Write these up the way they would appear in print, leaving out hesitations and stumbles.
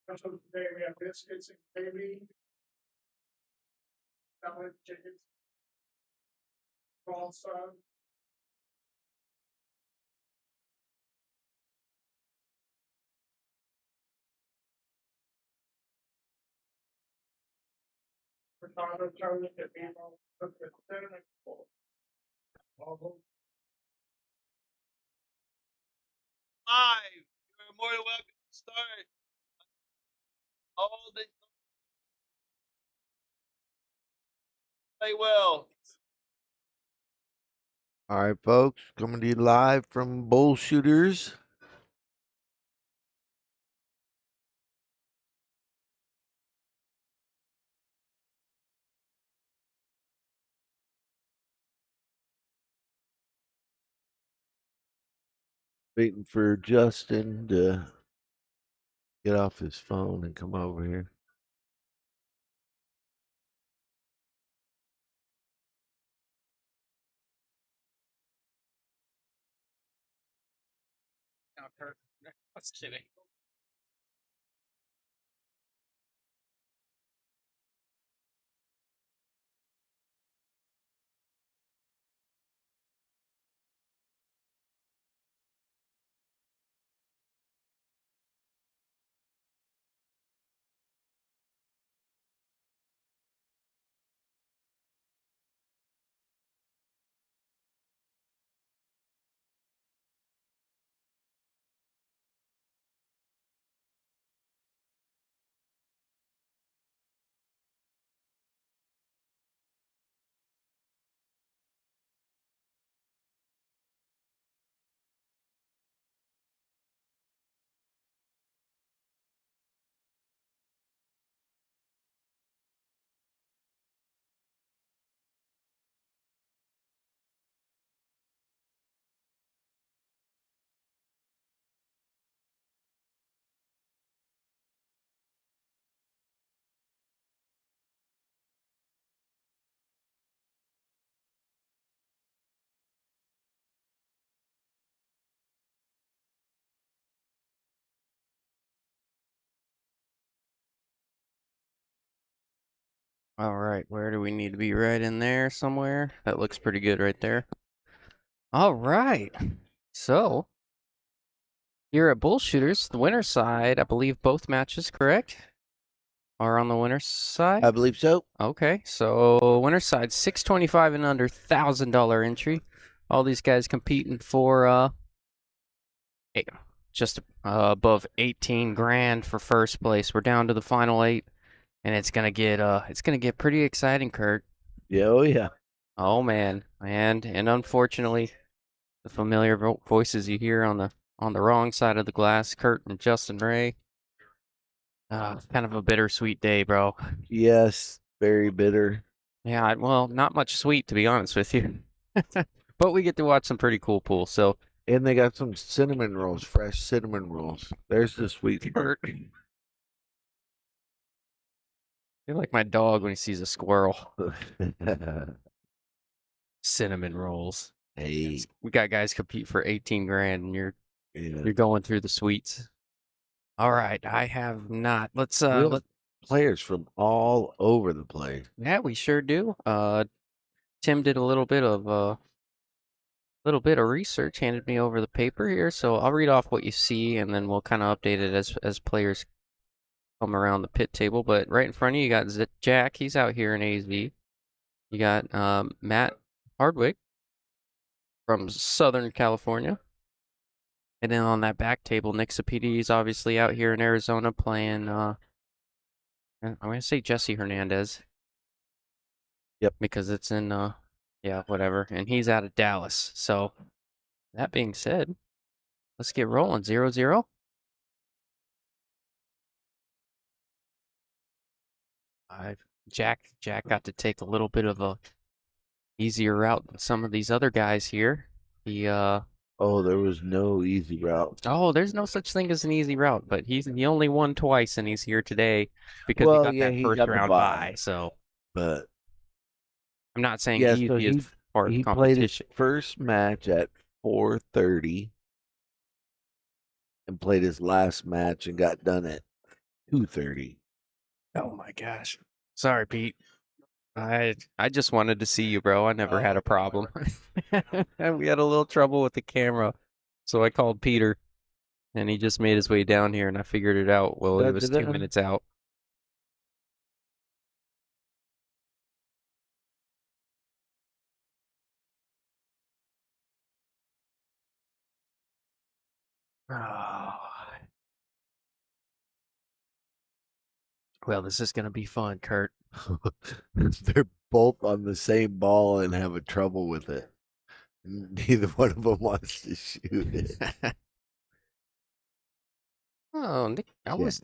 Special today we have biscuits and gravy, salad, chicken, salsa. Ricardo, Tony, and Mimo, cook the cinnamon roll. Live. You're more than welcome to start. All the play well. All right, folks, coming to you live from Bullshooters. Waiting for Justin to get off his phone and come over here. I was kidding. All right, where do we need to be? Right in there somewhere? That looks pretty good right there. All right. So, here at Bullshooters, the winner's side, I believe both matches, correct? Are on the winner's side? I believe so. Okay, so winner's side, 625 and under, $1,000 entry. All these guys competing for just above 18 grand for first place. We're down to the final 8, and it's gonna get pretty exciting, Kurt. Yeah, oh yeah. Oh man, and unfortunately, the familiar voices you hear on the wrong side of the glass, Kurt and Justin Ray. Kind of a bittersweet day, bro. Yes, very bitter. Yeah, well, not much sweet to be honest with you, but we get to watch some pretty cool pool. So, And they got some cinnamon rolls, fresh cinnamon rolls. There's the sweet part. you're like my dog when he sees a squirrel. Cinnamon rolls. Hey, We got guys compete for 18 grand, and yeah. you're going through the sweets. All right, I have not. Let's We have players from all over the place. yeah, we sure do. Tim did a little bit of research, handed me over the paper here, so I'll read off what you see, and then we'll kind of update it as players come around the pit table. But right in front of you, you got Jack. He's out here in AZ. You got Matt Hardwick from Southern California. And then on that back table, Nick Sapedi's obviously out here in Arizona playing, I'm going to say Jesse Hernandez. Yep. Because it's in, yeah, whatever. And he's out of Dallas. So, that being said, let's get rolling. 0-0. Jack got to take a little bit of a easier route than some of these other guys here. He, Oh, there was no easy route. Oh, there's no such thing as an easy route, but he only won twice, and he's here today because Well, he got yeah, that he first got the round bye. bye. So But I'm not saying yeah, easy so as far as he played his competition. first match at 4:30 and played his last match and got done at 230. Oh my gosh. Sorry, Pete. I just wanted to see you, bro. I never had a problem. And we had a little trouble with the camera. So I called Peter and he just made his way down here and I figured it out. Well, he was 2 Da-da-da. minutes out. Oh. Well, this is gonna be fun, Kurt. They're both on the same ball and having trouble with it. Neither one of them wants to shoot it. Oh, Nick, I was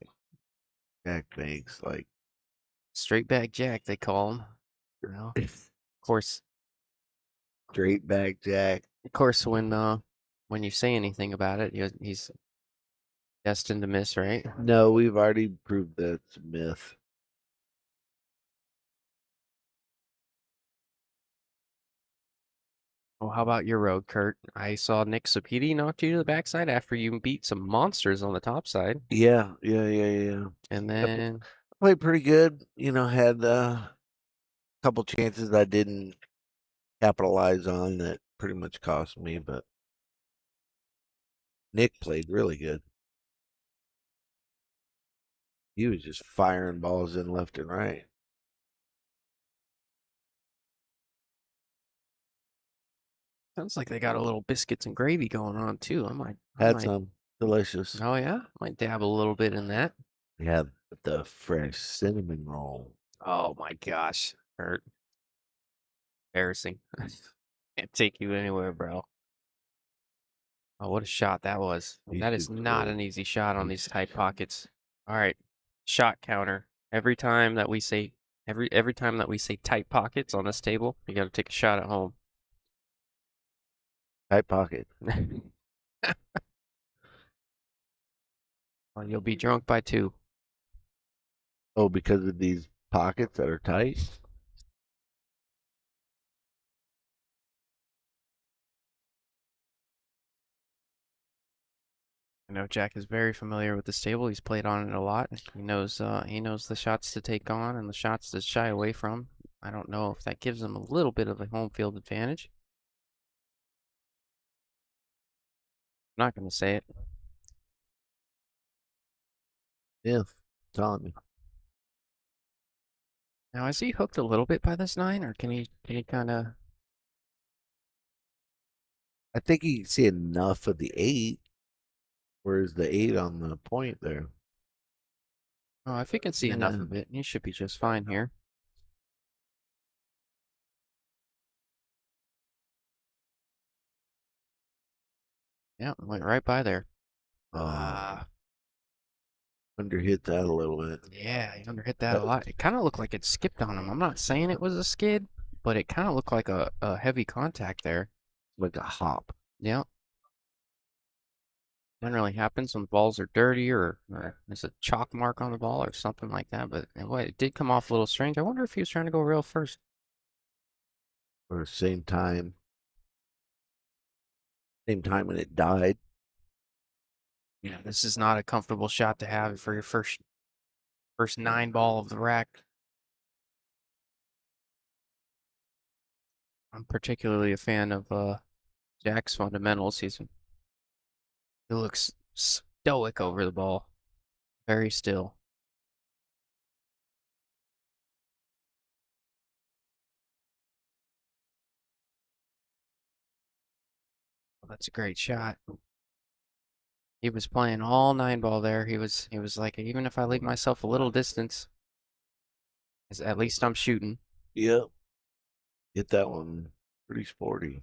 Jack Banks, like straight back Jack, they call him. You know, of course, straight back Jack. when you say anything about it, he's destined to miss, right? No, we've already proved that's a myth. Well, how about your road, Kurt? I saw Nick Sapiti knocked you to the backside after you beat some monsters on the top side. Yeah. And then Played pretty good. Had a couple chances I didn't capitalize on that pretty much cost me, but Nick played really good. He was just firing balls in left and right. sounds like they got a little biscuits and gravy going on too. I Had might, some delicious. oh yeah, might dab a little bit in that. Yeah, the fresh cinnamon roll. Oh my gosh, Kurt. Embarrassing. Can't take you anywhere, bro. Oh, what a shot that was. He's That is super not good. an easy shot on He's these tight pockets. All right. Shot counter. Every time that we say tight pockets on this table, you got to take a shot at home. Tight pocket. Or you'll be drunk by 2. Oh, because of these pockets that are tight? I know Jack is very familiar with this table. He's played on it a lot. He knows the shots to take on and the shots to shy away from. I don't know if that gives him a little bit of a home field advantage. I'm not going to say it. Yeah, telling me. Now, is he hooked a little bit by this 9, or can he kind of? I think you can see enough of the 8. Where's the 8 on the point there? Oh, if he can see enough Yeah. of it, he should be just fine here. Yeah, went right by there. Underhit that a little bit. Yeah, he underhit that a lot. It kind of looked like it skipped on him. I'm not saying it was a skid, but it kind of looked like a heavy contact there. Like a hop. Yeah. Generally happens when balls are dirty or there's a chalk mark on the ball or something like that. But anyway, it did come off a little strange. I wonder if he was trying to go real first. Or same time. Same time when it died. Yeah, this is not a comfortable shot to have for your first 9 ball of the rack. I'm particularly a fan of Jack's fundamentals. He looks stoic over the ball, very still. Well, that's a great shot. He was playing all 9 ball there. He was like, even if I leave myself a little distance, at least I'm shooting. Yep. Hit that one pretty sporty.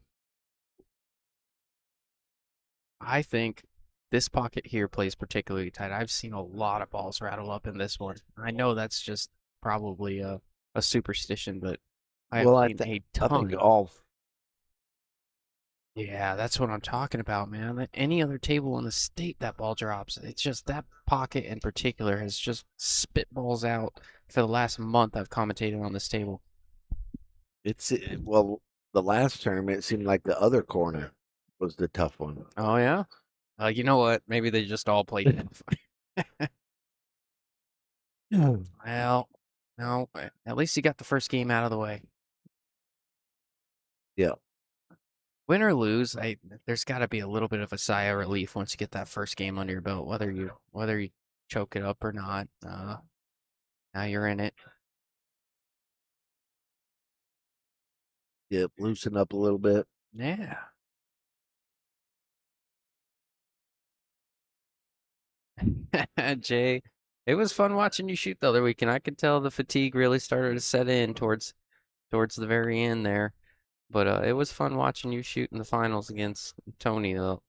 I think this pocket here plays particularly tight. I've seen a lot of balls rattle up in this one. I know that's just probably a superstition, but I've seen a I ton. think all. Yeah, that's what I'm talking about, man. Any other table in the state that ball drops, it's just that pocket in particular has just spitballs out for the last month I've commentated on this table. Well, the last tournament it seemed like the other corner was the tough one. Oh yeah? You know what? Maybe they just all played tough. Well, no, at least you got the first game out of the way. Yeah. Win or lose, there's got to be a little bit of a sigh of relief once you get that first game under your belt, whether you choke it up or not. Now you're in it. Yep. Loosen up a little bit. Yeah. Jay, it was fun watching you shoot the other week, and I could tell the fatigue really started to set in towards the very end there. But it was fun watching you shoot in the finals against Tony. Though,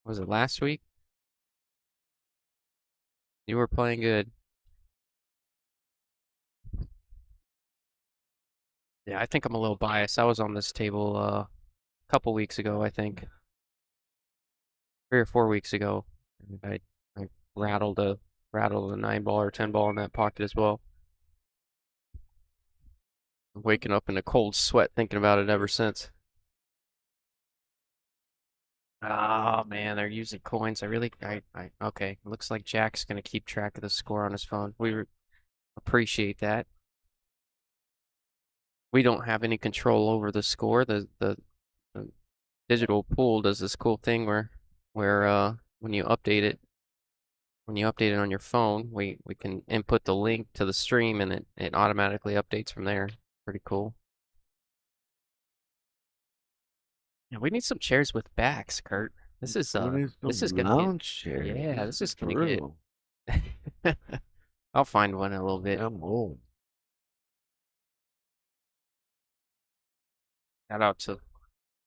was it last week? You were playing good. Yeah, I think I'm a little biased. I was on this table a couple weeks ago, I think, 3 or 4 weeks ago. And I rattled a 9 ball or 10 ball in that pocket as well. Waking up in a cold sweat thinking about it ever since. Oh man, they're using coins. Okay. Looks like Jack's gonna keep track of the score on his phone. Appreciate that. We don't have any control over the score. The digital pool does this cool thing where when you update it on your phone, we can input the link to the stream and it automatically updates from there. Pretty cool. Yeah, we need some chairs with backs, Kurt. This is gonna lounge chairs. Yeah, this is gonna brutal. get I'll find one in a little bit. I'm old. Shout out to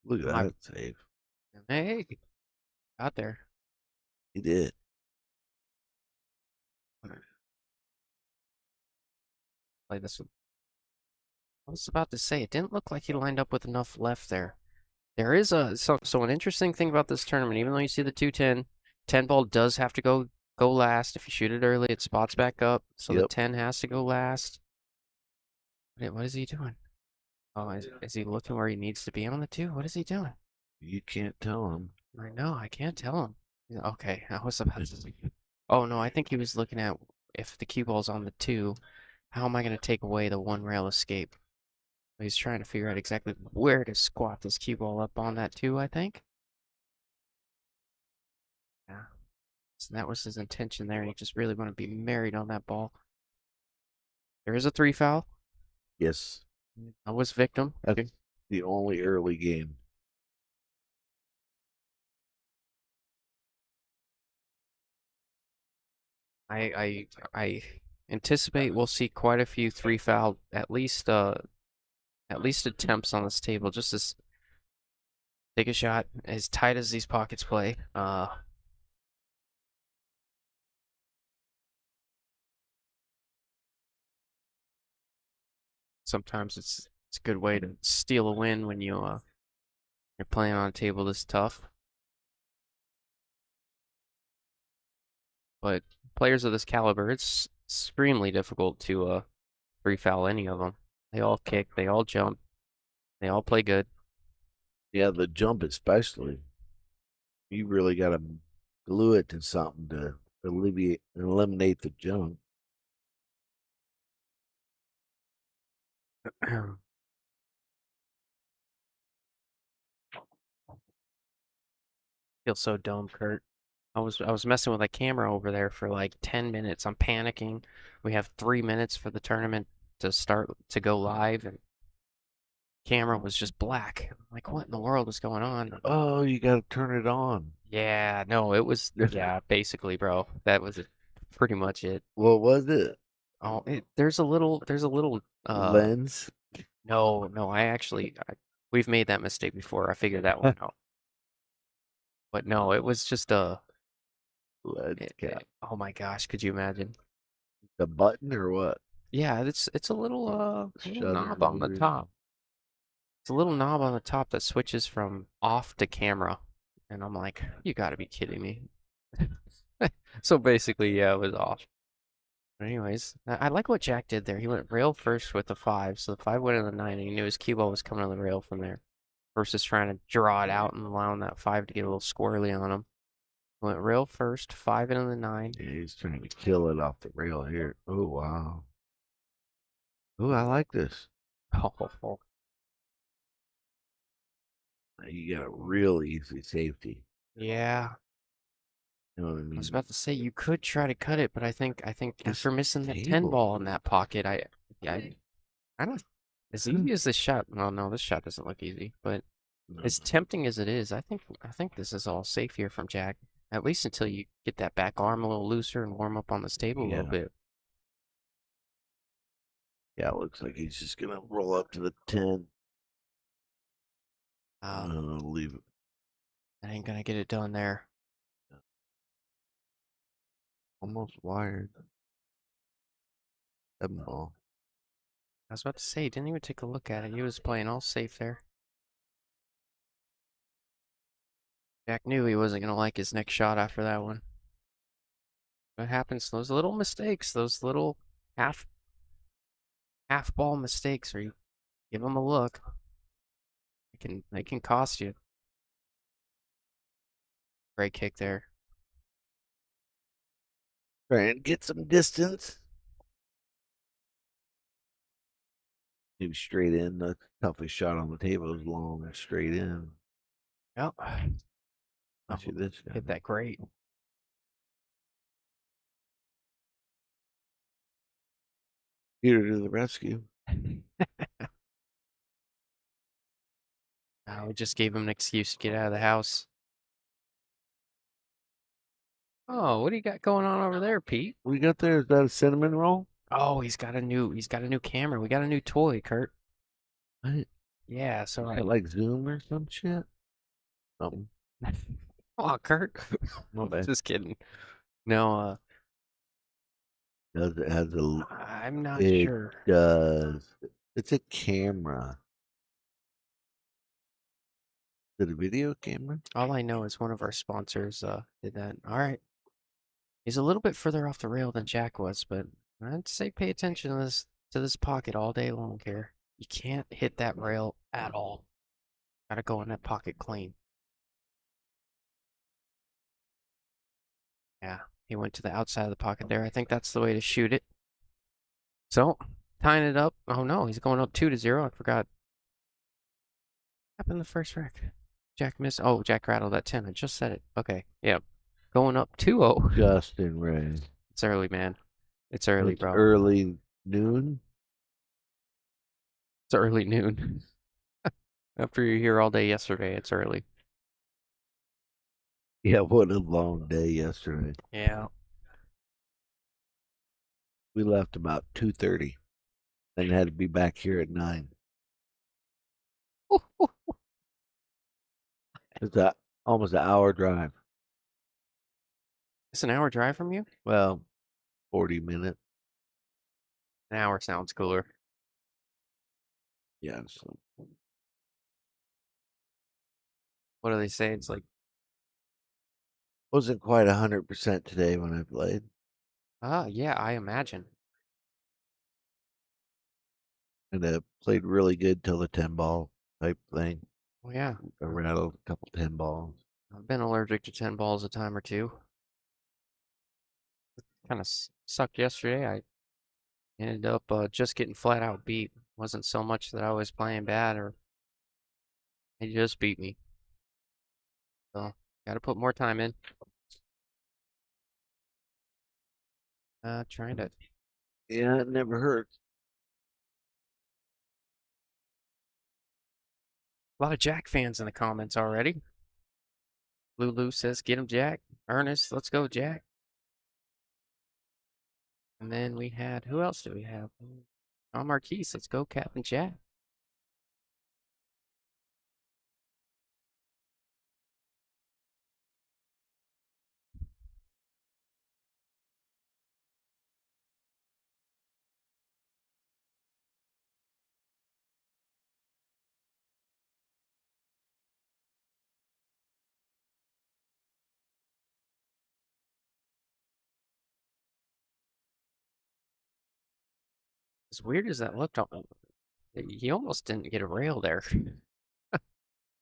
Look at that save. Hey, out there. He did. Play this one. I was about to say it didn't look like he lined up with enough left there. There is so an interesting thing about this tournament, even though you see the 210, 10 ball does have to go last. If you shoot it early, it spots back up. So the 10 has to go last. Wait, what is he doing? Oh, is he looking where he needs to be on the 2? What is he doing? You can't tell him. I know, I can't tell him. Okay, I was about to. Oh no, I think he was looking at if the cue ball's on the 2, how am I going to take away the 1 rail escape? He's trying to figure out exactly where to squat this cue ball up on that 2, I think. Yeah. So that was his intention there. He just really wanted to be married on that ball. There is a 3 foul. Yes. I was victim. That's the only early game. I anticipate we'll see quite a few 3 foul, at least attempts on this table. Just as take a shot as tight as these pockets play. Sometimes it's a good way to steal a win when you're playing on a table this tough. But players of this caliber, it's extremely difficult to 3 foul any of them. They all kick, they all jump, they all play good. Yeah, the jump especially. You really got to glue it to something to eliminate the jump. Feel so dumb, Kurt. I was messing with a camera over there for like 10 minutes. I'm panicking. We have 3 minutes for the tournament to go live, and camera was just black. I'm like, what in the world is going on? Oh, you got to turn it on. Yeah, no, it was basically, bro. That was pretty much it. What was it? Oh, there's a little Lens? No, we've made that mistake before. I figured that one out. But no, it was just Lens cap. oh my gosh, could you imagine? The button or what? Yeah, it's a little knob on the motor. top. It's a little knob on the top that switches from off to camera. And I'm like, you gotta be kidding me. So basically, yeah, it was off. But anyways, I like what Jack did there. He went rail first with the 5, so the 5 went in the 9, and he knew his cue ball was coming on the rail from there. Versus trying to draw it out and allowing that 5 to get a little squirrely on him. Went rail first, 5 into the 9. Yeah, he's trying to kill it off the rail here. Oh, wow. Oh, I like this. Oh, You got a real easy safety. yeah. You know what I I mean? was about to say you could try to cut it, but I think This after missing that 10 table. ball in that pocket, I don't. As easy as this shot. Well, no, this shot doesn't look easy, but as tempting as it is, I think this is all safe here from Jack. At least until you get that back arm a little looser and warm up on this table a little bit. Yeah, it looks like he's just gonna roll up to the 10. Leave it. That ain't gonna get it done there. Almost wired. 7 ball. I was about to say, didn't even take a look at it. He was playing all safe there. Jack knew he wasn't gonna like his next shot after that one. What happens? Those little mistakes, those little half ball mistakes, where you give them a look, they can cost you. Great kick there. Try and get some distance. Maybe straight in. The toughest shot on the table is long and straight in. Yep. See this guy. Hit that great. Peter to the rescue. We just gave him an excuse to get out of the house. Oh, what do you got going on over there, Pete? What you got there? Is that a cinnamon roll? Oh, he's got a new camera. We got a new toy, Kurt. What? Yeah, so Like Zoom or some shit? Something. Oh, Kurt. My bad. Just kidding. No, Does it has a? I'm not It sure. does. It's a camera. Is it a video camera? All I know is one of our sponsors did that. All right. He's a little bit further off the rail than Jack was, but I'd say pay attention to this pocket all day long here. You can't hit that rail at all. Gotta go in that pocket clean. Yeah, he went to the outside of the pocket there. I think that's the way to shoot it. So, tying it up. Oh no, he's going up 2-0. I forgot. What happened in the first wreck? Jack missed. Oh, Jack rattled that 10. I just said it. Okay, yeah. Going up 2-0. Justin Ray. It's early, man. It's early, It's bro. early noon. It's early noon. After you're here all day yesterday, it's early. Yeah, what a long day yesterday. Yeah. We left about 2:30. Then had to be back here at 9. It's almost an hour drive. It's an hour drive from you? Well, 40 minutes. An hour sounds cooler. Yeah. So What do they say? It's like, wasn't quite 100% today when I played. yeah, I imagine. And I played really good till the 10 ball type thing. Well, yeah. I rattled a couple 10 balls. I've been allergic to 10 balls a time or two. Kind of sucked yesterday. I ended up just getting flat out beat. Wasn't so much that I was playing bad or they just beat me. So, gotta put more time in. Trying to. Yeah, it never hurts. A lot of Jack fans in the comments already. Lulu says, get him, Jack. Ernest, let's go, Jack. And then we had, who else do we have? Tom Marquise, let's go, Captain Jack. As weird as that looked, he almost didn't get a rail there.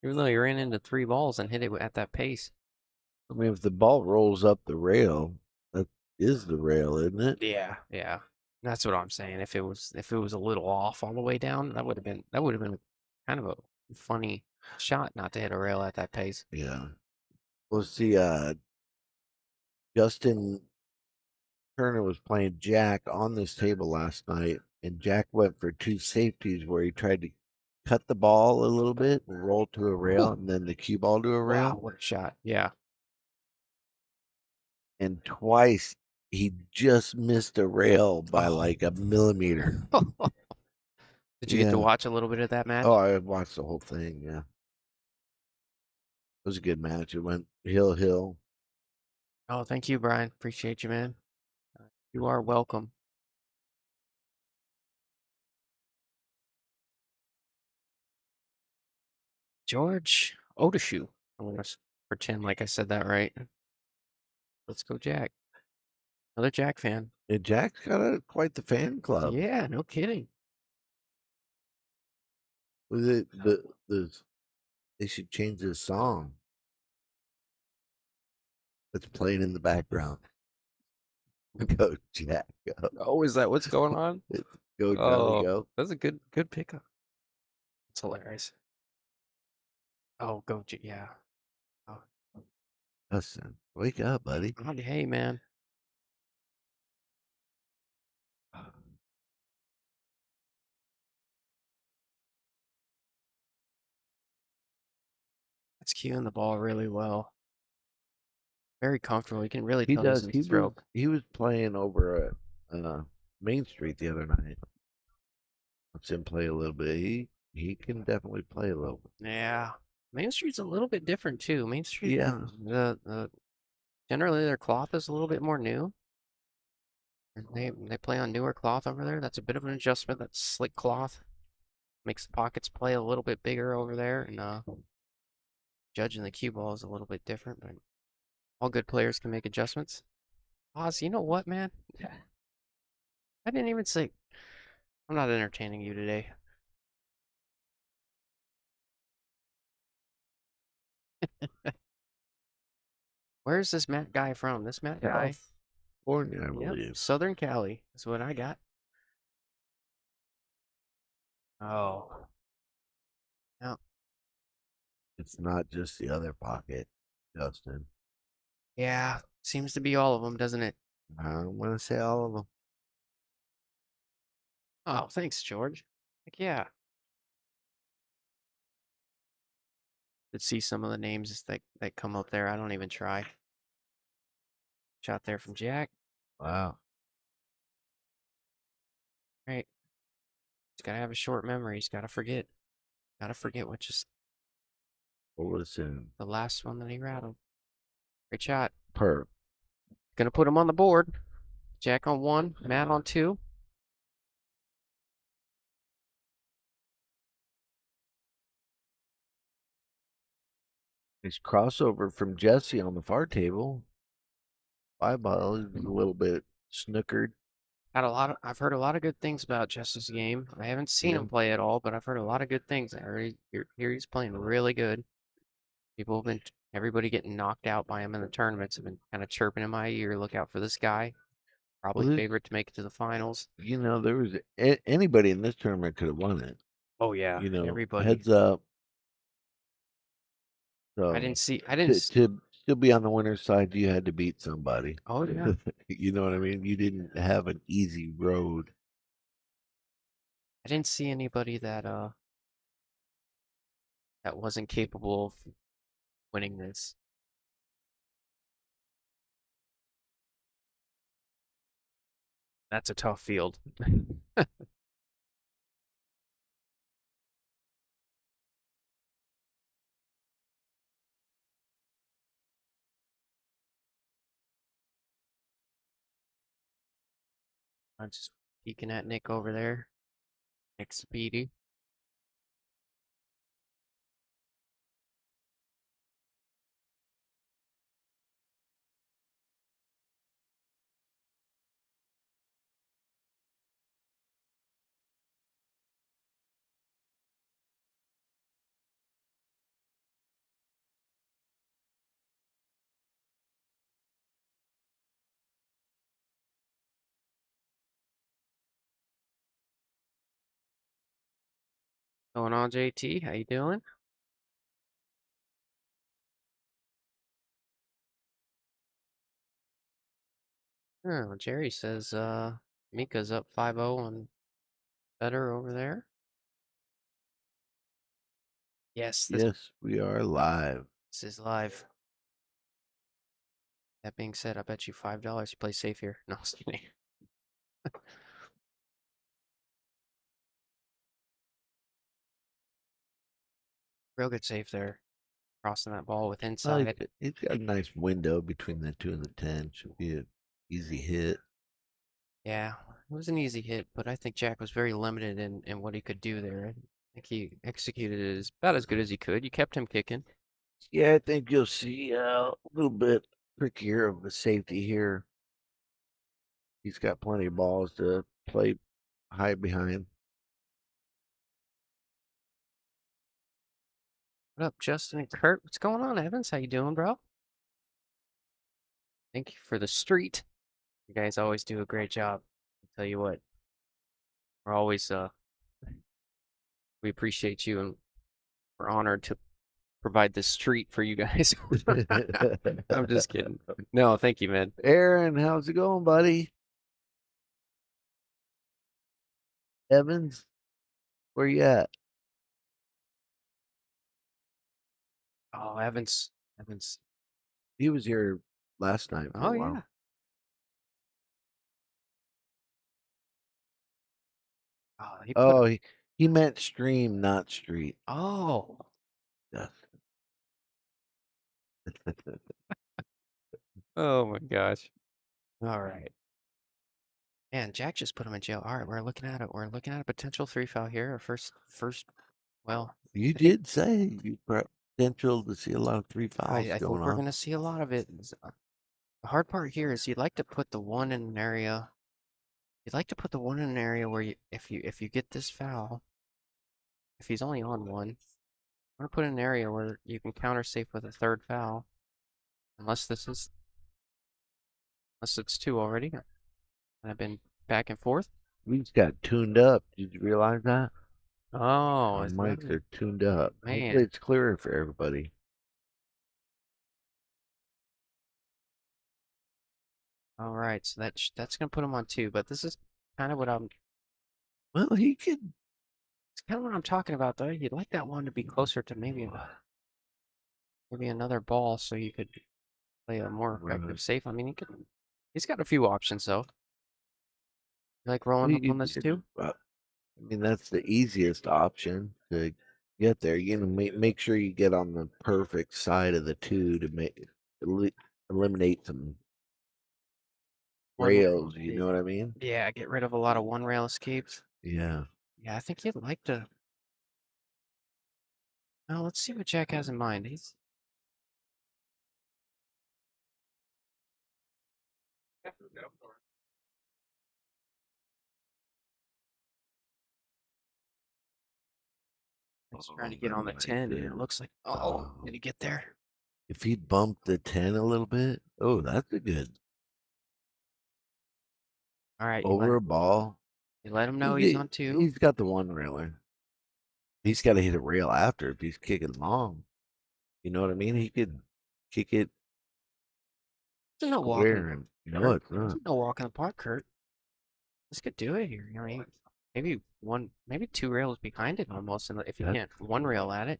Even though he ran into 3 balls and hit it at that pace. I mean, if the ball rolls up the rail, that is the rail, isn't it? Yeah, yeah. That's what I'm saying. If it was a little off all the way down, that would have been kind of a funny shot not to hit a rail at that pace. Yeah. Well, see, Justin Turner was playing Jack on this table last night, and Jack went for two safeties where he tried to cut the ball a little bit and roll to a rail, and then the cue ball to a rail. Wow, what a shot. Yeah. And twice he just missed a rail by like a millimeter. Did you get to Yeah. watch a little bit of that match? Oh, I watched the whole thing. Yeah. It was a good match. It went hill. Oh, thank you, Brian. Appreciate you, man. You are welcome. George Odeshoe. I'm gonna pretend like I said that right. Let's go, Jack. Another Jack fan. And Jack's got quite the fan club. Yeah, no kidding. Was it they should change this song that's playing in the background. Go Jack, go. Oh, is that what's going on? Go Charlie, Oh, go. that's a good pickup. That's hilarious. Oh, go, yeah. Oh, Justin, wake up, buddy. hey, man. That's cueing the ball really well. Very comfortable. You can really He tell he's does. in stroke. He was playing over at Main Street the other night. Let's him play a little bit. He can definitely play a little bit. Yeah. Main Street's a little bit different too. Main Street, Yeah. generally their cloth is a little bit more new. And they play on newer cloth over there. That's a bit of an adjustment. That slick cloth makes the pockets play a little bit bigger over there. And judging the cue ball is a little bit different, but all good players can make adjustments. Oz, you know what, man? I didn't even say. I'm not entertaining you today. Where's this Matt guy from? This Matt guy? California, I Yep, believe. Southern Cali is what I got. Oh. No. It's not just the other pocket, Justin. Yeah, seems to be all of them, doesn't it? I'm gonna say all of them. Oh, thanks, George. Heck yeah. Could see some of the names that come up there. I don't even try. Shot there from Jack. Wow. Right. He's gotta have a short memory. He's gotta forget. Gotta forget what just Listen. the last one that he rattled. Great shot. Per. Gonna put him on the board. Jack on 1, Matt on 2. Nice crossover from Jesse on the far table. 5 ball is a little bit snookered. I've heard a lot of good things about Jesse's game. I haven't seen him play at all, but I've heard a lot of good things. I heard here he's playing really good. Everybody getting knocked out by him in the tournaments have been kind of chirping in my ear. Look out for this guy. Probably Well, favorite to make it to the finals. there was anybody in this tournament could have won it. Oh yeah, everybody. Heads up. So I didn't to still be on the winner's side, you had to beat somebody. Oh yeah. You know what I mean? You didn't have an easy road. I didn't see anybody that wasn't capable of winning this. That's a tough field. I'm just peeking at Nick over there. Nick's speedy. Going on, JT? How you doing? Oh, Jerry says Mika's up 5-0 on better over there. Yes, Yes, we are live. this is live. That being said, I bet you $5 you play safe here. No, just kidding. Real good save there. Crossing that ball with Well, inside. he's got a nice window between the 2 and the 10. Should be an easy hit. Yeah, it was an easy hit, but I think Jack was very limited in what he could do there. I think he executed it about as good as he could. You kept him kicking. Yeah, I think you'll see a little bit trickier of a safety here. He's got plenty of balls to play high behind. What up, Justin and Kurt? What's going on, Evans? How you doing, bro? Thank you for the street. You guys always do a great job. I'll tell you what, we're always we appreciate you and we're honored to provide this street for you guys. I'm just kidding. No, thank you, man. Aaron, how's it going, buddy? Evans, where you at? Oh, Evans. Evans. He was here last night for Oh, a while. yeah. Oh, he put. Oh, he meant stream, not street. Oh. Yes. Oh my gosh. All right. And Jack just put him in jail. All right, we're looking at it. We're looking at a potential 3 foul here. Our first. Well, You I think did say you potential to see a lot of 3 fouls I going think we're on. gonna see a lot of it. The hard part here is you'd like to put the one in an area. You'd like to put the one in an area where if you get this foul, if he's only on one, I'm gonna put in an area where you can counter safe with a third foul, unless it's two already. And I've been back and forth. We just got tuned up. Did you realize that? Oh, Our is mics that are tuned up. man? Hopefully it's clearer for everybody. All right, so that's gonna put him on two. But this is kind of what I'm. Well, he could. It's kind of what I'm talking about, though. You'd like that one to be closer to maybe another ball, so you could play a more effective Right. safe. I mean, he's got a few options though. You like rolling him on this too? I mean, that's the easiest option to get there. You know, make sure you get on the perfect side of the 2 to eliminate some rails. You know what I mean? Yeah, get rid of a lot of one rail escapes. Yeah. Yeah, I think you'd like to. Well, let's see what Jack has in mind. He's trying to get on the 10, and it looks like. Oh, did he get there? If he bumped the 10 a little bit, oh, that's a good All right, over a ball. you let him know he's on two. He's got the one railer. He's got to hit a rail after if he's kicking long. You know what I mean? He could kick it There's no square walking. and no, it's not. There's no walk in the park, Kurt. This could do it here. I mean, maybe two rails behind it almost, and if you can't one rail at it,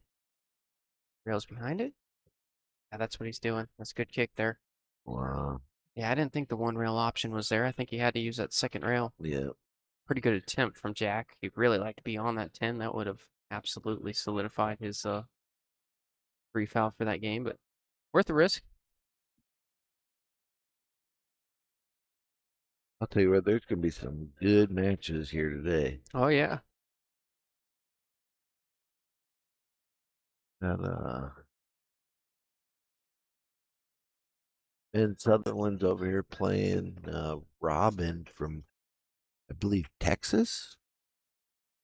rails behind it. Yeah, that's what he's doing. That's a good kick there. Wow. Yeah, I didn't think the one rail option was there. I think he had to use that second rail. Yeah. Pretty good attempt from Jack. He'd really like to be on that 10. That would have absolutely solidified his free foul for that game, but worth the risk. I'll tell you what, there's gonna be some good matches here today. Oh yeah. And Ben Sutherland's over here playing Robin from, I believe, Texas.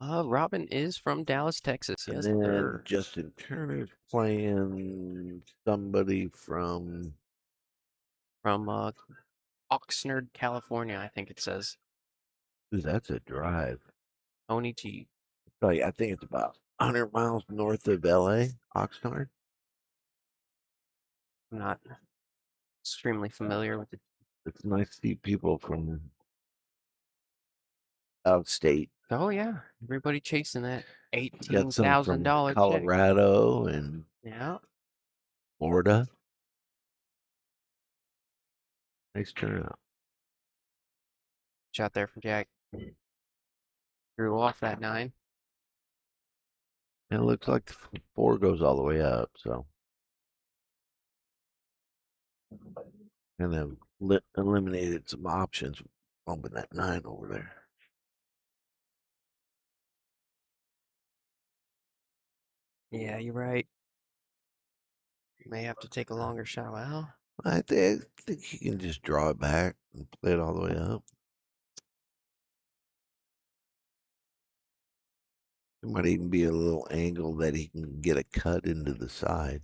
Robin is from Dallas, Texas. And Yes, then sir. Justin Turner's playing somebody from Oxnard, California, I think it says. Ooh, that's a drive. Tony G. I think it's about 100 miles north of LA, Oxnard. I'm not extremely familiar with it. It's nice to see people from out of state. Oh yeah, everybody chasing that Got some from $18,000 check. Colorado and Yeah. Florida. Nice turnout. Shot there from Jack. Drew off that 9. And it looks like the 4 goes all the way up, so kind of eliminated some options bumping that 9 over there. Yeah, you're right. May have to take a longer shot. Well, I think you can just draw it back and play it all the way up. It might even be a little angle that he can get a cut into the side.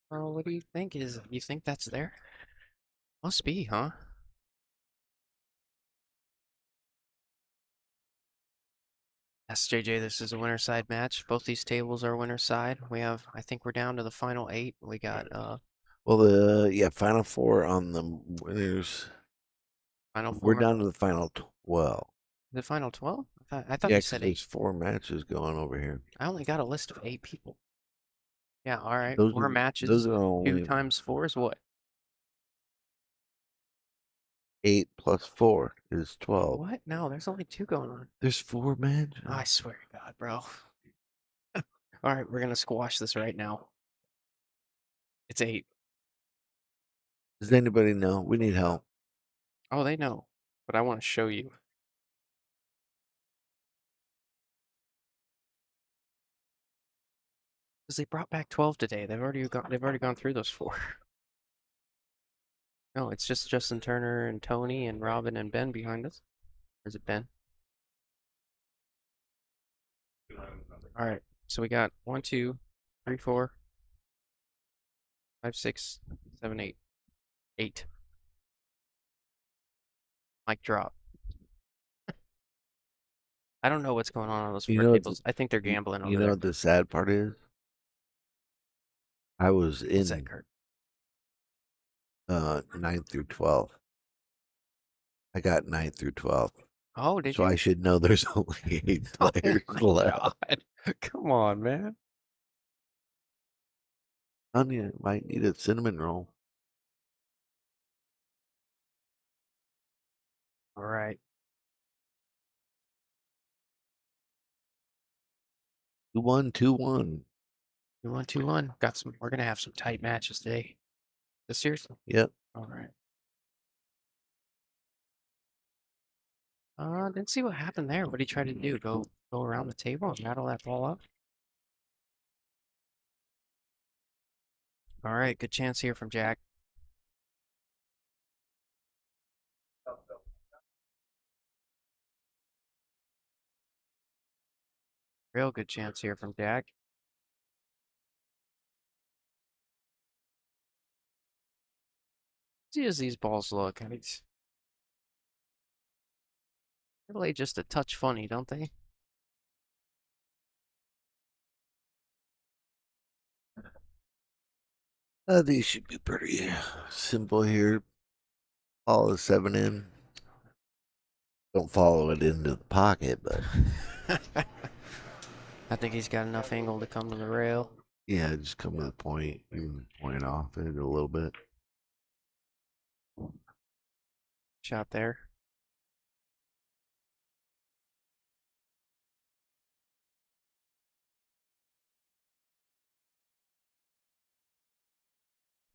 well, what do you think? You think that's there? Must be, huh? Yes, JJ, this is a winner side match. Both these tables are winner side. I think we're down to the final 8. We got Well, final 4 on the winners. final 4. We're down to the final 12. The final 12? I thought Yeah, you said 8. there's 4 matches going over here. I only got a list of 8 people. Yeah, all right. Those 4 are matches. 2 only times 4 is what? 8 plus 4 is 12. What? No, there's only 2 going on. There's 4 matches. I swear to God, bro. All right, we're gonna squash this right now. It's 8. Does anybody know? We need help. Oh, they know, but I want to show you. Because they brought back 12 today. They've already gone through those 4. No, it's just Justin Turner and Tony and Robin and Ben behind us. Or is it Ben? All right, so we got 1, 2, 3, 4, 5, 6, 7, 8. 8. Mic drop. I don't know what's going on those 4 tables. I think they're gambling over You know there. what the sad part is? I was What's that, in Kurt? 9th through 12th. I got 9th through 12th. Oh, did So you? I should know there's only 8 Oh players my left. God. Come on, man. Onion might need a cinnamon roll. All right. 2-1, 2-1. 2-1, 2-1. We're gonna have some tight matches today. Seriously. Yep. All right. Didn't see what happened there. What did he try to do? Go around the table and rattle that ball up? All right, good chance here from Jack. Real good chance here from Jack. See as these balls look. I mean, they lay just a touch funny, don't they? These should be pretty simple here. Follow the 7 in. Don't follow it into the pocket, but I think he's got enough angle to come to the rail. yeah, just come to the point. Even point off it a little bit. Shot there.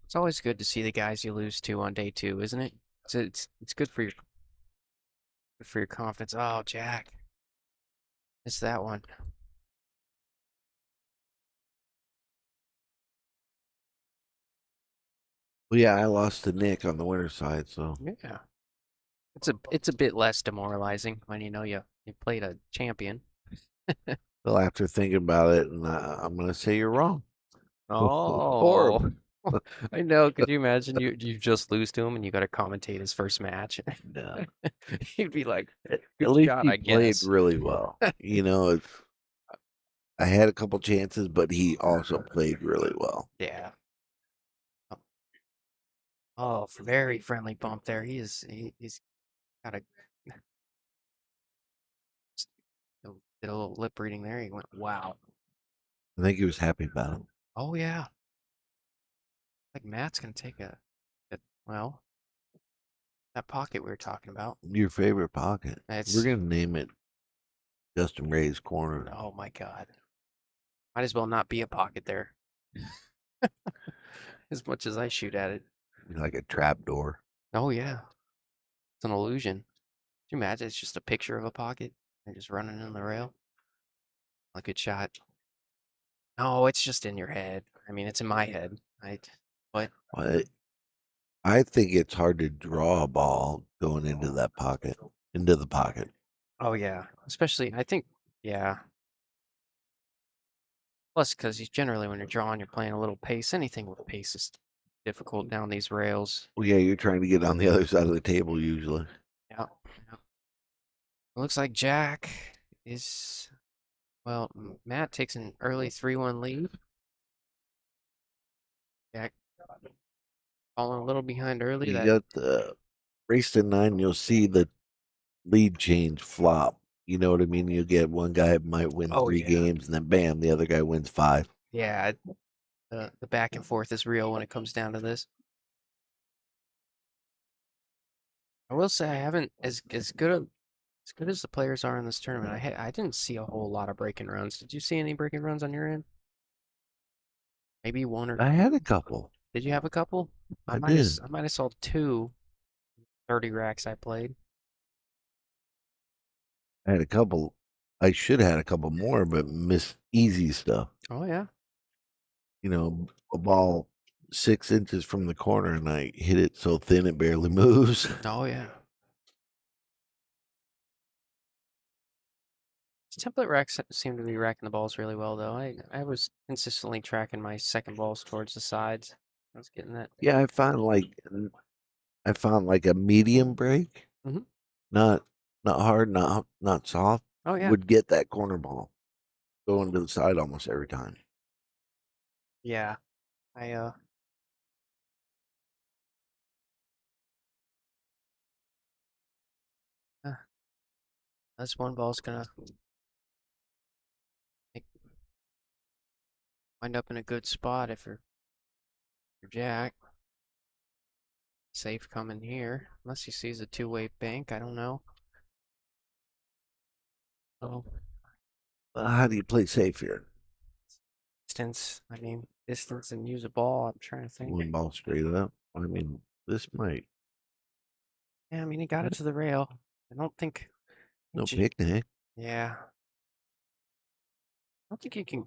It's always good to see the guys you lose to on day 2, isn't it? It's good for your confidence. Oh, Jack. It's that one. Well, yeah, I lost to Nick on the winner side, so Yeah. It's a bit less demoralizing when you know you played a champion. well, after thinking about it, and I'm gonna say you're wrong. Oh. Horrible. I know. Could you imagine you just lose to him and you got to commentate his first match? No. He'd be like, At "Good least shot, he I played guess." really well. I had a couple chances, but he also played really well. Yeah. Oh, very friendly bump there. He's got a did a little lip reading there. He went, "Wow." I think he was happy about it. Oh yeah. Like Matt's gonna take well, that pocket we were talking about. Your favorite pocket. It's We're gonna name it Justin Ray's corner. oh my god. Might as well not be a pocket there. As much as I shoot at it. Like a trap door. Oh yeah. It's an illusion. Can you imagine it's just a picture of a pocket and just running in the rail? A good shot. No, it's just in your head. I mean, it's in my head. But I think it's hard to draw a ball going into the pocket. oh yeah, especially I think yeah. Plus, because generally when you're drawing, you're playing a little pace. Anything with pace is difficult down these rails. Well, yeah, you're trying to get on the other side of the table usually. Yeah. It looks like Jack is well. Matt takes an early 3-1 lead. Jack falling a little behind early. You got the race to 9. You'll see the lead change flop. You know what I mean? You get one guy might win 3 games, and then bam, the other guy wins 5. Yeah, the back and forth is real when it comes down to this. I will say I haven't as good as the players are in this tournament. I didn't see a whole lot of breaking runs. Did you see any breaking runs on your end? Maybe one or I had a couple. did you have a couple? I did. I might have saw 2 30 racks I played. I had a couple. I should have had a couple more, but missed easy stuff. Oh yeah. A ball 6 inches from the corner, and I hit it so thin it barely moves. Oh yeah. Template racks seem to be racking the balls really well though. I was consistently tracking my second balls towards the sides. I was getting that. Yeah, I found like a medium break, Mhm. not hard, not soft. Oh yeah. Would get that corner ball going to the side almost every time. Yeah. I this one ball's gonna wind up in a good spot if you're Jack. Safe coming here. Unless he sees a 2-way bank, I don't know. Oh, How do you play safe here? distance and use a ball. I'm trying to think. One ball straight up. I mean, this might Yeah, I mean, he got it to the rail. I don't think. no picnic. Yeah. I don't think you can.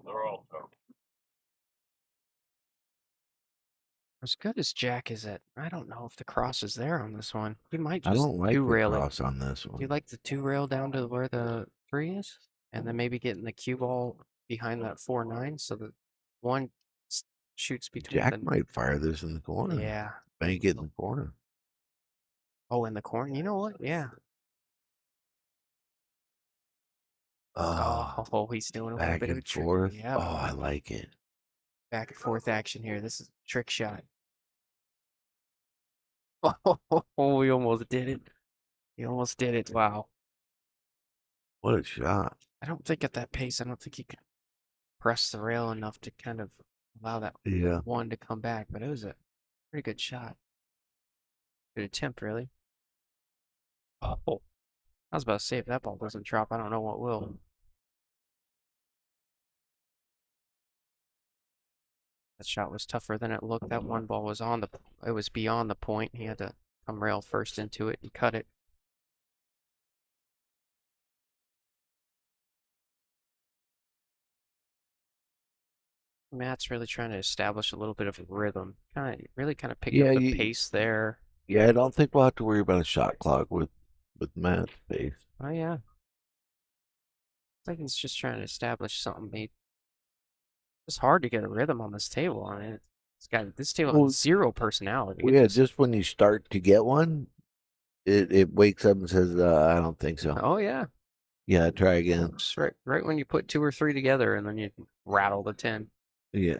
As good as Jack is at, I don't know if the cross is there on this one. He might I just don't like the 2-rail it. cross on this Do you one. like the 2-rail down to where the 3 is? And then maybe getting the cue ball behind that 4-9 so that one shoots between Jack might fire this in the corner. Yeah. Bank it in the corner. Oh, in the corner. You know what? Yeah. Oh, Oh, he's doing a little back bit of a and trick. forth. Yeah. Oh, I like it. Back and forth action here. This is a trick shot. Oh, he almost did it. He almost did it. Wow. What a shot. I don't think at that pace, I don't think he could press the rail enough to kind of allow that one to come back, but it was a pretty good shot. Good attempt, really. Oh, I was about to say, if that ball doesn't drop, I don't know what will. That shot was tougher than it looked. That one ball was it was beyond the point. He had to come rail first into it and cut it. Matt's really trying to establish a little bit of a rhythm. Really kind of pick up the pace there. Yeah, I don't think we'll have to worry about a shot clock with Matt's pace. Oh yeah. I think he's just trying to establish something. It's hard to get a rhythm on this table. I mean, This table Well, has zero personality. Well, It yeah, just- just when you start to get one, it wakes up and says, I don't think so. oh yeah. Yeah, try again. Just right when you put 2 or 3 together and then you rattle the 10. Yeah.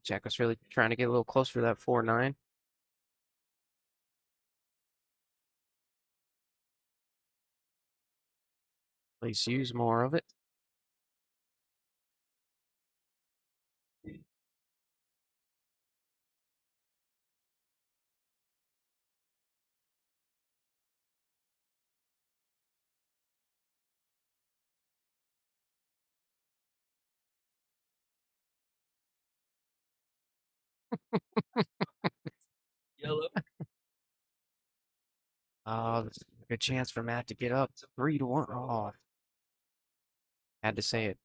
Jack was really trying to get a little closer to that 4-9. Please use more of it. Yellow. Oh, there's a good chance for Matt to get up 3-1. Oh, had to say it.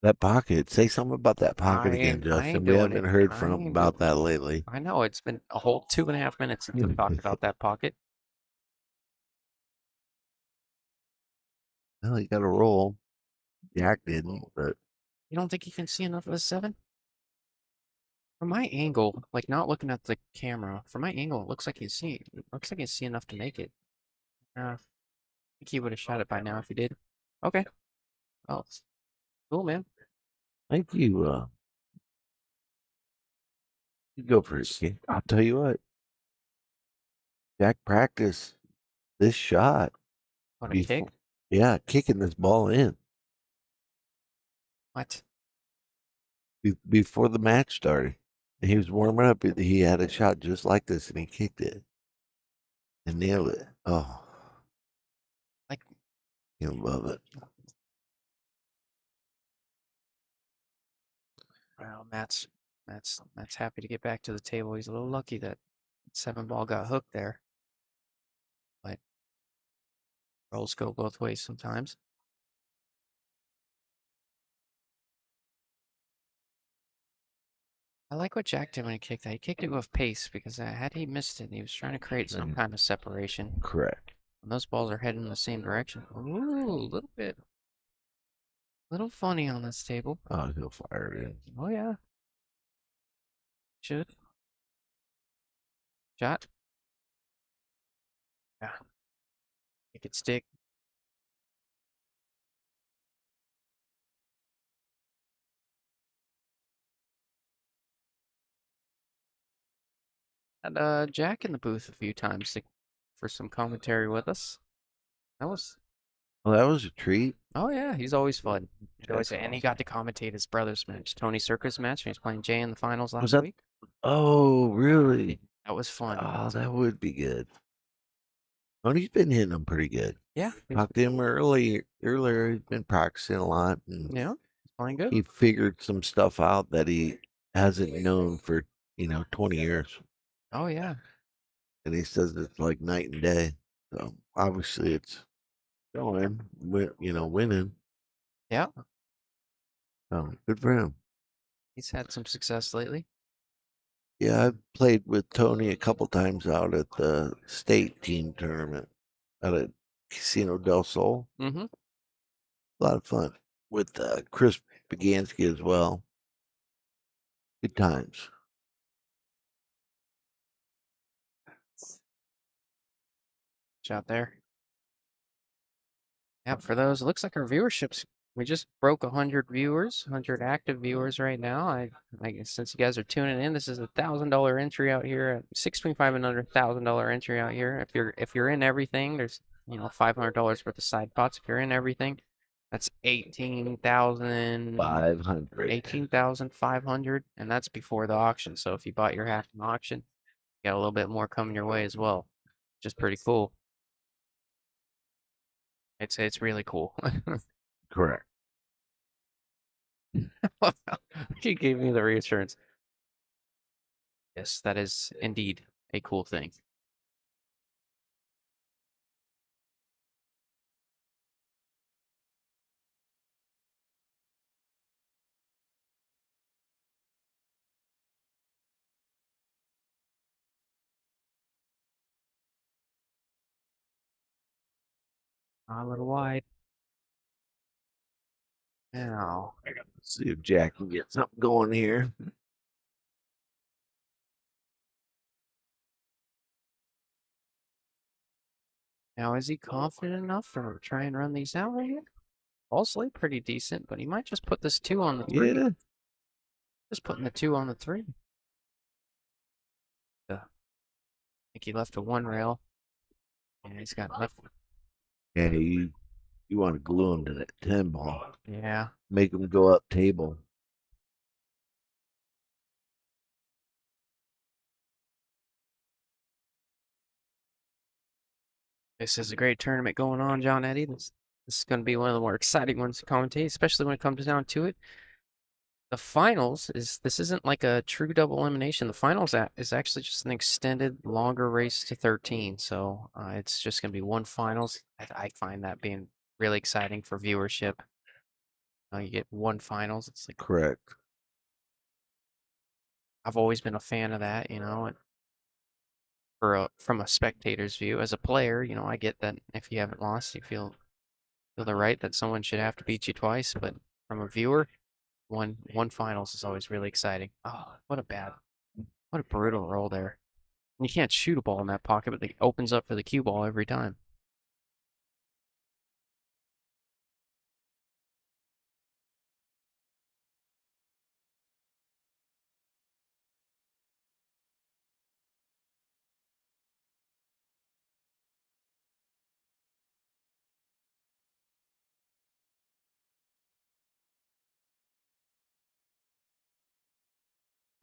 That pocket. Say something about that pocket again, I ain't Justin. We doing haven't it. heard I from ain't about doing that lately. I know it's been a whole 2.5 minutes since we talked about that pocket. Well, he got a roll. Jack didn't, but You don't think you can see enough of a 7? From my angle, like not looking at the camera, from my angle, it looks like you see. It looks like you see enough to make it. I think he would have shot it by now if he did. Okay. Oh, cool, man. thank you. You go for it, kid. I'll tell you what. Jack practiced this shot Want a before. kick? Yeah, kicking this ball in What? before the match started. He was warming up. He had a shot just like this, and he kicked it and nailed it. Oh, Like, you love it. well, Matt's happy to get back to the table. He's a little lucky that 7 ball got hooked there. But rolls go both ways sometimes. I like what Jack did when he kicked that. He kicked it with pace because had he missed it, he was trying to create some kind of separation. Correct. When those balls are heading in the same direction. Ooh, a little funny on this table. Oh, he'll fire it in. Oh yeah. Should. Shot. Yeah. Make it stick. Had Jack in the booth a few times for some commentary with us. That was Well, that was a treat. oh yeah, he's always fun. That's And he got to commentate his brother's match, Tony Circus match, and he's playing Jay in the finals last that- week. Oh, really? That was fun. Oh, that would be good. Tony's been hitting them pretty good. Yeah. Talked to him earlier. He's been practicing a lot, and Yeah. He's playing good. he figured some stuff out that he hasn't known for 20 years. Oh yeah. And he says it's like night and day. So obviously it's going, winning. Yeah. So good for him. He's had some success lately. Yeah, I've played with Tony a couple times out at the state team tournament out at Casino del Sol. Mm-hmm. A lot of fun with Chris Bagansky as well. Good times. Shot there. Yeah, for those, it looks like our viewership's we just broke 100 viewers, 100 active viewers right now. I guess since you guys are tuning in, this is $1,000 entry out here, 625 and under $1,000 entry out here. If you're in everything, there's $500 worth of side pots. If you're in everything, that's 500. 18,500, and that's before the auction. So if you bought your half in the auction, you got a little bit more coming your way as well. Just pretty cool. It's really cool. Correct. He gave me the reassurance. Yes, that is indeed a cool thing. A little wide. Now, Let's see if Jack can get something going here. now is he confident enough to try and run these out right here? Also pretty decent, but he might just put this 2 on the 3. Yeah. Just putting the 2 on the 3. I think he left a 1 rail. And he's got left. Yeah, you want to glue him to that 10 ball. Yeah. Make him go up table. This is a great tournament going on, John Eddie. This is going to be one of the more exciting ones to commentate, especially when it comes down to it. The finals this isn't like a true double elimination. The finals is actually just an extended, longer race to 13. So it's just going to be one finals. I find that being really exciting for viewership. You get one finals. It's like Correct. I've always been a fan of that, and from a spectator's view. As a player, I get that if you haven't lost, you feel the right that someone should have to beat you twice. But from a viewer, one finals is always really exciting. Oh, what a brutal roll there. And you can't shoot a ball in that pocket, but it opens up for the cue ball every time.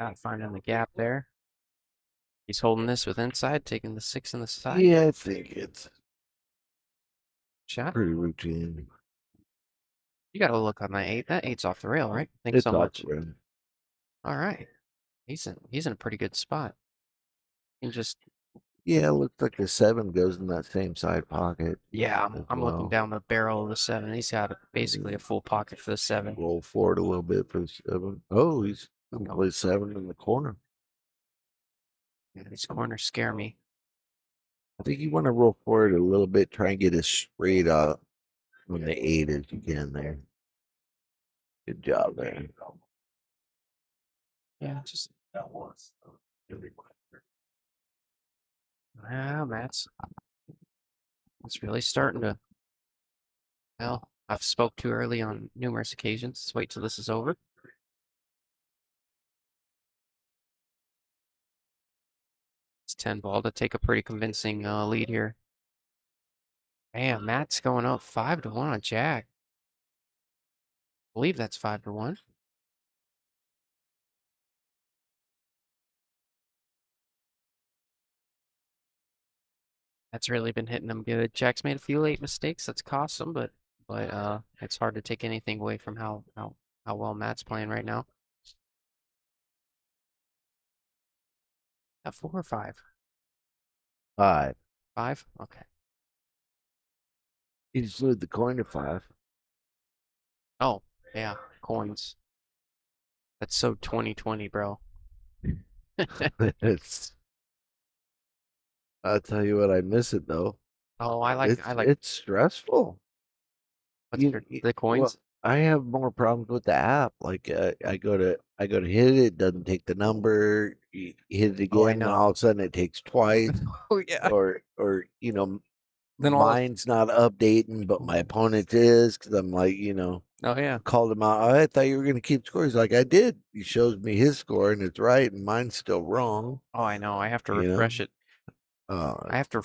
Not finding the gap there. He's holding this with inside, taking the 6 in the side. Yeah, I think it's Shot. pretty routine. You got to look on that 8. That 8's off the rail, right? It's so off much. the rim. All right. He's in a pretty good spot. And just Yeah, it looks like the 7 goes in that same side pocket. yeah, as I'm looking well. down the barrel of the 7. He's got basically a full pocket for the 7. Roll forward a little bit for the 7. Oh, he's going to play 7 in the corner. Yeah, these corners scare me. I think you want to roll forward a little bit, try and get as straight up on the 8 as you can there. Good job there. Yeah, just yeah, Matt's it's really starting to. Well, I've spoke too early on numerous occasions. Let's wait till this is over. It's 10 ball to take a pretty convincing lead here. Man, Matt's going up 5-1 on Jack. I believe that's 5-1. That's really been hitting him good. Jack's made a few late mistakes. That's cost him, but it's hard to take anything away from how well Matt's playing right now. At 4 or 5? 5. 5? Okay. He just moved the coin to 5. Oh, yeah, coins. That's so 2020, bro. It's. I'll tell you what, I miss it though. Oh, I like It's stressful. the coins. Well, I have more problems with the app. Like I go to hit it, it doesn't take the number. You hit it Oh, I again, and know. all of a sudden it takes twice. Oh yeah. Or Then mine's not updating, but my opponent is, because I'm like, Oh yeah. called him out. Oh, I thought you were going to keep score. He's like, I did. He shows me his score and it's right, and mine's still wrong. Oh, I know. I have to You know? refresh it. Uh, I have to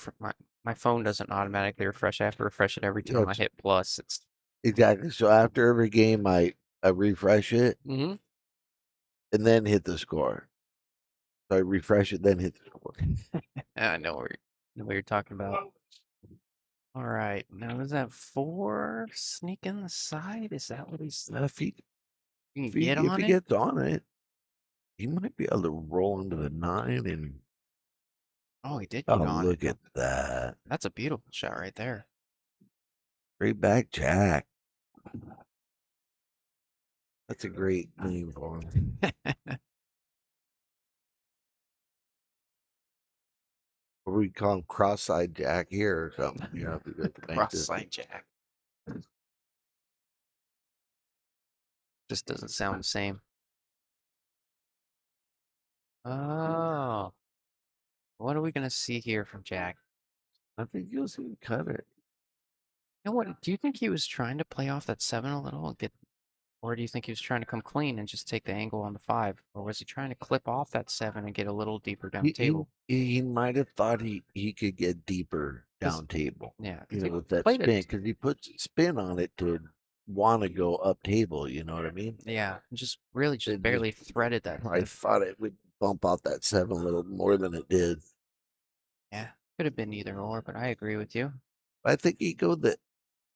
my phone doesn't automatically refresh. I have to refresh it every You know, time I hit plus. It's exactly. So after every game, I refresh it mm-hmm. and then hit the score. So I refresh it, then hit the score. I know what you're talking about. All right. Now is that 4 sneak in the side? Is that what he's If he you can get on it? gets on it, he might be able to roll into the 9 and. Oh, he did Oh, get on it. look at that. That's a beautiful shot right there. Straight back Jack. That's a great name for him. Or we call him cross-eyed Jack here or something. If we go to banter. Cross-side Jack. Just doesn't sound the same. Oh. What are we gonna see here from Jack? I think you'll see him cut it. You know what? Do you think he was trying to play off that 7 a little and get, or do you think he was trying to come clean and just take the angle on the 5? Or was he trying to clip off that 7 and get a little deeper down the table? He might have thought he could get deeper 'Cause- down table. Yeah, You 'cause know, he with that played spin, it. because he puts spin on it to want to go up table. You know what I mean? Yeah, just really just It barely threaded that. I thought it would bump out that 7 a little more than it did. Yeah, could have been either or, but I agree with you. I think you go the.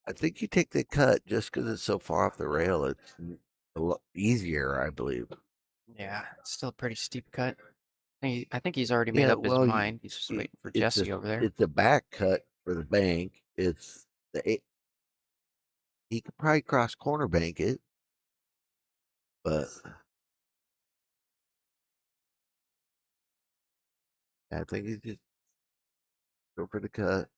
I think you take the cut just because it's so far off the rail. It's a lot easier, I believe. Yeah, it's still a pretty steep cut. I think he's already made Yeah, up his well, mind. He's just waiting for Jesse over there. It's a back cut for the bank. It's the he could probably cross corner bank it, but I think he just go for the cut.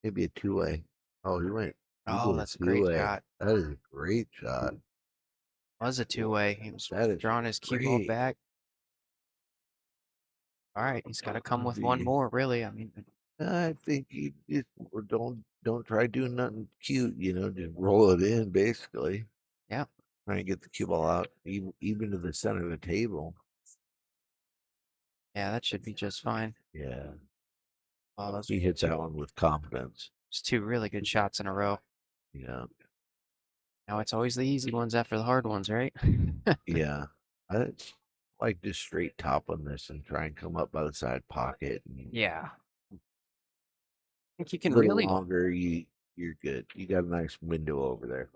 Maybe a 2-way. Oh, he went. He Oh, did that's a great 2-way. shot. That is a great shot. Was a 2-way. He was That is drawing his cue ball great. back. All right, he's got to come with one more, really. I mean, I think you just don't try doing nothing cute. You know, just roll it in basically. yeah, Try and get the cue ball out, even to the center of the table. yeah, that should be just fine. Yeah, Oh, those he hits that one with confidence. It's 2 really good shots in a row. Yeah, Now it's always the easy ones after the hard ones, right? yeah. I like just straight top on this and try and come up by the side pocket. And Yeah. I think you a can little really longer, you're good. You got a nice window over there.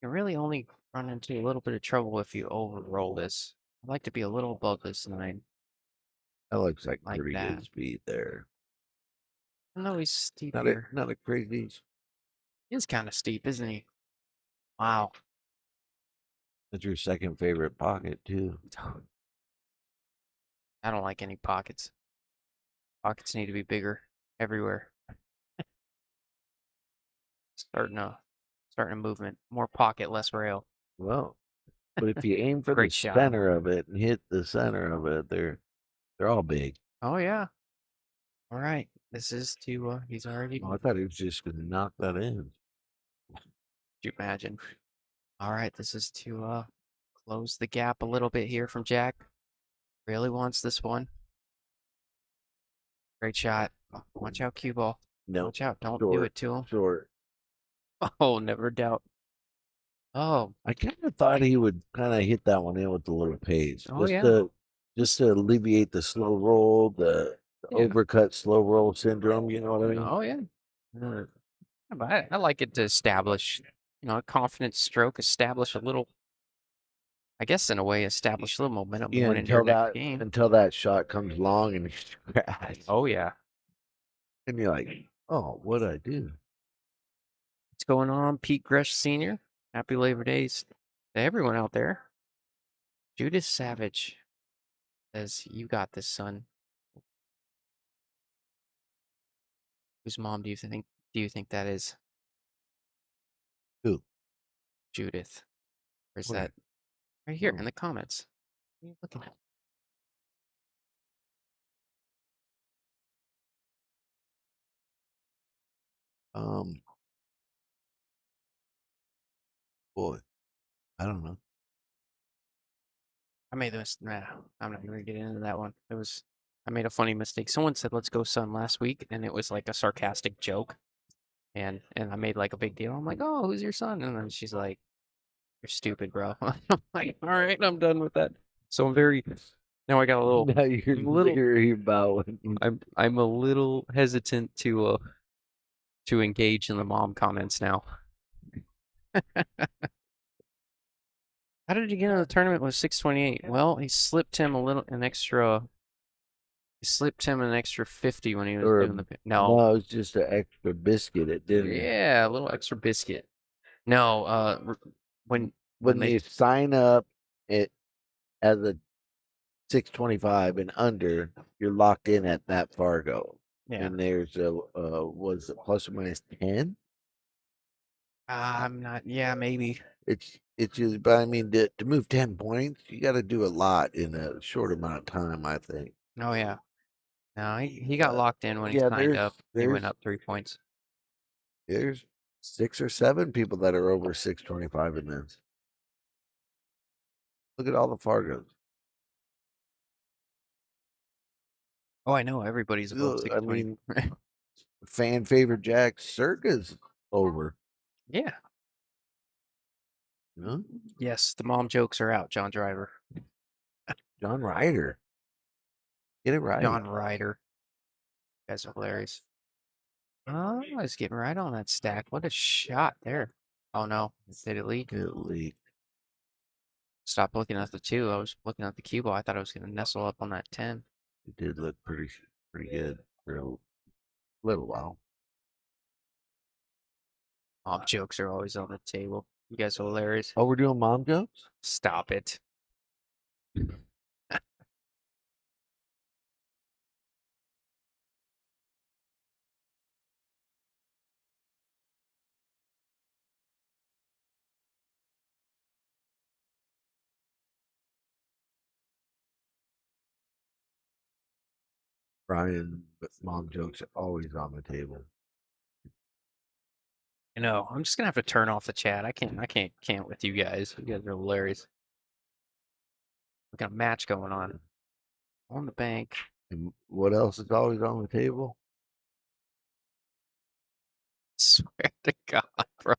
you really only run into a little bit of trouble if you overroll this. I'd like to be a little above this 9. That looks like Like pretty that. good speed there. I know he's steep Not here. a crazy. He is kind of steep, isn't he? Wow. That's your second favorite pocket too. I don't like any pockets. Pockets need to be bigger everywhere. Starting a movement. More pocket, less rail. Well, but if you aim for the Great shot. center of it and hit the center of it, they're all big. Oh yeah. All right. This is to he's already Oh, I thought he was just gonna knock that in. you imagine. All right, this is to close the gap a little bit here from Jack. Really wants this one. Great shot. Oh, watch out, cue ball. No, Watch out. Don't do it to him. Short. Oh, never doubt. Oh, I kind of thought he would kind of hit that one in with a little pace, Oh, just yeah. to alleviate the slow roll, the Yeah. overcut slow roll syndrome. You know what I mean? Oh yeah. But I like it to establish, a confident stroke, establish a little, I guess in a way, establish a little momentum Yeah, going into your until next that game. until that shot comes long and you scratch, Oh yeah. and you're like, oh, what'd I do? What's going on, Pete Gresh Sr.? Happy Labor Days to everyone out there. Judith Savage says, "You got this, son." Whose mom do you think that is? Who? Judith. Or is Where? that right here in the comments? What are you looking at? Boy, I don't know. I made this. Nah, I'm not gonna get into that one. I made a funny mistake. Someone said, "Let's go, son," last week, and it was like a sarcastic joke, and I made like a big deal. I'm like, "Oh, who's your son?" And then she's like, "You're stupid, bro." I'm like, "All right, I'm done with that." So now I got a little. Now you're I'm a little- leery about what you I'm a little hesitant to engage in the mom comments now. How did he get into the tournament with 628? Well, he slipped him an extra 50 when he was Or doing the no, it was just an extra biscuit. It didn't. Yeah, a little extra biscuit. No, when When they you sign up it as a 625 and under, you're locked in at that Fargo. yeah, And there's a was it plus or minus 10? I'm not. Yeah, maybe. It's just, but I mean, to move 10 points, you got to do a lot in a short amount of time. I think. Oh yeah. No, he got locked in when he Yeah, signed up. He went up 3 points. there's 6 or 7 people that are over 625 in this. Look at all the Fargos. Oh, I know. Everybody's above I 620. mean, fan favorite Jack Circa's over. Yeah. You know? Yes, the mom jokes are out, John Driver. John Ryder. Get it right. John Ryder. You guys are hilarious. Oh, I was getting right on that stack. What a shot there. Oh no. Did it leak? It leaked. Stop looking at the 2. I was looking at the cue ball. I thought I was going to nestle up on that 10. It did look pretty good for a little while. Mom jokes are always on the table. You guys are hilarious. Oh, we're doing mom jokes? Stop it. Brian, but mom jokes are always on the table. I know. I'm just gonna have to turn off the chat. I can't with you guys. You guys are hilarious. We got a match going on the bank. And what else is always on the table? Swear to God, bro.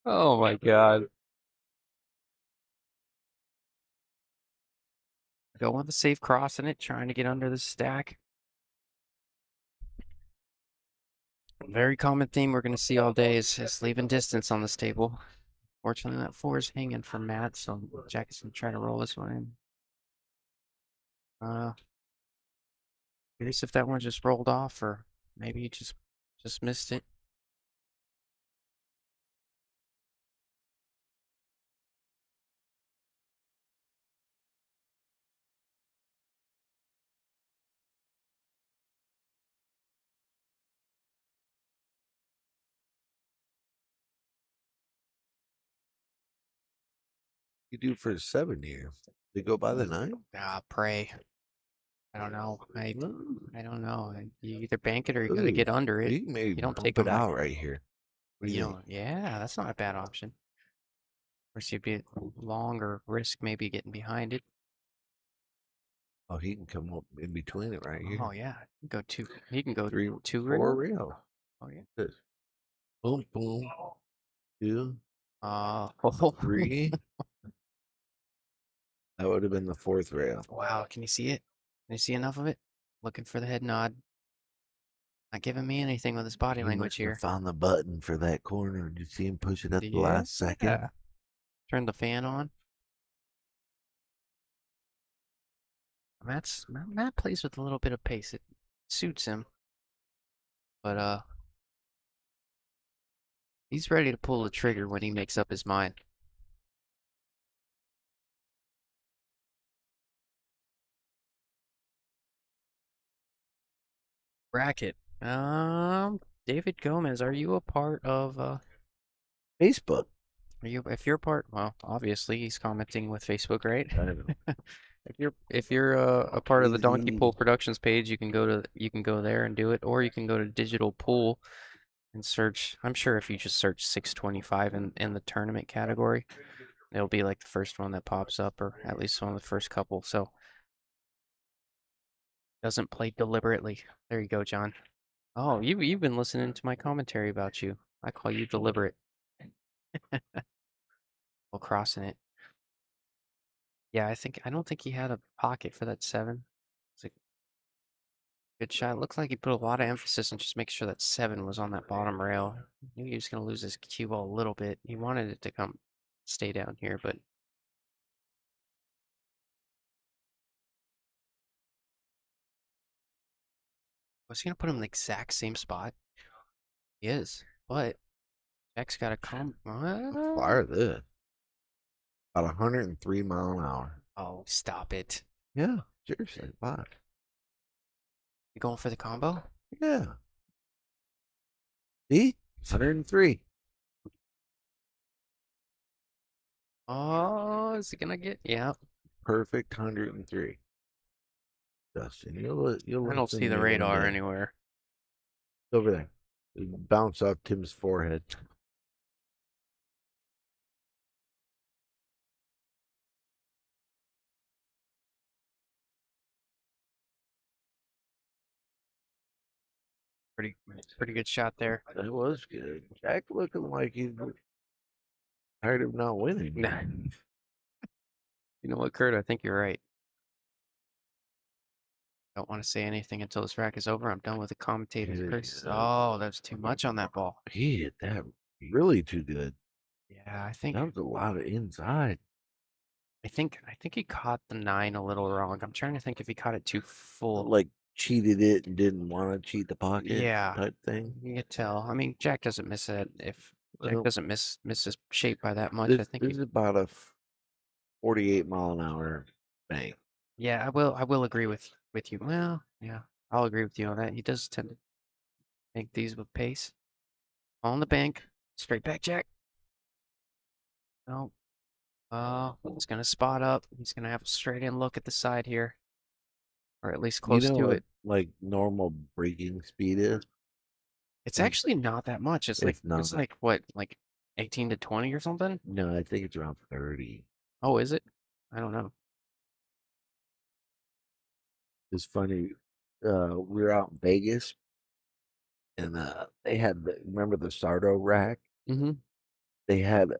Oh my God. Don't want the safe crossing it, trying to get under the stack. Very common theme we're going to see all day is leaving distance on this table. Fortunately, that 4 is hanging for Matt, so Jack is going to try to roll this one in. Curious if that one just rolled off, or maybe you just missed it. You do for 7 years. They go by the 9? Pray. I don't know. I don't know. You either bank it or you got to Ooh, get under it. You can maybe You don't bump take it them out right here. What do You you think? know, yeah, that's not a bad option. Of course, you'd be long or risk maybe getting behind it. Oh, he can come up in between it right here. Oh yeah, go 2. He can go 3, 2 4 rail. rail. Oh yeah. This. Boom, boom. 2, Oh 3. That would have been the 4th rail. wow, can you see it? Can you see enough of it? Looking for the head nod. Not giving me anything with his body He language must have here. found the button for that corner. Did you see him push it at the Yeah. last second? Turn the fan on. Matt plays with a little bit of pace. It suits him. But he's ready to pull the trigger when he makes up his mind. Bracket. David Gomez, are you a part of Facebook. Are you if you're part well, obviously he's commenting with Facebook, right? I don't know. If you're a part of the Donkey Easy. Pool Productions page, you can go there and do it, or you can go to Digital Pool and search. I'm sure if you just search 625 in the tournament category, it'll be like the first one that pops up, or at least one of the first couple. So doesn't play deliberately. There you go, John. Oh, you've been listening to my commentary about you. I call you deliberate. While crossing it. Yeah, I don't think he had a pocket for that 7. It's a good shot. Looks like he put a lot of emphasis on just making sure that 7 was on that bottom rail. Knew he was going to lose his cue ball a little bit. He wanted it to stay down here, but was he going to put him in the exact same spot? He is, but Jack's got to come. Fire this. About 103 mile an hour. Oh, stop it. Yeah, seriously, why? You going for the combo? Yeah. See? 103. Oh, is it gonna get? Yeah. Perfect 103. Dustin, you'll I don't listen see to the me one radar day. anywhere. Over there. It bounce off Tim's forehead. Pretty good shot there. That was good. Jack looking like he's tired of not winning. Nah. You know what, Kurt? I think you're right. Don't want to say anything until this rack is over. I'm done with the commentators. Here Chris. you go. Oh, that was too much on that ball. He hit that really too good. Yeah, I think That was a lot of inside. I think he caught the 9 a little wrong. I'm trying to think if he caught it too full. Like cheated it and didn't want to cheat the pocket Yeah. type thing. You can tell. I mean, Jack doesn't miss it. If Jack Well, doesn't miss his shape by that much, I This, think this is about a 48-mile-an-hour bank. yeah, I will agree with you. Well, yeah, I'll agree with you on that. He does tend to make these with pace. On the bank, straight back, Jack. No. He's gonna spot up. He's gonna have a straight in look at the side here, or at least You close know to what it. like normal breaking speed is? It's Like, actually not that much. It's like not. what, like 18 to 20 or something? No, I think it's around 30. Oh, is it? I don't know. It's funny. We were out in Vegas and they had remember the Sardo rack? Mm-hmm. They had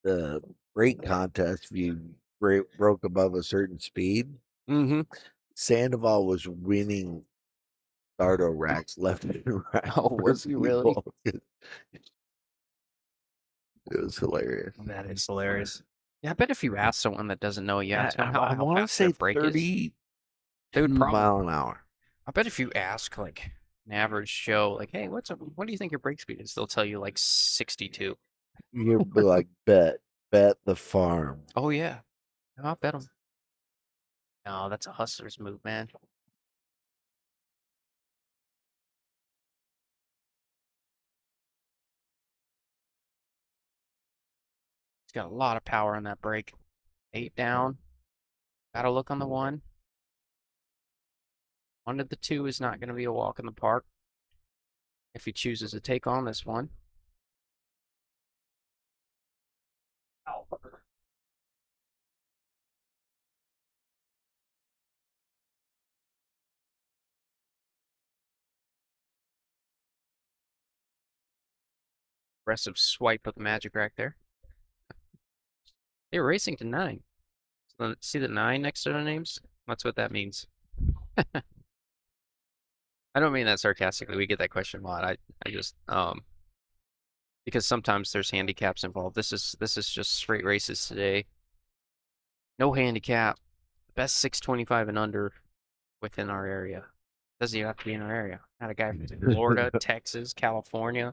the break contest if you broke above a certain speed. Mm-hmm. Sandoval was winning Sardo racks left and right. Oh, for was he really? people. It was hilarious. That is hilarious. Yeah, I bet if you ask someone that doesn't know, you ask them I how want to fast their say brake is, 32 they would probably. mile an hour. I bet if you ask like an average Joe, like, hey, what do you think your brake speed is? They'll tell you like 62. You'll be like, bet the farm. Oh yeah, I'll bet them. No, that's a hustler's move, man. He's got a lot of power on that brake. 8 down. Gotta look on the 1. 1 to the 2 is not going to be a walk in the park if he chooses to take on this one. Aggressive swipe of the magic rack there. They're racing to 9. So see the 9 next to their names? That's what that means. I don't mean that sarcastically. We get that question a lot. I just because sometimes there's handicaps involved. This is just straight races today. No handicap. Best 625 and under within our area. Doesn't even have to be in our area. Had a guy from Florida, Texas, California,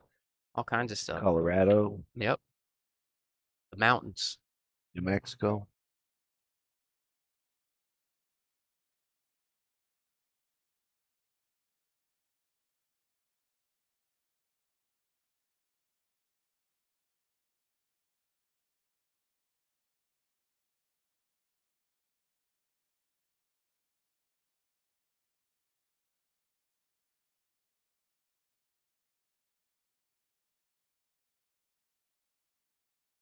all kinds of stuff. Colorado, Yep. The mountains. New Mexico.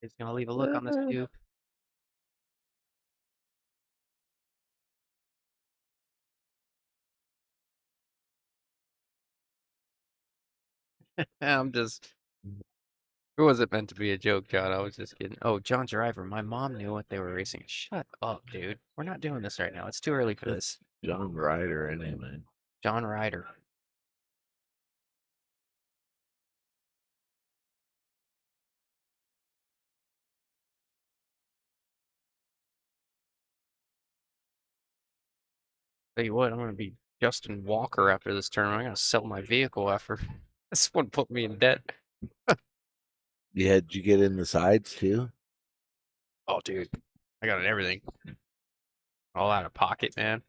He's gonna leave a look on this view. I'm just. It wasn't meant to be a joke, John. I was just kidding. Oh, John Driver. My mom knew what they were racing. Shut up, dude. We're not doing this right now. It's too early for this. John Ryder, anyway. John Ryder. Tell you what, I'm gonna be Justin Walker after this tournament. I'm gonna sell my vehicle after this one put me in debt. Yeah, did you get in the sides too? Oh, dude, I got everything. All out of pocket, man.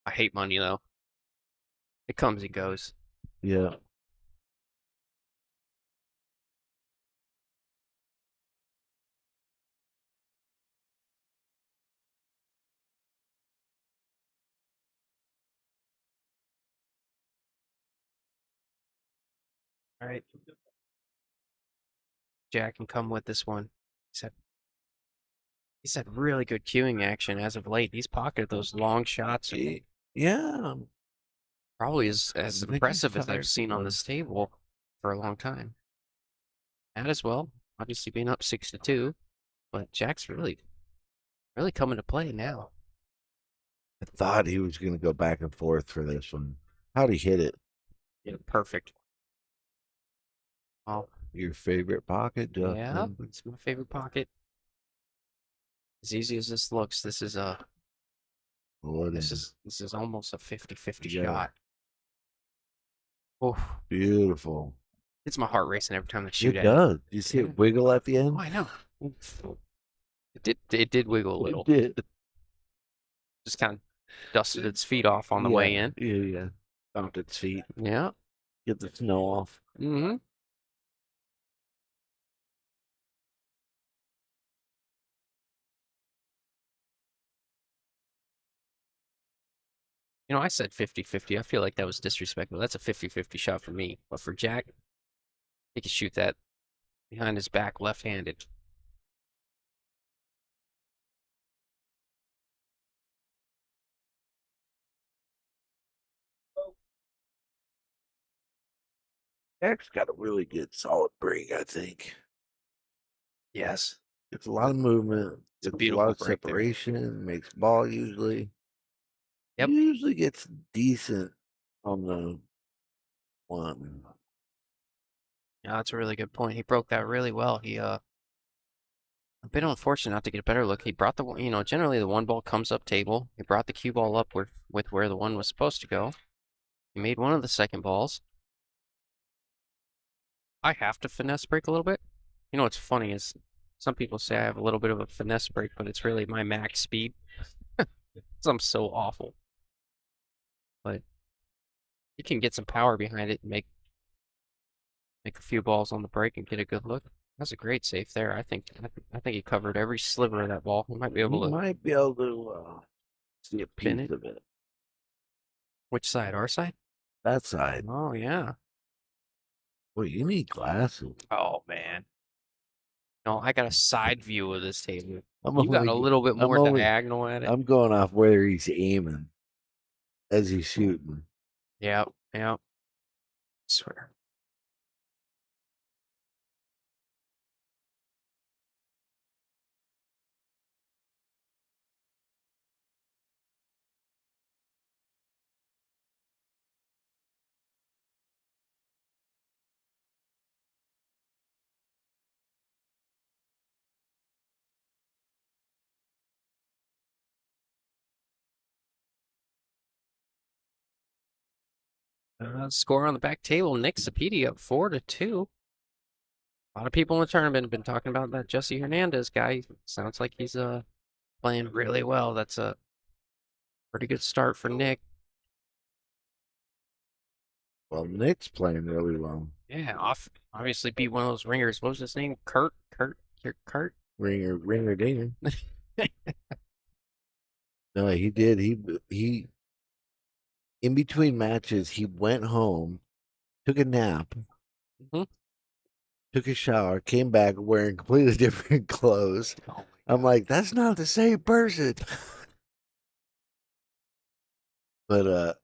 I hate money though. It comes and goes. Yeah. All right. Jack can come with this one. He's had really good queuing action as of late. He's pocketed those long shots. Yeah. Probably as I think he's impressive as I've tired seen on one. this table for a long time. Matt as well, obviously being up 6-2, but Jack's really coming to play now. I thought he was going to go back and forth for this one. How'd he hit it? Yeah, perfect. Oh, Your favorite pocket, Justin? yeah, it's my favorite pocket. As easy as this looks, this is this is almost a 50-50 Yeah. shot. Oh, Beautiful. it's my heart racing every time I shoot It at does. You see Yeah. it wiggle at the end? Oh, I know. It did wiggle a little. It did. Just kind of dusted its feet off on the way in. Yeah, yeah. Bumped its feet. Yeah. Get the snow off. Mm-hmm. You know, I said 50-50. I feel like that was disrespectful. That's a 50-50 shot for me. But for Jack, he can shoot that behind his back left-handed. Jack's got a really good solid break, I think. Yes. It's a lot of movement. It's a It's a beautiful lot of break there. separation. Makes ball usually. Yep. He usually gets decent on the one. Yeah, that's a really good point. He broke that really well. He a bit unfortunate not to get a better look. He brought the generally the one ball comes up table. He brought the cue ball up with where the one was supposed to go. He made one of the second balls. I have to finesse break a little bit. You know what's funny is some people say I have a little bit of a finesse break, but it's really my max speed. 'Cause I'm so awful. But you can get some power behind it and make a few balls on the break and get a good look. That's a great save there. I think he covered every sliver of that ball. He might be able You to might be able to see a spin piece it. of it. Which side? Our side? That side. Oh yeah. Well, you need glasses. Oh man. No, I got a side view of this table. I'm You got a only- little bit I'm more only- diagonal at it. I'm going off where he's aiming as he's shooting. Yep. Swear. Score on the back table. Nick Sapedi up 4-2. A lot of people in the tournament have been talking about that Jesse Hernandez guy. Sounds like he's playing really well. That's a pretty good start for Nick. Well, Nick's playing really well. Yeah, obviously beat one of those ringers. What was his name? Kurt. Ringer dinger. No, he did. He in between matches, he went home, took a nap, Mhm. took a shower, came back wearing completely different clothes. Oh I'm like, that's not the same person. But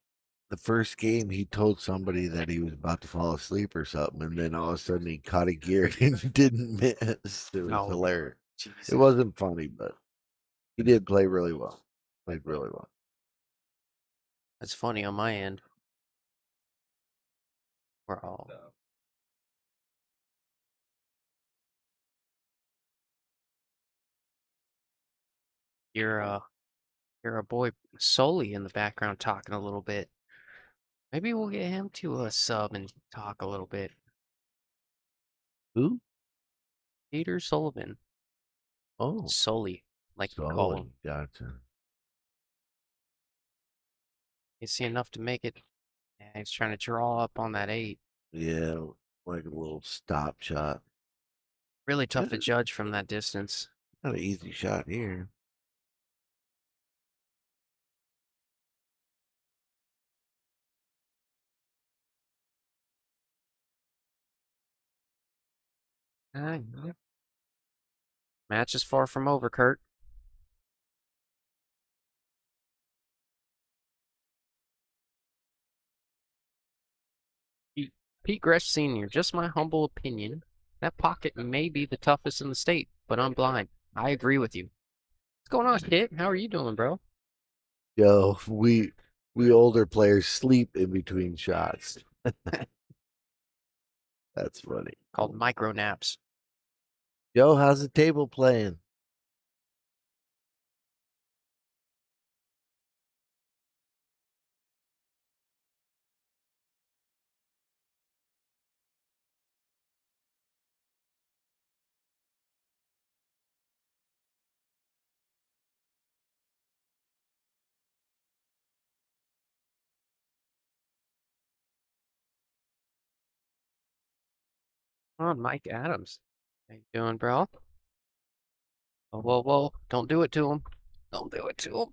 the first game he told somebody that he was about to fall asleep or something, and then all of a sudden he caught a gear and didn't miss. It was No. hilarious. Jesus. It wasn't funny, but he did play really well. Played really well. That's funny on my end. We're all. You're a boy Sully in the background talking a little bit. Maybe we'll get him to a sub and talk a little bit. Who? Peter Sullivan. Oh, Sully, like you call Sully. him. Gotcha. You see enough to make it. Yeah, he's trying to draw up on that 8. Yeah, like a little stop shot. Really tough to judge from that distance. Not an easy shot here. Yeah. Match is far from over, Kurt. Pete Gresh Sr., just my humble opinion. That pocket may be the toughest in the state, but I'm blind. I agree with you. What's going on, kid? How are you doing, bro? Yo, we older players sleep in between shots. That's funny. Called micro naps. Yo, how's the table playing? Come on, Mike Adams. How you doing, bro? Whoa, whoa, whoa. Don't do it to him. Don't do it to him.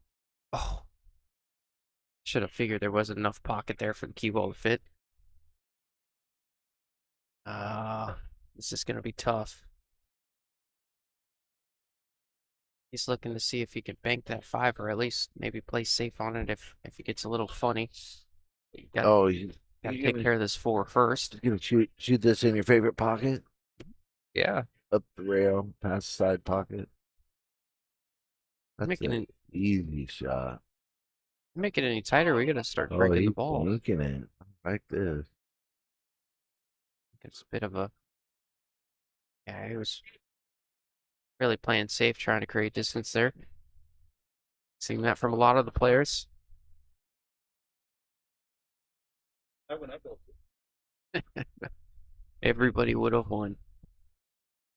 Oh. Should have figured there wasn't enough pocket there for the cue ball to fit. This is going to be tough. He's looking to see if he can bank that 5 or at least maybe play safe on it if he gets a little funny. You Gotta take care of this 4 first. gonna shoot this in your favorite pocket? Yeah. Up the rail, past the side pocket. That's Making an easy shot. make it any tighter, we gotta start Oh, breaking the he's ball. looking at it like this. It's a bit of a he was really playing safe, trying to create distance there. Seeing that from a lot of the players. Everybody would have won.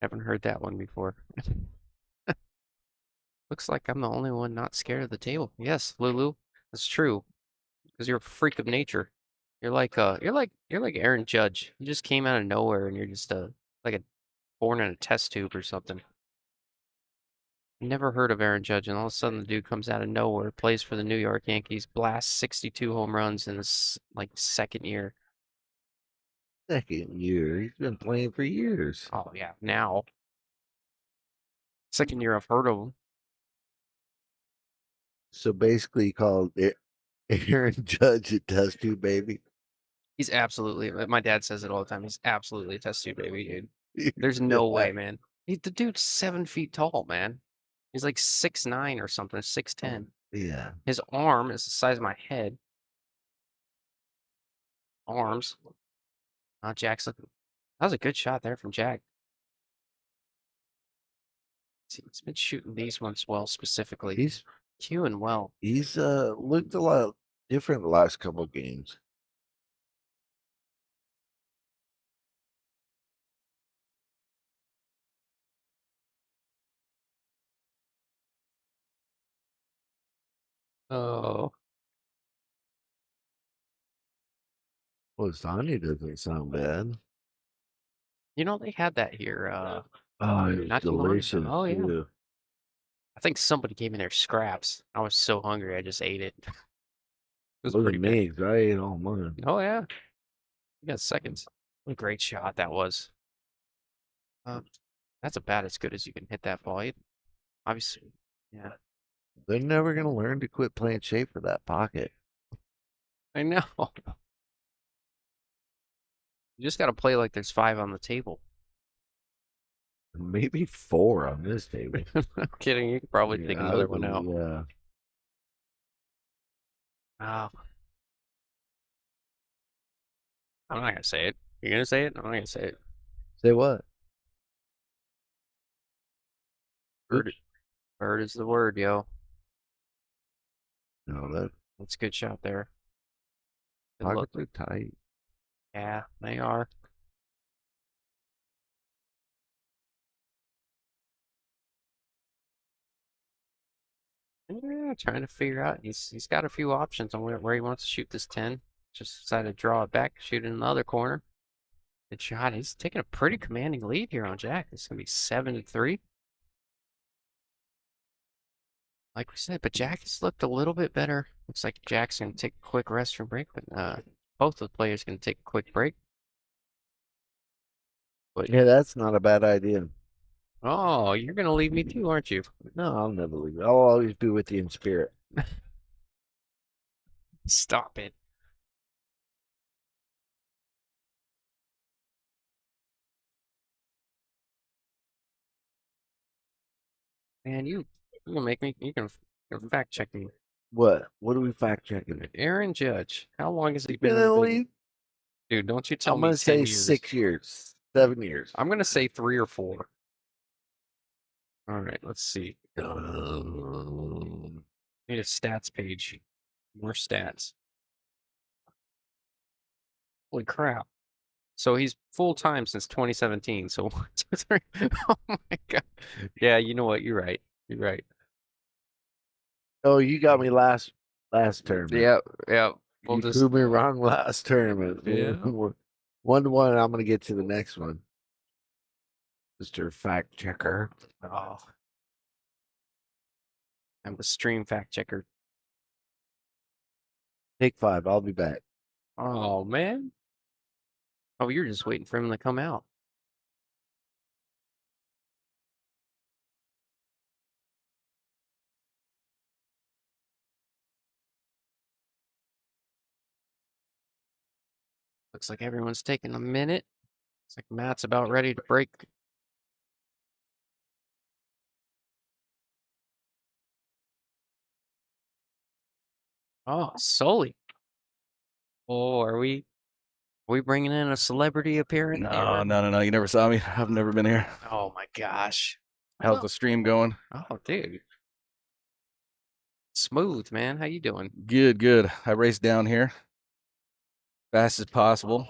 Haven't heard that one before. Looks like I'm the only one not scared of the table. Yes, Lulu, that's true. Because you're a freak of nature. You're like Aaron Judge. You just came out of nowhere and you're just like a born in a test tube or something. Never heard of Aaron Judge, and all of a sudden the dude comes out of nowhere, plays for the New York Yankees, blasts 62 home runs in his second year. Second year. He's been playing for years. Oh yeah, now. Second year I've heard of him. So basically, he called Aaron Judge a test tube baby. He's absolutely. My dad says it all the time. He's absolutely a test tube baby, dude. There's no way, man. The dude's 7 feet tall, man. He's like 6'9" or something, 6'10". Yeah. His arm is the size of my head. Arms. Jack's looking. That was a good shot there from Jack. He's been shooting these ones well specifically. He's cueing well. He's looked a lot different the last couple of games. Oh. Lasagna doesn't sound bad. You know, they had that here. Oh, it was not too long ago. delicious. Oh, yeah. Too. I think somebody gave me their scraps. I was so hungry, I just ate it. It was Look pretty at bad. me, 'cause I ate all mine. Oh, yeah. You got seconds. What a great shot that was. That's about as good as you can hit that ball. Obviously, yeah. They're never gonna learn to quit playing shape for that pocket. I know. You just got to play like there's 5 on the table. Maybe 4 on this table. I'm kidding. You could probably take another one out. Yeah. Oh. I'm not gonna say it. You're gonna say it? I'm not gonna say it. Say what? Bird is the word, yo. No, That's a good shot there. Good pockets look. are tight. Yeah, they are. Yeah, trying to figure out. He's got a few options on where he wants to shoot this 10. Just decided to draw it back, shoot it in the other corner. Good shot. He's taking a pretty commanding lead here on Jack. It's gonna be 7-3. Like we said, but Jack has looked a little bit better. Looks like Jack's gonna take a quick restroom break, but both of the players gonna take a quick break. But Yeah, that's not a bad idea. oh, you're gonna leave me too, aren't you? No, I'll never leave. I'll always be with you in spirit. Stop it. Man, you're gonna make me. You're gonna fact check me. What? What are we fact checking? Aaron Judge. How long has he been Been in in the the league? league? Dude, don't you tell I'm me gonna 10 say years. 6 years, 7 years. I'm gonna say 3 or 4. All right, let's see. Need a stats page. More stats. Holy crap. So he's full time since 2017. So 1, 2, 3. Oh my god. Yeah, you know what? You're right. You're right. Oh, you got me last tournament. Yeah, yeah. We'll You just proved me wrong last tournament. Yeah. 1-1. I'm gonna get to the next one, Mr. Fact Checker. oh. I'm the stream fact checker. Take 5. I'll be back. Oh man. Oh, you're just waiting for him to come out. Looks like everyone's taking a minute. It's like Matt's about ready to break. Oh, Sully. Oh, are we bringing in a celebrity appearance? No. You never saw me. I've never been here. Oh my gosh. How's Oh. the stream going? Oh, dude. Smooth, man. How you doing? Good. I raced down here fast as possible.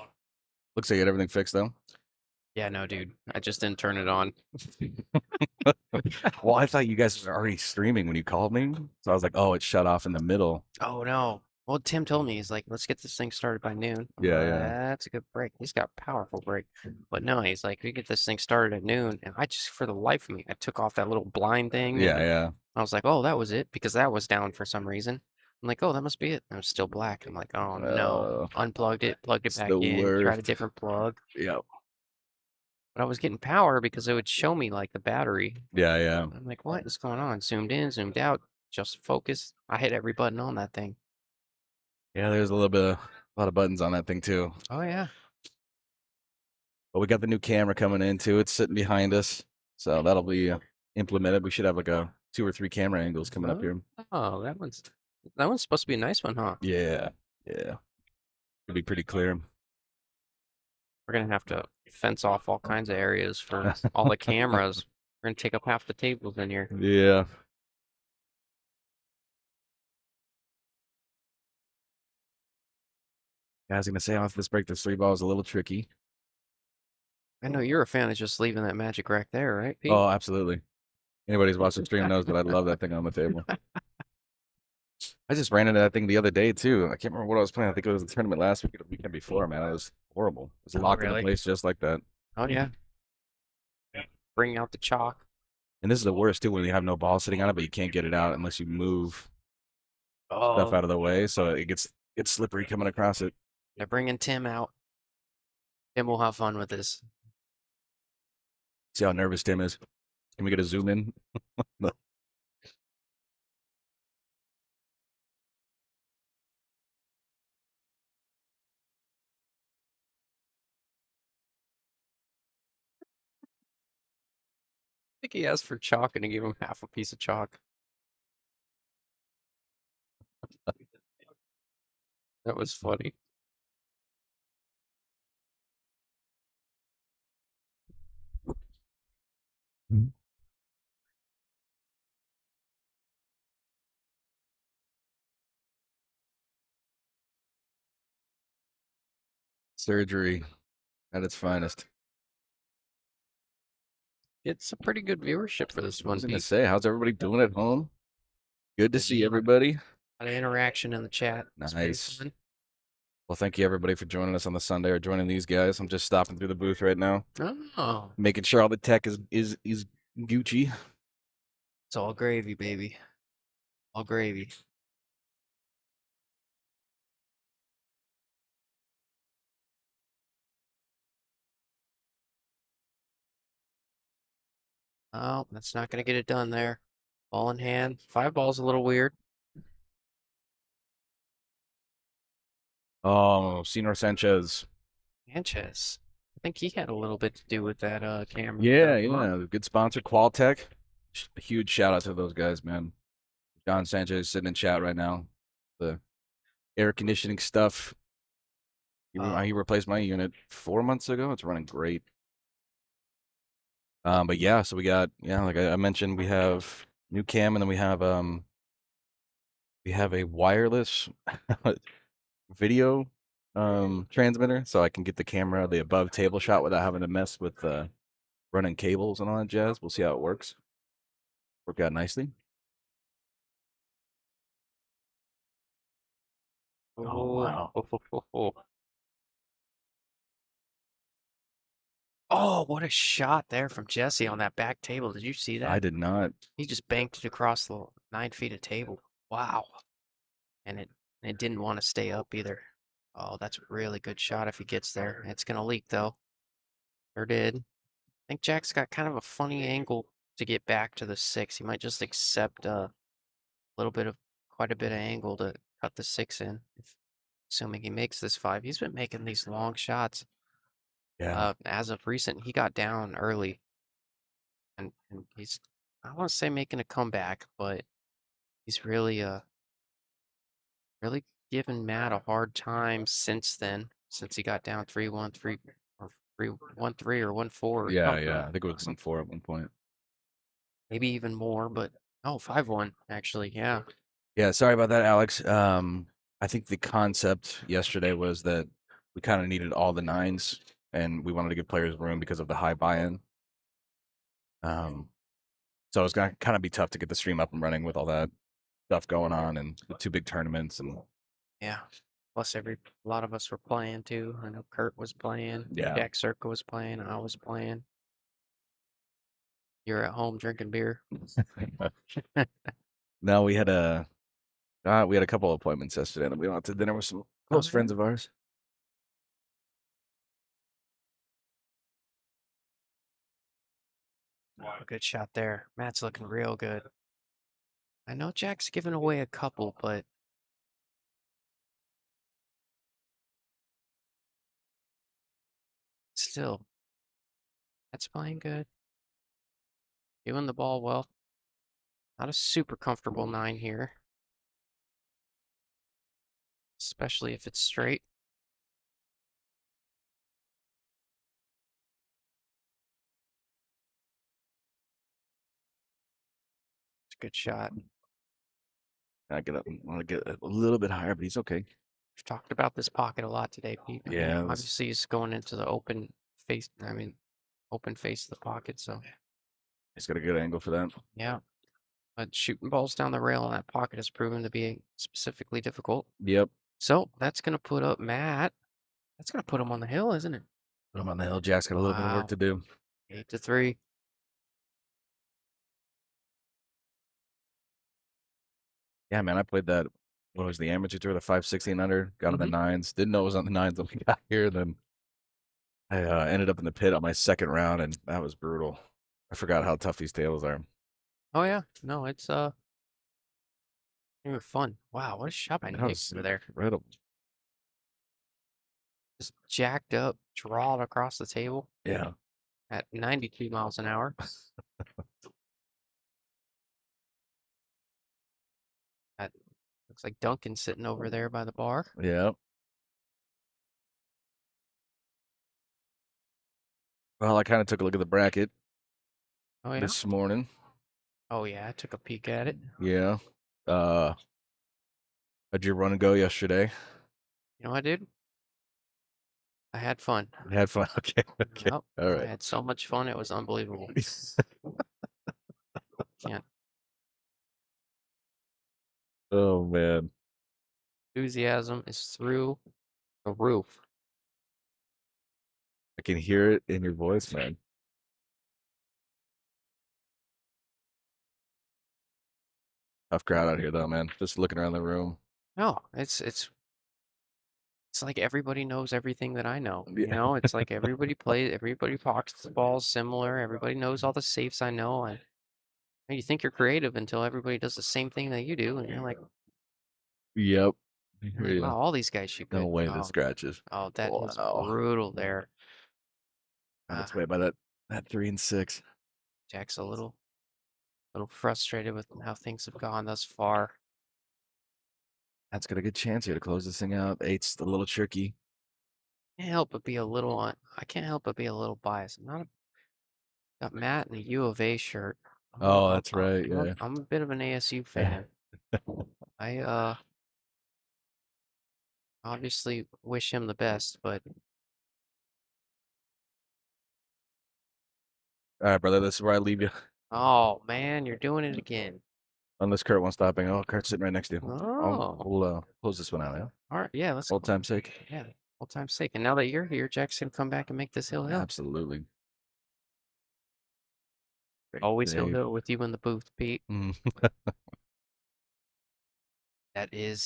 Looks like you got everything fixed though. Yeah, no, dude. I just didn't turn it on. Well, I thought you guys were already streaming when you called me, so I was like, "Oh, it shut off in the middle." Oh no. Well, Tim told me he's like, let's get this thing started by noon. Yeah. That's a good break. He's got a powerful break. But no, he's like, we get this thing started at noon. And I just, for the life of me, I took off that little blind thing. and Yeah. I was like, oh, that was it, because that was down for some reason. I'm like, oh, that must be it. And it was still black. I'm like, oh no. Unplugged it, plugged it it's back the in, tried a worst. different plug. Yep. But I was getting power because it would show me like the battery. Yeah. I'm like, what is going on? Zoomed in, zoomed out, just focus. I hit every button on that thing. Yeah, there's a lot of buttons on that thing too. Oh yeah. But we got the new camera coming in too. It's sitting behind us, so that'll be implemented. We should have like a 2 or 3 camera angles coming up here. Oh, that one's supposed to be a nice one, huh? Yeah. It'll be pretty clear. We're gonna have to fence off all kinds of areas for all the cameras. We're gonna take up half the tables in here. Yeah. I was gonna say off this break, this 3 ball is a little tricky. I know you're a fan of just leaving that magic rack there, right, Pete? Oh, absolutely. Anybody who's watched the stream knows that I love that thing on the table. I just ran into that thing the other day too. I can't remember what I was playing. I think it was the tournament last week or the weekend before, man. It was horrible. It was locked really? in place just like that. Oh yeah. Bring out the chalk. And this is the worst too when you have no ball sitting on it, but you can't get it out unless you move stuff out of the way. So it gets slippery coming across it. They're bringing Tim out. Tim will have fun with this. See how nervous Tim is. Can we get a zoom in? I think he asked for chalk and he gave him half a piece of chalk. That was funny. Surgery at its finest. It's a pretty good viewership for this I one, was gonna Pete. say, how's everybody doing at home? Good to see everybody. A lot of interaction in the chat. It's pretty Nice. fun. Well, thank you everybody for joining us on the Sunday or joining these guys. I'm just stopping through the booth right now, Oh, making sure all the tech is Gucci. it's all gravy, baby. All gravy. Oh, that's not going to get it done there. Ball in hand. 5 ball's a little weird. Oh, Senor Sanchez. Sanchez. I think he had a little bit to do with that camera. Yeah, yeah. Good sponsor, Qualtech. A huge shout out to those guys, man. John Sanchez is sitting in chat right now. The air conditioning stuff. He replaced my unit 4 months ago. It's running great. But yeah, so we got, like I mentioned, we have new cam, and then we have a wireless video transmitter, so I can get the camera, the above table shot without having to mess with running cables and all that jazz. We'll see how it works. Work out nicely. Oh, wow. Oh, what a shot there from Jesse on that back table. Did you see that? I did not. He just banked it across the 9 feet of table. Wow. And it didn't want to stay up either. Oh, that's a really good shot if he gets there. It's going to leak, though. Sure did. I think Jack's got kind of a funny angle to get back to the 6. He might just accept quite a bit of angle to cut the 6 in, assuming he makes this 5. He's been making these long shots. Yeah. As of recent, he got down early, and he's, I want to say, making a comeback, but he's really given Matt a hard time since then, since he got down 3-1, 3 or 3-1-3 or 1-4. Yeah. I think it was 1-4 at one point. Maybe even more, but 5-1 actually. Yeah. Yeah, sorry about that, Alex. I think the concept yesterday was that we kind of needed all the 9s, and we wanted to give players room because of the high buy-in. So it's gonna kind of be tough to get the stream up and running with all that stuff going on and the 2 big tournaments and. Yeah. Plus, a lot of us were playing too. I know Kurt was playing. Yeah. Jack Circa was playing. I was playing. You're at home drinking beer. No, we had a couple of appointments yesterday, and we went out to dinner with some close friends of ours. Oh, a good shot there. Matt's looking real good. I know Jack's given away a couple, but still, that's playing good. Doing the ball well. Not a super comfortable 9 here, especially if it's straight. It's a good shot. I want to get a little bit higher, but he's okay. We've talked about this pocket a lot today, Pete. Yeah, obviously he's going into the open face of the pocket, so he's got a good angle for that. yeah. But shooting balls down the rail in that pocket has proven to be specifically difficult. Yep. So that's going to put up Matt. That's going to put him on the hill, isn't it? Put him on the hill. Jack's got a little bit of work to do. 8-3. Yeah, man, I played that. What was the amateur tour? The 560 and under. Got on the 9s. Didn't know it was on the 9s when we got here. Then I ended up in the pit on my second round, and that was brutal. I forgot how tough these tables are. Oh yeah, no, it's they were fun. Wow, what a shot by Nick over there. Incredible. Just jacked up, drawed across the table. Yeah. At 92 miles an hour. That looks like Duncan sitting over there by the bar. Yeah. Well, I kind of took a look at the bracket this morning. Oh yeah, I took a peek at it. Yeah. How'd your run go yesterday? You know what, dude? I had fun. You had fun. Okay. Yep. All right. I had so much fun, it was unbelievable. Oh man, Enthusiasm is through the roof. I can hear it in your voice, man. Tough crowd out here, though, man. Just looking around the room. No, it's like everybody knows everything that I know. Yeah. You know, it's like everybody plays, everybody pockets the balls similar. Everybody knows all the safes I know. And you think you're creative until everybody does the same thing that you do, and you're like, Yep. wow, all these guys shoot No good. way Oh, the scratches. oh, that is Wow. brutal there. That's way by that 3 and 6. Jack's a little frustrated with how things have gone thus far. That's got a good chance here to close this thing out. 8's a little tricky. Can't help but be a little I can't help but be a little biased. Got Matt in a U of A shirt. Oh, that's right. I'm Yeah. I'm a bit of an ASU fan. I obviously wish him the best, but All right, brother. This is where I leave you. oh man, you're doing it again. Unless Kurt won't stopping. Oh, Kurt's sitting right next to you. Oh, We'll close this one out, yeah? all right, yeah, let's Old time's sake. yeah, old time's sake. And now that you're here, Jack's gonna come back and make this hill. Absolutely. Always Dave. hill with you in the booth, Pete. Mm. That is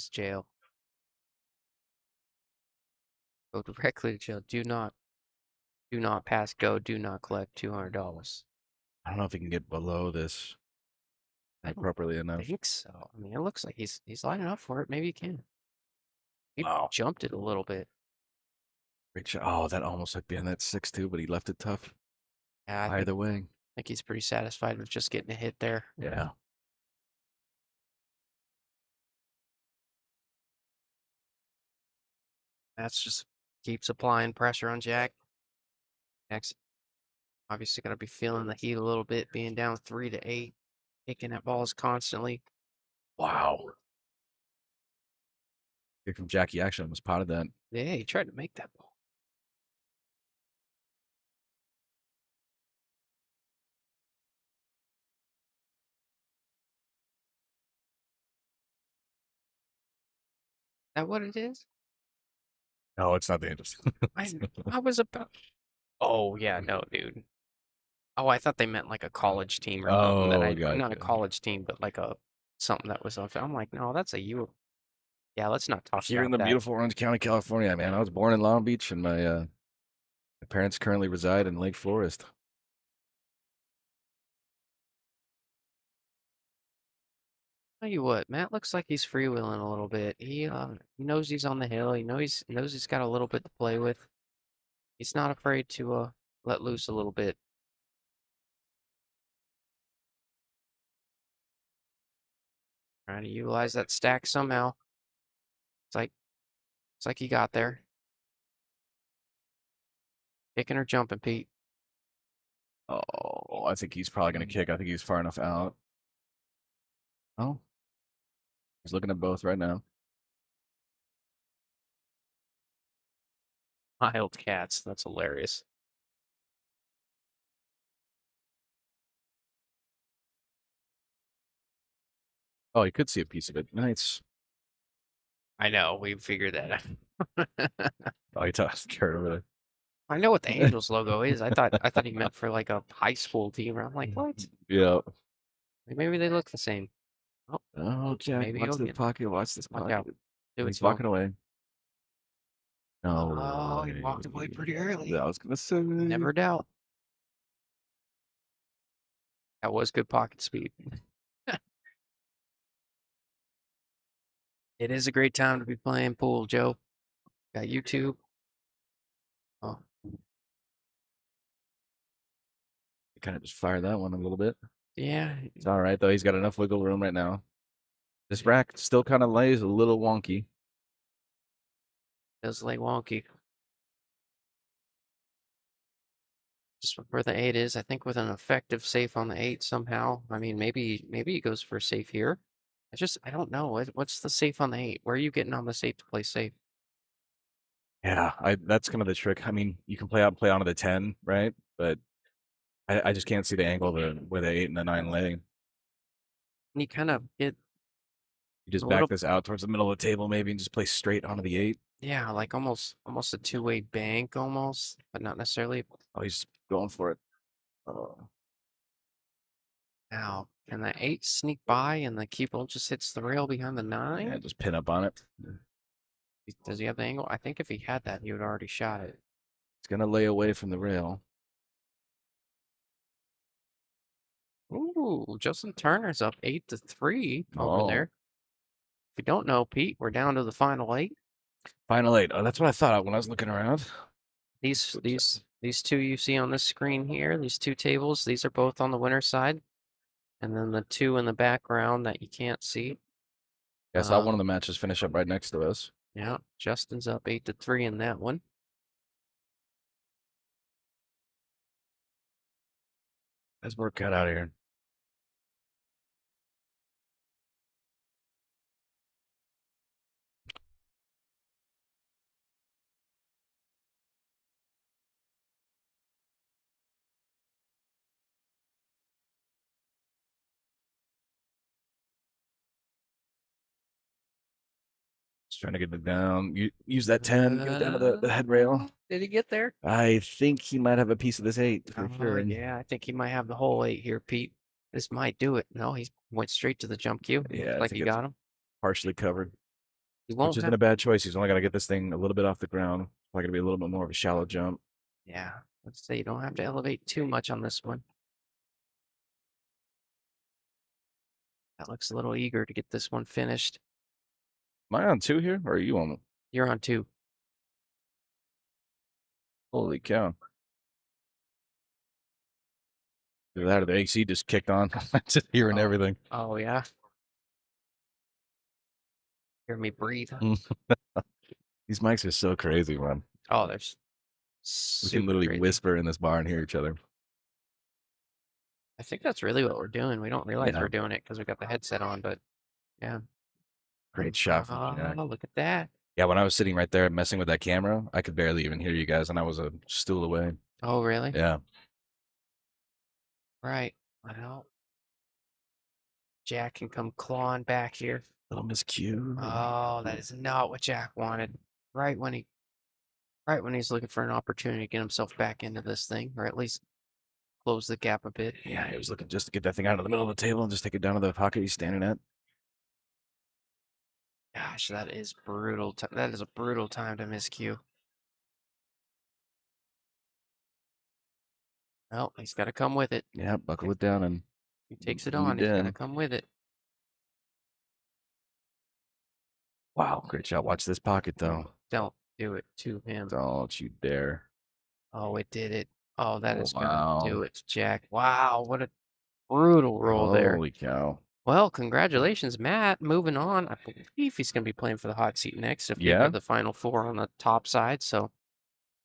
jail. Go directly to jail. Do not pass go. Do not collect $200. I don't know if he can get below this I don't appropriately enough. think so. I mean, it looks like he's lining up for it. Maybe he can. He Wow. jumped it a little bit. Great shot. Oh, that almost hooked behind that 6-2, but he left it tough. Yeah, I Either way. think he's pretty satisfied with just getting a hit there. Yeah. That's just keeps applying pressure on Jack. Jack's obviously got to be feeling the heat a little bit, being down 3-8, kicking at balls constantly. Wow. Here from Jackie actually almost potted that. Yeah, he tried to make that ball. Is that what it is? No, it's not the Angels. I was about. Oh yeah, no, dude. Oh, I thought they meant like a college team or something. Oh, Not a gotcha. college team, but like something that was on. I'm like, no, that's a U. Yeah, let's not talk Here in about the that. beautiful Orange County, California, man. I was born in Long Beach, and my parents currently reside in Lake Forest. Tell you what, Matt looks like he's freewheeling a little bit. He knows he's on the hill. He knows he's got a little bit to play with. He's not afraid to let loose a little bit. Trying to utilize that stack somehow. It's like he got there. Kicking or jumping, Pete. Oh, I think he's probably going to kick. I think he's far enough out. Oh. He's looking at both right now. Wild cats. That's hilarious. Oh, you could see a piece of it. Nice. I know. We figured that out. Oh, he tossed Kurt over there. I know what the Angels logo is. I thought he meant for like a high school team. I'm like, what? Yeah. Maybe they look the same. Oh, Jack, Maybe watch he'll this get- pocket. Watch this Watch pocket. out. Do He's it, Phil. walking away. No. Oh, he walked away pretty early. Yeah, I was going to say. Never doubt. That was good pocket speed. It is a great time to be playing pool, Joe. Got YouTube. Oh, Kind of just fire that one a little bit. yeah. It's all right, though. He's got enough wiggle room right now. This rack still kind of lays a little wonky. Does lay wonky. Just where the 8 is, I think with an effective safe on the 8 somehow. I mean, maybe he goes for a safe here. I don't know. What's the safe on the 8? Where are you getting on this 8 to play safe? Yeah, that's kind of the trick. I mean, you can play out and play onto the 10, right? But I just can't see the angle where the 8 and the 9 lay. And you kind of get You just A back little- this out towards the middle of the table, maybe, and just play straight onto the 8. Yeah, like almost a two-way bank almost, but not necessarily. Oh, he's going for it. Oh. Now, can the 8 sneak by and the cue ball just hits the rail behind the 9? Yeah, just pin up on it. Does he have the angle? I think if he had that, he would already shot it. It's gonna lay away from the rail. Ooh, Justin Turner's up 8-3 over Oh. there. If you don't know, Pete, we're down to the final 8. Final 8. Oh, that's what I thought when I was looking around. These two you see on this screen here, these 2 tables, these are both on the winner's side. And then the 2 in the background that you can't see. Yeah, I saw one of the matches finish up right next to us. Yeah, Justin's up 8-3 in that one. Let's work cut out here. Just trying to get it down. You use that 10, get it down to the head rail. Did he get there? I think he might have a piece of this 8 for Oh, sure. yeah, I think he might have the whole 8 here, Pete. This might do it. No, he went straight to the jump cue. Yeah, I like think he it's got him. partially covered, He won't which isn't have- a bad choice. He's only got to get this thing a little bit off the ground. Probably going to be a little bit more of a shallow jump. Yeah, let's say you don't have to elevate too much on this one. That looks a little eager to get this one finished. Am I on 2 here, or are you on? You're on 2. Holy cow. Either that or the AC just kicked on. Just hearing everything. Oh, yeah. Hear me breathe. These mics are so crazy, man. Oh, there's. We can literally crazy. whisper in this bar and hear each other. I think that's really what we're doing. We don't realize Yeah. we're doing it because we got the headset on, but yeah. Great shot from Jack. Oh, look at that. Yeah, when I was sitting right there messing with that camera, I could barely even hear you guys, and I was a stool away. Oh, really? Yeah. Right. Well, Jack can come clawing back here. Little miscue. Oh, that is not what Jack wanted. Right when he's looking for an opportunity to get himself back into this thing, or at least close the gap a bit. Yeah, he was looking just to get that thing out of the middle of the table and just take it down to the pocket he's standing at. Gosh, that is brutal. That is a brutal time to miscue. Well, he's got to come with it. Yeah, buckle it down and He takes it lead on. He's got to in. come with it. Wow, great shot. Watch this pocket though. Don't do it to him. Don't you dare. Oh, it did it. Oh, that is Wow. gonna do it, Jack. Wow, what a brutal roll there. Holy cow. Well, congratulations, Matt. Moving on. I believe he's gonna be playing for the hot seat next if we Yeah? have the final 4 on the top side. So,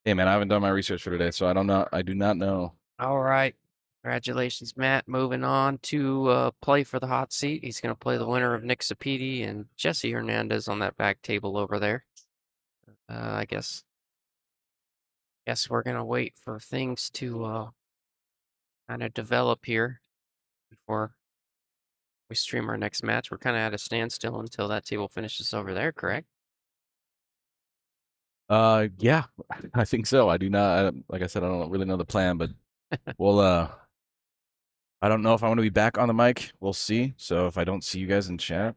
Hey man, I haven't done my research for today, so I do not know. all right. Congratulations, Matt. Moving on to play for the hot seat. He's gonna play the winner of Nick Sapiti and Jesse Hernandez on that back table over there. I guess we're gonna wait for things to kind of develop here before we stream our next match. We're kind of at a standstill until that table finishes over there, correct? Yeah, I think so. I do not, like I said, I don't really know the plan, but we'll, I don't know if I want to be back on the mic. We'll see. So if I don't see you guys in chat,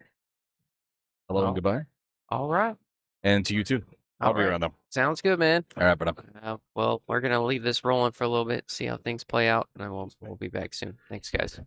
hello Well, and goodbye. All right. And to you too. I'll All be right. around though. Sounds good, man. All right, but Well, we're gonna leave this rolling for a little bit, see how things play out, and then we'll be back soon. Thanks, guys.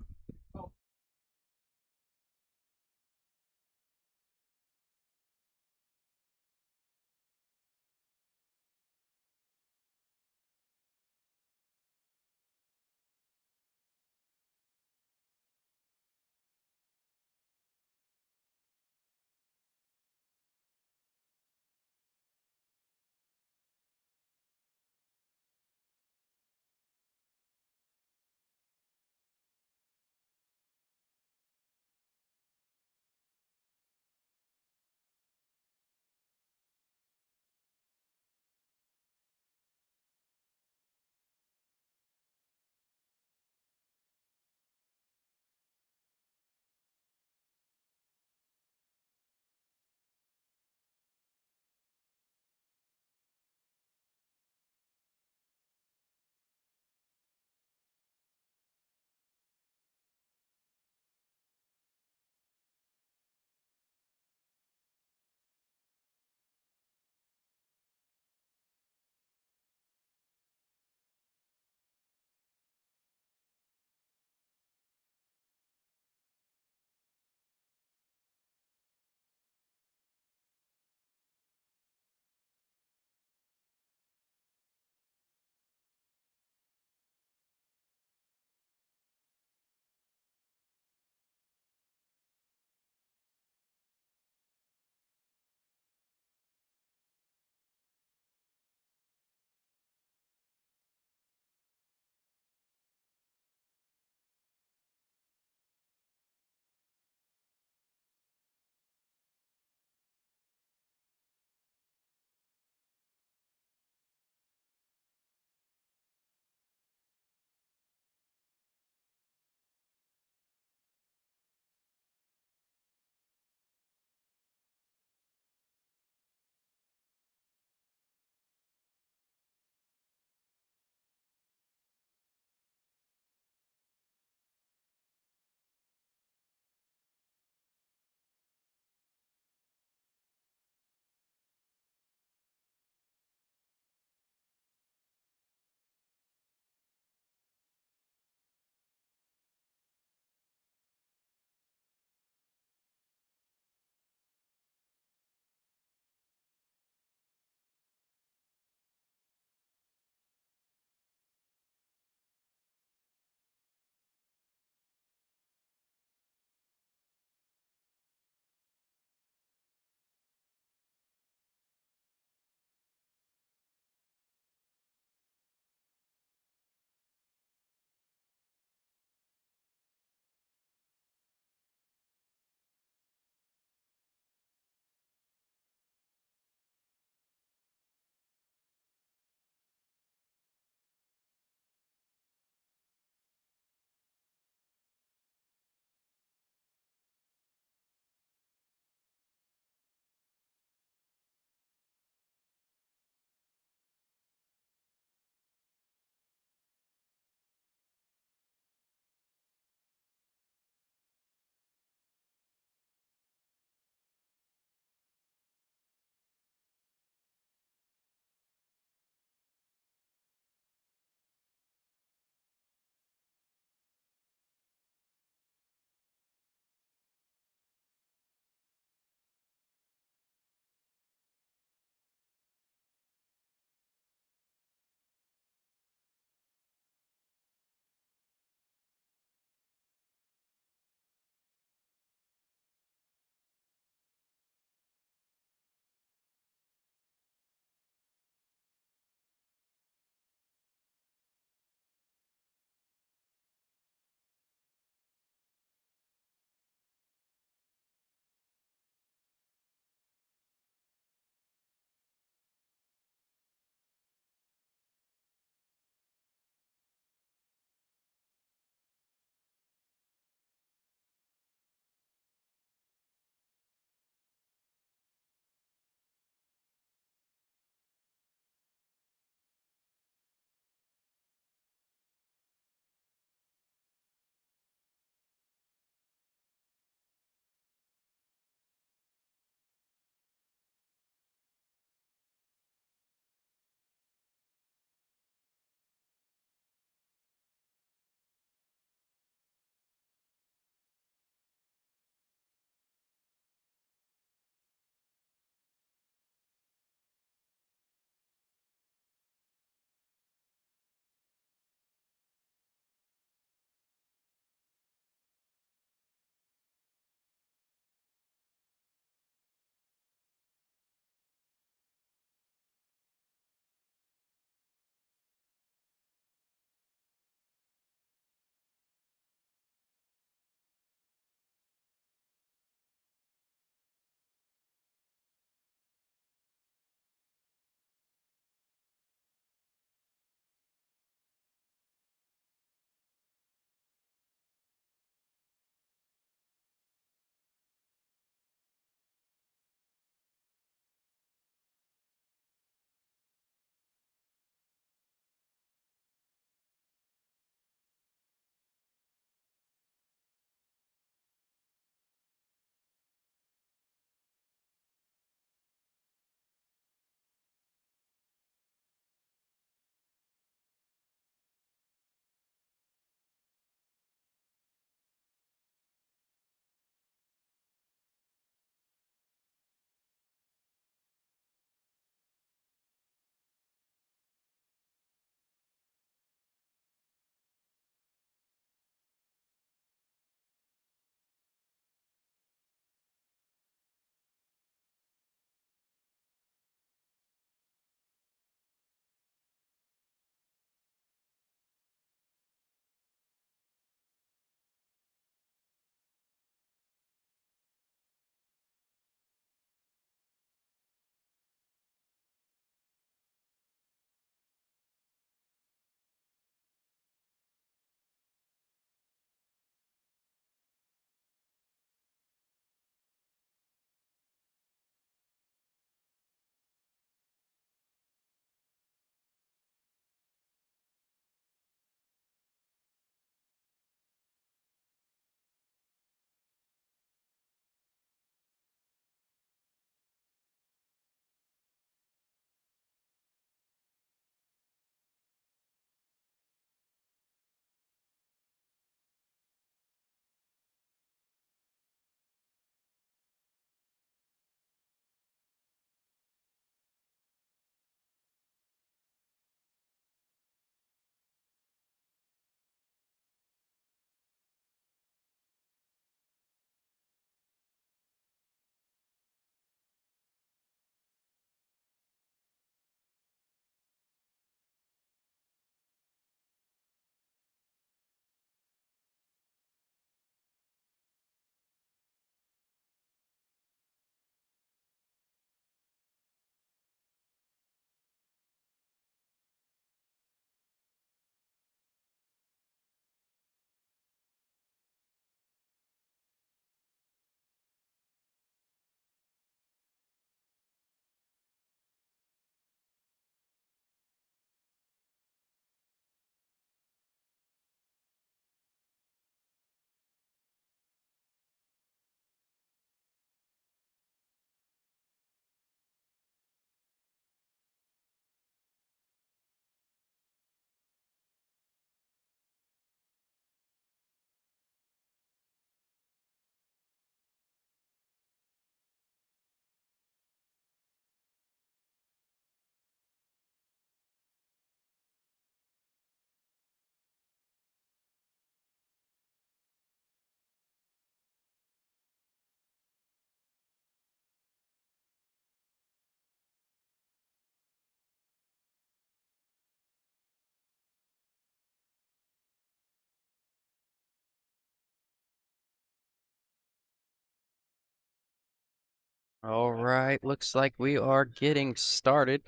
All right, looks like we are getting started.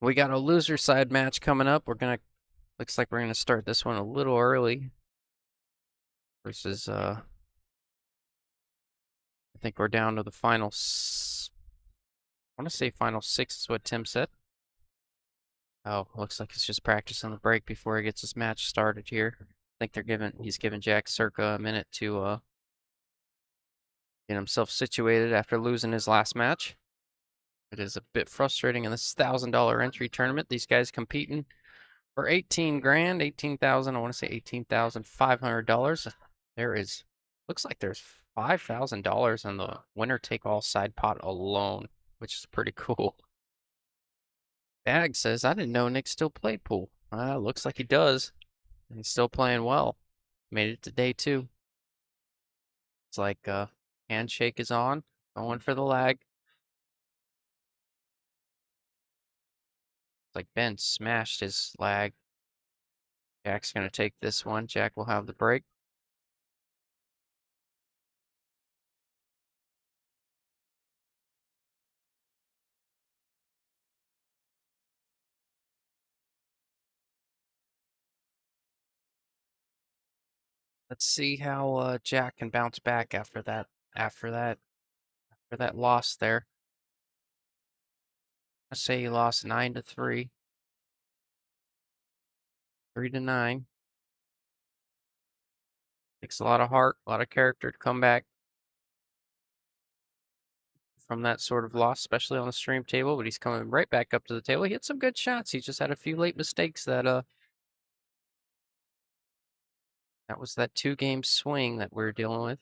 We got a loser side match coming up. Looks like we're gonna start this one a little early. Versus I think we're down to the final I want to say final 6 is what Tim said. Oh, looks like he's just practicing the break before he gets his match started here. I think he's giving Jack circa a minute to get himself situated after losing his last match. It is a bit frustrating in this $1,000 entry tournament. These guys competing for 18 grand, 18,000. I want to say $18,500. Looks like there's $5,000 in the winner take all side pot alone, which is pretty cool. Bag says, I didn't know Nick still played pool. Looks like he does. And he's still playing well. Made it to day 2. It's like handshake is on, going for the lag. It's like Ben smashed his lag. Jack's going to take this one. Jack will have the break. Let's see how Jack can bounce back after that loss there. I say he lost 9-3. 3-9. Takes a lot of heart, a lot of character to come back from that sort of loss, especially on the stream table, but he's coming right back up to the table. He hit some good shots. He just had a few late mistakes that was that 2-game swing that we're dealing with.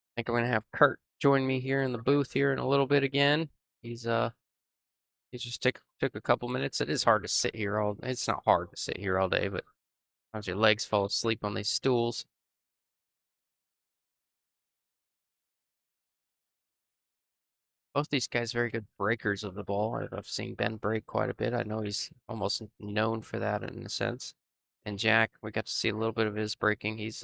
I think I'm gonna have Kurt join me here in the booth here in a little bit again. He just took a couple minutes. It is hard to sit here all. It's not hard to sit here all day, but sometimes your legs fall asleep on these stools. Both these guys very good breakers of the ball. I've seen Ben break quite a bit. I know he's almost known for that in a sense. And Jack, we got to see a little bit of his breaking. He's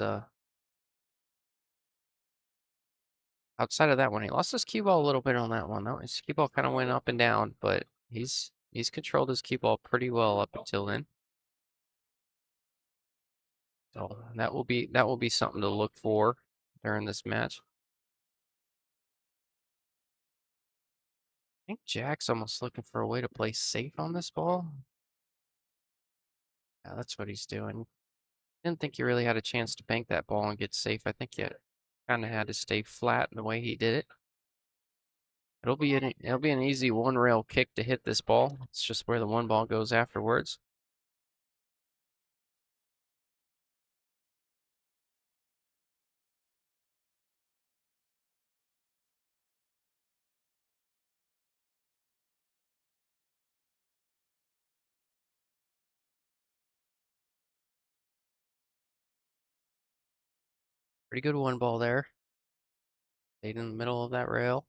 outside of that one, he lost his cue ball a little bit on that one. Though his cue ball kind of went up and down, but he's controlled his cue ball pretty well up until then. So that will be something to look for during this match. I think Jack's almost looking for a way to play safe on this ball. Yeah, that's what he's doing. Didn't think he really had a chance to bank that ball and get safe. I think you kind of had to stay flat in the way he did it. It'll be an easy one rail kick to hit this ball. It's just where the one ball goes afterwards. Pretty good one ball there. Stayed in the middle of that rail.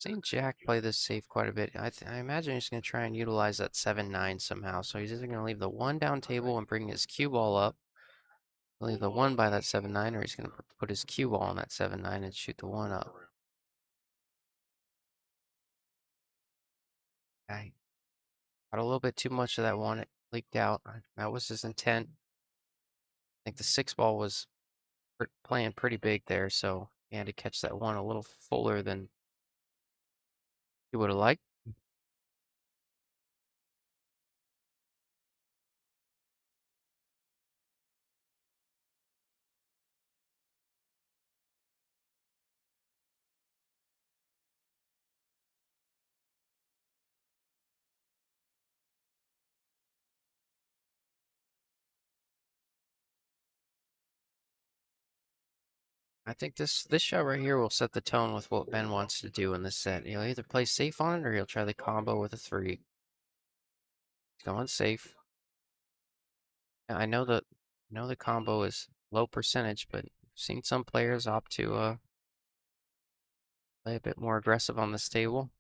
Seen Jack play this safe quite a bit. I imagine he's going to try and utilize that 7-9 somehow. So he's either going to leave the 1 down table and bring his cue ball up. Leave the 1 by that 7-9, or he's going to put his cue ball on that 7-9 and shoot the 1 up. I got a little bit too much of that 1. It leaked out. That was his intent. I think the 6 ball was playing pretty big there, so he had to catch that 1 a little fuller than he would have liked. I think this shot right here will set the tone with what Ben wants to do in this set. He'll either play safe on it or he'll try the combo with a 3. He's going safe. I know the combo is low percentage, but I've seen some players opt to play a bit more aggressive on this table.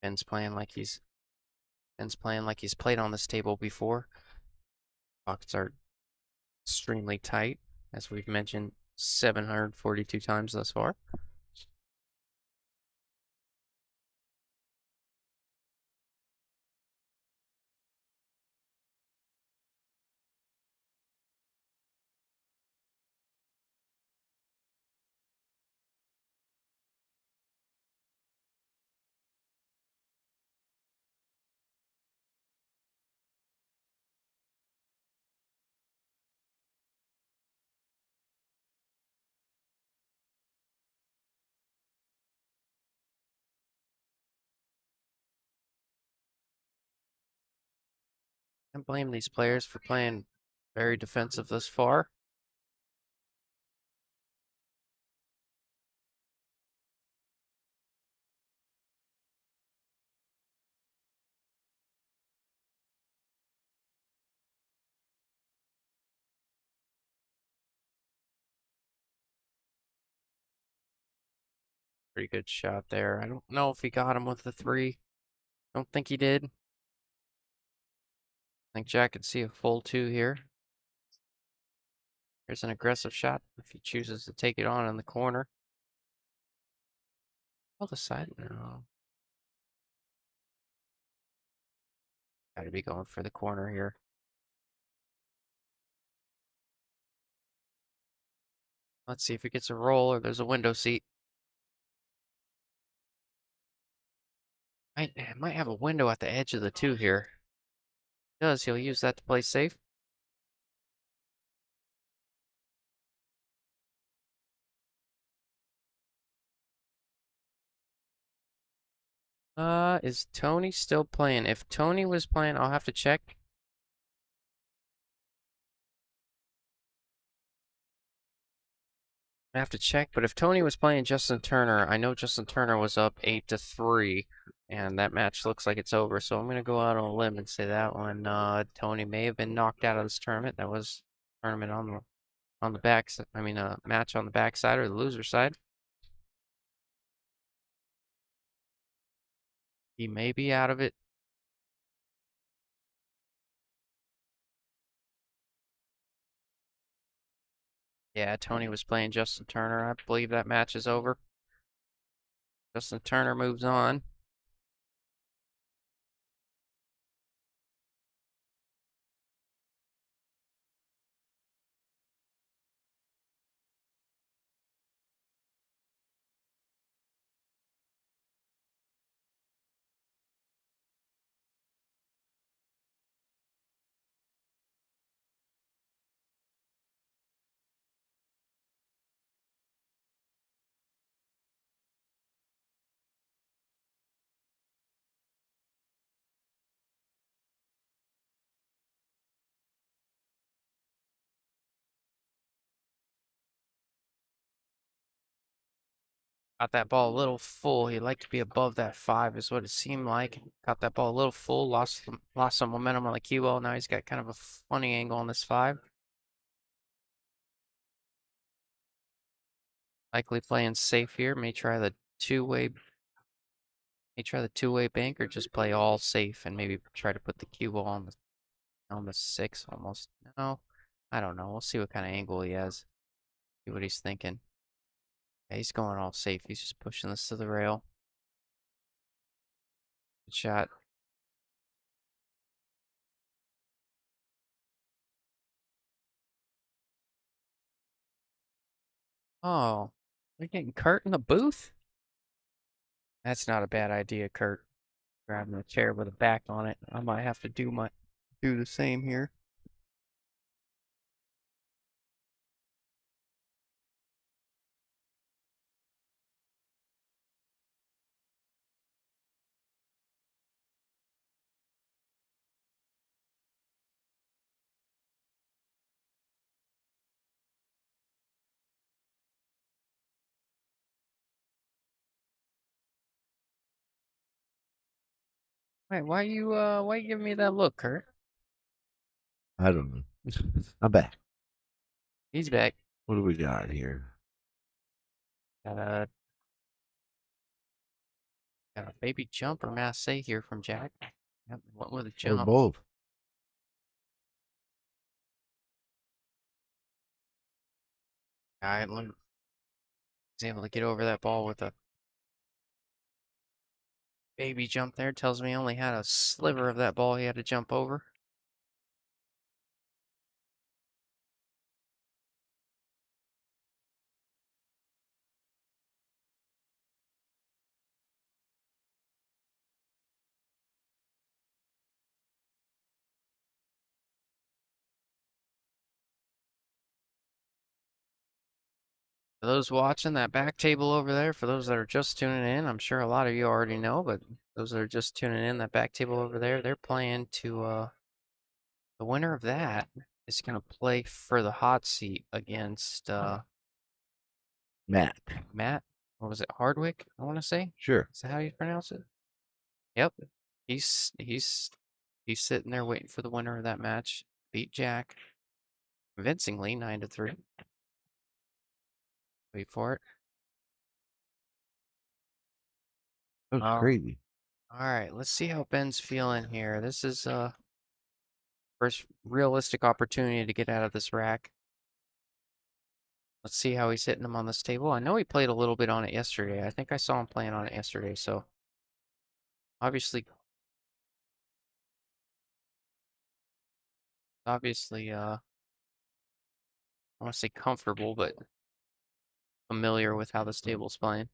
Ben's playing like he's played on this table before. Pockets are extremely tight, as we've mentioned 742 times thus far. I don't blame these players for playing very defensive thus far. Pretty good shot there. I don't know if he got him with the 3. Don't think he did. I think Jack could see a full 2 here. Here's an aggressive shot if he chooses to take it on in the corner. Other side, no. Gotta be going for the corner here. Let's see if he gets a roll or there's a window seat. Might have a window at the edge of the 2 here. If he does, he'll use that to play safe. Is Tony still playing? If Tony was playing, I'll have to check. I have to check, but if Tony was playing Justin Turner, I know Justin Turner was up 8-3, and that match looks like it's over. So I'm gonna go out on a limb and say that one. Tony may have been knocked out of this tournament. That was tournament on the back. I mean, a match on the backside or the loser side. He may be out of it. Yeah, Tony was playing Justin Turner. I believe that match is over. Justin Turner moves on. Got that ball a little full. He'd like to be above that 5 is what it seemed like. Got that ball a little full. Lost some momentum on the cue ball. Now he's got kind of a funny angle on this 5. Likely playing safe here. May try the two-way bank or just play all safe and maybe try to put the cue ball on the 6 almost. No, I don't know. We'll see what kind of angle he has. See what he's thinking. Yeah, he's going all safe. He's just pushing this to the rail. Good shot. Oh, we're getting Kurt in the booth? That's not a bad idea, Kurt. Grabbing a chair with a back on it. I might have to do the same here. Wait, why you giving me that look, Kurt? I don't know. I'm back. He's back. What do we got here? Got a Got a baby jump or masse here from Jack. Yep, went with a Or jump. both. Alright, he's able to get over that ball with a baby jump there. Tells me he only had a sliver of that ball he had to jump over. For those watching that back table over there, for those that are just tuning in, I'm sure a lot of you already know, but those that are just tuning in, that back table over there, they're playing to the winner of that is gonna play for the hot seat against Matt. Matt. What was it? Hardwick, I wanna say? Sure. Is that how you pronounce it? Yep. He's sitting there waiting for the winner of that match. Beat Jack convincingly 9-3. Wait for it. That was crazy. All right, let's see how Ben's feeling here. This is first realistic opportunity to get out of this rack. Let's see how he's hitting him on this table. I know he played a little bit on it yesterday. I think I saw him playing on it yesterday, so obviously I want to say comfortable, but familiar with how this table's playing.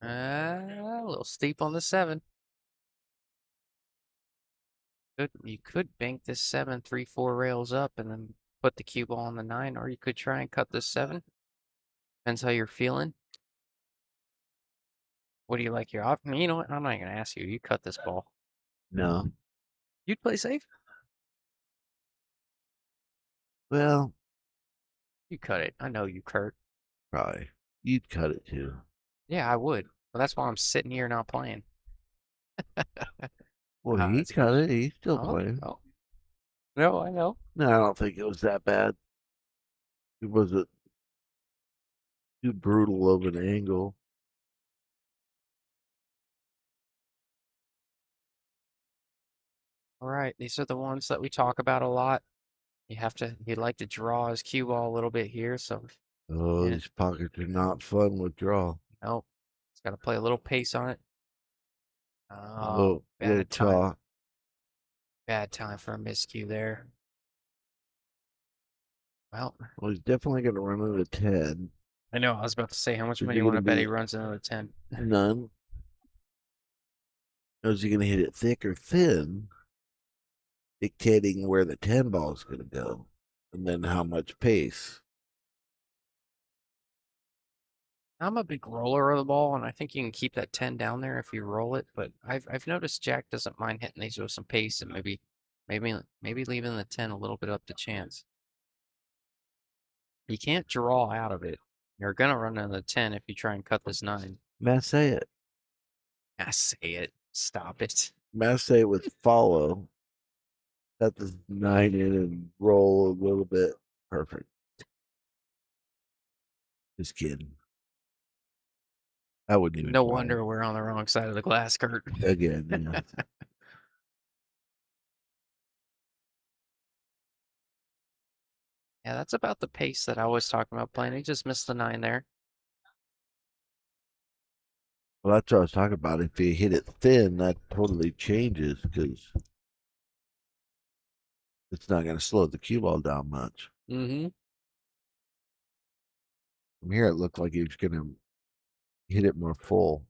A little steep on the 7. You could bank this 7, 3, 4 rails up and then put the cue ball on the 9, or you could try and cut this 7. Depends how you're feeling. What do you like your option? You know what? I'm not gonna ask you. You cut this ball. No. You'd play safe? Well, You cut it. I know you, Kurt. probably. You'd cut it too. Yeah, I would. Well, that's why I'm sitting here not playing. Well, he that's cut good. it. He's still Oh, playing. oh. No, I know. No, I don't think it was that bad. It wasn't too brutal of an angle. All right, these are the ones that we talk about a lot. He'd like to draw his cue ball a little bit here, so Oh, Yeah. these pockets are not fun with draw. nope. He's got to play a little pace on it. Oh, little bad time. chaw. Bad time for a miscue there. Well, Well, he's definitely going to run into 10. I know. I was about to say, how much Is money he you want gonna to bet be- he runs another 10? None. Is he going to hit it thick or thin? Dictating where the 10 ball is going to go. And then how much pace. I'm a big roller of the ball, and I think you can keep that 10 down there if you roll it. But I've noticed Jack doesn't mind hitting these with some pace, and maybe leaving the 10 a little bit up to chance. You can't draw out of it. You're gonna run into the 10 if you try and cut this 9. Masse it. I say it. Stop it. Masse it with follow. Cut the 9 in and roll a little bit. Perfect. Just kidding. I wouldn't even No try wonder we're on the wrong side of the glass, Kurt. it. Again. Yeah. Yeah, that's about the pace that I was talking about playing. He just missed the 9 there. Well, that's what I was talking about. If you hit it thin, that totally changes because it's not going to slow the cue ball down much. Mm-hmm. From here, it looked like he was going to hit it more full.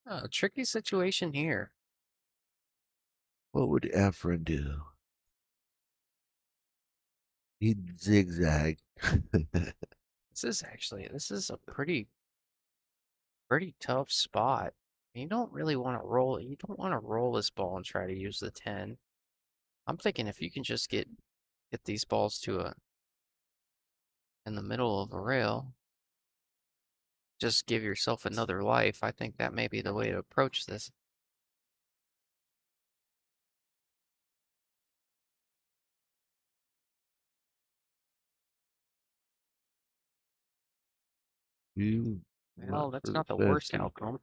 Oh, tricky situation here. What would Efren do? He'd zigzag. This is a pretty tough spot. You don't really want to roll it. You don't want to roll this ball and try to use the 10. I'm thinking if you can just get these balls to in the middle of a rail, just give yourself another life. I think that may be the way to approach this. Well, that's not the worst outcome.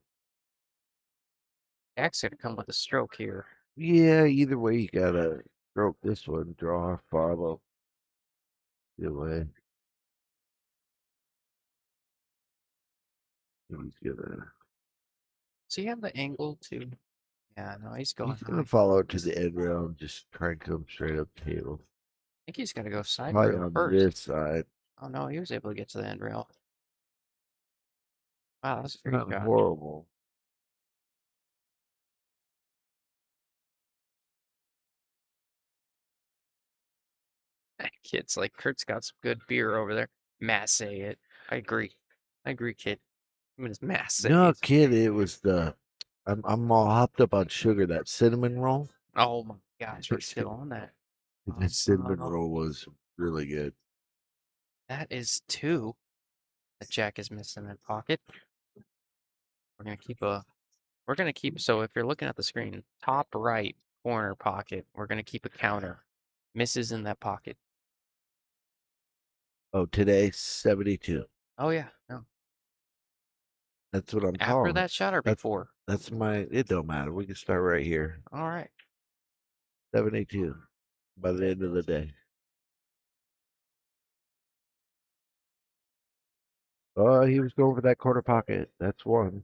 Jack's gonna come with a stroke here. Yeah, either way, you gotta stroke this one, draw, follow. Either way. He's gonna Does he have the angle to? Yeah, no, he's going he's gonna high. follow it to the end rail and just try and come straight up the table. I think he's gonna go side Probably rail on first. this side. Oh no, he was able to get to the end rail. Wow, that's a great Not shot. horrible. Kid's like, Kurt's got some good beer over there. Masse it. I agree. I agree, kid. I mean, it's masse. No, kid, it was the I'm all hopped up on sugar. That cinnamon roll. Oh my gosh, we're still on that. That cinnamon roll was really good. That is 2 that Jack is missing in that pocket. We're gonna keep so if you're looking at the screen, top right corner pocket, we're gonna keep a counter. Misses in that pocket. Oh, today 72. Oh yeah, no. That's what I'm After calling. that shot or before? That's my. It don't matter. We can start right here. All right. 72 by the end of the day. Oh, he was going for that corner pocket. That's one.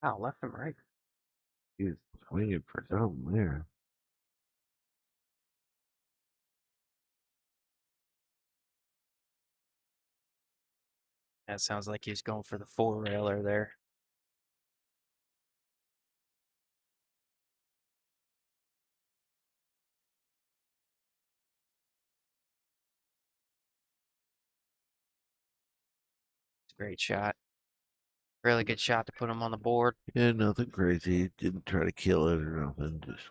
Wow, left and right. He was swinging for something there. That sounds like he's going for the 4-railer there. It's a great shot. Really good shot to put him on the board. Yeah, nothing crazy. Didn't try to kill it or nothing. Just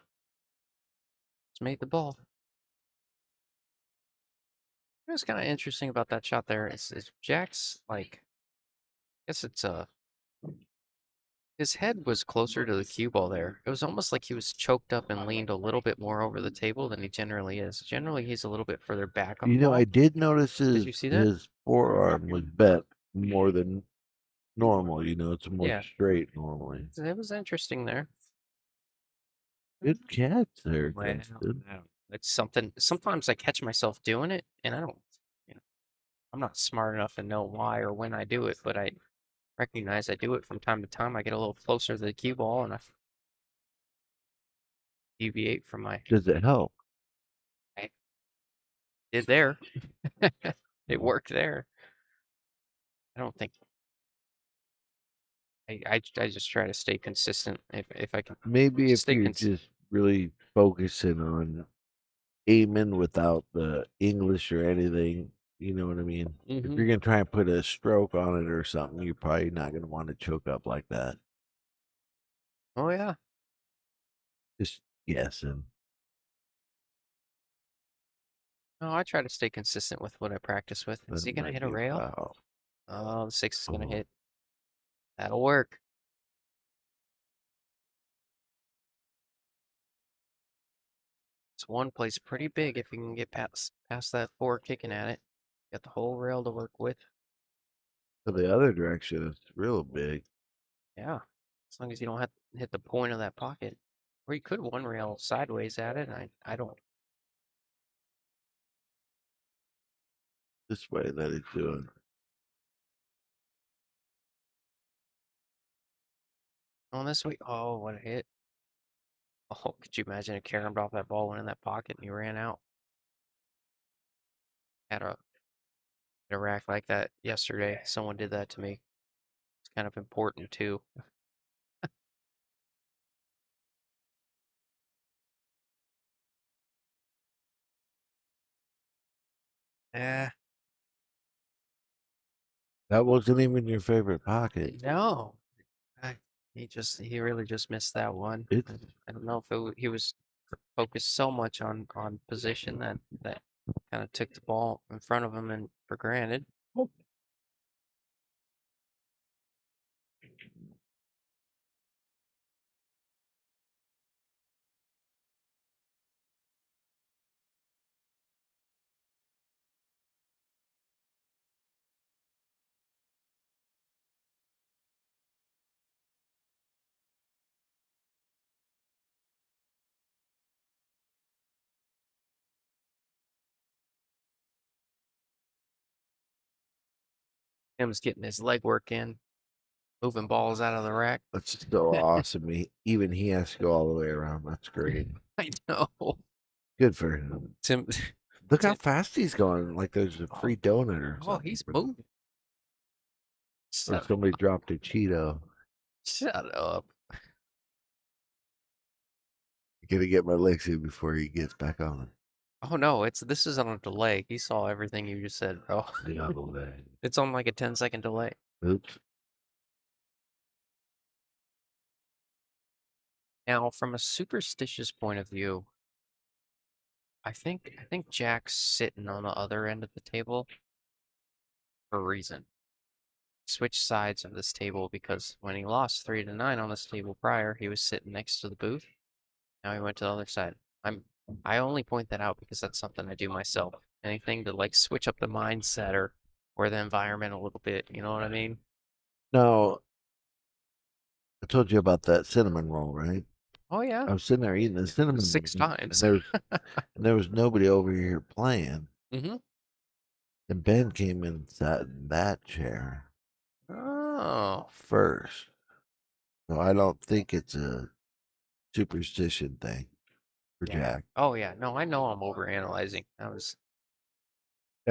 Made the ball. What's kind of interesting about that shot there is Jack's like, I guess it's his head was closer to the cue ball there. It was almost like he was choked up and leaned a little bit more over the table than he generally is. Generally, he's a little bit further back on the ball. I did notice Did you see that? his forearm was bent more than normal. It's more straight normally. It was interesting there. Good catch there, Well, Kingston. it's something. Sometimes I catch myself doing it, and I don't. I'm not smart enough to know why or when I do it, but I recognize I do it from time to time. I get a little closer to the cue ball, and I deviate from my. Does it help? Did there. It worked there. I don't think. I just try to stay consistent if I can. Maybe if stay you're cons- just really focusing on aiming without the English or anything, you know what I mean? If you're gonna try and put a stroke on it or something, you're probably not gonna want to choke up like that. Oh yeah. Just guessing. No, I try to stay consistent with what I practice with. Is he That gonna might hit a be rail? foul. Oh, the 6 is gonna Oh. hit. That'll work. This one plays pretty big if you can get past that 4 kicking at it. Got the whole rail to work with. So the other direction is real big. Yeah, as long as you don't have to hit the point of that pocket. Or you could 1 rail sideways at it. I don't. This way that he's doing. On this way. Oh, what a hit. Oh, could you imagine if caromed off that ball, went in that pocket, and he ran out? Had a rack like that yesterday. Someone did that to me. It's kind of important too. Yeah. That wasn't even your favorite pocket. No. He really just missed that one. It's I don't know if he was focused so much on position that kind of took the ball in front of him and for granted. Tim's getting his leg work in, moving balls out of the rack. That's so awesome. Even he has to go all the way around. That's great. I know. Good for him. Tim. Look how fast he's going. Like there's a free donut or Oh, something. he's moving. Or somebody dropped a Cheeto. Shut up. I gotta get my legs in before he gets back on. Oh no, this is on a delay. He saw everything you just said, bro. It's on like a 10-second delay. Oops. Now, from a superstitious point of view, I think Jack's sitting on the other end of the table for a reason. Switch sides of this table because when he lost 3-9 on this table prior, he was sitting next to the booth. Now he went to the other side. I only point that out because that's something I do myself. Anything to like switch up the mindset or the environment a little bit, you know what I mean? Now, I told you about that cinnamon roll, right? Oh yeah. I was sitting there eating the cinnamon 6 roll, times. and there was nobody over here playing. Mm-hmm. And Ben came and sat in that chair Oh. first. So I don't think it's a superstition thing for Yeah. Jack. Oh yeah. No, I know I'm overanalyzing. I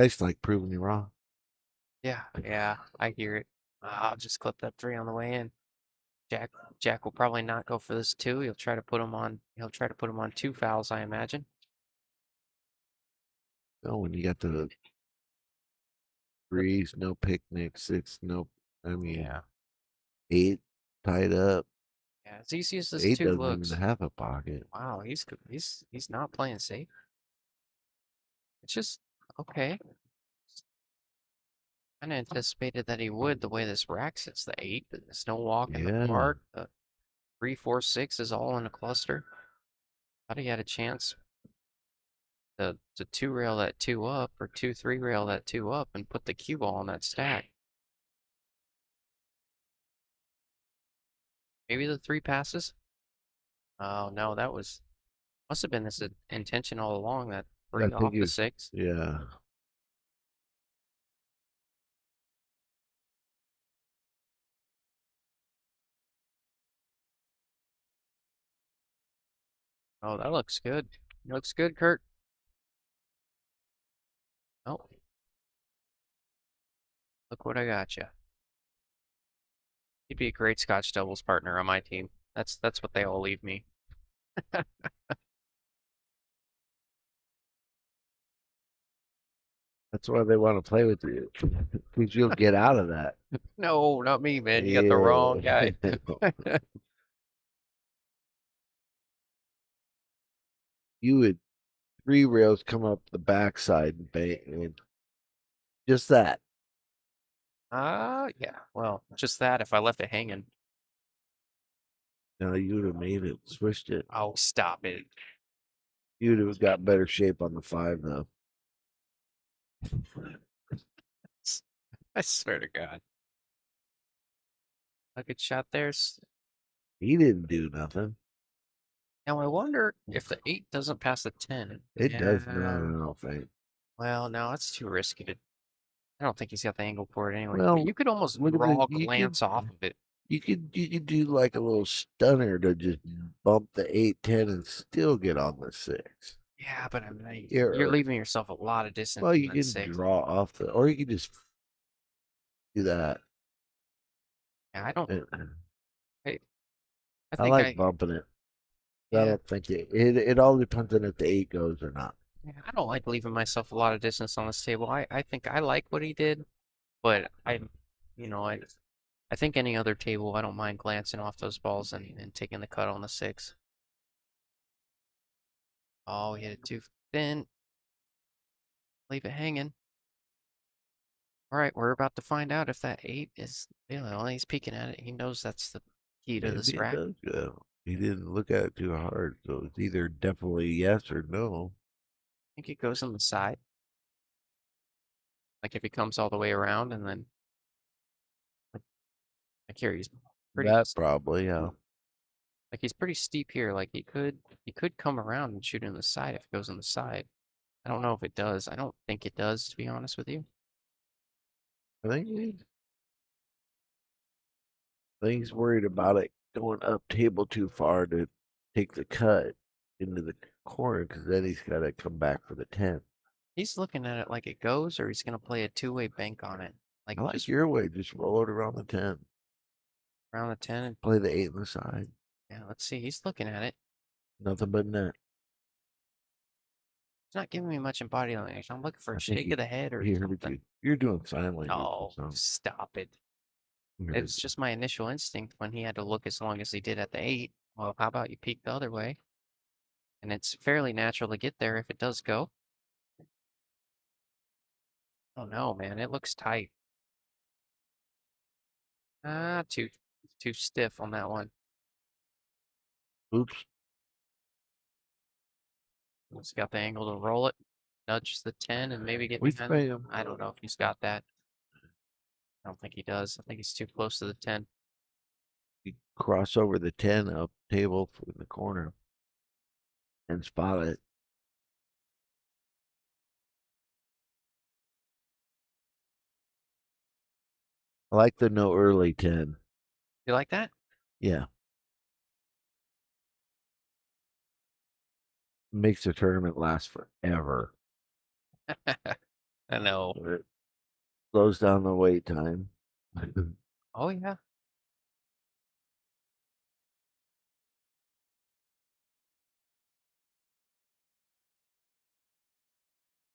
just like proving you wrong. Yeah, I hear it. I'll just clip that 3 on the way in. Jack will probably not go for this 2. He'll try to put him on 2 fouls, I imagine. No, when you got the 3s, no picnic, 6, no, I mean, Yeah. 8 tied up. Yeah, as easy as this 8 2 doesn't looks. even have a pocket. Wow, he's not playing safe. It's just okay. Kind of anticipated that he would the way this rack sits. The 8, there's no walking Yeah. apart. The 3, 4, 6 is all in a cluster. Thought he had a chance to 2 rail that 2 up or 2, 3 rail that 2 up and put the cue ball on that stack. Maybe the 3 passes. Oh no, that must have been his intention all along. That bring off the 6. Yeah. Oh, that looks good. Looks good, Kurt. Oh, look what I got you. He'd be a great Scotch doubles partner on my team. That's what they all leave me. That's why they want to play with you. Because you'll get out of that. No, not me, man. You got the wrong guy. You would 3 rails come up the backside and bang, and just that. Yeah. Well, just that if I left it hanging. No, you would have made it, switched it. Oh, stop it. You would have got better shape on the 5 though. I swear to God. A good shot there. He didn't do nothing. Now I wonder if the 8 doesn't pass the 10. It does not, I don't think. Well, no, it's too risky to. I don't think he's got the angle for it anyway. Well, But you could almost look at the- raw you glance could- off of it. You could do like a little stunner to just bump the 8, 10 and still get on the 6. Yeah, but I mean, Here, you're leaving yourself a lot of distance. Well, from you that can 6. draw off the, or you can just do that. Yeah, I don't. I I think like bumping it. I Yeah, don't think it all depends on if the 8 goes or not. I don't like leaving myself a lot of distance on this table. I think I like what he did, but I think any other table, I don't mind glancing off those balls and taking the cut on the 6. Oh, he hit it too thin. Leave it hanging. All right, we're about to find out if that 8 is. Well, he's peeking at it. He knows that's the key to this Maybe it rack. does go. He didn't look at it too hard, so it's either definitely yes or no. I think it goes on the side. Like if he comes all the way around and then. Like here, he's pretty. That probably, yeah. Like he's pretty steep here. Like he could come around and shoot in the side if it goes on the side. I don't know if it does. I don't think it does, to be honest with you. I think he's worried about it going up table too far to take the cut into the corner because then he's got to come back for the 10. He's looking at it like it goes, or he's gonna play a two-way bank on it. Like I like just your way. Just roll it around the 10. around the 10 and Play the 8 on the side. yeah, let's see. He's looking at it. Nothing but net. He's not giving me much in body language. I'm looking for I a think shake of the head or He heard something. you. You're doing sign language. Oh, So stop it. he heard It's you. just my initial instinct when he had to look as long as he did at the 8. Well, how about you peek the other way? And it's fairly natural to get there if it does go. Oh no, man, it looks tight. Ah, too stiff on that one. Oops. He's got the angle to roll it, nudge the 10, and maybe get We behind. spray him. I don't know if he's got that. I don't think he does. I think he's too close to the 10. You cross over the 10 up table in the corner and spot it. I like the no early 10. You like that? Yeah. Makes the tournament last forever. I know. It slows down the wait time. Oh yeah.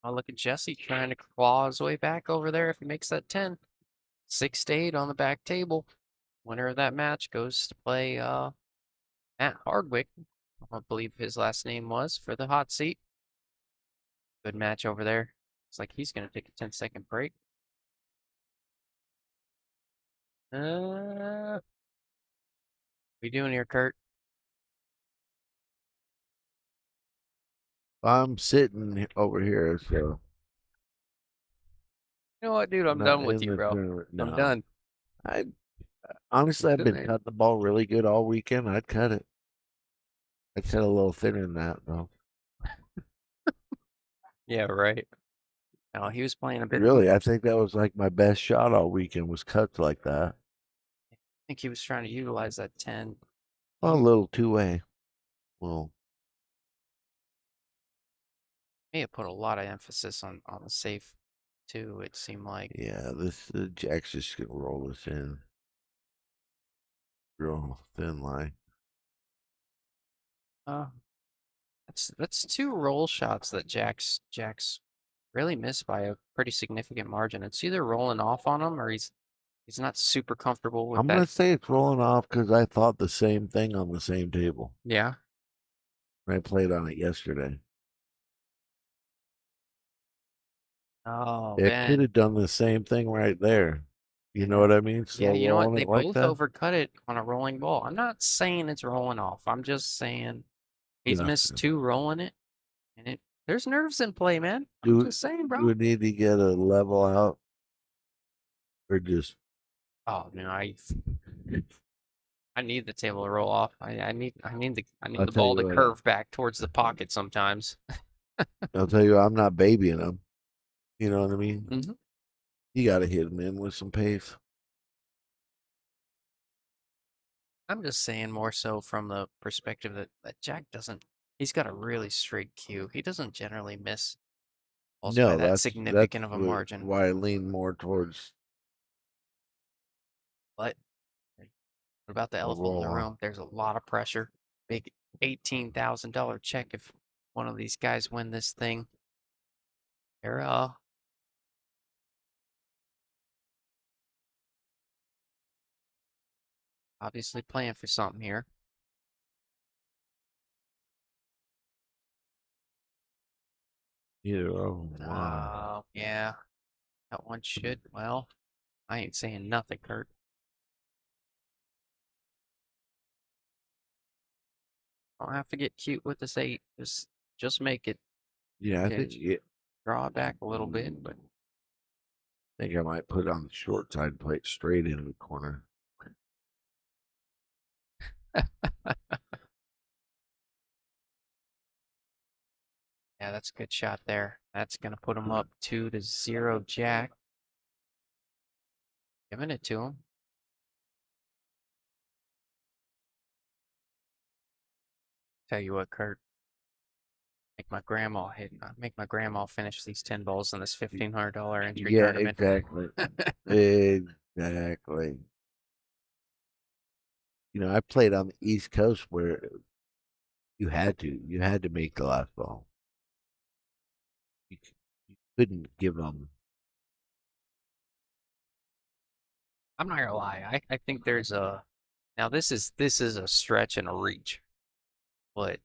Oh, look at Jesse trying to claw his way back over there if he makes that 10. 6 to 8 on the back table. Winner of that match goes to play Matt Hardwick. I believe his last name was for the hot seat. Good match over there. It's like he's gonna take a 10-second break. What you doing here, Kurt? I'm sitting over here, so You know what, dude? I'm not done with in you, the bro. tournament. I'm No. done. I honestly, I've Good been man. cutting the ball really good all weekend. I'd cut it. I'd cut a little thinner than that, though. Yeah, right. No, he was playing a bit. Really, I think that was like my best shot all weekend was cuts like that. I think he was trying to utilize that 10. Well, a little two-way. Well, May have put a lot of emphasis on the safe too. It seemed like. yeah, this Jack's just gonna roll this in. Real thin line. That's 2 roll shots that Jack's really missed by a pretty significant margin. It's either rolling off on him or he's not super comfortable with I'm that. gonna say it's rolling off because I thought the same thing on the same table. Yeah. I played on it yesterday. Oh, It Ben. could have done the same thing right there. You know what I mean? Yeah, Slow you know what? rolling They it like both that. overcut it on a rolling ball. I'm not saying it's rolling off. I'm just saying he's Yeah. missed 2 rolling it, and there's nerves in play, man. Do- I'm just saying, bro. Do we need to get a level out, or just Oh no, I need the table to roll off. I need the I'll the tell ball you to what, curve back towards the pocket sometimes. I'll tell you, I'm not babying them. You know what I mean? Mhm. You got to hit them in with some pace. I'm just saying more so from the perspective that Jack doesn't. He's got a really straight cue. He doesn't generally miss balls by No, that that's significant of a margin. why I lean more towards But what about the a elephant in the roll off. room? There's a lot of pressure. Big $18,000 check if one of these guys win this thing. They're obviously playing for something here. Either of them. Wow. Yeah. That one should. Well, I ain't saying nothing, Kurt. Don't have to get cute with this 8. Just make it. Yeah, I think Draw it back a little bit, but I might put it on the short side and play it straight into the corner. yeah, that's a good shot there. That's gonna put him up 2-0 Jack. Giving it to him. Tell you what, Kurt. Make my grandma finish these 10 balls in this $1,500 entry Yeah, tournament. exactly. Exactly. You know, I played on the East Coast where you had to make the last ball. You couldn't give them. I'm not gonna lie. I think there's a now this is a stretch and a reach, but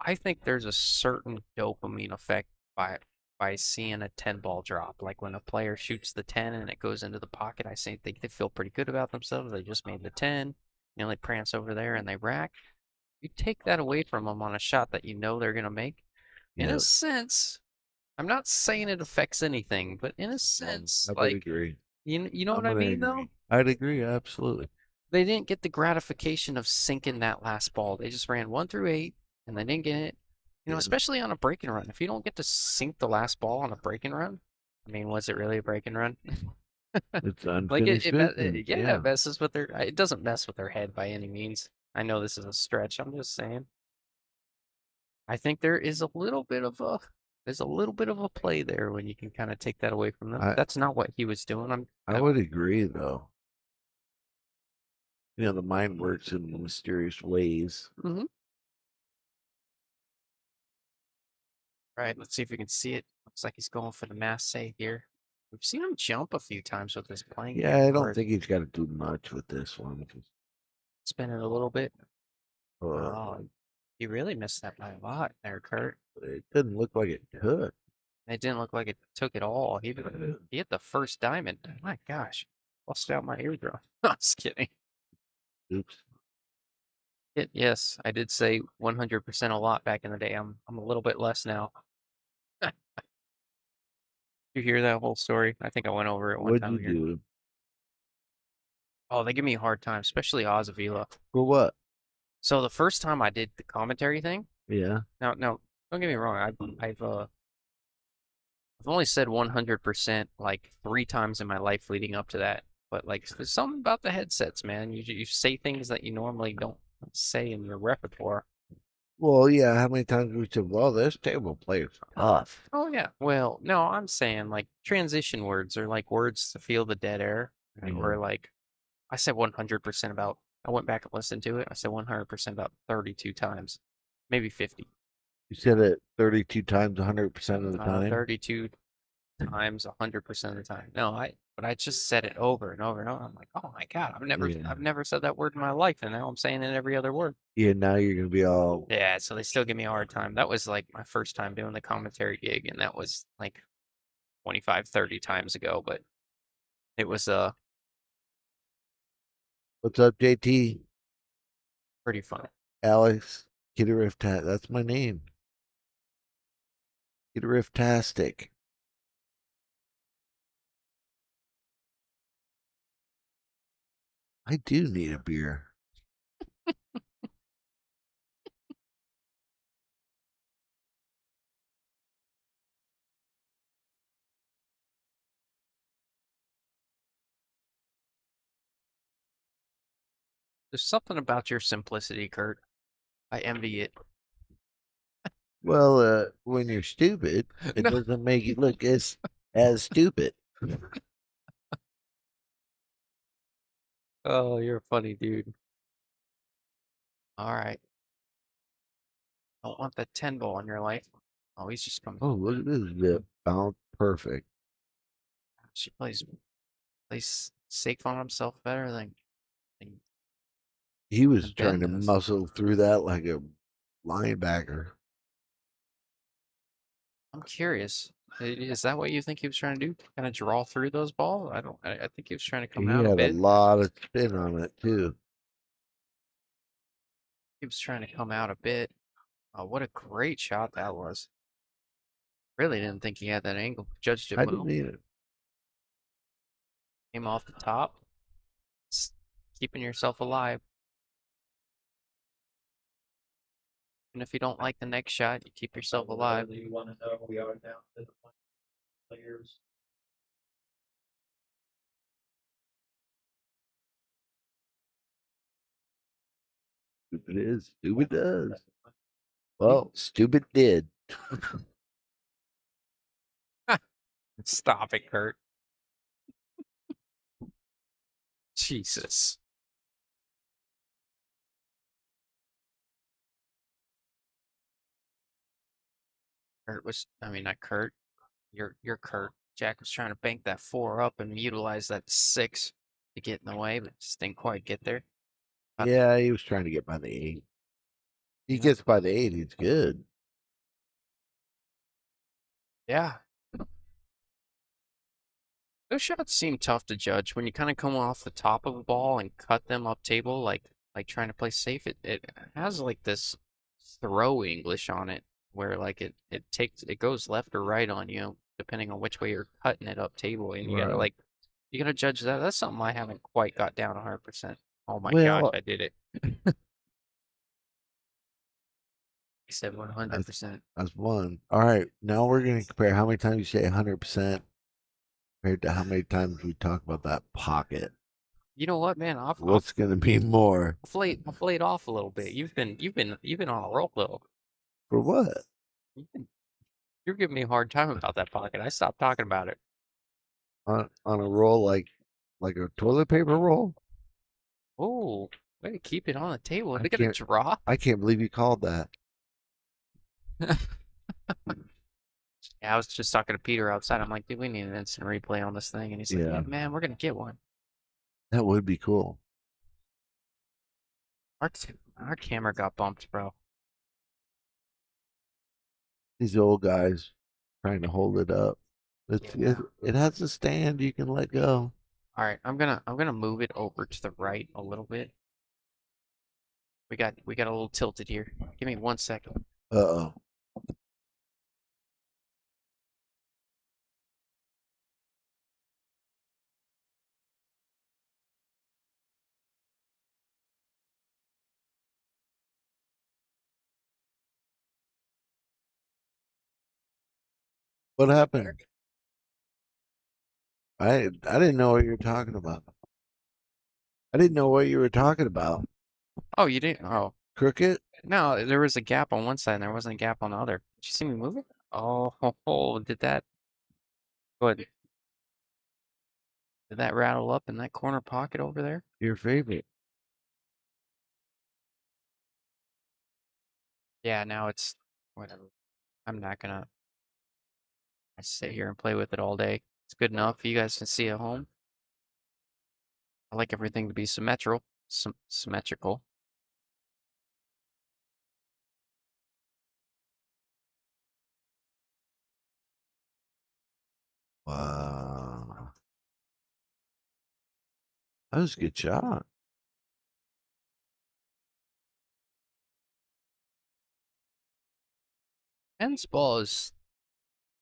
I think there's a certain dopamine effect by seeing a 10 ball drop. Like when a player shoots the 10 and it goes into the pocket, I think they feel pretty good about themselves. They just made the 10. You know, they prance over there and they rack. You take that away from them on a shot that you know they're gonna make. In a sense, I'm not saying it affects anything, but in a sense, I would like agree. you know I'm what I gonna mean, agree. though? I'd agree, absolutely. They didn't get the gratification of sinking that last ball. They just ran 1 through 8, and they didn't get it. You know, Yeah. especially on a break and run. If you don't get to sink the last ball on a break and run, I mean, was it really a break and run? It's Like unfinished business. it messes with their. It doesn't mess with their head by any means. I know this is a stretch. I'm just saying. I think there's a little bit of a play there when you can kind of take that away from them. That's not what he was doing. I would agree, though. You know, the mind works in mysterious ways. Mm-hmm. Right, let's see if we can see it. Looks like he's going for the mass save here. We've seen him jump a few times with this playing. Yeah, I don't think he's got to do much with this one. Spin it a little bit. Uh, Oh, he really missed that by a lot there, Kurt. it didn't look like it took. It didn't look like it took it all. He hit the first diamond. My gosh, bust out my eardrum. I was kidding. Oops. Yes, I did say 100% a lot back in the day. I'm a little bit less now. You hear that whole story? I think I went over it one What'd time you here. do? Oh, they give me a hard time, especially Ozavila. For what? So the first time I did the commentary thing, Yeah. no, don't get me wrong. I've only said 100% like 3 times in my life leading up to that. But like, there's something about the headsets, man. You say things that you normally don't say in your repertoire. Well, yeah. How many times we said, "Well, this table plays tough." Oh yeah. Well, no, I'm saying like transition words or like words to feel the dead air. Or like, I said 100% about. I went back and listened to it. I said 100% about 32 times, maybe 50. You said it 32 times, 100% of the time. 32 times, 100% of the time. No, but I just said it over and over and over. I'm like, oh my god, I've never said that word in my life, and now I'm saying it every other word. Yeah, now you're gonna be all. Yeah, so they still give me a hard time. That was like my first time doing the commentary gig, and that was like 25, 30 times ago. But it was What's up, JT? pretty fun. Alex Kitteriff. That's my name. Kitteriff-tastic. I do need a beer. There's something about your simplicity, Kurt. I envy it. Well, when you're stupid, it No. doesn't make you look as stupid. Oh, you're a funny dude. All right. Don't want the 10 ball in your life. Oh, he's just coming. Oh, look at this zip. Bounce perfect. She plays safe on himself better than He was Ben trying to does. muscle through that like a linebacker. I'm curious. Is that what you think he was trying to do? Kind of draw through those balls? I think he was trying to come He out a had a bit. lot of spin on it too. He was trying to come out a bit. Oh, what a great shot that was. Really didn't think he had that angle. Judged it I well. didn't either. Came off the top. Keeping yourself alive. And if you don't like the next shot, you keep yourself alive. You want to know we are down to the players. Stupid is, stupid does. Well, stupid did. Stop it, Kurt. Jesus. Not Kurt. You're Kurt. Jack was trying to bank that 4 up and utilize that 6 to get in the way, but just didn't quite get there. Yeah, he was trying to get by the 8. He gets by the 8, he's good. Yeah. Those shots seem tough to judge when you kind of come off the top of a ball and cut them up table, like trying to play safe. It has like this throw English on it, where like it goes left or right on you depending on which way you're cutting it up table, and you gotta Right. you gotta judge that. That's something I haven't quite got down 100%. Oh my Well- gosh, I did it. He said 100%. That's one. All right, now we're going to compare how many times you say 100% compared to how many times we talk about that pocket. You know what, man? I'll What's going to be more? I'll flayed off a little bit. You've been on a roll though. For what? You're giving me a hard time about that pocket. I stopped talking about it. On a roll like a toilet paper roll? Oh, way to keep it on the table. Is I it gonna can't- drop? I can't believe you called that. Yeah, I was just talking to Peter outside. I'm like, dude, we need an instant replay on this thing. And he's like, Yeah. yeah, man, we're gonna get one. That would be cool. Our camera got bumped, bro. These old guys trying to hold it up. Yeah. It has a stand you can let go. All right, I'm gonna move it over to the right a little bit. We got a little tilted here. Give me 1 second. Uh-oh. What happened? I didn't know what you were talking about. I didn't know what you were talking about. Oh, you didn't? Oh, Crooked? no, there was a gap on one side and there wasn't a gap on the other. Did you see me move it? Oh, did that? Good. Did that rattle up in that corner pocket over there? Your favorite. Yeah, now it's whatever. I'm not gonna sit here and play with it all day. It's good enough. You guys can see at home. I like everything to be symmetrical. Symmetrical. Wow. That was a good shot. Ben's ball is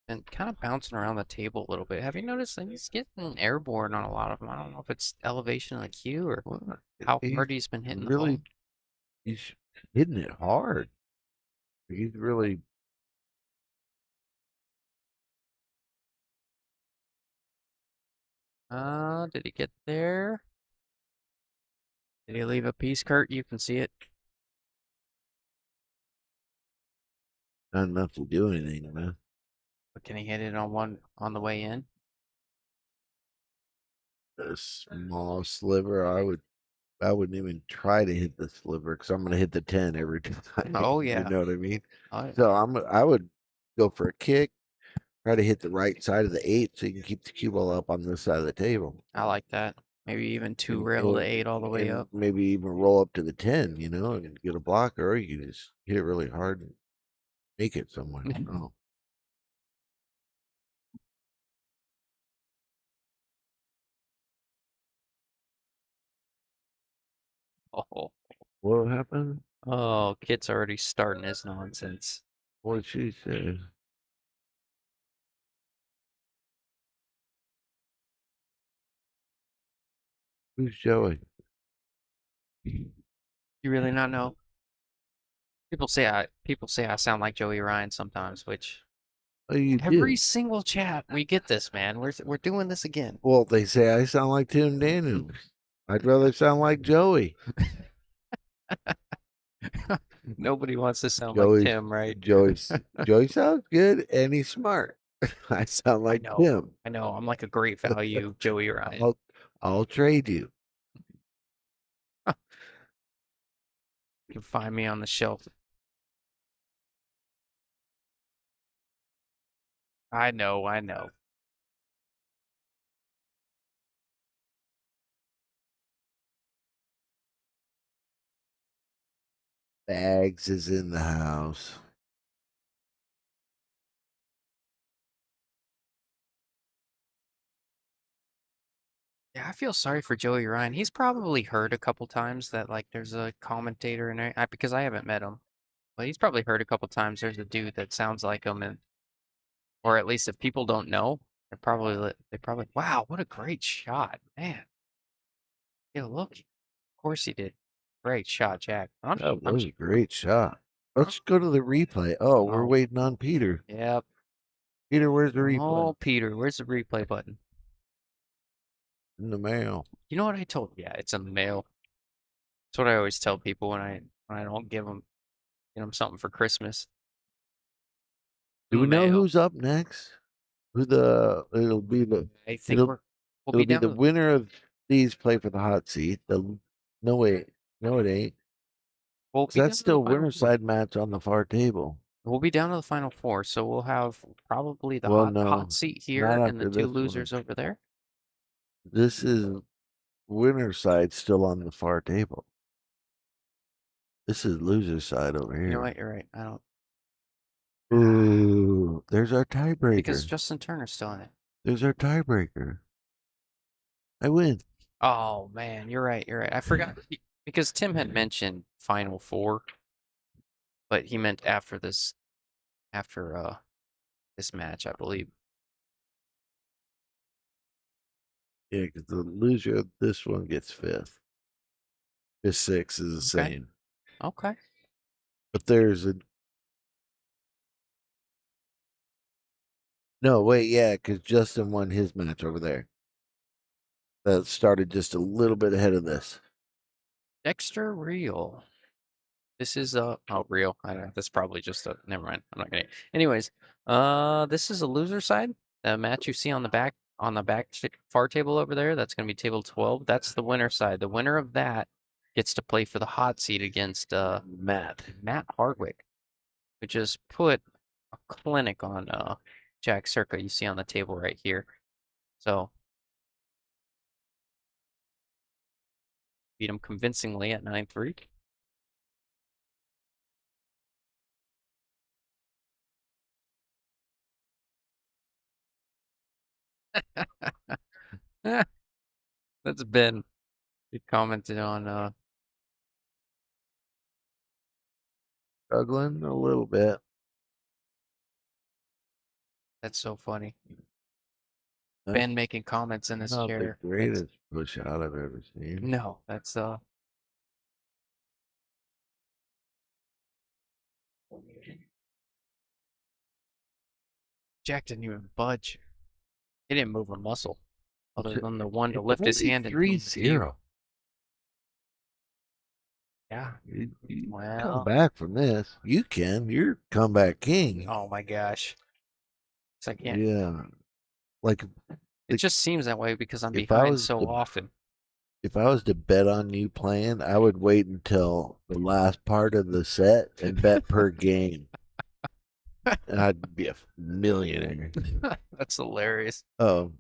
been kind of bouncing around the table a little bit. Have you noticed that he's getting airborne on a lot of them? I don't know if it's elevation of the cue or Well, how he's hard he's been hitting the really, ball. he's hitting it hard. He's really. Did he get there? Did he leave a piece, Kurt? You can see it. Not enough to do anything, man. But can he hit it on the way in? A small sliver. I wouldn't even try to hit the sliver because I'm gonna hit the 10 every time. Oh, yeah. You know what I mean? Oh, yeah. So I would go for a kick, try to hit the right side of the 8 so you can keep the cue ball up on this side of the table. I like that. Maybe even two And- rail the and- 8 all the way and up. Maybe even roll up to the 10, and get a blocker, or you can just hit it really hard and make it somewhere. Oh. Oh, What happened? oh, Kit's already starting his nonsense. What she said? Who's Joey? You really not know? People say I sound like Joey Ryan sometimes, which Oh, you every do. single chat we get this, man. We're doing this again. Well, they say I sound like Tim Daniels. I'd rather sound like Joey. Nobody wants to sound like Tim, right? Joey sounds good and he's smart. I sound like know. Tim. I know. I'm like a great value Joey Ryan. I'll trade you. You can find me on the shelf. I know. Bags is in the house. Yeah, I feel sorry for Joey Ryan. He's probably heard a couple times that like there's a commentator and because I haven't met him, but he's probably heard a couple times there's a dude that sounds like him, and or at least if people don't know, they probably wow, what a great shot, man. Yeah, look, of course he did. Great shot, Jack. That was a great shot. Let's go to the replay. Oh, we're waiting on Peter. Yep. Peter, where's the replay? Oh, Peter, where's the replay button? In the mail. You know what I told? Yeah, it's in the mail. That's what I always tell people when I don't get them something for Christmas. Do we know Mail. who's up next? It'll be the I think it'll, we'll it'll be be down the to winner of these play for the hot seat. No wait, no it ain't. we'll 'Cause be down that's to the still final winner four. side match on the far table. We'll be down to the final four, so we'll have probably the Well, hot no, seat here not and the after two this one. losers over there. This is winner side still on the far table. This is loser side over here. You know what? You're right. I don't Ooh, there's our tiebreaker. because Justin Turner's still in it. There's our tiebreaker. I win. Oh man, you're right. I forgot because Tim had mentioned final four, but he meant after this match, I believe. Yeah, because the loser of this one gets fifth. This six is the same. Okay. But there's a no wait, yeah, because Justin won his match over there. That started just a little bit ahead of this. Dexter Real. This is real. I don't know. That's probably just a never mind. I'm not gonna. Anyways, this is a loser side. The match you see on the back far table over there. That's gonna be table 12. That's the winner side. The winner of that gets to play for the hot seat against Matt Hardwick, who just put a clinic on Jack Circa. You see on the table right here. So beat him convincingly at 9-3. That's Ben. He commented on Struggling a little bit. that's so funny. That's Ben making comments in his not chair. the greatest push out I've ever seen. No, that's Jack didn't even budge. He didn't move a muscle, other than the one to lift his hand and 3-0. Yeah. You Well, come back from this. You can. You're comeback king. oh my gosh. It's like yeah. Yeah. Like It just seems that way because I'm if I behind was so to- often. if I was to bet on you playing, I would wait until the last part of the set and bet per game. And I'd be a millionaire. That's hilarious. Oh,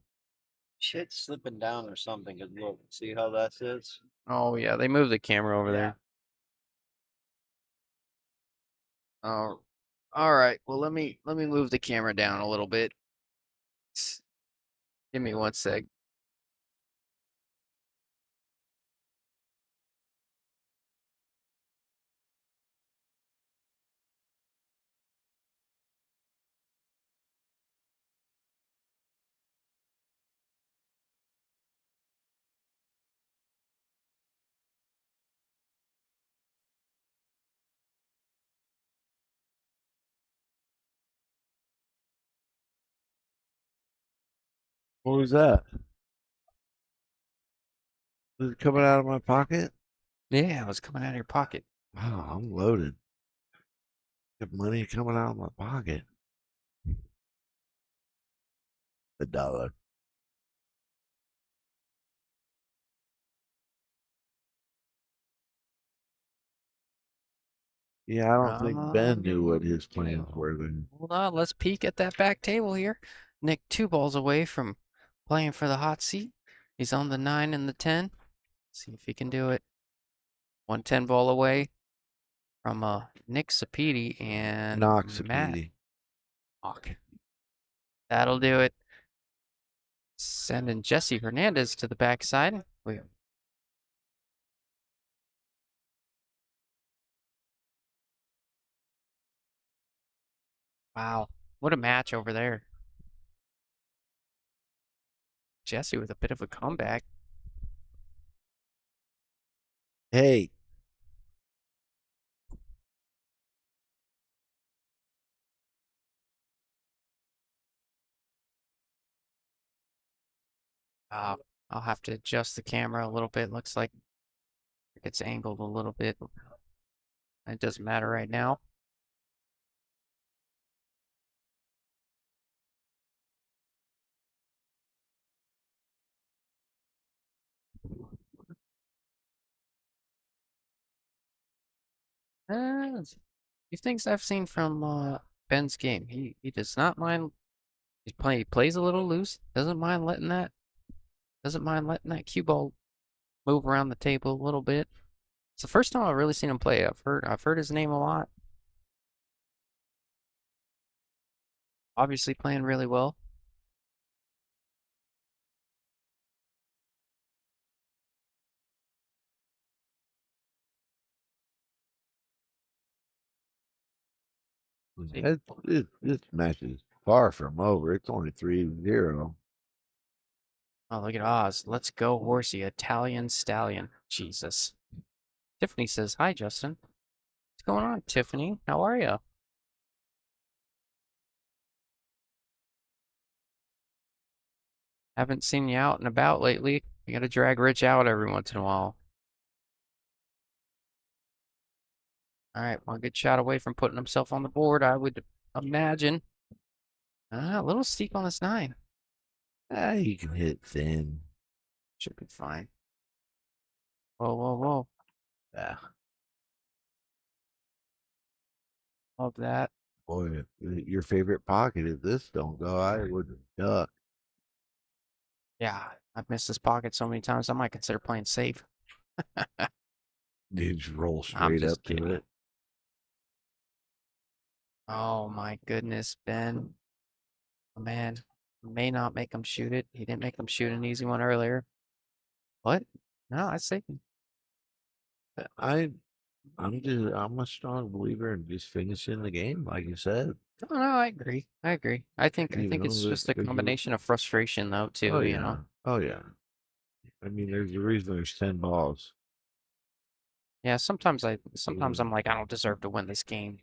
Shit's slipping down or something. 'Cause look, see how that sits? Oh yeah, they moved the camera over Yeah. there. Oh, all right. Well, let me move the camera down a little bit. Give me 1 sec. What was that? Was it coming out of my pocket? Yeah, it was coming out of your pocket. Wow, I'm loaded. Got money coming out of my pocket. The dollar. Yeah, I don't think Ben knew what his plans were then. Hold on, let's peek at that back table here. Nick 2 balls away from playing for the hot seat. He's on the 9 and the 10. See if he can do it. 110 ball away from Nick Sapiti and Knox Matt Sapiti. Hawk. That'll do it. Sending Jesse Hernandez to the backside. Wow, what a match over there. Jesse with a bit of a comeback. Hey, I'll have to adjust the camera a little bit. Looks like it's angled a little bit. It doesn't matter right now. Few things I've seen from Ben's game. He does not mind. He plays a little loose. Doesn't mind letting that. Doesn't mind letting that cue ball move around the table a little bit. It's the first time I've really seen him play. I've heard his name a lot. Obviously playing really well. this match is far from over. It's only 3-0. Oh, look at Oz. Let's go, horsey. Italian stallion. Jesus. Tiffany says, hi, Justin. What's going on, Tiffany? How are you? Haven't seen you out and about lately. You gotta drag Rich out every once in a while. All right, one good shot away from putting himself on the board, I would imagine. A little steep on this 9. Ah, you can hit thin. Should be fine. Whoa, whoa, whoa. Yeah. Love that. Boy, your favorite pocket. If this don't go, I would duck. Yeah, I've missed this pocket so many times, I might consider playing safe. You just roll I'm straight just up to kidding. it. Oh my goodness, Ben. Oh, man, may not make him shoot it. He didn't make him shoot an easy one earlier. What? No, I say. I'm a strong believer in just finishing the game, like you said. No, I agree. I agree. I think You know, it's just a there's combination of frustration though, too, oh you yeah, know. oh yeah. I mean, there's a reason there's 10 balls. Yeah, sometimes I'm like, I don't deserve to win this game.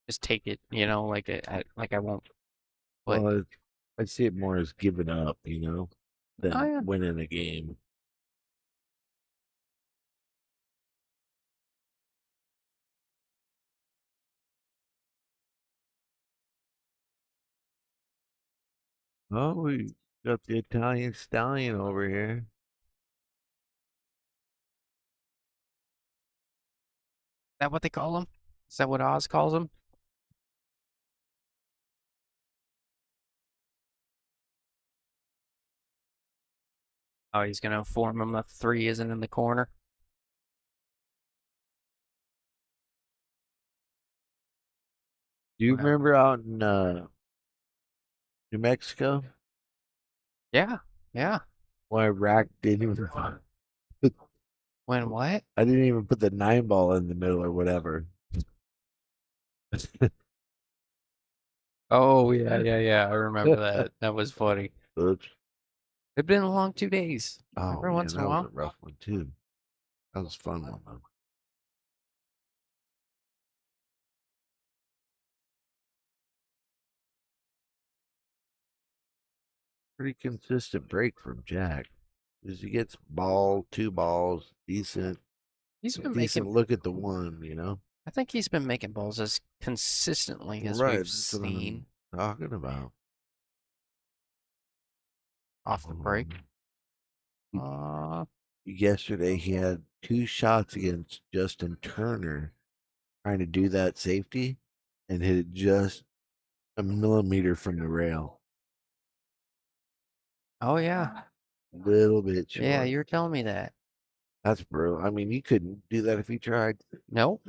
Just take it, you know, like I won't. But Well, I see it more as giving up, than oh yeah. winning a game. Oh, we got the Italian stallion over here. Is that what they call him? Is that what Oz calls him? Oh, he's gonna inform him that 3 isn't in the corner. Do you Wow. remember out in New Mexico Yeah, yeah. when I racked didn't even When what? I didn't even put the 9 ball in the middle or whatever. Oh yeah. I remember that. That was funny. Oops. It's been a long 2 days. Oh Every man, once in a that was while. a rough one too. That was a fun one though. pretty consistent break from Jack. Because he gets ball, 2 balls, decent He's been decent making. look at the one, you know? I think he's been making balls as consistently as Right, we've that's what I'm seen talking about. off the break. Yesterday he had 2 shots against Justin Turner trying to do that safety and hit it just a millimeter from the rail. Oh yeah, Little bit short. yeah. You were telling me that. That's brutal. I mean, you couldn't do that if you tried. Nope.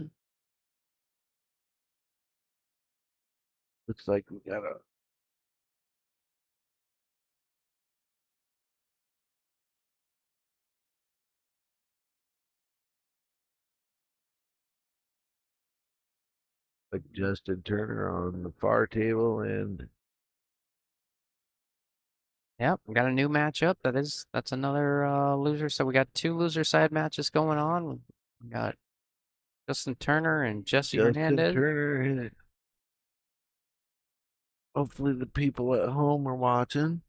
Looks like we got a Justin Turner on the far table and Yep, we got a new matchup. That's another loser. So we got 2 loser side matches going on. We got Justin Turner and Jesse Justin Hernandez. Turner hit it. Hopefully the people at home are watching.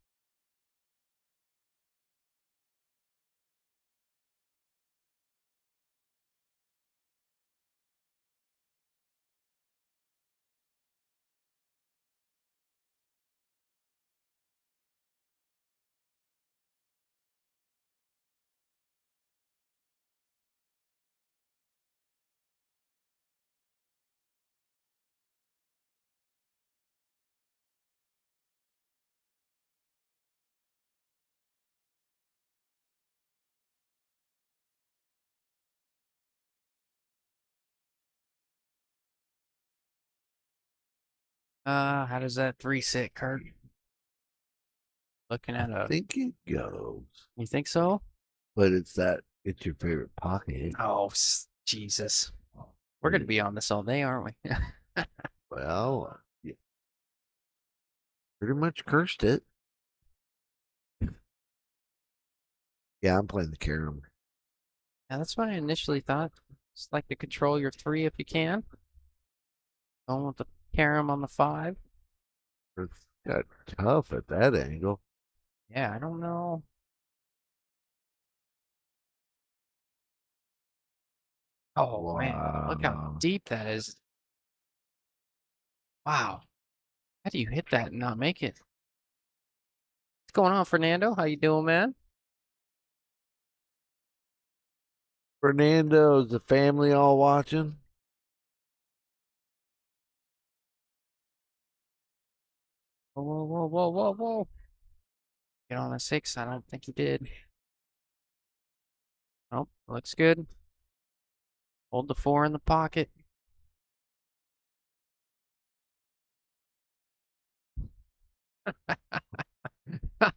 How does that 3 sit, Kurt? Looking at I a. think it goes. You think so? But it's your favorite pocket. Oh, Jesus. We're gonna be on this all day, aren't we? Well, yeah, pretty much cursed it. Yeah, I'm playing the carom. Yeah, that's what I initially thought. Just like to control your 3 if you can. Going with the carom on the 5. It's got tough at that angle. Yeah, I don't know. Oh man, look how Wow. deep that is. Wow. How do you hit that and not make it? What's going on, Fernando? How you doing, man? Fernando, is the family all watching? Whoa, whoa, whoa, whoa, whoa, whoa. Get on a 6. I don't think he did. Oh, looks good. Hold the 4 in the pocket.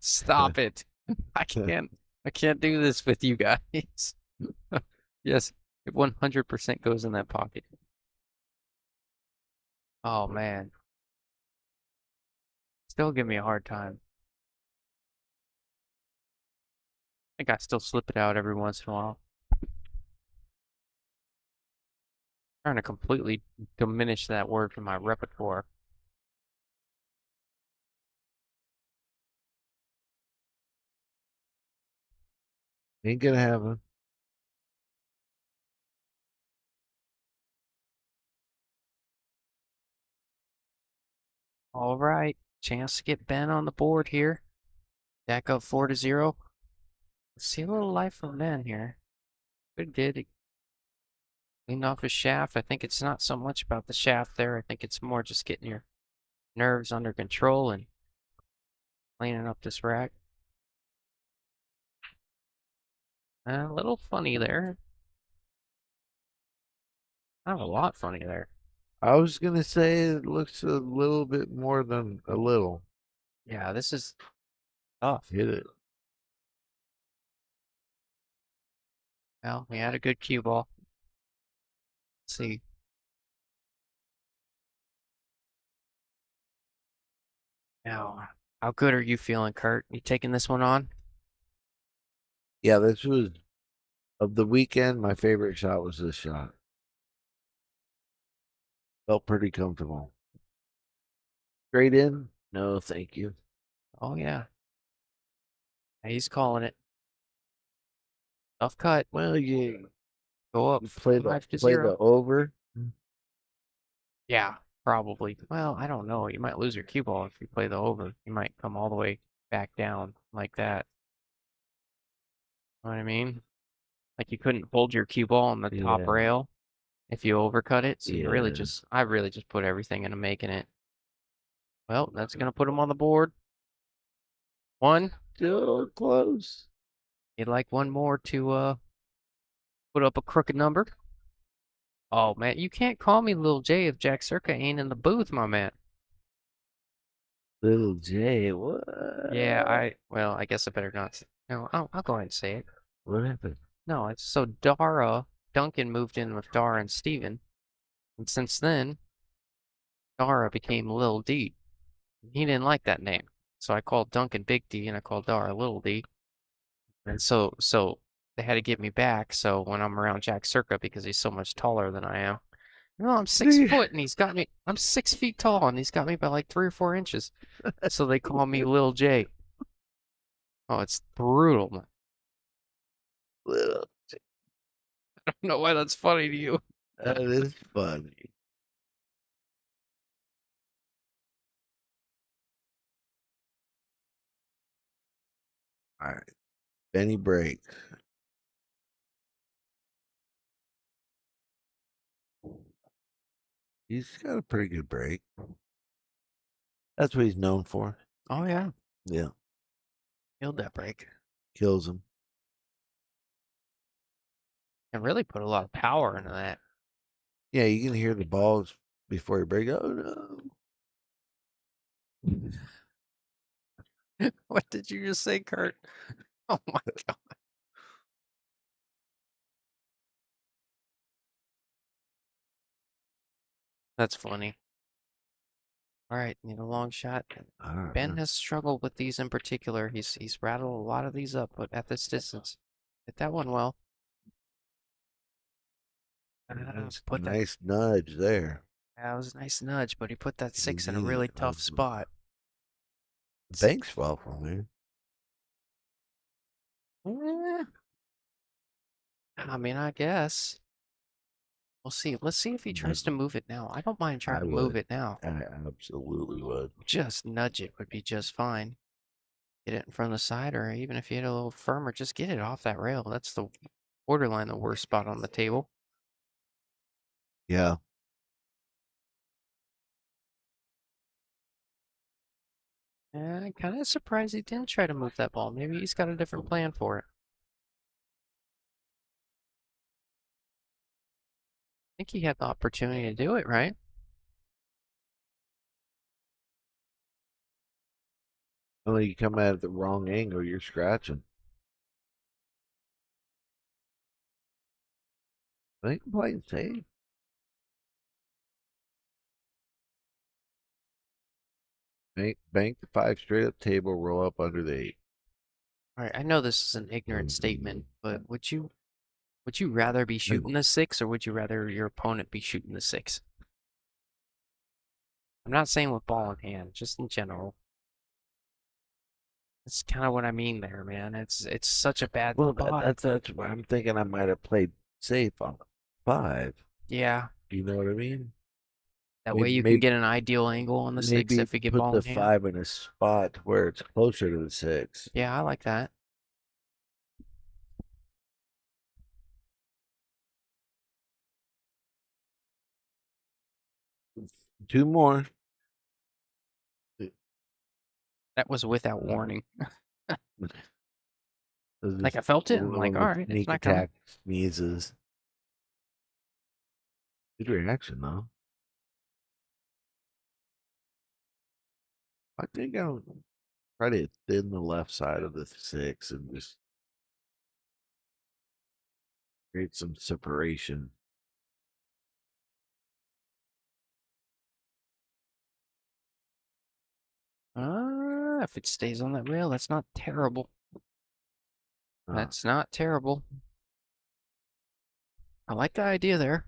Stop it. I can't do this with you guys. Yes, it 100% goes in that pocket. Oh man. Still give me a hard time. I think I still slip it out every once in a while. Trying to completely diminish that word from my repertoire. Ain't gonna happen. All right, chance to get Ben on the board here. Back up 4-0. Let's see a little life from Ben here. Good did. He cleaned off his shaft. I think it's not so much about the shaft there. I think it's more just getting your nerves under control and cleaning up this rack. A little funny there. Not a lot funny there. I was gonna say it looks a little bit more than a little. Yeah, this is tough. Hit it. Well, we had a good cue ball. Let's see. Now, how good are you feeling, Kurt? You taking this one on? Yeah, this was of the weekend. My favorite shot was this shot. Felt pretty comfortable. Straight in? No, thank you. Oh, yeah. He's calling it. Tough cut. Well, you Go up play 5-0. the over. Yeah, probably. Well, I don't know. You might lose your cue ball if you play the over. You might come all the way back down like that. Know what I mean? Like you couldn't hold your cue ball on the top Yeah. rail if you overcut it. So you really Yeah. I really just put everything into making it. Well, that's gonna put him on the board. One. Still close. You'd like one more to put up a crooked number? Oh man, you can't call me Lil J if Jack Circa ain't in the booth, my man. Little J, what? Yeah, well, I guess I better not. No, I'll go ahead and say it. What happened? No, it's so Duncan moved in with Dara and Steven. And since then, Dara became Lil D. He didn't like that name. So I called Duncan Big D and I called Dara Little D. And so they had to get me back. So when I'm around Jack Circa, because he's so much taller than I am. You know, I'm 6 foot and he's got me, I'm 6 feet tall and he's got me by like 3 or 4 inches. So they call me Lil J. Oh, it's brutal, man. Little, I don't know why that's funny to you. that is funny. All right. Benny break. He's got a pretty good break. That's what he's known for. Oh, yeah. Yeah. Killed that break. Kills him. And really put a lot of power into that. Yeah, you can hear the balls before you break. Oh no. What did you just say, Kurt? Oh my God. That's funny. All right, need a long shot. Ben has struggled with these in particular. He's rattled a lot of these up, but at this distance, hit that one well. Put nice nudge there. That was a nice nudge, but he put that 6 in a Indeed, really it tough was. spot. Banks fell from there. I mean, I guess. We'll see. Let's see if he tries to move it now. I don't mind trying to move it now. I absolutely would. Just nudge it would be just fine. Get it in front of the side, or even if you hit a little firmer, just get it off that rail. That's the borderline the worst spot on the table. Yeah. I'm kind of surprised he didn't try to move that ball. Maybe he's got a different plan for it. I think he had the opportunity to do it, right? Only you come at it the wrong angle, you're scratching. I think I'm playing safe. Bank the 5 straight up table, roll up under the 8. All right, I know this is an ignorant statement, but would you rather be shooting the 6, or would you rather your opponent be shooting the 6? I'm not saying with ball in hand, just in general. That's kind of what I mean there, man. It's such a bad spot. That's why I'm thinking I might have played safe on 5. Yeah. Do you know what I mean? That way you can get an ideal angle on the 6 if you get ball in put the hand. 5 in a spot where it's closer to the 6. Yeah, I like that. Two more. That was without warning. So Like I felt it. I'm like, all right, it's not coming. attack sneezes. Good reaction though. I think I'll try to thin the left side of the 6 and just create some separation. If it stays on that rail, that's not terrible. That's not terrible. I like the idea there.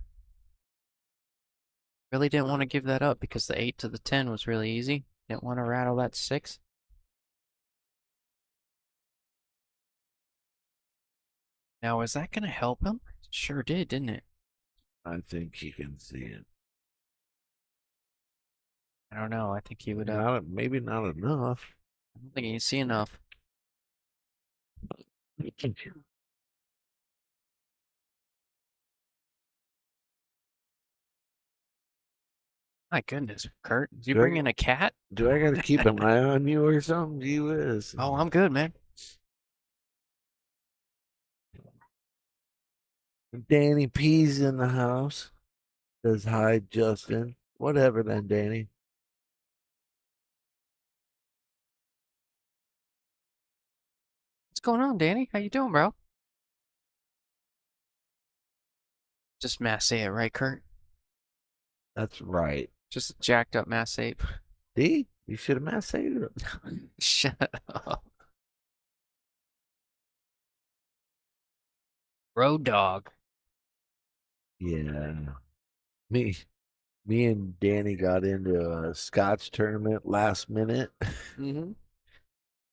Really didn't want to give that up because the 8 to the 10 was really easy. Didn't want to rattle that 6. Now, is that gonna help him? Sure did, didn't it? I think he can see it. I don't know. I think he would. Maybe not enough. I don't think he can see enough. My goodness, Kurt, did you Do I- bring in a cat? Do I gotta keep an eye on you or something? Gee whiz. Oh, I'm good, man. Danny P's in the house. Says hi, Justin. Whatever then, Danny. What's going on, Danny? How you doing, bro? Just mass ape, right, Kurt? That's right. Just a jacked up mass ape. D, you should have mass saved it. Shut up. Road dog. Yeah. Me and Danny got into a Scotch tournament last minute. Mm-hmm.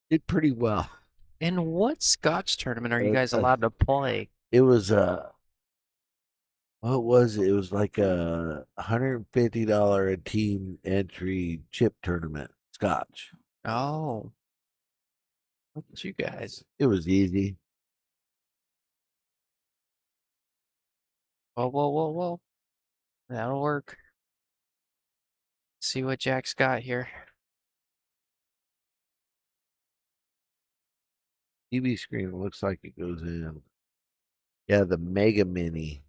Did pretty well. In what Scotch tournament are you Uh, guys uh, allowed to play? It was what was it? It was like a $150 a team entry chip tournament. Scotch. Oh. Look at you guys. It was easy. Whoa, whoa, whoa, whoa. That'll work. See what Jack's got here. TV screen looks like it goes in. Yeah, the Mega Mini.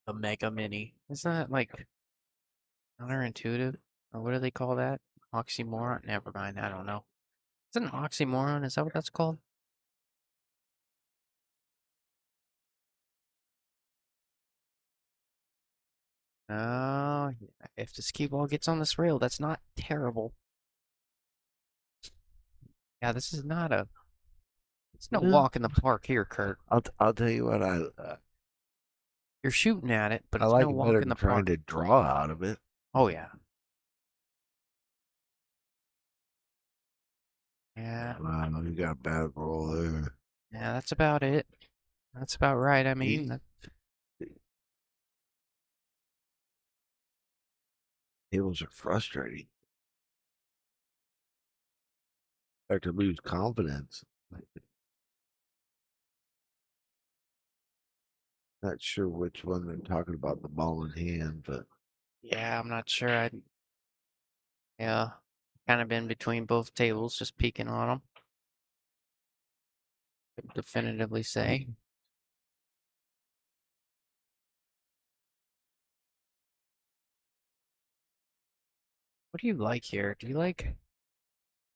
The Mega Mini. Isn't that like counterintuitive? Or what do they call that? Oxymoron? Never mind. I don't know. Is it an oxymoron? Is that what that's called? Oh, if this cue ball gets on this rail, that's not terrible. Yeah, this is not a. It's no No. walk in the park here, Kurt. I'll tell you what You're shooting at it, but I it's like no it walk better in than the trying park. to draw out of it. Oh yeah. Yeah, Wow, you got a bad roll there. yeah, that's about it. That's about right. I mean, Tables are frustrating. Start to lose confidence. Not sure which one they're talking about, the ball in hand, but yeah, I'm not sure. Yeah, kind of been between both tables, just peeking on them. Could definitively say. What do you like here? Do you like?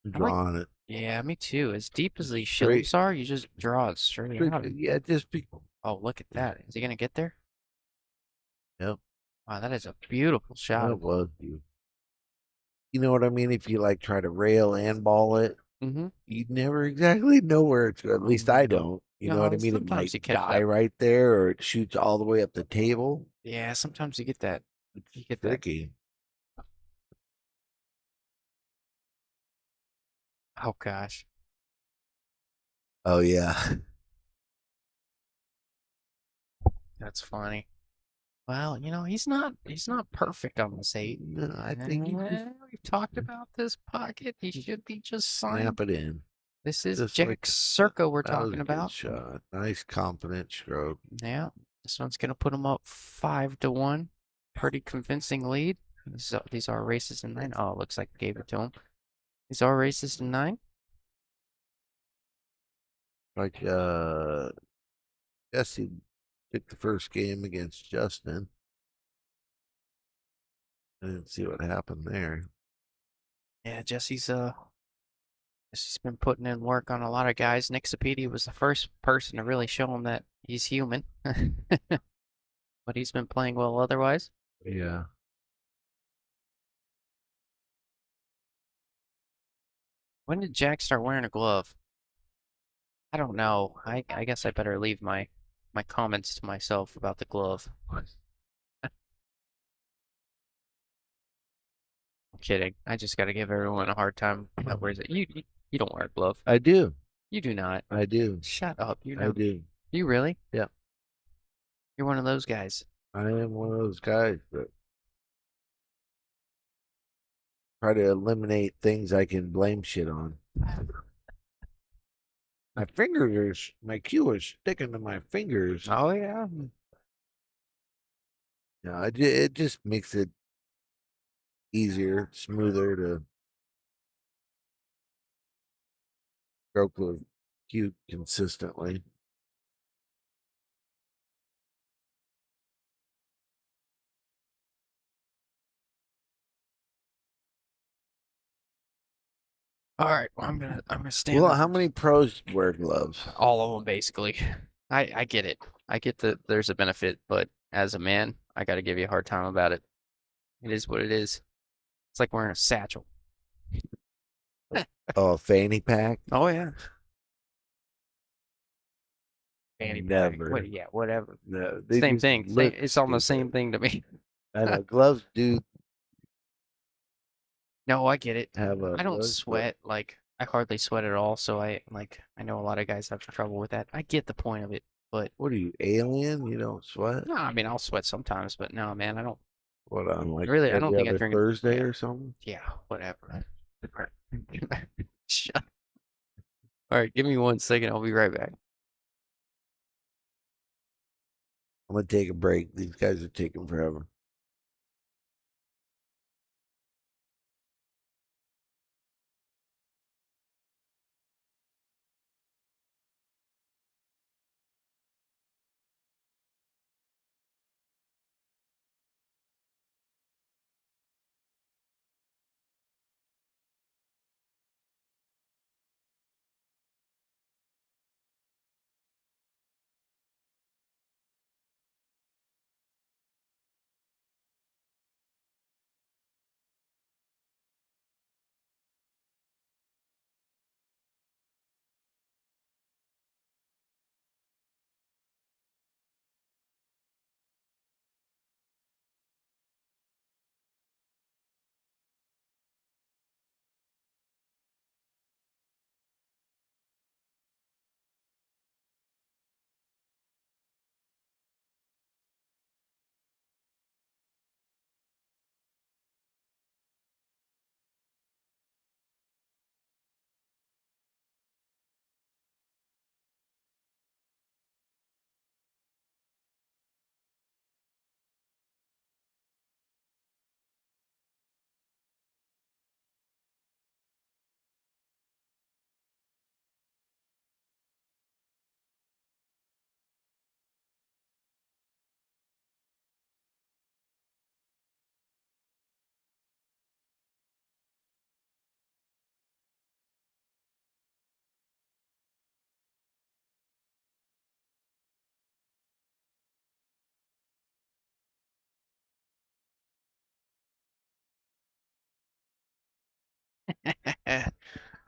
I'm I like- drawing it. Yeah, me too. As deep as these Straight- shills are, you just draw it straight out. Yeah, just be. Oh, look at that. Is he gonna get there? Yep. Wow, that is a beautiful shot. That was you. You know what I mean? If you like try to rail and ball it, Mm-hmm. you never exactly know where it's going. At least I don't. You know what I No, mean? It sometimes might you catch die that. right there, or it shoots all the way up the table. Yeah, sometimes you get that. You get that. Tricky. Oh gosh. Oh yeah. That's funny. Well, he's not perfect on this 8. No, I think you just We've talked about this pocket. He should be just fine. snap it in. This is just Jack like- Circa we're That was a talking good about. shot. Nice confident stroke. Yeah. This one's gonna put him up 5-1. Pretty convincing lead. These are races in 9. Oh, it looks like I gave it to him. These are races in 9. Like Jesse took the first game against Justin. I didn't see what happened there. Yeah, Jesse's been putting in work on a lot of guys. Nick Sapedi was the first person to really show him that he's human. But he's been playing well otherwise. Yeah. When did Jack start wearing a glove? I don't know. I guess I better leave my comments to myself about the glove. I'm kidding. I just gotta give everyone a hard time. Where is it? You don't wear a glove. I do. You do not. I do. Shut up. You I know. do. You really? Yeah. You're one of those guys. I am one of those guys that try to eliminate things I can blame shit on. My fingers are, my cue is sticking to my fingers. Oh yeah. Yeah, it just makes it easier, smoother to stroke the cue consistently. All right. Well, I'm gonna stand Well, up. how many pros wear gloves? All of them, basically. I get it. I get that there's a benefit, but as a man, I got to give you a hard time about it. It is what it is. It's like wearing a satchel. Oh, a fanny pack? Oh yeah. Fanny pack. Never. Yeah, whatever. No, they Same just thing. look It's almost the same stupid. thing to me. I know gloves do No, I get it. have a I don't look, but sweat. Like I hardly sweat at all, so I know a lot of guys have trouble with that. I get the point of it, but what are you, alien? You don't sweat? no, I mean I'll sweat sometimes, but no, man, I don't What, on like really. I don't every think I other drink it. Thursday Yeah, or something? yeah, whatever. Shut. All right, give me 1 second. I'll be right back. I'm gonna take a break. These guys are taking forever.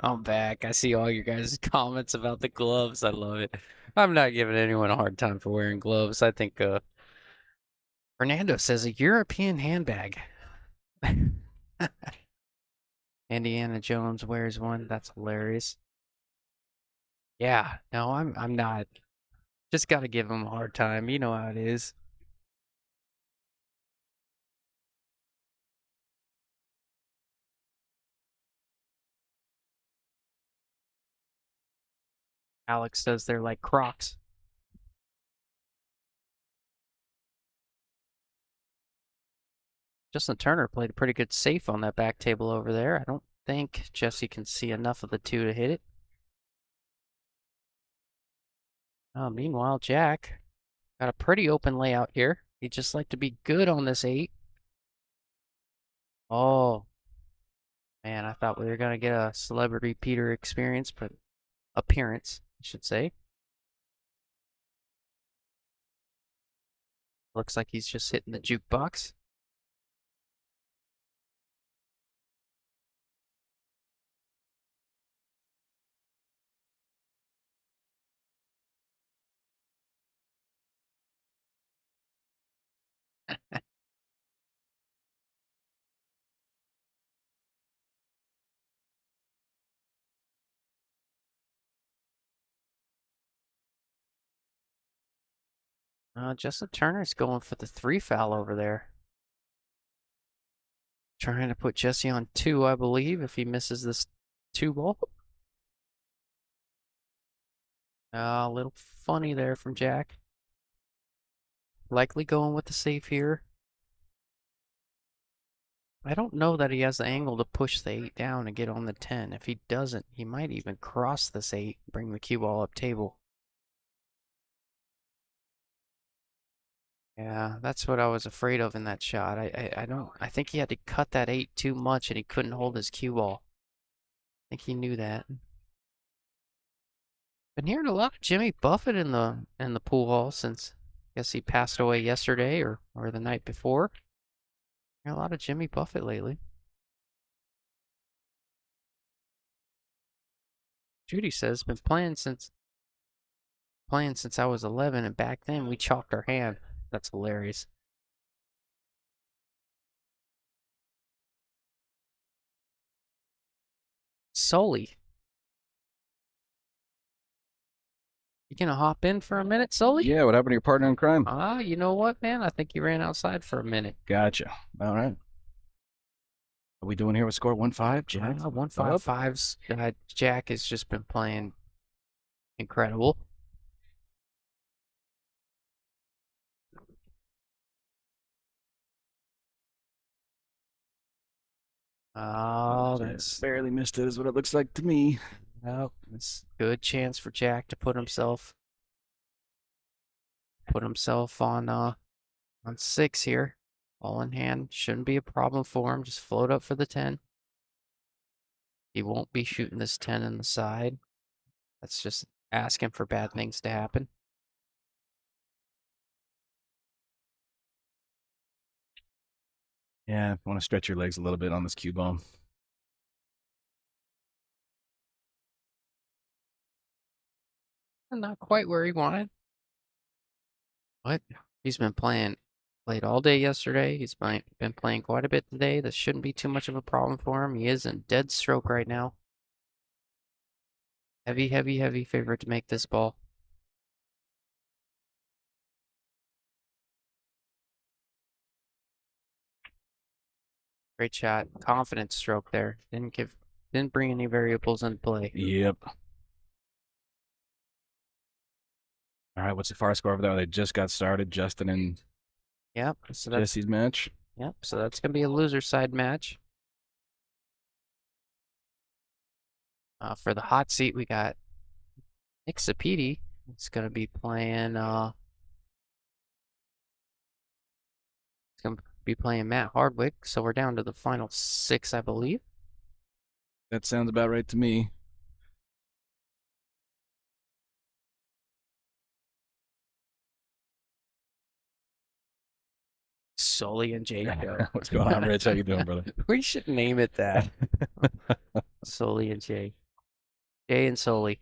I'm back. I see all your guys' comments about the gloves. I love it. I'm not giving anyone a hard time for wearing gloves. I think Fernando says a European handbag. Indiana Jones wears one. That's hilarious. Yeah, no, I'm not. Just got to give him a hard time. You know how it is. Alex says they're like Crocs. Justin Turner played a pretty good safe on that back table over there. I don't think Jesse can see enough of the two to hit it. Meanwhile, Jack got a pretty open layout here. He'd just like to be good on this 8. Oh, man, I thought we were going to get a Celebrity Peter experience, but appearance, I should say. Looks like he's just hitting the jukebox. Justin Turner's going for the 3 foul over there. Trying to put Jesse on 2, I believe, if he misses this 2 ball. A little funny there from Jack. Likely going with the save here. I don't know that he has the angle to push the 8 down and get on the 10. If he doesn't, he might even cross this 8, bring the cue ball up table. Yeah, that's what I was afraid of in that shot. I think he had to cut that 8 too much and he couldn't hold his cue ball. I think he knew that. Been hearing a lot of Jimmy Buffett in the pool hall since I guess he passed away yesterday or the night before. Hearing a lot of Jimmy Buffett lately. Judy says been playing since I was 11, and back then we chalked our hand. That's hilarious. Sully. You gonna hop in for a minute, Sully? Yeah, what happened to your partner in crime? You know what, man? I think you ran outside for a minute. Gotcha. All right. Are we doing here with score 1-5, Jack? 1-5-5's Jack has just been playing incredible. Oh, that's barely missed it, is what it looks like to me. nope. It's a good chance for Jack to put himself on 6 here. All in hand. Shouldn't be a problem for him. Just float up for the 10. He won't be shooting this 10 in the side. That's just asking for bad things to happen. Yeah, want to stretch your legs a little bit on this cue ball. Not quite where he wanted. But he's been played all day yesterday. He's been playing quite a bit today. This shouldn't be too much of a problem for him. He is in dead stroke right now. Heavy, heavy, heavy favorite to make this ball. Great shot. Confident stroke there. Didn't bring any variables into play. Yep. All right, what's the far score over there? They just got started, Justin and Yep. So that's Jesse's match. Yep. So that's gonna be a loser side match. For the hot seat, we got Nick Sapiti. It's gonna be playing. It's gonna be playing Matt Hardwick. So we're down to the final 6, I believe. That sounds about right to me. Sully and Jay go. What's going on, Rich? How you doing, brother? We should name it that. Sully and Jay. Jay and Sully.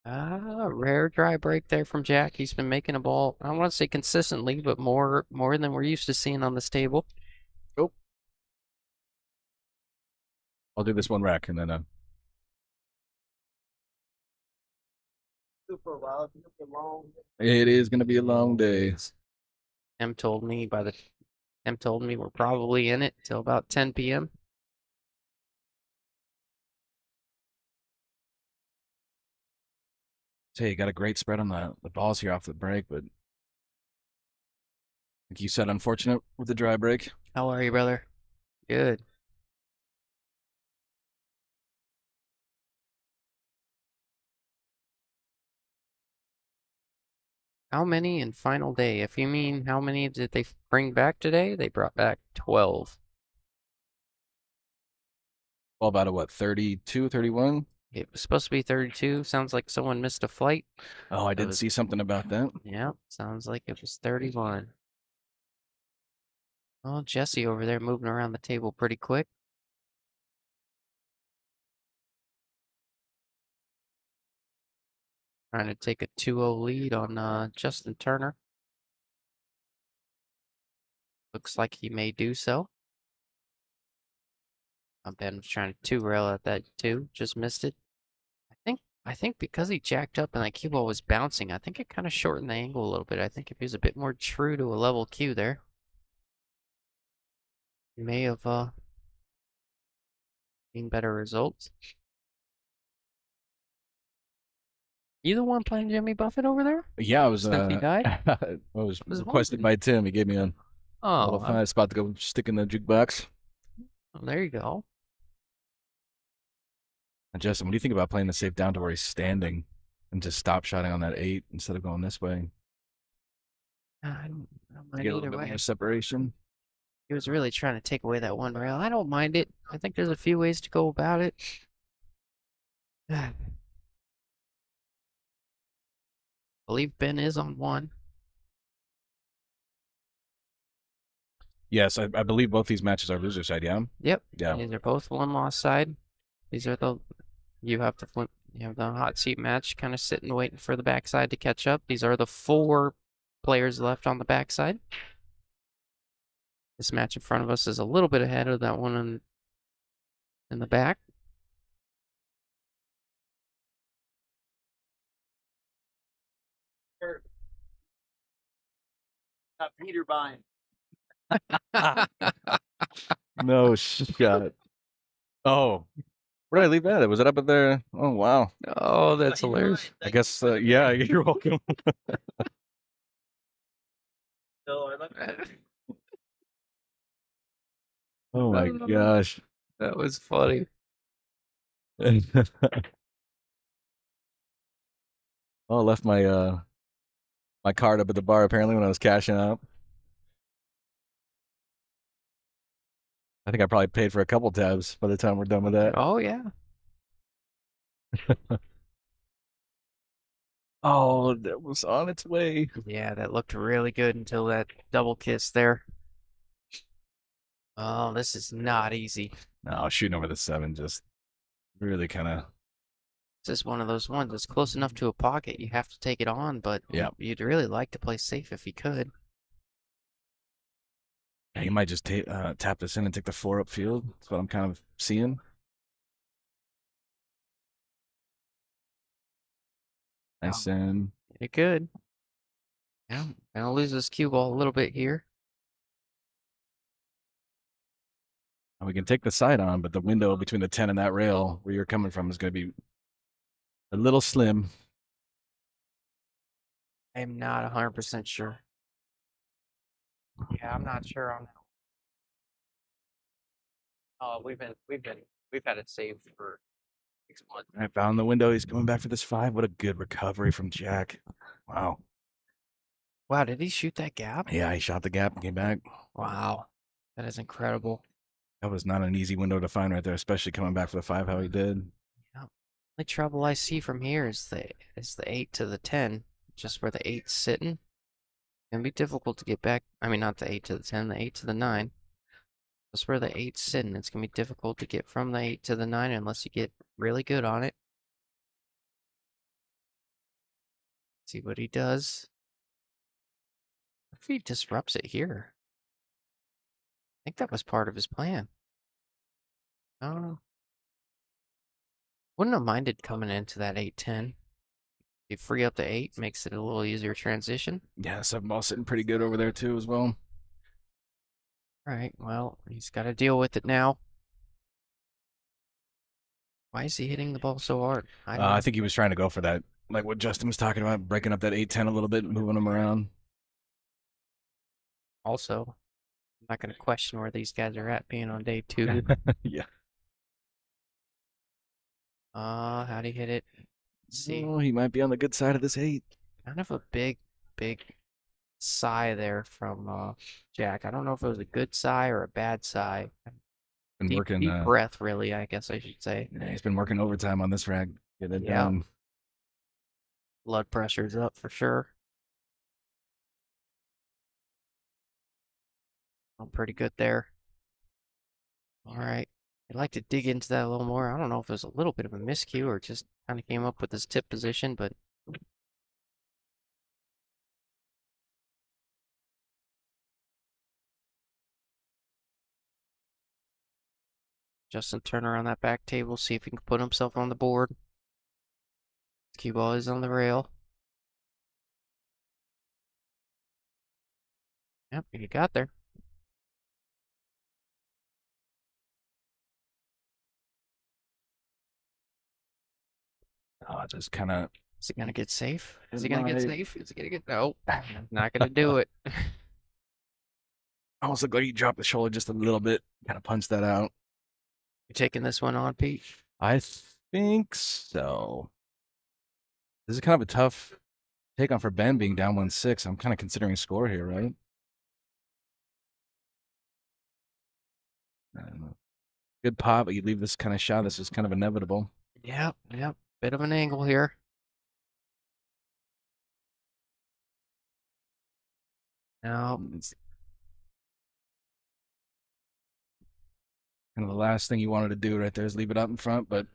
Rare dry break there from Jack. He's been making a ball, I don't want to say consistently, but more than we're used to seeing on this table. Oh. I'll do this one rack and then Super wild, super long. it is gonna be a long day. Em told me we're probably in it till about 10 p.m. Hey, you got a great spread on the balls here off the break, but like you said, unfortunate with the dry break. How are you, brother? Good. How many in final day? If you mean how many did they bring back today? They brought back 12. 12 out of what, 32, 31? It was supposed to be 32. Sounds like someone missed a flight. Oh, I did see something about that. Yeah, sounds like it was 31. Oh, Jesse over there moving around the table pretty quick. Trying to take a 2-0 lead on Justin Turner. Looks like he may do so. Ben was trying to two-rail at that too, just missed it. I think because he jacked up and that cue ball was bouncing, I think it kind of shortened the angle a little bit. I think if he was a bit more true to a level cue there, he may have seen better results. You the one playing Jimmy Buffett over there? Yeah, I was. Since he died? I was Was requested wondering. by Tim. He gave me a little Oh, spot to go stick in the jukebox. there you go. And Justin, what do you think about playing the safe down to where he's standing and just stop shotting on that 8 instead of going this way? I don't To mind get a either little bit way. more separation. He was really trying to take away that one rail. I don't mind it. I think there's a few ways to go about it. I believe Ben is on one. Yes, I believe both these matches are loser side. Yeah. Yep. Yeah. These are both one-loss side. These are the you have the flip. You have the hot seat match, kind of sitting waiting for the backside to catch up. These are the 4 players left on the backside. This match in front of us is a little bit ahead of that one in the back. Peter Bine. No shot. Oh, where did I leave that? Was it up at there? Oh wow. Oh, that's hilarious. I guess yeah. You're welcome. Oh my gosh. That was funny. Oh, I left my my card up at the bar apparently when I was cashing out. I think I probably paid for a couple tabs by the time we're done with that. Oh, yeah. Oh, that was on its way. Yeah, that looked really good until that double kiss there. Oh, this is not easy. No, shooting over the 7 just really kind of. This is one of those ones that's close enough to a pocket. You have to take it on, but Yeah. you'd really like to play safe if you could. Yeah, you might just tap this in and take the 4 upfield. That's what I'm kind of seeing. Nice in. You could. Yeah, gonna lose this cue ball a little bit here. We can take the side on, but the window between the 10 and that rail where you're coming from is going to be a little slim. I'm not 100% sure. Yeah, I'm not sure on that. Oh, we've had it saved for 6 months. I found the window. He's coming back for this 5. What a good recovery from Jack. Wow. Wow, did he shoot that gap? Yeah, he shot the gap and came back. Wow, that is incredible. That was not an easy window to find right there, especially coming back for the 5 how he did. The trouble I see from here is the 8 to the 10, just where the 8's sitting. It's gonna be difficult to get back. I mean, not the 8 to the 10, the 8 to the 9. Just where the 8's sitting. It's gonna be difficult to get from the 8 to the 9 unless you get really good on it. See what he does. What if he disrupts it here? I think that was part of his plan. Oh. Wouldn't have minded coming into that 8-10. You free up the 8, makes it a little easier transition. Yeah, 7 ball sitting pretty good over there too as well. Alright, well, he's got to deal with it now. Why is he hitting the ball so hard? I don't know. I think he was trying to go for that, like what Justin was talking about, breaking up that 8-10 a little bit, moving him around. Also, I'm not going to question where these guys are at being on day 2. Yeah. How'd he hit it? Let's see. Oh, he might be on the good side of this 8. Kind of a big sigh there from Jack. I don't know if it was a good sigh or a bad sigh. Been working. Deep breath, really, I guess I should say. Yeah, he's been working overtime on this rack. Get it Yeah. done. Blood pressure's up for sure. I'm pretty good there. All right. I'd like to dig into that a little more. I don't know if it was a little bit of a miscue or just kind of came up with his tip position, but Justin Turner on that back table, see if he can put himself on the board. Cue ball is on the rail. Yep, you got there. Oh, just kind of. Is he gonna get safe? Is he It gonna get might. safe? Is he gonna get no? Not gonna do it. Almost looked like he dropped the shoulder just a little bit. Kind of punched that out. You taking this one on, Pete? I think so. This is kind of a tough take on for Ben being down 1-6. I'm kind of considering score here, right? Good pot, but you leave this kind of shot. This is kind of inevitable. Yep. Bit of an angle here. No. It's kind of the last thing you wanted to do right there is leave it up in front, but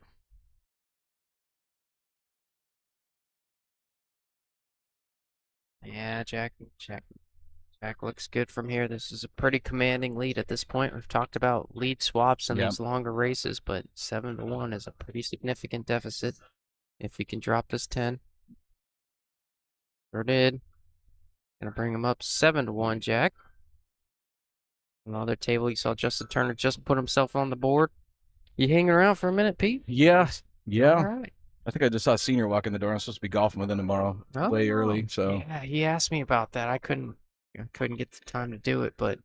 Yeah, Jack looks good from here. This is a pretty commanding lead at this point. We've talked about lead swaps in Yep. these longer races, but 7-1 is a pretty significant deficit. If he can drop this 10. Sure did. Gonna bring him up 7-1, Jack. Another table, you saw Justin Turner just put himself on the board. You hanging around for a minute, Pete? yeah. All right. I think I just saw a senior walk in the door. I'm supposed to be golfing with him tomorrow, way Oh, early. So yeah, he asked me about that. I couldn't get the time to do it, but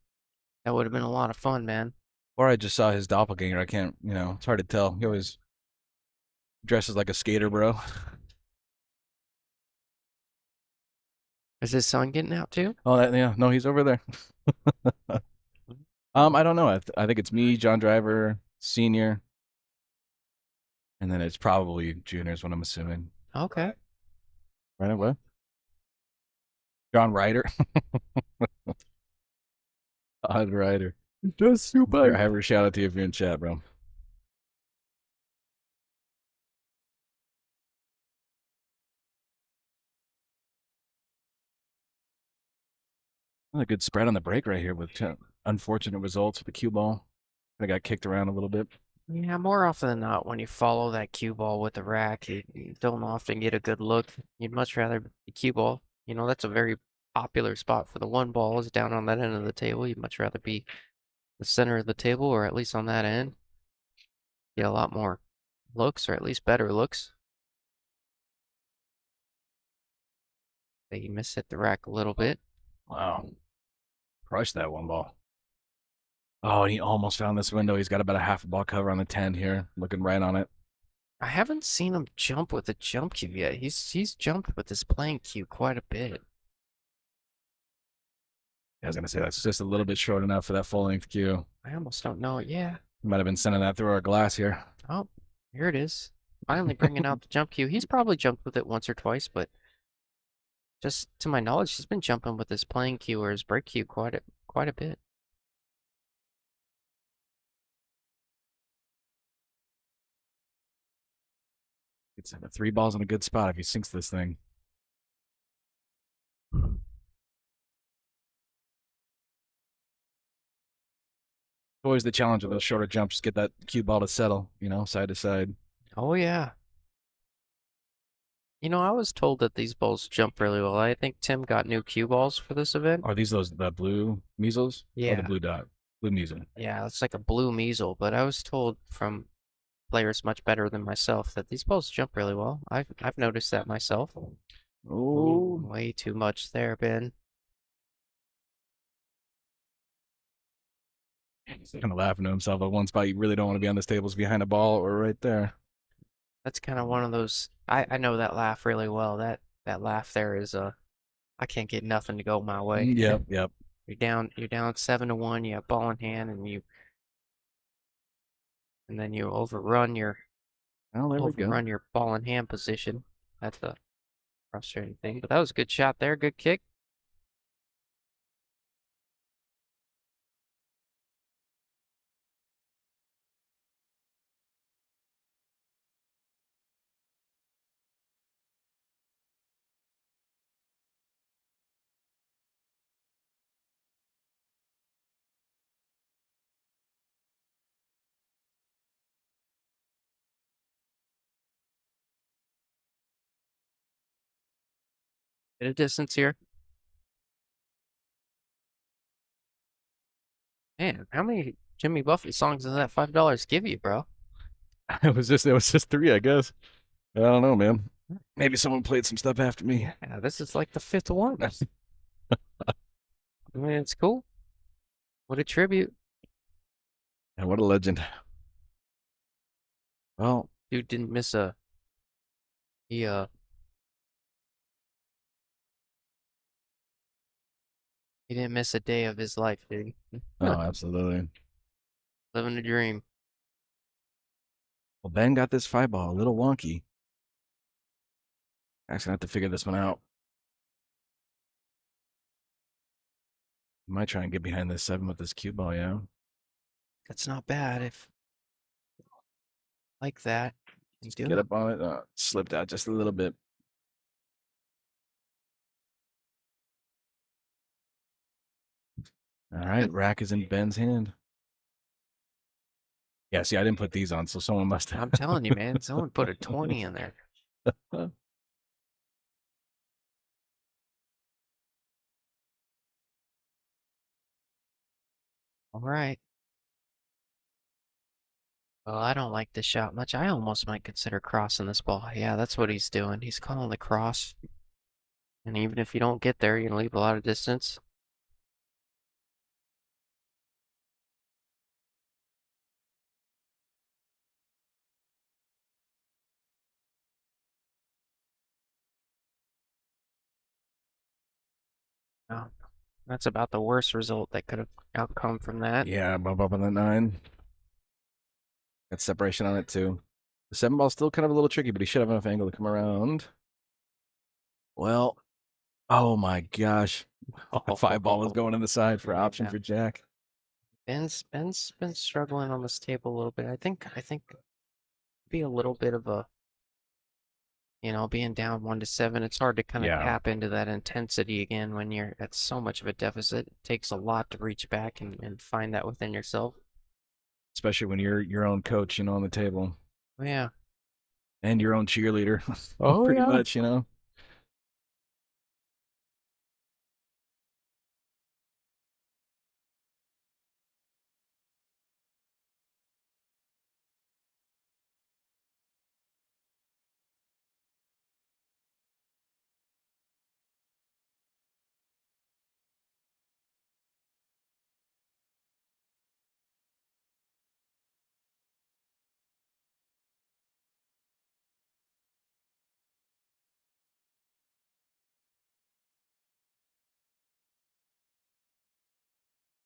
that would have been a lot of fun, man. or I just saw his doppelganger. I can't, it's hard to tell. He always dresses like a skater, bro. Is his son getting out too? Oh, yeah, no, he's over there. I don't know. I think it's me, John Driver, senior, and then it's probably juniors. What I'm assuming. Okay. Right away. John Ryder. Odd Ryder. Just super. Here, I have her shout out to you if you're in chat, bro. Another good spread on the break right here with unfortunate results with the cue ball. I got kicked around a little bit. Yeah, more often than not, when you follow that cue ball with the rack, you don't often get a good look. You'd much rather the cue ball. That's a very popular spot for the one ball is down on that end of the table. You'd much rather be the center of the table or at least on that end. Get a lot more looks or at least better looks. He mishit the rack a little bit. Wow. Crushed that one ball. Oh, and he almost found this window. He's got about a half a ball cover on the 10 here, looking right on it. I haven't seen him jump with a jump cue yet. He's jumped with his playing cue quite a bit. I was going to say that's just a little bit short enough for that full-length cue. I almost don't know it. Yeah. Might have been sending that through our glass here. Oh, here it is. Finally bringing out the jump cue. He's probably jumped with it once or twice, but just to my knowledge, he's been jumping with his playing cue or his break cue quite a bit. It's 3 balls in a good spot if he sinks this thing. Always the challenge of those shorter jumps, get that cue ball to settle, side to side. Oh, yeah. I was told that these balls jump really well. I think Tim got new cue balls for this event. Are these the blue measles? Or Yeah. the blue dot? Blue measle. Yeah, it's like a blue measle, but I was told from players much better than myself that these balls jump really well. I've noticed that myself. Oh. Way too much there, Ben. He's kind of laughing to himself at one spot. You really don't want to be on this table is behind a ball or right there. That's kind of one of those. I know that laugh really well. That laugh there is I can't get nothing to go my way. Yep. You're down 7-1. You have ball in hand, and then you overrun your ball in hand position. That's the frustrating thing. But that was a good shot there. Good kick. Get a distance here. Man, how many Jimmy Buffett songs does that $5 give you, bro? It was just 3, I guess. I don't know, man. Maybe someone played some stuff after me. Yeah, this is like the 5th one. I mean, it's cool. What a tribute. And what a legend. Well, Dude didn't miss a he didn't miss a day of his life, did he? oh, absolutely. Living a dream. Well, Ben got this 5-ball a little wonky. Actually, I have to figure this one out. Might try and get behind this 7 with this cue ball, yeah. That's not bad if like that. You do Get it. up on it. Slipped out just a little bit. All right, rack is in Ben's hand. Yeah, see, I didn't put these on, so someone must have. I'm telling you, man, someone put a 20 in there. All right. Well, I don't like this shot much. I almost might consider crossing this ball. Yeah, that's what he's doing. He's calling the cross. And even if you don't get there, you're going to leave a lot of distance. Oh, that's about the worst result that could have outcome from that. Yeah, bump up on the 9. Got separation on it, too. The 7 ball's still kind of a little tricky, but he should have enough angle to come around. Well, oh my gosh. The 5 ball was going in the side for option Yeah. for Jack. Ben's been struggling on this table a little bit. I think be a little bit of a, being down 1-7. It's hard to kind of Yeah. tap into that intensity again when you're at so much of a deficit. It takes a lot to reach back and find that within yourself. Especially when you're your own coach, on the table. Yeah. And your own cheerleader. Oh, Pretty yeah. much,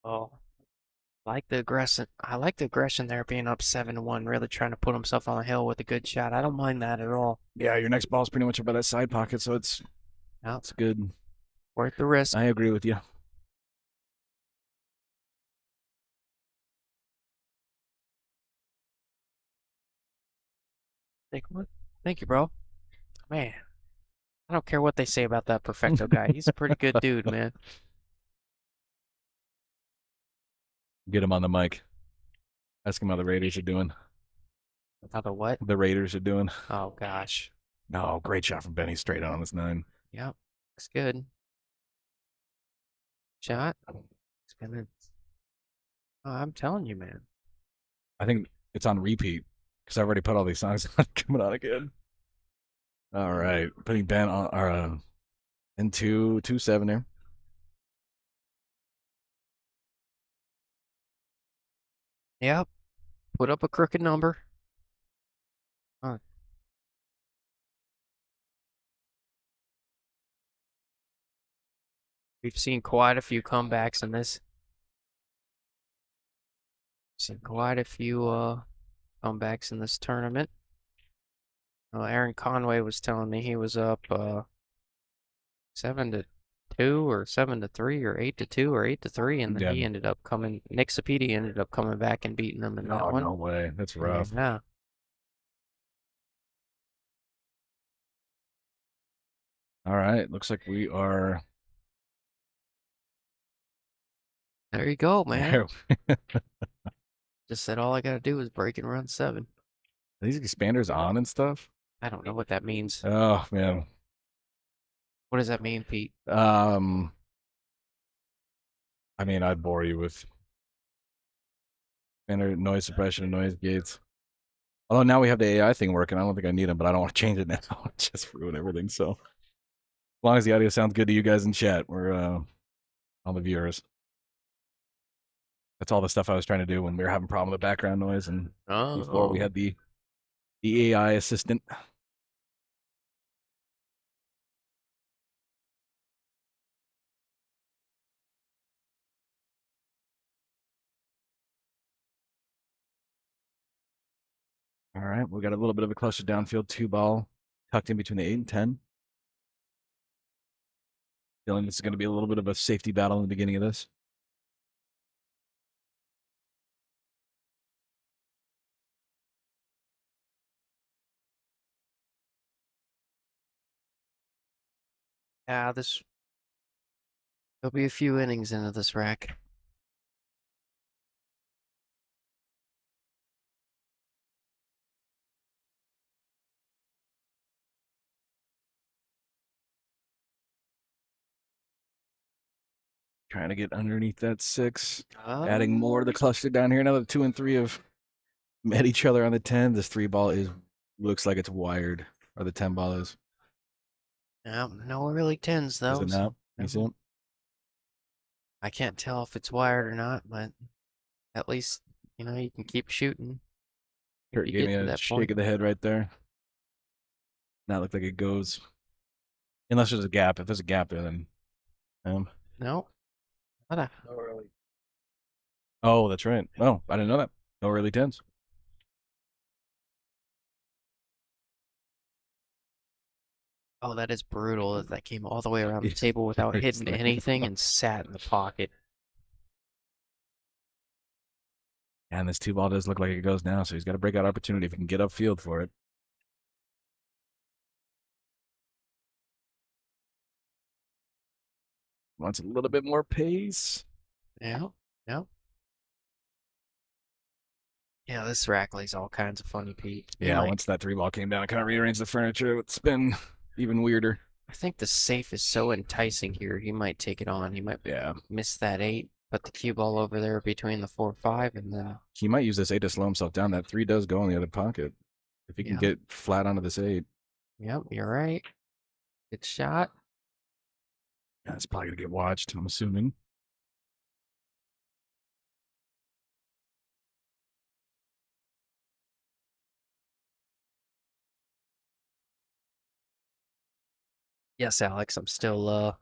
Oh, I like the aggression there, being up 7-1, really trying to put himself on the hill with a good shot. I don't mind that at all. Yeah, your next ball's pretty much about that side pocket, so it's good. Worth the risk. I agree with you. Thank you, bro. Man, I don't care what they say about that Perfecto guy. He's a pretty good dude, man. Get him on the mic. Ask him how the Raiders are doing. How the what? The Raiders are doing. Oh, gosh. No, great shot from Benny straight on this 9. Yep. Looks good. Shot. It's gonna... Oh, I'm telling you, man. I think it's on repeat because I've already put all these songs on coming on again. All right, putting Ben on our in 2-7 there. Yep. Put up a crooked number. Huh. We've seen quite a few comebacks in this. Seen quite a few comebacks in this tournament. Aaron Conway was telling me he was up 7-2 or 7-3 or 8-2 or 8-3, and then he ended up coming. Nick Sapedi ended up coming back and beating him in that one. No way, that's rough. Yeah. All right, looks like we are. There you go, man. There. Just said all I gotta do is break and run 7. Are these expanders on and stuff? I don't know what that means. Oh man, What does that mean, Pete? I mean, I'd bore you with banter, noise suppression, and noise gates. Although now we have the AI thing working, I don't think I need them, but I don't want to change it now. Just ruin everything. So as long as the audio sounds good to you guys in chat, we're all the viewers. That's all the stuff I was trying to do when we were having a problem with background noise, and before we had the AI assistant. All right, we got a little bit of a closer downfield 2-ball tucked in between the 8 and 10. Feeling this is going to be a little bit of a safety battle in the beginning of this. Yeah, there'll be a few innings into this rack. Trying to get underneath that 6. Adding more to the cluster down here. Now the 2 and 3 have met each other on the 10. This 3-ball looks like it's wired, or the 10-ball is. No early tens though. Is it not? You see it? I can't tell if it's wired or not, but at least you can keep shooting. Kurt you gave get me to a that shake point. of the head right there. Not look like it goes. Unless there's a gap. If there's a gap there, then. No. What a No early. Oh, that's right. Oh, I didn't know that. No early 10s. Oh, that is brutal that that came all the way around the table without It's hitting like- anything and sat in the pocket. And this 2-ball does look like it goes now, so he's got a breakout opportunity if he can get upfield for it. Wants a little bit more pace. Yeah. Yeah, this rack lays all kinds of funny, Pete. Yeah, once that 3-ball came down, I kind of rearranged the furniture. It's been even weirder. I think the safe is so enticing here. He might take it on. He might miss that 8, put the cue ball over there between the 4-5, and then He might use this 8 to slow himself down. That 3 does go in the other pocket. If he can get flat onto this 8. Yep, you're right. Good shot. Yeah, it's probably going to get watched, I'm assuming. Yes, Alex, I'm still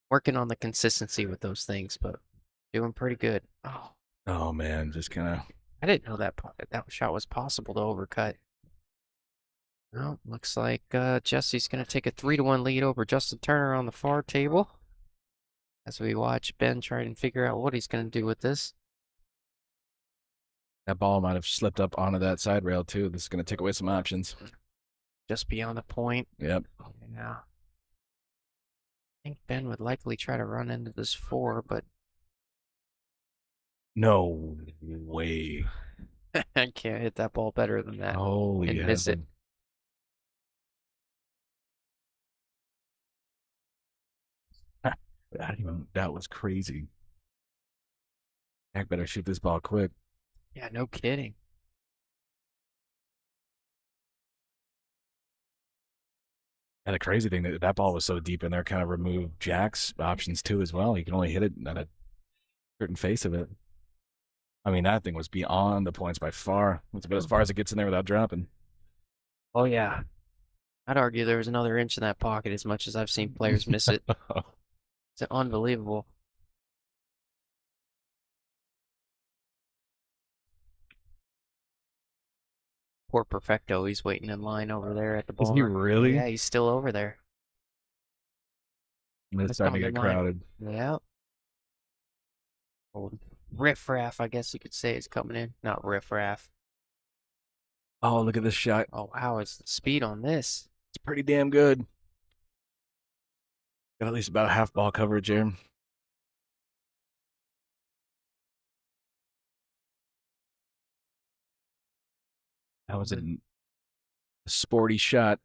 working on the consistency with those things, but doing pretty good. Oh, man, just kind of... I didn't know that shot was possible to overcut. Well, looks like Jesse's going to take a 3-1 lead over Justin Turner on the far table. As we watch Ben try and figure out what he's going to do with this. That ball might have slipped up onto that side rail, too. This is going to take away some options. Just beyond the point. Yep. Yeah. I think Ben would likely try to run into this 4, but... No way. I can't hit that ball better than that. Holy and miss it. That was crazy. Heck, better shoot this ball quick. Yeah, no kidding. And the crazy thing that ball was so deep in there, kind of removed Jack's options too as well. You can only hit it at a certain face of it. I mean, that thing was beyond the points by far. It's about as far as it gets in there without dropping. Oh yeah, I'd argue there was another inch in that pocket as much as I've seen players miss it. It's unbelievable. Poor Perfecto, he's waiting in line over there at the bar. Is he really? Yeah, he's still over there. It's starting to get crowded. Yeah. Old riffraff, I guess you could say, is coming in. Not riffraff. Oh, look at this shot. Oh, wow, it's the speed on this. It's pretty damn good. Got at least about a half ball coverage here. That was a sporty shot.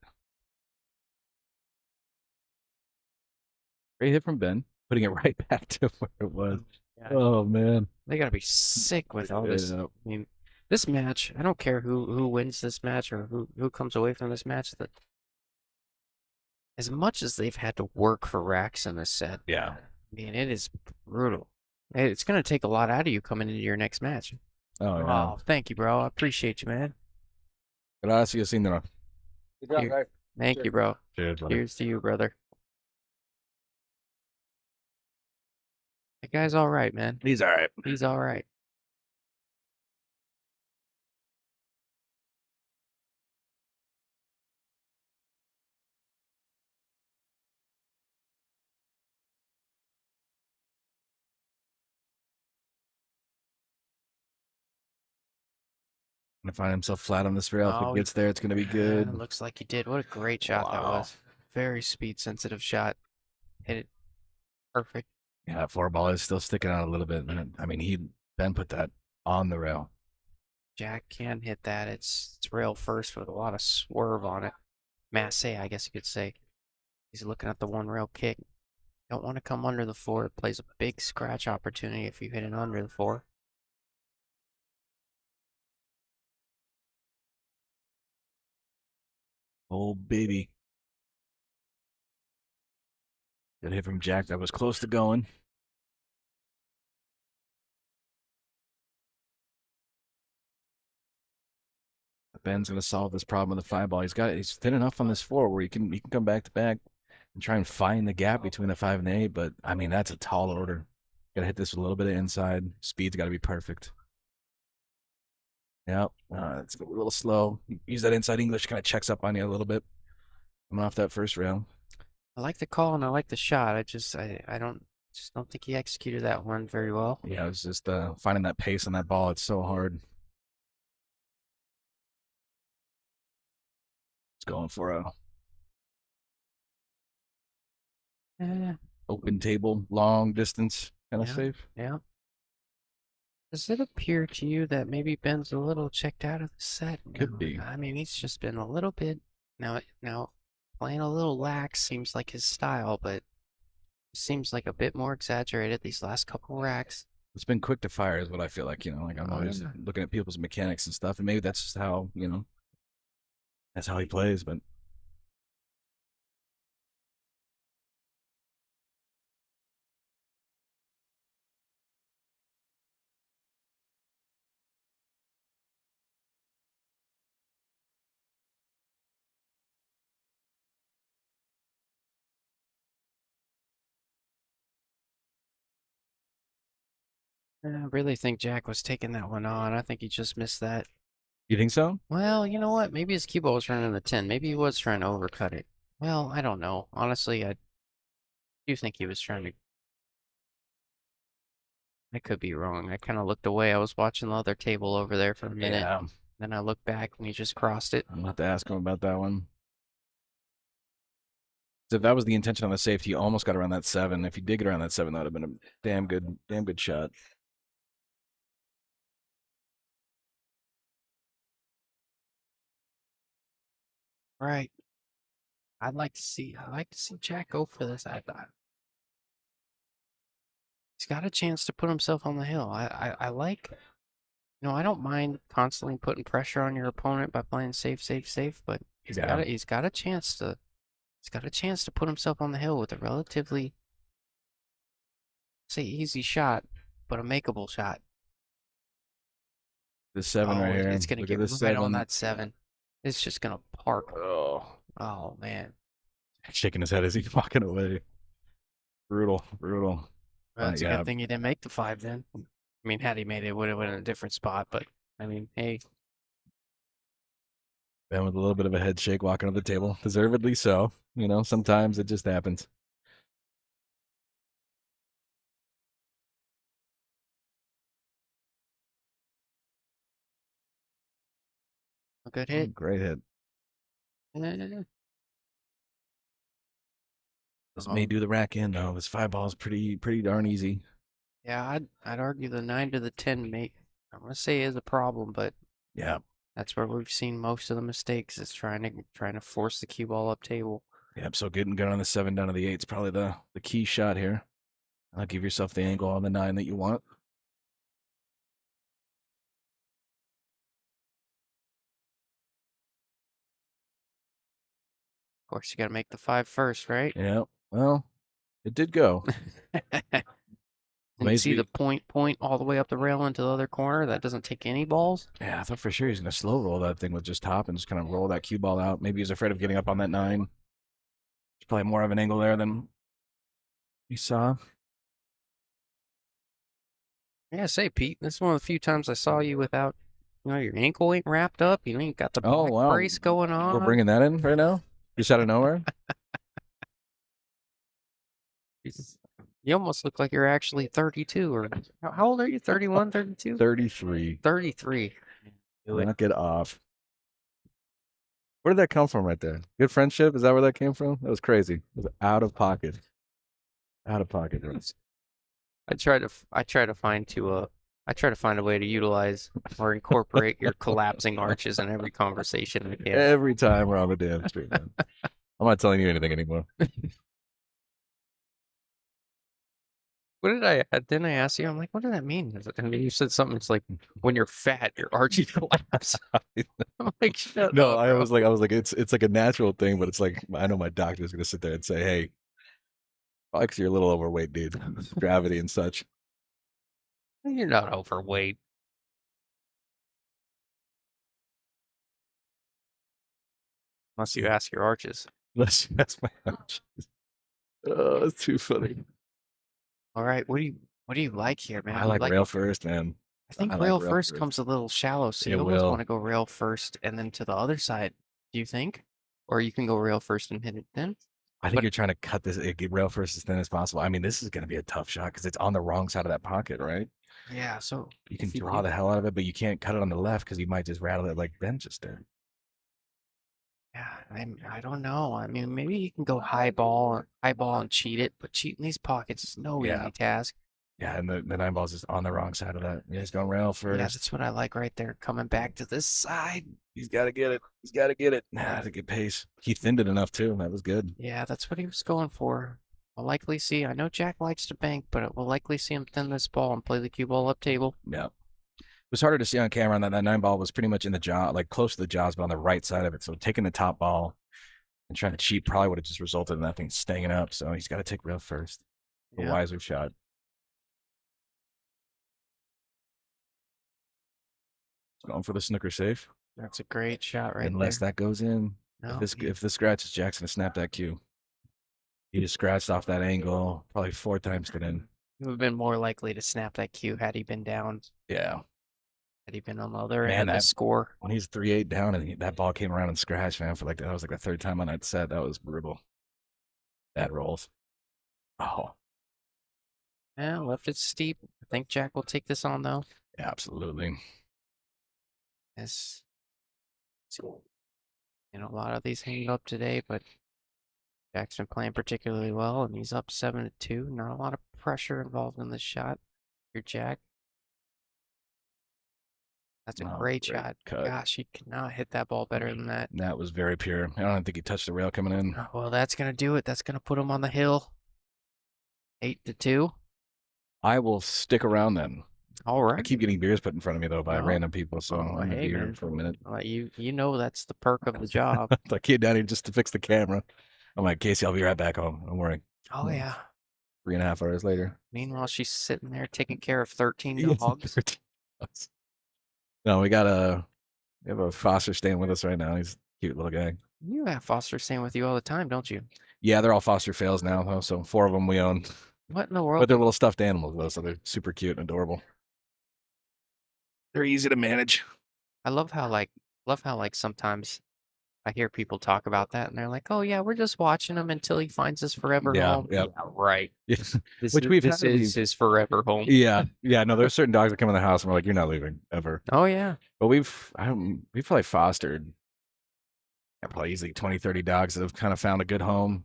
Great hit from Ben, putting it right back to where it was. Yeah. Oh man. They gotta be sick with all this. Yeah. I mean, this match, I don't care who wins this match or who comes away from this match, that as much as they've had to work for racks in this set, Yeah. I mean, it is brutal. It's gonna take a lot out of you coming into your next match. Oh yeah. Oh, thank you, bro. I appreciate you, man. Gracias, señor. Good job, Here. guys. Thank you, bro. Cheers, buddy. Cheers to you, brother. That guy's all right, man. He's all right. He's all right. Gonna find himself flat on this rail. If Oh, it he- gets there, it's gonna be good. Looks like he did. What a great shot that Wow. was. Very speed sensitive shot. Hit it perfect. Yeah, that 4-ball is still sticking out a little bit. I mean, Ben put that on the rail. Jack can hit that. It's rail first with a lot of swerve on it. Masse, I guess you could say. He's looking at the one rail kick. Don't want to come under the 4. It plays a big scratch opportunity if you hit it under the 4. Oh baby. Good hit from Jack. That was close to going. Ben's gonna solve this problem with the 5-ball. He's thin enough on this 4 where he can come back to back and try and find the gap between the 5 and 8. But I mean, that's a tall order. Gotta hit this with a little bit of inside. Speed's got to be perfect. Yep. It's a little slow. Use that inside English, kind of checks up on you a little bit. Coming off that first rail. I like the call and I like the shot. I don't think he executed that one very well. Yeah, it was just finding that pace on that ball. It's so hard. It's going for a open table, long distance kind of Yeah. safe. Yeah. Does it appear to you that maybe Ben's a little checked out of the set? Could be. I mean, he's just been a little bit now playing a little lax seems like his style, but it seems like a bit more exaggerated these last couple racks. It's been quick to fire is what I feel like, like I'm Oh, always yeah. looking at people's mechanics and stuff, and maybe that's just how, that's how he plays, but I really think Jack was taking that one on. I think he just missed that. you think so? Well, you know what? Maybe his cue ball was running the 10. Maybe he was trying to overcut it. Well, I don't know. Honestly, I do think he was trying to. I could be wrong. I kind of looked away. I was watching the other table over there for a minute. Yeah. Then I looked back and he just crossed it. I'm gonna have to ask him about that one. So if that was the intention on the safety, he almost got around that 7. If he did get around that 7, that would have been a damn good shot. Right. I'd like to see Jack go for this. I thought he's got a chance to put himself on the hill. I like, I don't mind constantly putting pressure on your opponent by playing safe, but he's Yeah. got a chance to put himself on the hill with a relatively, say, easy shot, but a makeable shot. The 7 right here. It's gonna Look get at this right 7. on that 7. It's just gonna park. Oh, Oh man. shaking his head as he's walking away. Brutal. Well, it's a yeah. good thing he didn't make the 5 then. I mean, had he made it, would have been in a different spot. But I mean, hey, Ben with a little bit of a head shake walking to the table. Deservedly so. Sometimes it just happens. a good hit. Great hit. Eh, This may do the rack in though. This 5-ball is pretty darn easy. Yeah, I'd argue the 9 to the 10 I'm gonna say is a problem, but Yeah. that's where we've seen most of the mistakes is trying to force the cue ball up table. Yep. So getting good on the 7 down to the 8 is probably the key shot here. I'll give yourself the angle on the 9 that you want. Of course, you got to make the 5 first, right? Yeah. Well, it did go. And you see Amazing. the point all the way up the rail into the other corner. That doesn't take any balls. Yeah, I thought for sure he's going to slow roll that thing with just top and just kind of roll that cue ball out. Maybe he's afraid of getting up on that 9. There's probably more of an angle there than he saw. Yeah, say, Pete, this is one of the few times I saw you without, your ankle ain't wrapped up. You ain't got the Oh, back wow. brace going on. We're bringing that in right now? Just out of nowhere? You almost look like you're actually 32. Or how old are you? 31, 32? 33. 33. Knock it off. Where did that come from right there? Good friendship? Is that where that came from? That was crazy. It was out of pocket. Out of pocket. I try to find a way to utilize or incorporate your collapsing arches in every conversation I can. Every time we're on the damn street, man. I'm not telling you anything anymore. Didn't I ask you? I'm like, what did that mean? And you said something. It's like, when you're fat, your arches collapse. I'm like, shut No, up, I bro. was like, it's like a natural thing, but it's like, I know my doctor's gonna sit there and say, hey, probably 'cause you're a little overweight, dude. Gravity and such. You're not overweight. Unless you ask your arches. That's my arches. Oh, it's too funny. All right, what do you like here, man? I You like rail first, man. I think I like rail rail first first. comes a little shallow, so It you almost will. want to go rail first and then to the other side. Do you think? Or you can go rail first and hit it then? I think But- you're trying to cut this get rail first as thin as possible. I mean, this is going to be a tough shot because it's on the wrong side of that pocket, right? Yeah, so You can if you draw do- the hell out of it, but you can't cut it on the left because you might just rattle it like Ben just did. Yeah, I don't know. I mean, maybe you can go high ball and cheat it, but cheating these pockets is no Yeah. easy task. Yeah, and the 9 ball's just on the wrong side of that. Yeah, he's going rail first. Yeah, that's what I like right there. Coming back to this side. He's got to get it. He's got to get it. Nah, to get pace. He thinned it enough too. That was good. Yeah, that's what he was going for. We'll likely see. I know Jack likes to bank, but we'll likely see him thin this ball and play the cue ball up table. Yeah. It was harder to see on camera, and that 9 ball was pretty much in the jaw, like close to the jaws, but on the right side of it. So taking the top ball and trying to cheat probably would have just resulted in that thing staying up. So he's got to take rail first. A Yeah. wiser shot. Going for the snooker safe. That's a great shot right Unless there. that goes in. No, If this scratches, Jack's gonna snap that cue. He just scratched off that angle, probably 4 times to in. he would have been more likely to snap that cue had he been down, Yeah. had he been on the other Man, end of the that- score. When he's 3-8 down and that ball came around and scratched, man, for that was like the 3rd time on that set. That was brutal. Bad rolls. Oh, Yeah, left it steep. I think Jack will take this on though. absolutely. Yes. A lot of these hanging up today, but Jack's been playing particularly well, and he's up 7-2. Not a lot of pressure involved in this shot. Here, Jack. That's a Oh, great great shot. cut. Gosh, he cannot hit that ball better than that. That was very pure. I don't think he touched the rail coming in. Oh, well, that's gonna do it. That's gonna put him on the hill. 8-2. I will stick around then. All right. I keep getting beers put in front of me though by Oh. random people, so Oh, I'm gonna hey, be here man. for a minute. Well, you know that's the perk of the job. I came down here just to fix the camera. I'm like, Casey, I'll be right back home. Don't worry. Oh yeah. 3.5 hours later. Meanwhile, she's sitting there taking care of 13 Yes, dogs. 13 dogs. No, we have a foster staying with us right now. He's a cute little guy. You have Foster staying with you all the time, don't you? Yeah, they're all foster fails now, though, so 4 of them we own. What in the But world? they're little stuffed animals, though, so they're super cute and adorable. They're easy to manage. I love how sometimes I hear people talk about that and they're like, "Oh yeah, we're just watching him until he finds his forever Yeah, home." yeah. Right. Yeah, This Which is, we've this had is his forever home. yeah. No, there's certain dogs that come in the house and we're like, you're not leaving ever. Oh yeah. But we've probably fostered probably easily 20, 30 dogs that have kind of found a good home.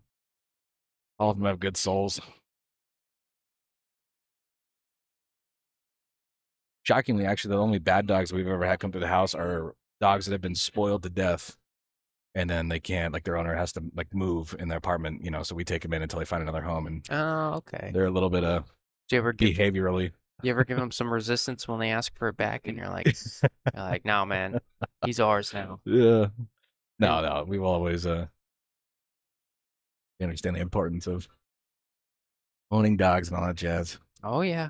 All of them have good souls. Shockingly, actually, the only bad dogs we've ever had come to the house are dogs that have been spoiled to death and then they can't, like, their owner has to like move in their apartment, so we take them in until they find another home, and Oh, okay. they're a little bit Do you ever give behaviorally. them some resistance when they ask for it back, and you're like, no, man, he's ours now. Yeah. No, we've always understand the importance of owning dogs and all that jazz. Oh yeah,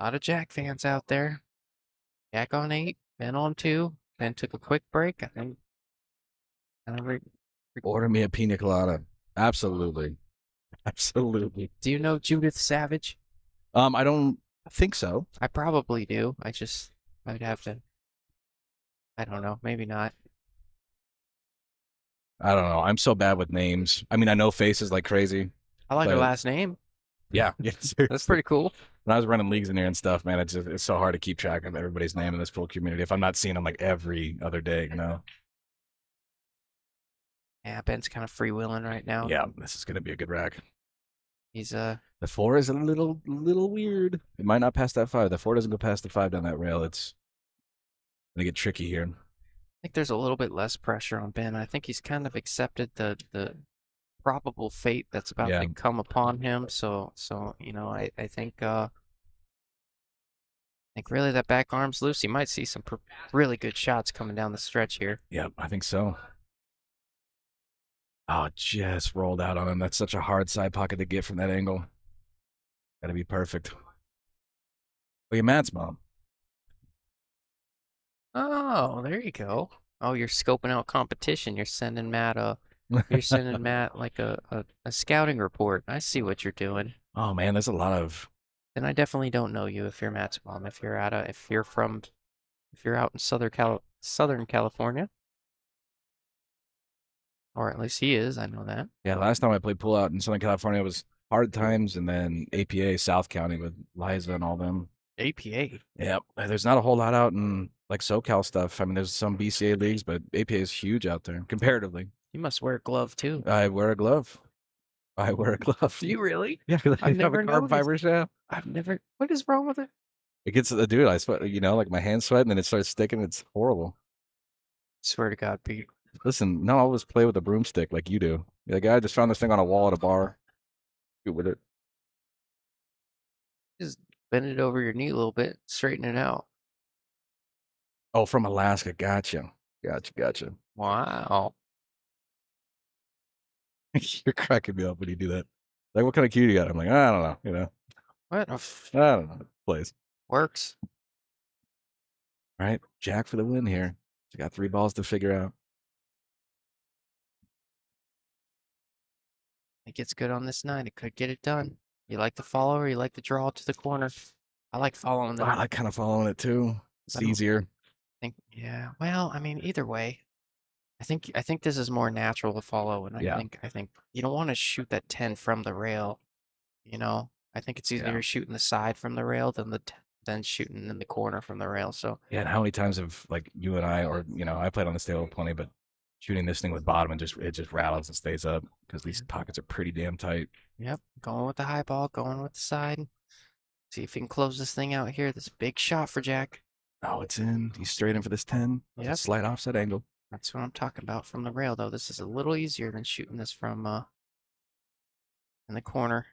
a lot of Jack fans out there. Jack on 8, Ben on 2, then took a quick break. I think. Order me a pina colada. Absolutely. Absolutely. Do you know Judith Savage? I don't think so. I probably do. I'd have to. I don't know. Maybe not. I don't know. I'm so bad with names. I mean, I know faces like crazy. I like her But- last name. Yeah. That's Seriously. pretty cool. When I was running leagues in there and stuff, man, it's so hard to keep track of everybody's name in this pool community if I'm not seeing them like every other day, Yeah, Ben's kind of freewheeling right now. Yeah, this is gonna be a good rack. He's The 4 is a little weird. It might not pass that 5. The 4 doesn't go past the 5 down that rail. It's gonna get tricky here. I think there's a little bit less pressure on Ben. I think he's kind of accepted the probable fate that's about to come upon him. So I think really that back arm's loose. You might see some really good shots coming down the stretch here. Yeah, I think so. Oh, just rolled out on him. That's such a hard side pocket to get from that angle. Gotta be perfect. Look at Matt's mom. Oh, there you go. Oh, you're scoping out competition. You're sending Matt like a scouting report. I see what you're doing. Oh man, there's a lot of. Then I definitely don't know you if you're Matt's mom. If you're out in Southern California, or at least he is. I know that. Yeah, last time I played pool out in Southern California was Hard Times, and then APA South County with Liza and all them. APA. Yeah, there's not a whole lot out in like SoCal stuff. I mean, there's some BCA leagues, but APA is huge out there comparatively. You must wear a glove too. I wear a glove. Do you really? Yeah, because I I've have a never carbon fiber shaft. I've never. What is wrong with it? It gets dude. I sweat. Like my hands sweat, and then it starts sticking. It's horrible. Swear to God, Pete. Listen, no, I always play with a broomstick like you do. You're like, I just found this thing on a wall at a bar. Shoot with it. Just bend it over your knee a little bit, straighten it out. Oh, from Alaska. Gotcha. Wow. You're cracking me up when you do that. Like, what kind of cue you got? I'm like, I don't know. What? I don't know. Plays. Works. All right, Jack for the win here. You got 3 balls to figure out. It gets good on this night. It could get it done. You like the follow or you like the draw to the corner? I like following them. I like kind of following it too. It's easier. Yeah. Well, I mean, either way, I think this is more natural to follow, and I think you don't want to shoot that 10 from the rail. I think it's easier shooting the side from the rail than shooting in the corner from the rail. So yeah, and how many times have like you and I, or I played on this table plenty, but shooting this thing with bottom and it just rattles and stays up because these pockets are pretty damn tight. Yep, going with the high ball, going with the side. See if you can close this thing out here. This big shot for Jack. Oh, it's in. He's straight in for this 10. Yep. Slight offset angle. That's what I'm talking about from the rail, though. This is a little easier than shooting this from in the corner.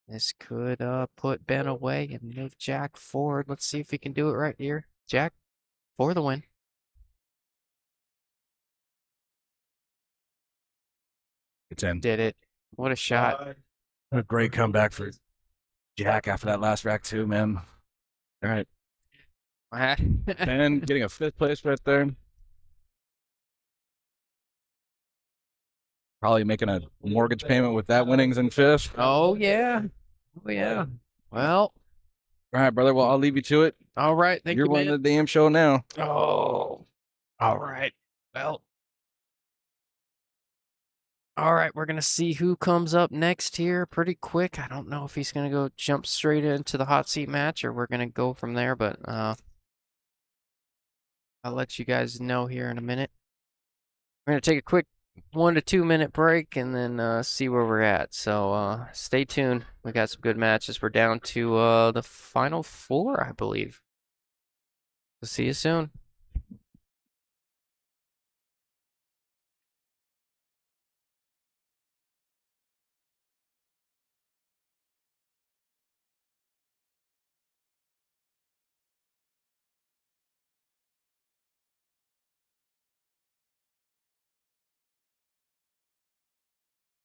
This could put Ben away and move Jack forward. Let's see if he can do it right here. Jack for the win. It's in. Did it. What a shot. A great comeback for Jack after that last rack too, man. All right. Ben getting a 5th place right there. Probably making a mortgage payment with that winnings in 5th. Oh, yeah. Oh, yeah. Well. All right, brother. Well, I'll leave you to it. All right. Thank you, You're man. running the damn show now. Oh. All right. Well. All right. We're going to see who comes up next here pretty quick. I don't know if he's going to go jump straight into the hot seat match or we're going to go from there, but I'll let you guys know here in a minute. We're going to take a quick 1 to 2 minute break and then see where we're at. So stay tuned. We got some good matches. We're down to the final 4, I believe. We'll see you soon.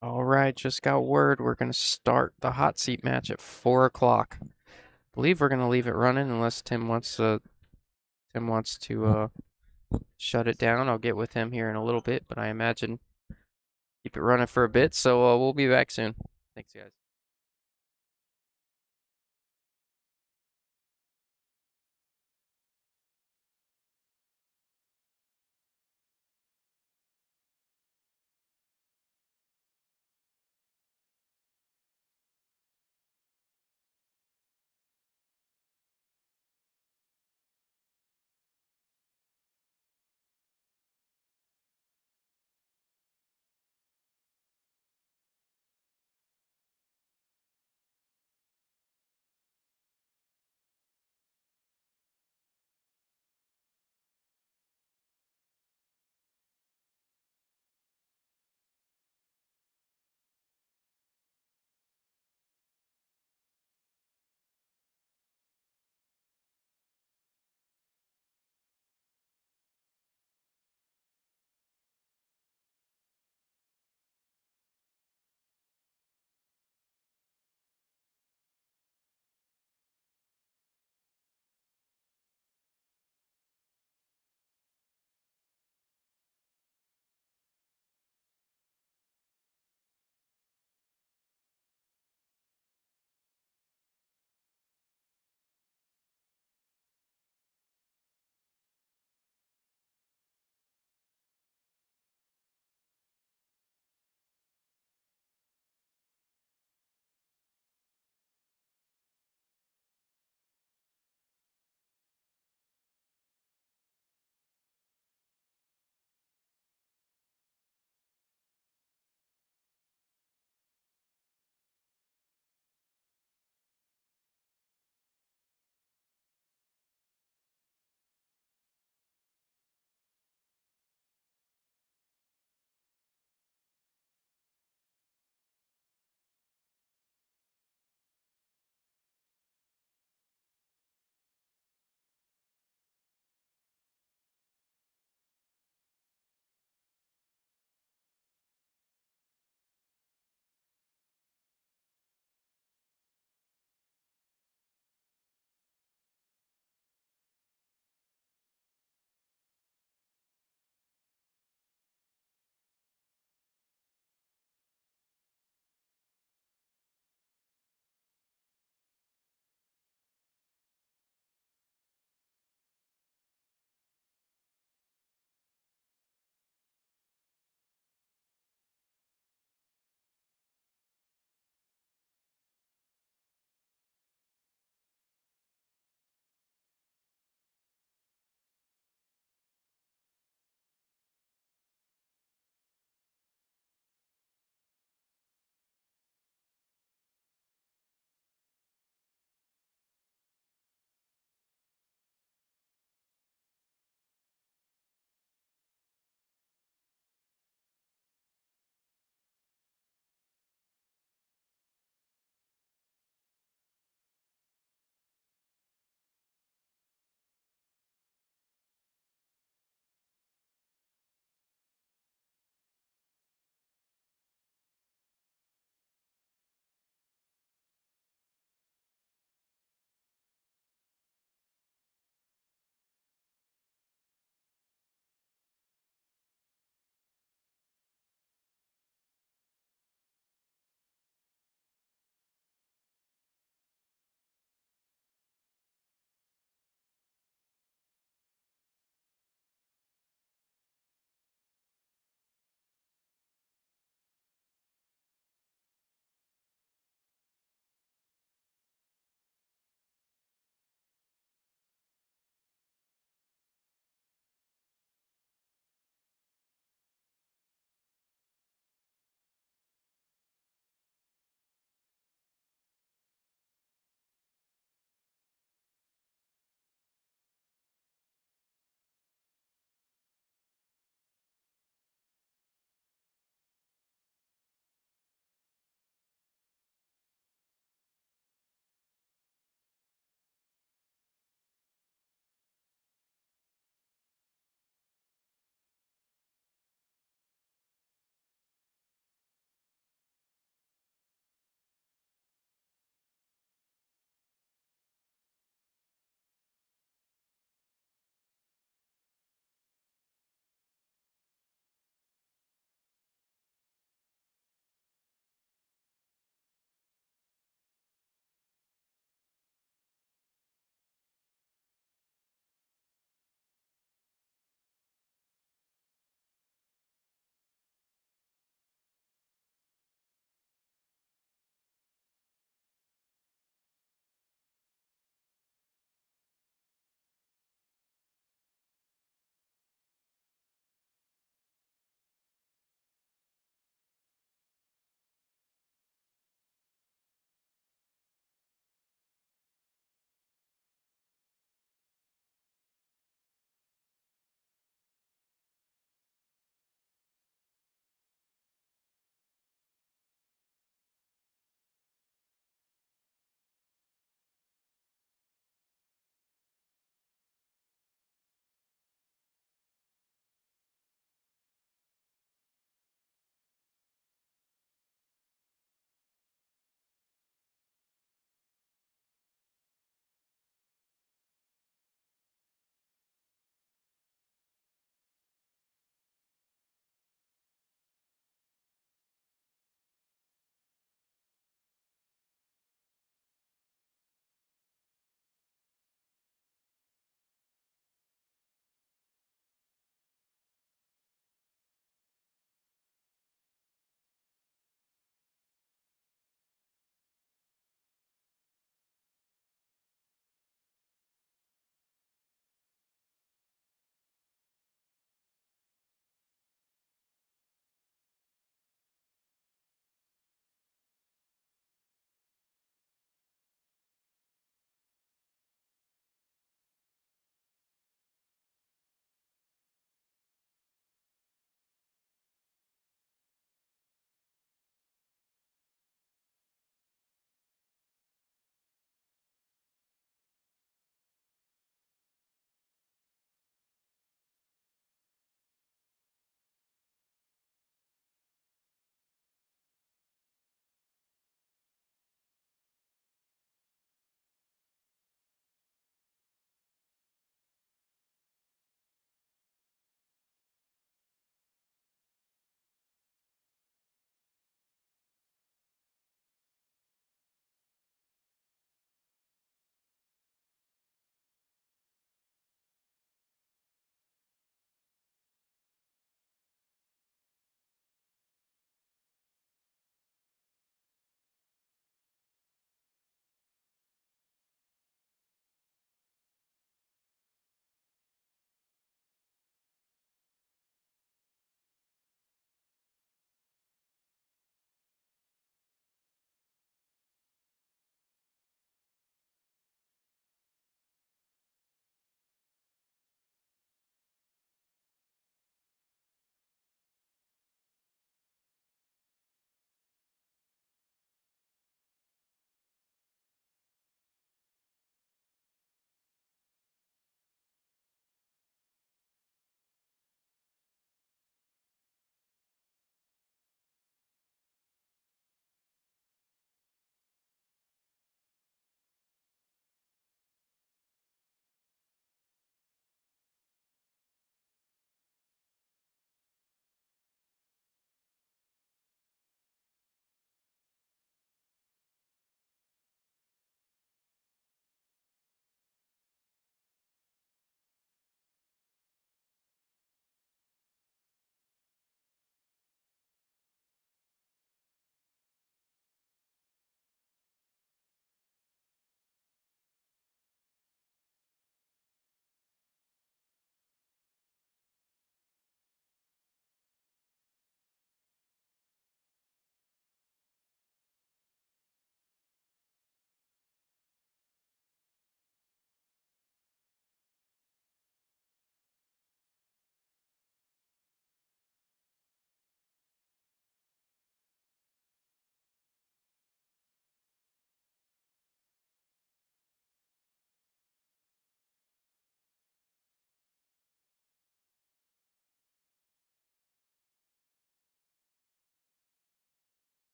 All right, just got word. We're going to start the hot seat match at 4 o'clock. Believe we're going to leave it running unless Tim wants to shut it down. I'll get with him here in a little bit, but I imagine keep it running for a bit. So we'll be back soon. Thanks, guys.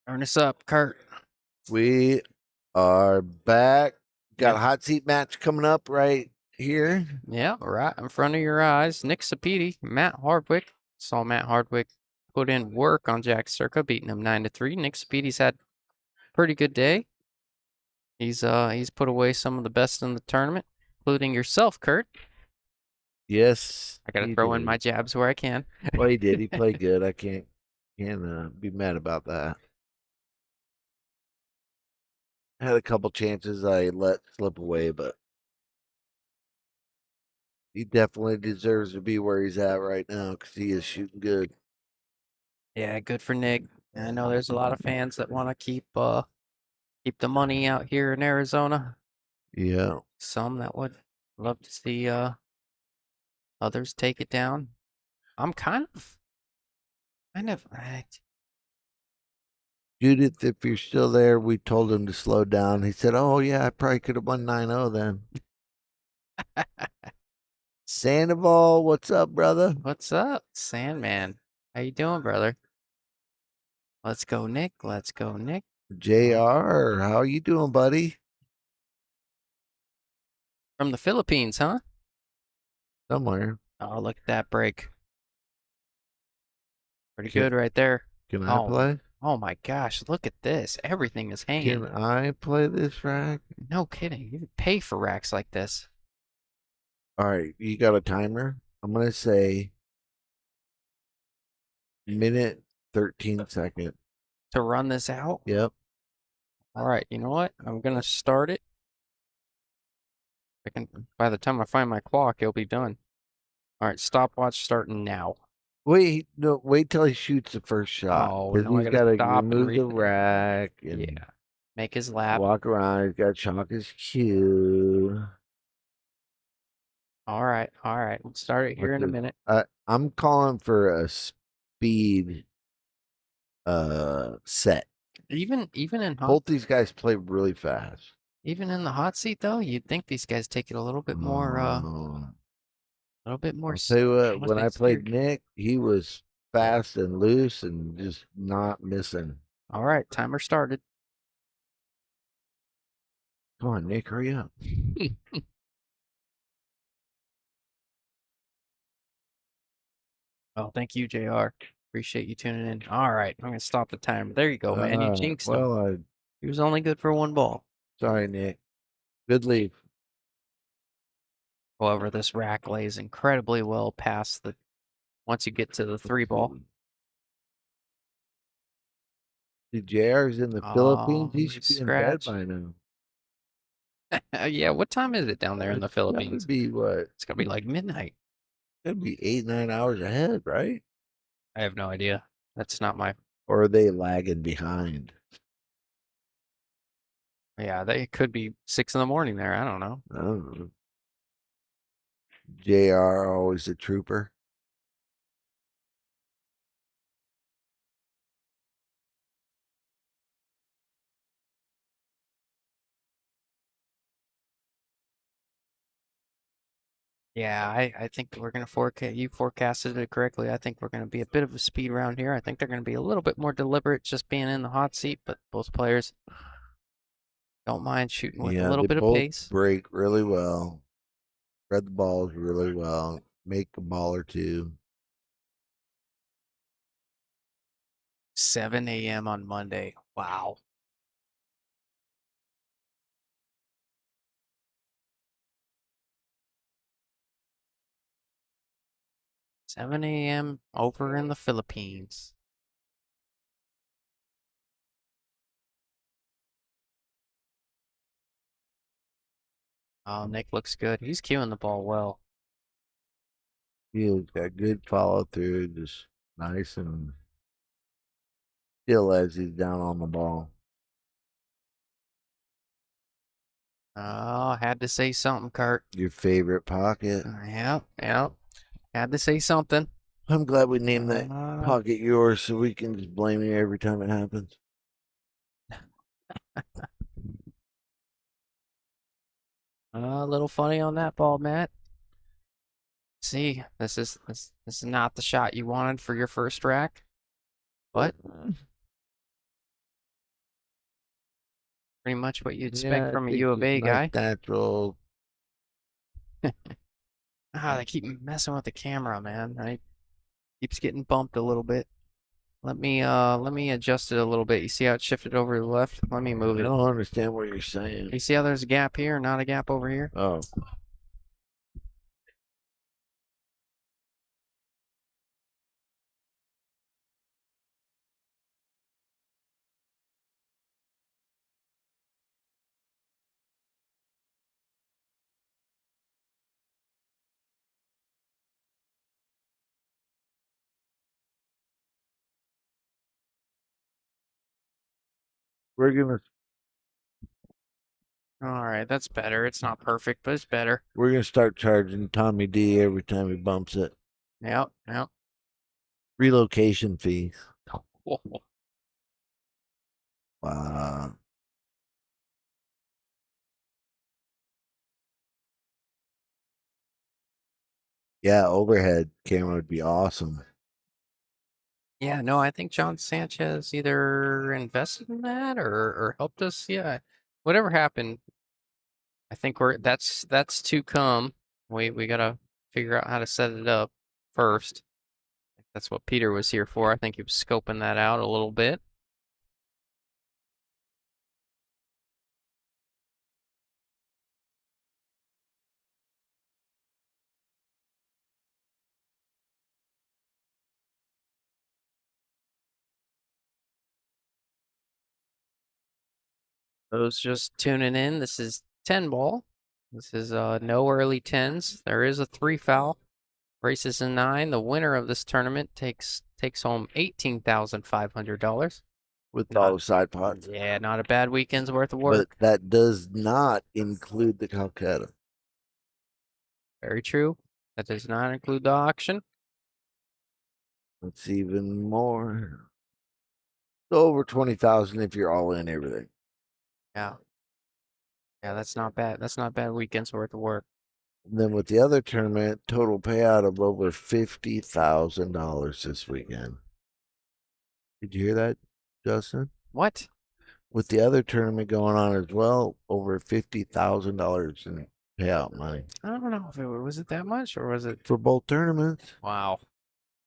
Turn us up, Kurt. We are back. Got Yep. a hot seat match coming up right here. Yeah, right in front of your eyes. Nick Sapiti, Matt Hardwick. Saw Matt Hardwick put in work on Jack Circa, beating him 9-3. Nick Sapiti's had a pretty good day. He's put away some of the best in the tournament, including yourself, Kurt. Yes. I gotta he throw in did. my jabs where I can. Well, he did. He played good. I can't be mad about that. Had a couple chances I let slip away, but he definitely deserves to be where he's at right now because he is shooting good. Yeah, good for Nick. I know there's a lot of fans that want to keep the money out here in Arizona. Yeah. Some that would love to see others take it down. I'm kind of Judith, if you're still there, we told him to slow down. He said, "Oh yeah, I probably could have won 9-0 then." Sandoval, what's up, brother? What's up, Sandman? How you doing, brother? Let's go, Nick. Let's go, Nick. JR, how you doing, buddy? From the Philippines, huh? Somewhere. Oh, look at that break. Pretty Can- good right there. Can I Oh. play? Oh my gosh, look at this. Everything is hanging. Can I play this rack? No kidding. You pay for racks like this. All right, you got a timer? I'm gonna say minute 13 second. To run this out? Yep. All right, you know what? I'm gonna start it. By the time I find my clock, it'll be done. All right, stopwatch starting now. Wait, no, wait till he shoots the first shot. Oh, Because now I he's gotta got to stop and remove the read. rack and Yeah. Make his lap. walk around. He's got to chalk his cue. All right. We'll start it here in a minute. I'm calling for a speed set. Even in Both these guys play really fast. even in the hot seat though, you'd think these guys take it a little bit more I'll tell you what, I when I played Nick, he was fast and loose and just not missing. All right, timer started. Come on, Nick, hurry up. Oh, thank you, JR. Appreciate you tuning in. All right, I'm gonna stop the timer. There you go, man. You jinxed him. Well, He was only good for one ball. sorry, Nick. Good leave. However, this rack lays incredibly well past the once you get to the 3-ball. The JR's in the Philippines. He should be in bed scratch. by now. Yeah, what time is it down there in the Philippines? It'd be what? It's gonna be like midnight. It'd be 8-9 hours ahead, right? I have no idea. That's not my. Or are they lagging behind? Yeah, they could be 6 in the morning there. I don't know. I don't know. JR always a trooper. Yeah, I think we're gonna forecast. You forecasted it correctly. I think we're gonna be a bit of a speed round here. I think they're gonna be a little bit more deliberate, just being in the hot seat. But both players don't mind shooting with a little bit of pace. Break really well. Spread the balls really well. Make a ball or two. 7 a.m. on Monday. Wow. $7 a.m. over in the Philippines. Oh, Nick looks good. He's cueing the ball well. He's got good follow through, just nice and still as he's down on the ball. Oh, had to say something, Kurt. Your favorite pocket. Yeah. Had to say something. I'm glad we named that pocket yours so we can just blame you every time it happens. A little funny on that ball, Matt. See, this is not the shot you wanted for your first rack. But Pretty much what you'd Yeah, expect I from a think U of A just guy. nice natural. They keep messing with the camera, man. Keeps getting bumped a little bit. Let me adjust it a little bit. You see how it shifted over to the left? Let me move I it. don't understand what you're saying. You see how there's a gap here, not a gap over here? Oh, we're gonna All right, that's better. It's not perfect, but it's better. start charging Tommy D every time he bumps it. Yep, yep. Relocation fees. Whoa. Wow. Yeah, overhead camera would be awesome. Yeah, no, I think John Sanchez either invested in that or helped us. Yeah, whatever happened, I think that's to come. We gotta figure out how to set it up first. That's what Peter was here for. I think he was scoping that out a little bit. Those just tuning in, this is 10 ball. This is no early 10s. There is a 3 foul. Races in 9. The winner of this tournament takes home $18,500. With all the side pots. Yeah, not a bad weekend's worth of But work. that does not include the Calcutta. Very true. That does not include the auction. It's even more. So over 20,000 if you're all in everything. Yeah. Yeah, that's not bad. That's not bad weekend's worth of work. And then with the other tournament, total payout of over $50,000 this weekend. Did you hear that, Justin? What? With the other tournament going on as well, over $50,000 in payout money I don't know if it was it that much or was it for both tournaments. wow.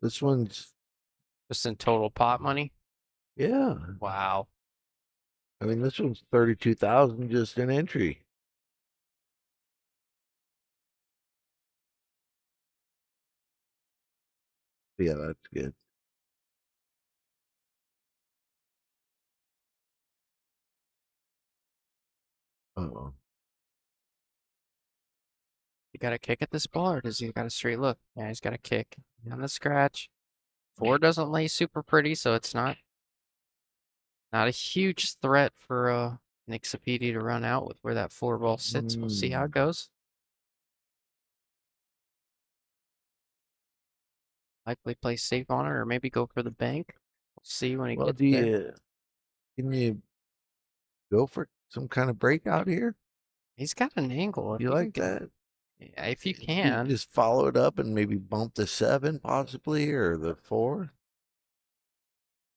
This one's Just in total pot money? yeah. Wow. I mean, this one's 32,000 just in entry. Yeah, that's good. Oh, You got a kick at this ball or does he got a straight look? Yeah, he's got a kick. On the scratch. 4 doesn't lay super pretty, so it's not a huge threat for Nick Sapiti to run out with where that 4 ball sits. We'll see how it goes. Likely play safe on it or maybe go for the bank. We'll see when he well, gets there. can you go for some kind of breakout here? He's got an angle. If You can like get- that? Yeah, if you You can. just follow it up and maybe bump the 7 possibly or the 4.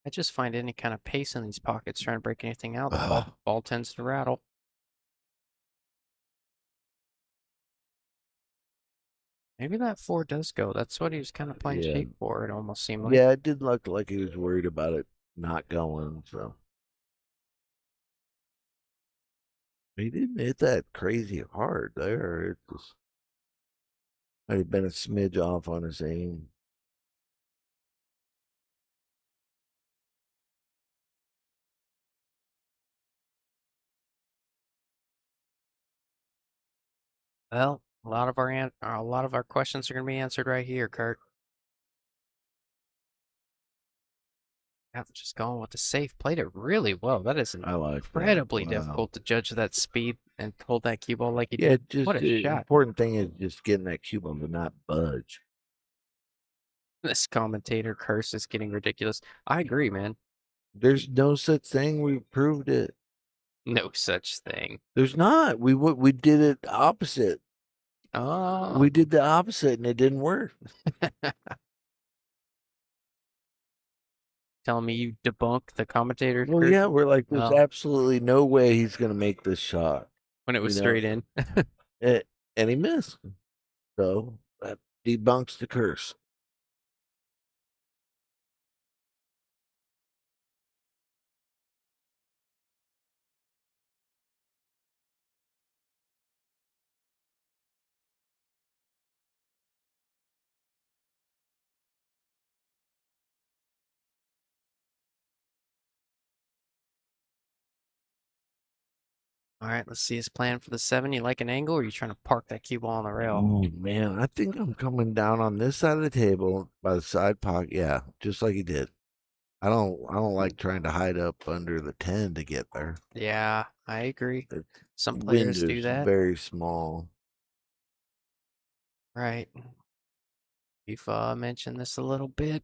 I just find any kind of pace in these pockets trying to break anything out. The Ugh. ball tends to rattle. Maybe that 4 does go. That's what he was kind of playing Yeah. shape for. It almost seemed like. Yeah, it did look like he was worried about it not going. So he didn't hit that crazy hard there. It just might have been a smidge off on his aim. Well, a lot of our questions are going to be answered right here, Kurt. Yeah, just going with the safe. Played it really well. That is I like incredibly that. Wow. difficult to judge that speed and hold that cue ball like he Yeah, did. just What a the shot. important thing is just getting that cue ball to not budge. This commentator curse is getting ridiculous. I agree, man. There's no such thing. We proved it. No such thing. There's not. We did it opposite. Oh. We did the opposite and it didn't work. telling me you debunk the commentator? Well, yeah, we're like, there's Oh. absolutely no way he's gonna make this shot. When it was you know, straight in. And he missed. So that debunks the curse. All right, let's see his plan for the 7. You like an angle, or are you trying to park that cue ball on the rail? Oh man, I think I'm coming down on this side of the table by the side pocket. Yeah, just like he did. I don't like trying to hide up under the 10 to get there. Yeah, I agree. The Some players do window's that. very small. Right. You've mentioned this a little bit.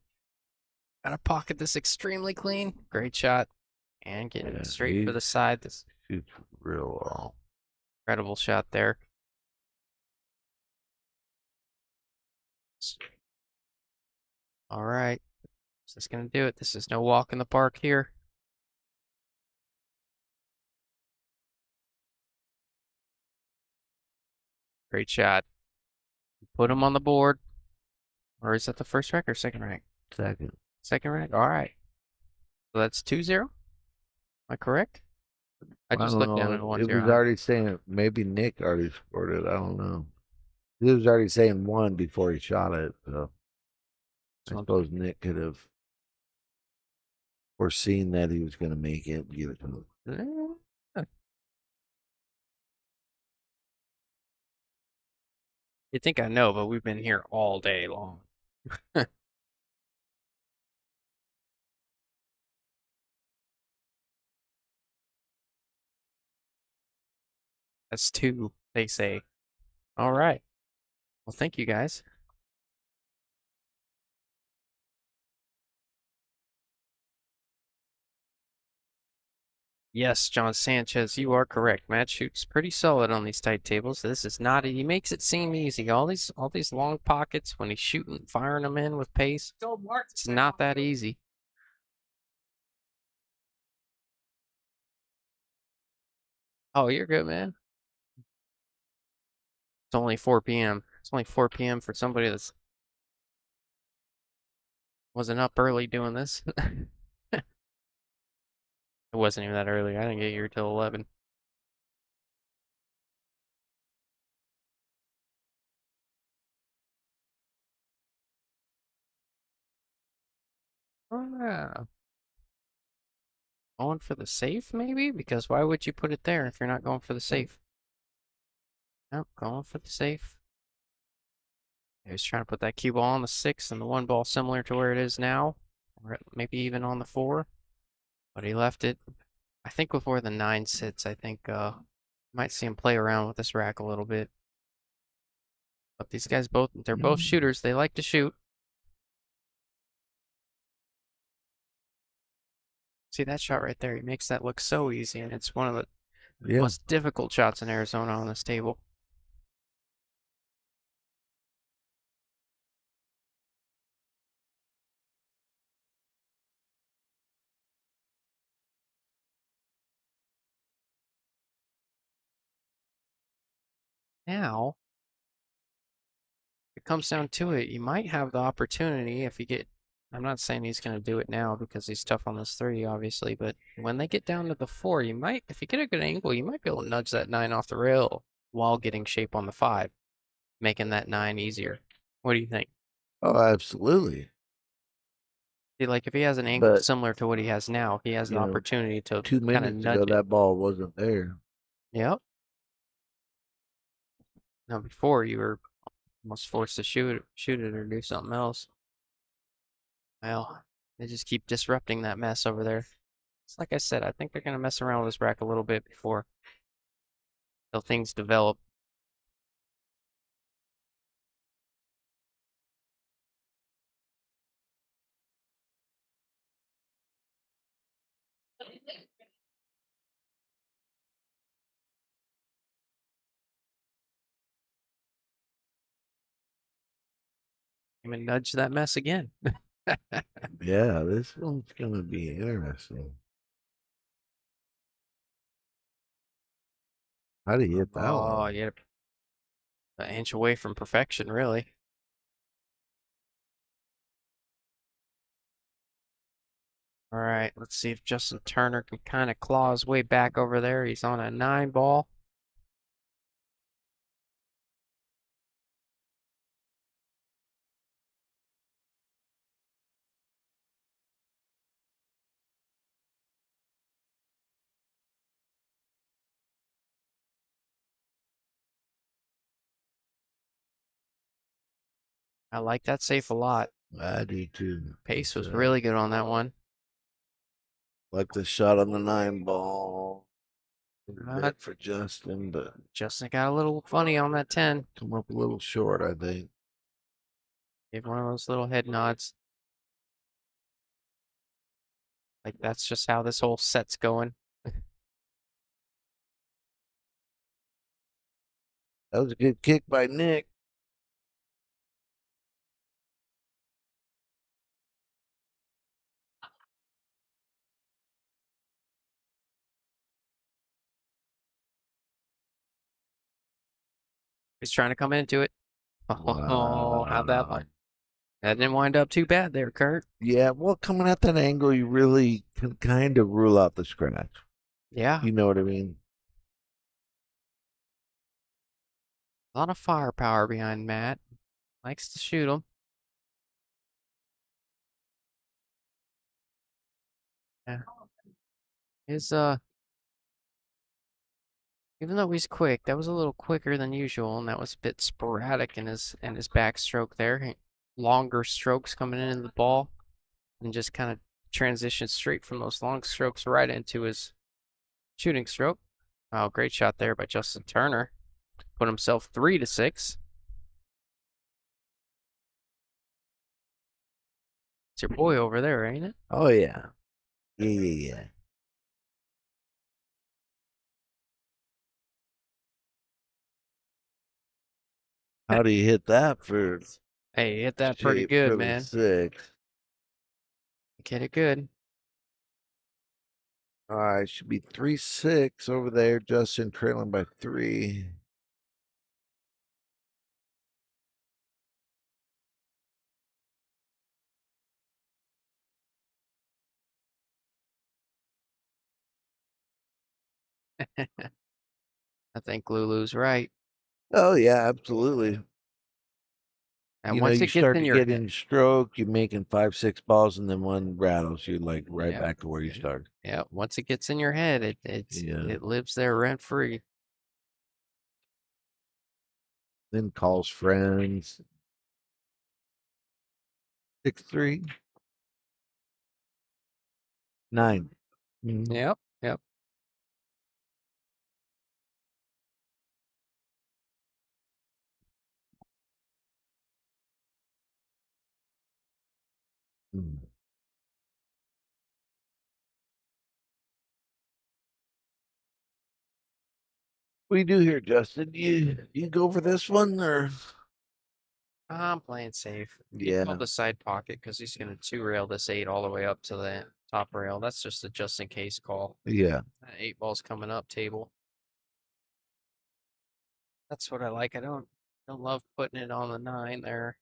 Gotta pocket this extremely clean. Great shot. And getting Yeah, straight for the side. This Shoots real well. incredible shot there. All right. This is going to do it. This is no walk in the park here. Great shot. Put him on the board. Or is that the first rack or second rack? Second. Second rack? All right. So that's 2-0? Am I correct? I just looked down at 1-0. It was already saying, maybe Nick already scored it. I don't know. It was already saying 1 before he shot it. So I suppose Nick could have foreseen that he was going to make it and give it to him. You think I know, but we've been here all day long. That's 2, they say. All right. Well, thank you guys. Yes, John Sanchez, you are correct. Matt shoots pretty solid on these tight tables. This is not. He makes it seem easy. All these long pockets when he's shooting, firing them in with pace. It's not that easy. Oh, you're good, man. It's only 4 p.m. It's only 4 p.m. for somebody that's wasn't up early doing this. It wasn't even that early. I didn't get here till 11. Oh, yeah. Going for the safe, maybe? Because why would you put it there if you're not going for the safe? Nope, going for the safe. He was trying to put that cue ball on the 6 and the 1 ball similar to where it is now, or maybe even on the 4. But he left it, I think, before the 9 sits. I think might see him play around with this rack a little bit. But these guys they're both shooters. They like to shoot. See that shot right there? He makes that look so easy, and it's one of the most difficult shots in Arizona on this table. Now, if it comes down to it, you might have the opportunity if you get. I'm not saying he's going to do it now because he's tough on this 3, obviously, but when they get down to the 4, you might, if you get a good angle, you might be able to nudge that 9 off the rail while getting shape on the 5, making that 9 easier. What do you think? Oh, absolutely. See, like if he has an angle similar to what he has now, he has an opportunity to 2 minutes nudge ago, it. that ball wasn't there. Yep. Now before you were almost forced to shoot it or do something else. Well, they just keep disrupting that mess over there. It's like I said, I think they're going to mess around with this rack a little bit before till things develop. I'm going to nudge that mess again. Yeah, this one's gonna be interesting. How do you hit that Oh, one? yeah. An inch away from perfection, really. All right, let's see if Justin Turner can kind of claw his way back over there. He's on a 9 ball. I like that safe a lot. I do too. Pace It's, was really good on that one. like the shot on the 9 ball. Uh, Bit for Justin, but Justin got a little funny on that 10. come up a little short, I think. Gave one of those little head nods. Like that's just how this whole set's going. That was a good kick by Nick. He's trying to come into it. Oh, how'd that Wow. one? That didn't wind up too bad there, Kurt. Yeah, well, coming at that angle, you really can kind of rule out the scratch. Yeah, You know what I mean? a lot of firepower behind Matt. Likes to shoot him. Yeah. His even though he's quick, that was a little quicker than usual, and that was a bit sporadic in his backstroke there. Longer strokes coming in the ball, and just kind of transitioned straight from those long strokes right into his shooting stroke. Oh, great shot there by Justin Turner. Put himself 3-6. It's your boy over there, ain't it? Oh, yeah. Yeah. How do you hit that for Hey, hit that pretty shape good, for the man. 6? Hit it good. All right, should be 3-6 over there. Justin trailing by 3. I think Lulu's right. Oh, yeah, absolutely. And You know, once you it gets start in to your get head, in stroke, you're making 5, 6 balls, and then one rattles you like right Yeah. back to where you started. yeah, once it gets in your head, Yeah. it lives there rent free. Then calls friends. 6-3. 9. Mhm. Yep, yep. Mm. What do you do here, Justin? You go for this one or I'm playing safe. He yeah, called the side pocket because he's going to 2-rail this 8 all the way up to the top rail. That's just a just in case call. yeah. 8 ball's coming up table. That's what I like. I don't love putting it on the 9 there.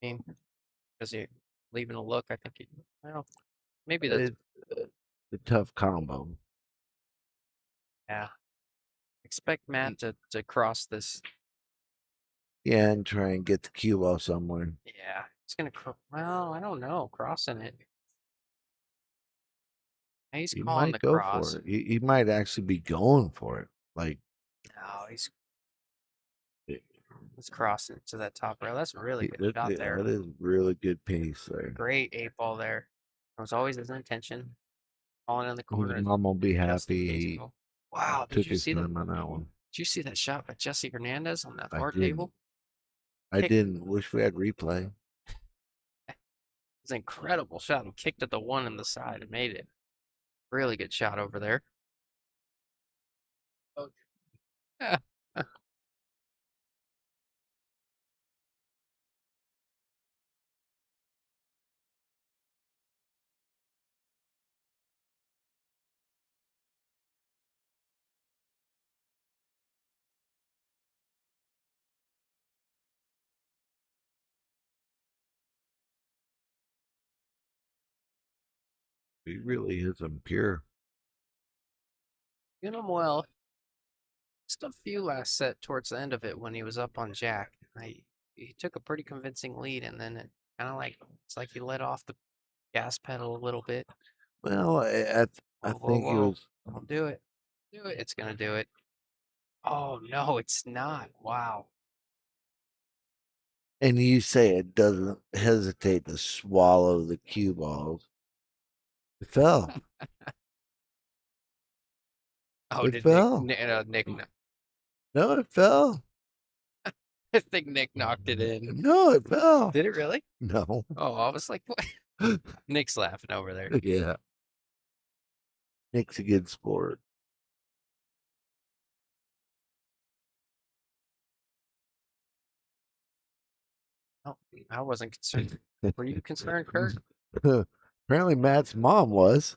I mean, because you leaving a look. I think well, maybe that's It's a tough combo. yeah. Expect Matt to cross this. Yeah, and try and get the cue ball somewhere. Yeah, he's gonna. Well, I don't know. Crossing it. He's He calling the might go cross. for it. He might actually be going for it. Like No, he's crossing to that top rail. That's a really good shot there. that is really good pace there. Great 8 ball there. That was always his intention. Falling in the corner. His mom will be just in case happy. you He go. Wow, did took you his see that? time on that one. Did you see that shot by Jesse Hernandez on that I far didn't. table? I Kick. didn't. Wish we had replay. It was an incredible shot. He kicked at the one in the side and made it. Really good shot over there. Yeah. He really is impure. Doing him well. Just a few last set towards the end of it when he was up on Jack. He took a pretty convincing lead, and then it kind of like it's like he let off the gas pedal a little bit. Well, I Whoa, whoa, think he whoa. was. I'll do it. Do it. It's gonna do it. Oh no, it's not. Wow. And you say it doesn't hesitate to swallow the cue balls. It fell. Oh, It did fell. Nick? No, it fell. I think Nick knocked it in. No, it fell. Did it really? No. Oh, I was like, what? Nick's laughing over there. Yeah. Nick's a good sport. Oh, I wasn't concerned. Were you concerned, Kurt? Apparently, Matt's mom was.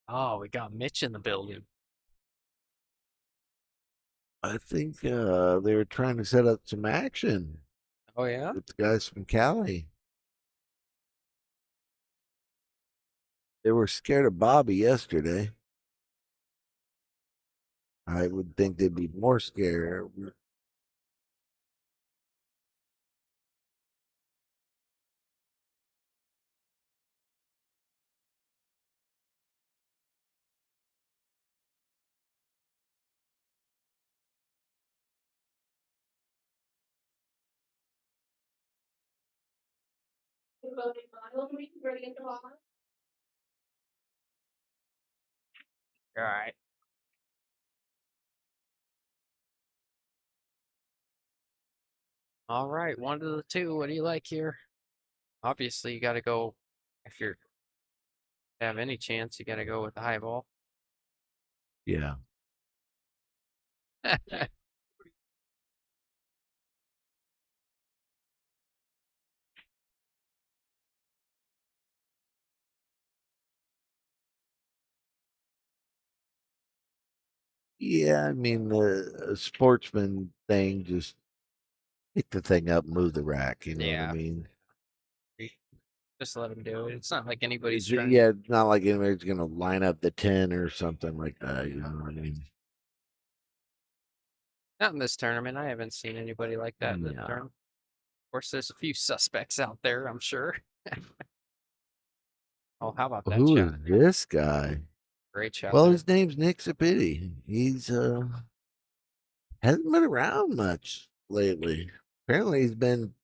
Oh, we got Mitch in the building. I think they were trying to set up some action Oh yeah. with the guys from Cali. They were scared of Bobby yesterday. I would think they'd be more scared. All right. All right. One of the two. What do you like here? Obviously, you got to go. If you have any chance, you got to go with the high ball. Yeah. Yeah, I mean the sportsman thing, just pick the thing up, move the rack. You know what I Yeah. mean? Just let him do it. It's not like anybody's It's- trying. yeah, it's not like anybody's gonna line up the 10 or something like that. You know what I mean? Not in this tournament. I haven't seen anybody like that in the No. tournament. Of course, there's a few suspects out there, I'm sure. Oh, how about that Who is shot? this guy? Great shot Well, there. his name's Nick Sapiti. He's hasn't been around much lately. Apparently, he's been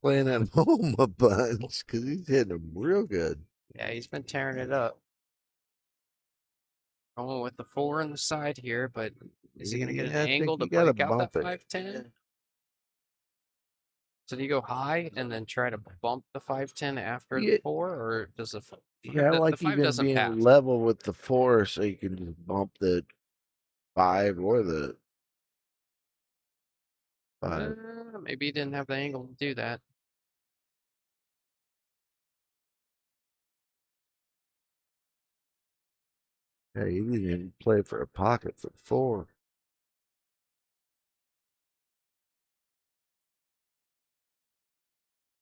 playing at home a bunch because he's hitting them real good. Yeah, he's been tearing it up. Going with the 4 on the side here, but is he going to get an Yeah, I think angle to you gotta break out that bump it. 510? So do you go high and then try to bump the 510 after Yeah. the 4, or does the Yeah, I the like 5 even doesn't being pass? level with the 4 so you can just bump the 5 or the 5. Maybe he didn't have the angle to do that. Yeah, you didn't even play for a pocket for 4.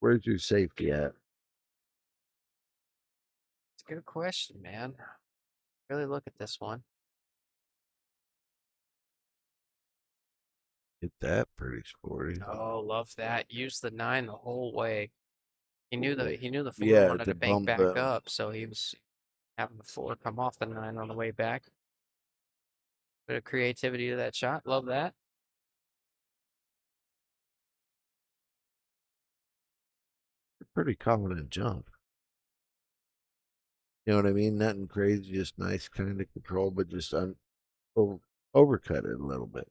Where's your safety at? It's a good question, man. Really look at this one. Hit that pretty sporty. Oh, love that. Use the 9 the whole way. He knew the 4 Yeah, wanted to to bank bump back the- up, so he was having the 4 come off the 9 on the way back. Bit of creativity to that shot. Love that. Pretty confident jump. You know what I mean? Nothing crazy, just nice kind of control, but just overcut it a little bit.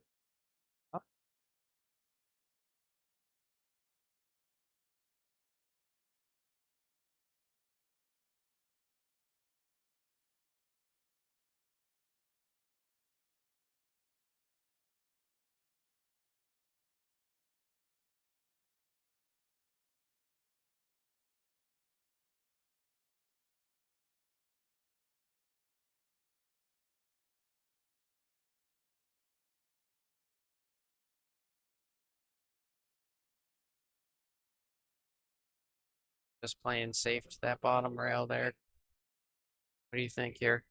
Just playing safe to that bottom rail there. What do you think here?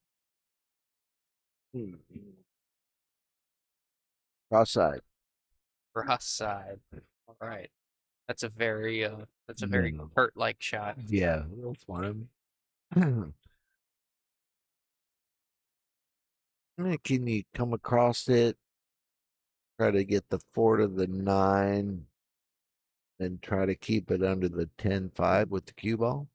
Cross-side. Cross side. All right. That's a very No. Kurt-like shot. Yeah, that's fine. Can you come across it? Try to get the 4 to the 9 and try to keep it under the 10-5 with the cue ball?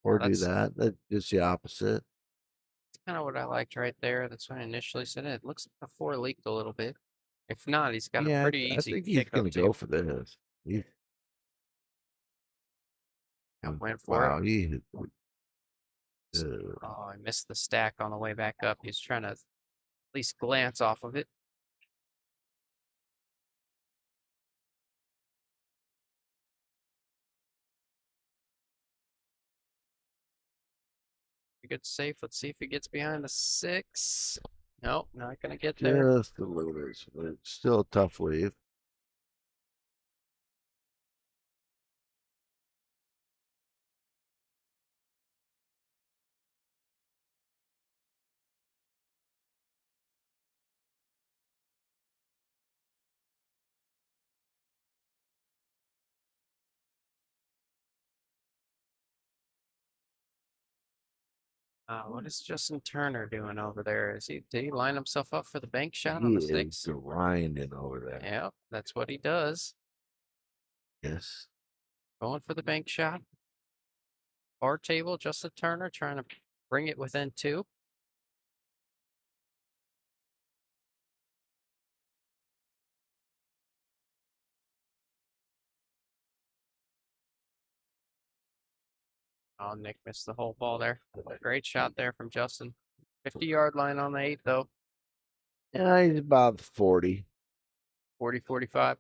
Or do That's that. That's just the opposite. kind of what I liked right there. That's when I initially said it. It looks like the 4 leaked a little bit. If not, he's got a Yeah, pretty I easy think he's kick gonna up go table. for this. Went for it. Wow, he Oh, I missed the stack on the way back up. He's trying to at least glance off of it. Good safe. Let's see if he gets behind the 6. Nope, not gonna get there. just a little bit, but it's still a tough leave. What is Justin Turner doing over there? Did he line himself up for the bank shot He on the is 6? grinding over there. Yep, that's what he does. Yes. Going for the bank shot. Bar table, Justin Turner trying to bring it within 2. Oh, Nick missed the whole ball there. Great shot there from Justin. 50-yard line on the 8, though. Yeah, he's about 40. 40, 45.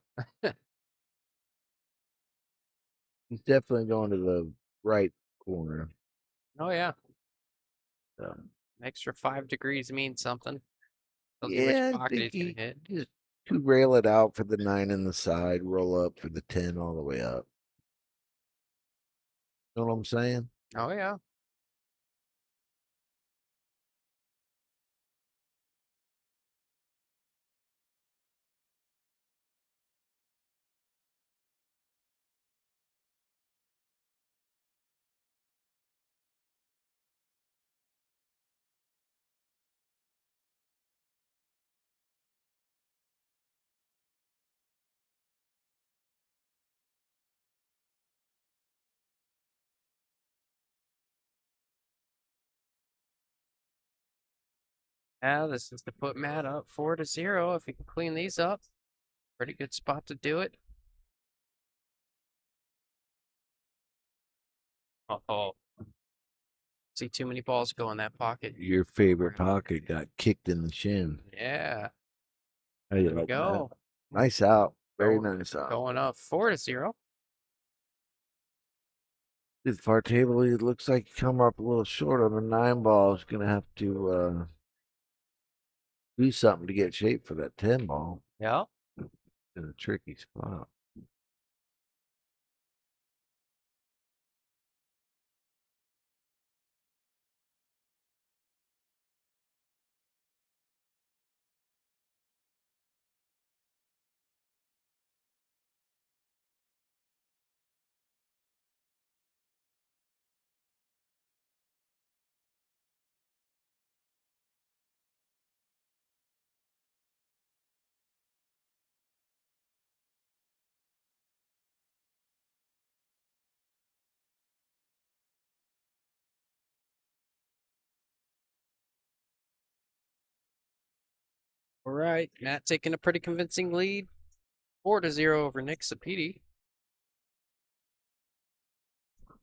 He's definitely going to the right corner. Oh, yeah. So, An extra 5 degrees means something. Tells you yeah, which I pocket think he's he going to hit. just to rail it out for the 9 in the side, roll up for the 10 all the way up. Know what I'm saying? Oh, yeah. Yeah, this is to put Matt up 4-0. If he can clean these up, pretty good spot to do it. Uh-oh. See too many balls go in that pocket. Your favorite pocket got kicked in the shin. Yeah. How you There we like that? go. Nice out. Very Go- nice out. Going up 4-0. This far table, it looks like you come up a little short on the 9 ball. It's gonna have to do something to get shape for that 10 ball. Yeah. In a tricky spot. All right. Matt taking a pretty convincing lead. 4-0 over Nick Sapiti.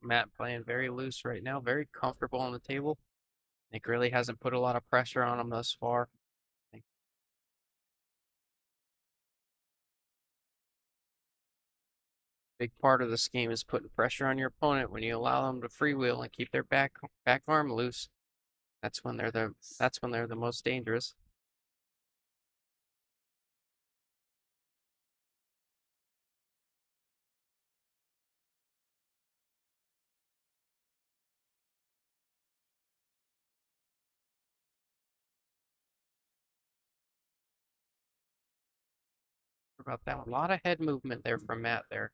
Matt playing very loose right now, very comfortable on the table. Nick really hasn't put a lot of pressure on him thus far. Big part of the scheme is putting pressure on your opponent when you allow them to freewheel and keep their back arm loose. That's when they're the most dangerous. about that. A lot of head movement there from Matt there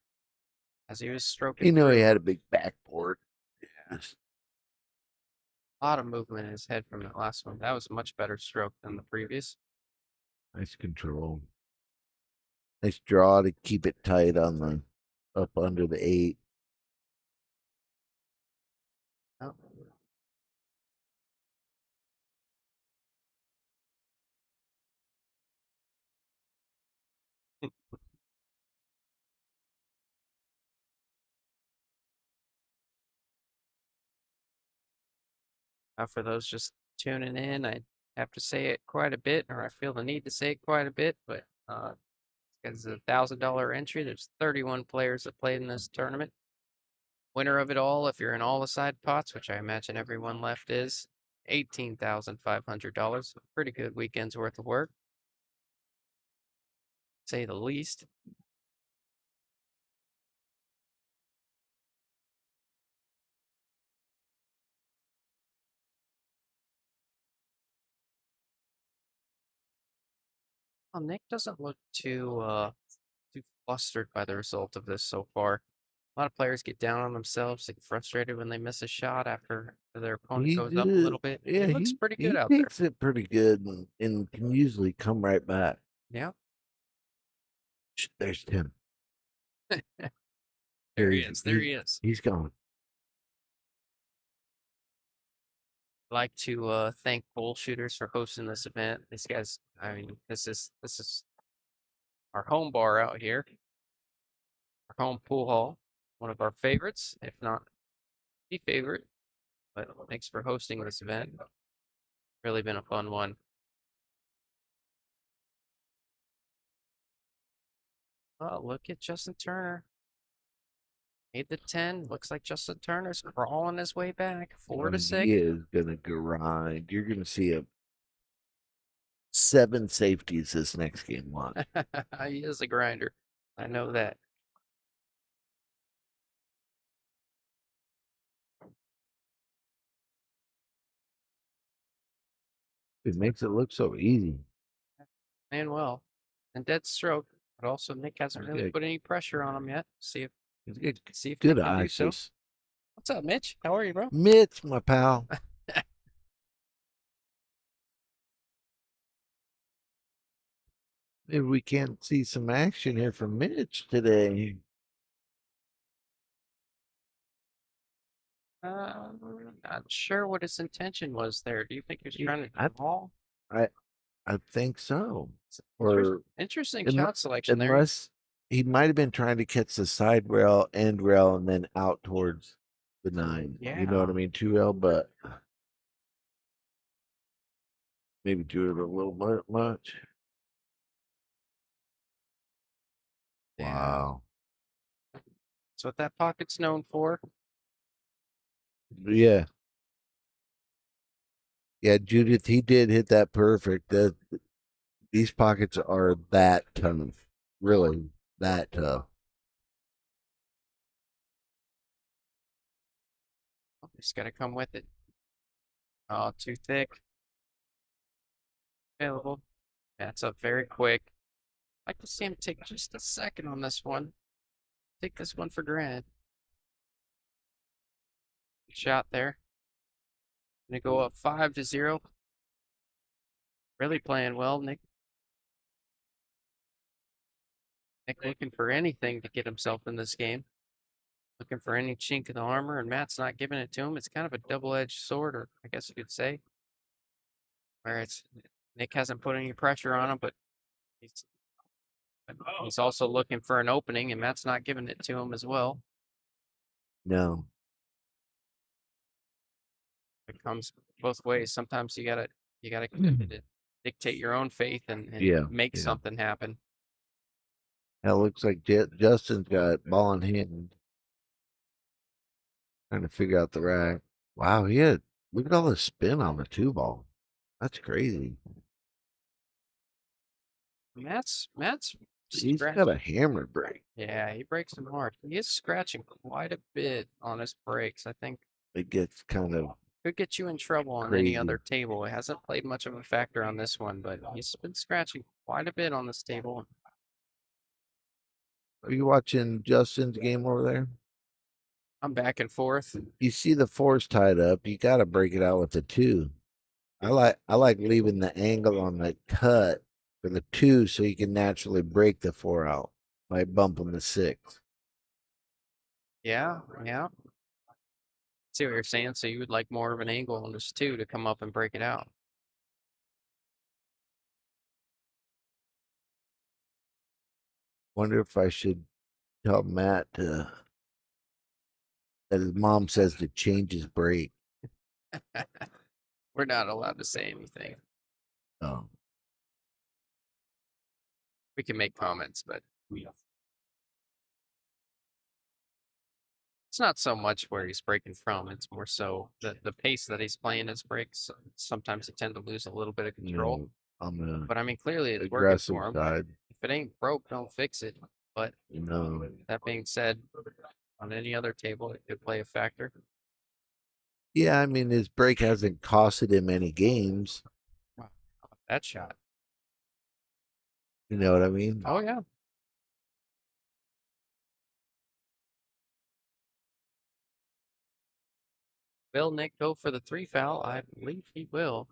as he was stroking. You know, he through. had a big backboard. Yes. A lot of movement in his head from that last one. That was a much better stroke than the previous. Nice control. Nice draw to keep it tight on the up under the 8. Oh. For those just tuning in, I have to say it quite a bit, or I feel the need to say it quite a bit, but it's a $1,000 entry. There's 31 players that played in this tournament. Winner of it all, if you're in all the side pots, which I imagine everyone left is, $18,500. Pretty good weekend's worth of work, say the least. Well, Nick doesn't look too flustered by the result of this so far. A lot of players get down on themselves, get frustrated when they miss a shot after their opponent goes up a little bit. Yeah, he looks pretty good out there. He takes it pretty good and can usually come right back. Yeah. There's Tim. There he is. There he is. He's gone. I'd like to thank Bullshooters for hosting this event. These guys, I mean, this is our home bar out here. Our home pool hall. One of our favorites, if not the favorite. But thanks for hosting this event. Really been a fun one. Oh, look at Justin Turner. Made the 10. Looks like Justin Turner's crawling his way back. 4 to 6. He is gonna grind. You're gonna see 7 safeties this next game. Watch. He is a grinder. I know that. It makes it look so easy. And well, and dead stroke. But also Nick hasn't really put any pressure on him yet. See if Good Nick can do eyes. so. What's up, Mitch? How are you, bro? Mitch, my pal. Maybe we can see some action here from Mitch today. Not sure what his intention was there. Do you think he was trying to draw? I think so. Interesting shot selection there. Unless he might have been trying to catch the side rail, end rail, and then out towards the 9. Yeah. You know what I mean? 2L, but maybe do it a little bit much. Yeah. Wow. That's what that pocket's known for. Yeah. Yeah, Judith, he did hit that perfect. These pockets are that tough. Really, that tough. Just got to come with it. Oh, too thick. Available. That's up very quick. I'd like to see him take just a second on this one. Take this one for granted. Good shot there. Gonna go up 5-0. Really playing well, Nick. Nick looking for anything to get himself in this game. Looking for any chink in the armor, and Matt's not giving it to him. It's kind of a double-edged sword, or I guess you could say. Where Nick hasn't put any pressure on him, but he's also looking for an opening, and Matt's not giving it to him as well. No. It comes both ways. Sometimes you gotta dictate your own faith and make something happen. That looks like Justin's got ball in hand. Trying to figure out the rack. Wow, look at all the spin on the 2 ball. That's crazy. Matt's He's got a hammer break. Yeah, he breaks them hard. He is scratching quite a bit on his breaks. I think It gets kind of could get you in trouble on any other table. It hasn't played much of a factor on this one, but he's been scratching quite a bit on this table. Are you watching Justin's game over there? I'm back and forth. You see the fours tied up. You got to break it out with the 2. I like leaving the angle on the cut for the 2 so you can naturally break the 4 out by bumping the 6. Yeah. See what you're saying? So you would like more of an angle on this 2 to come up and break it out. Wonder if I should tell Matt that his mom says to change his break. We're not allowed to say anything. Oh, We can make comments, but it's not so much where he's breaking from. It's more so the pace that he's playing his breaks. Sometimes he tend to lose a little bit of control. no, on the But I mean, clearly it's working aggressive for him. side. If it ain't broke, don't fix it. But No. that being said, on any other table, it could play a factor. Yeah, I mean his break hasn't costed him any games. That shot. You know what I mean? Oh yeah. Will Nick go for the 3 foul? I believe he will.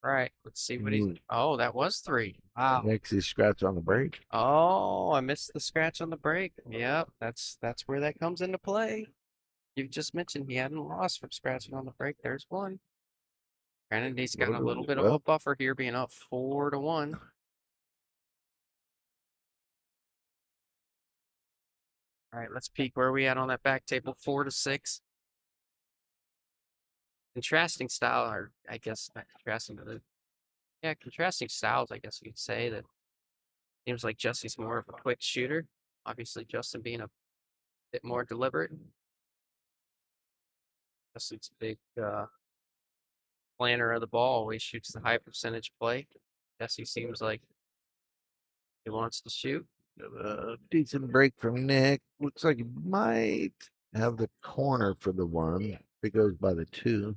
Right. Let's see what he's. Ooh. Oh, that was 3. Wow. Next he scratch on the break. Oh, I missed the scratch on the break. Yep, that's where that comes into play. You just mentioned he hadn't lost from scratching on the break. There's one. Granted, he's got a little bit of a buffer here, being up 4-1. All right, let's peek where we at on that back table. 4-6. Contrasting style, or I guess not contrasting, but contrasting styles. I guess you could say that. Seems like Jesse's more of a quick shooter. Obviously, Justin being a bit more deliberate. Justin's a big planner of the ball. Always shoots the high percentage play. Jesse seems like he wants to shoot. Decent break from Nick. Looks like he might have the corner for the 1. If it goes by the 2.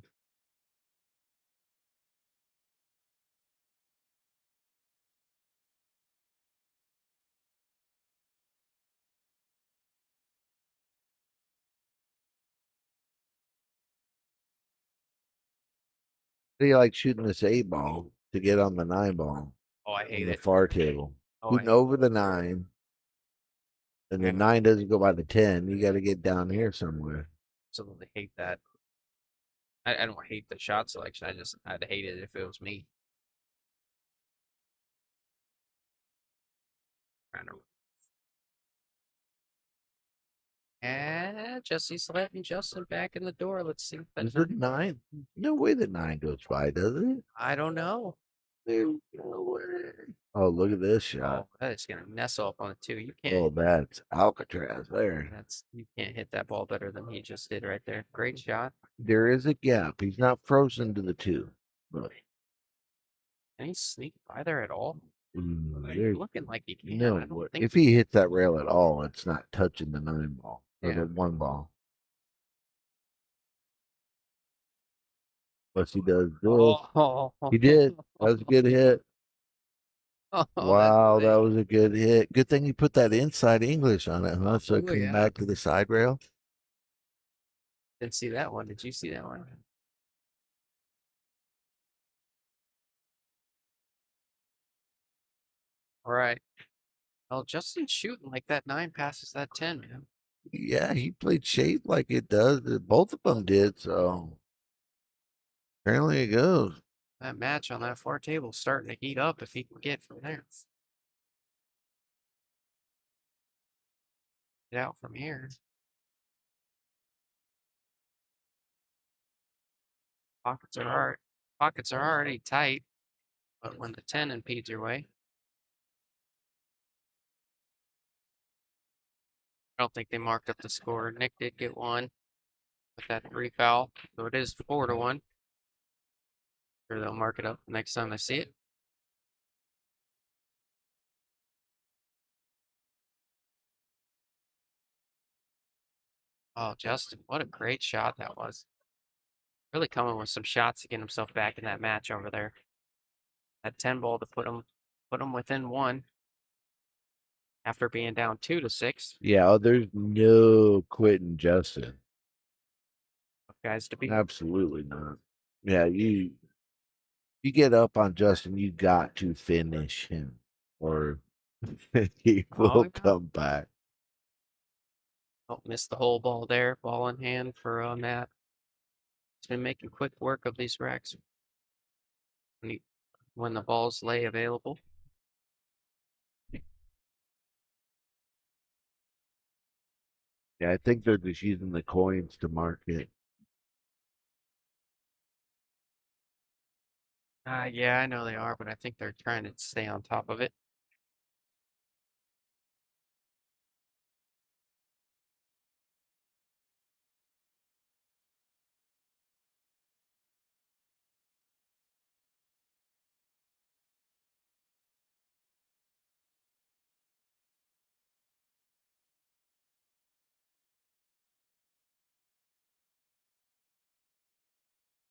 He likes shooting this 8 ball to get on the 9 ball Oh, I on hate the it. far table. Oh, Shooting over the 9. And the 9 doesn't go by the 10. You got to get down here somewhere. Absolutely hate that. I don't hate the shot selection. I'd hate it if it was me. And Jesse's letting Justin back in the door. Let's see. Is it 9? No way the 9 goes by, does it? I don't know. There's no way. Oh, look at this shot. Oh, that is gonna nestle up on it too. You can't. Oh, that's Alcatraz there. You can't hit that ball better than he just did right there. Great shot. There is a gap. He's not frozen to the 2. But Can he sneak by there at all? there's Looking like he can. I no don't way. think If he hits that rail at all, it's not touching the 9 ball or Yeah. the 1 ball. Unless he does this. Oh, He did. That was a good hit. Oh, Wow, that was a good hit. Good thing you put that inside English on it, huh? So it Oh, came yeah. back to the side rail. Didn't see that one. Did you see that one? All right. Well, Justin's shooting like that 9 passes that 10, man. Yeah, he played shape like it does. Both of them did. So apparently it goes. That match on that far table starting to heat up if he can get from there. Get out from here. Pockets are already tight, but when the 10 impedes your way, I don't think they marked up the score. Nick did get one with that 3 foul, so it is 4-1. Sure, they'll mark it up next time they see it. Oh, Justin, what a great shot that was. Really coming with some shots to get himself back in that match over there. That 10 ball to put him within 1. after being down 2-6. Yeah, there's no quitting Justin. Guys to be. Absolutely not. Yeah, you get up on Justin, you got to finish him, or he Oh, will yeah. come back. Oh, missed the whole ball there. Ball in hand for Matt. He's been making quick work of these racks when the balls lay available. Yeah, I think they're just using the coins to mark it. Yeah, I know they are, but I think they're trying to stay on top of it.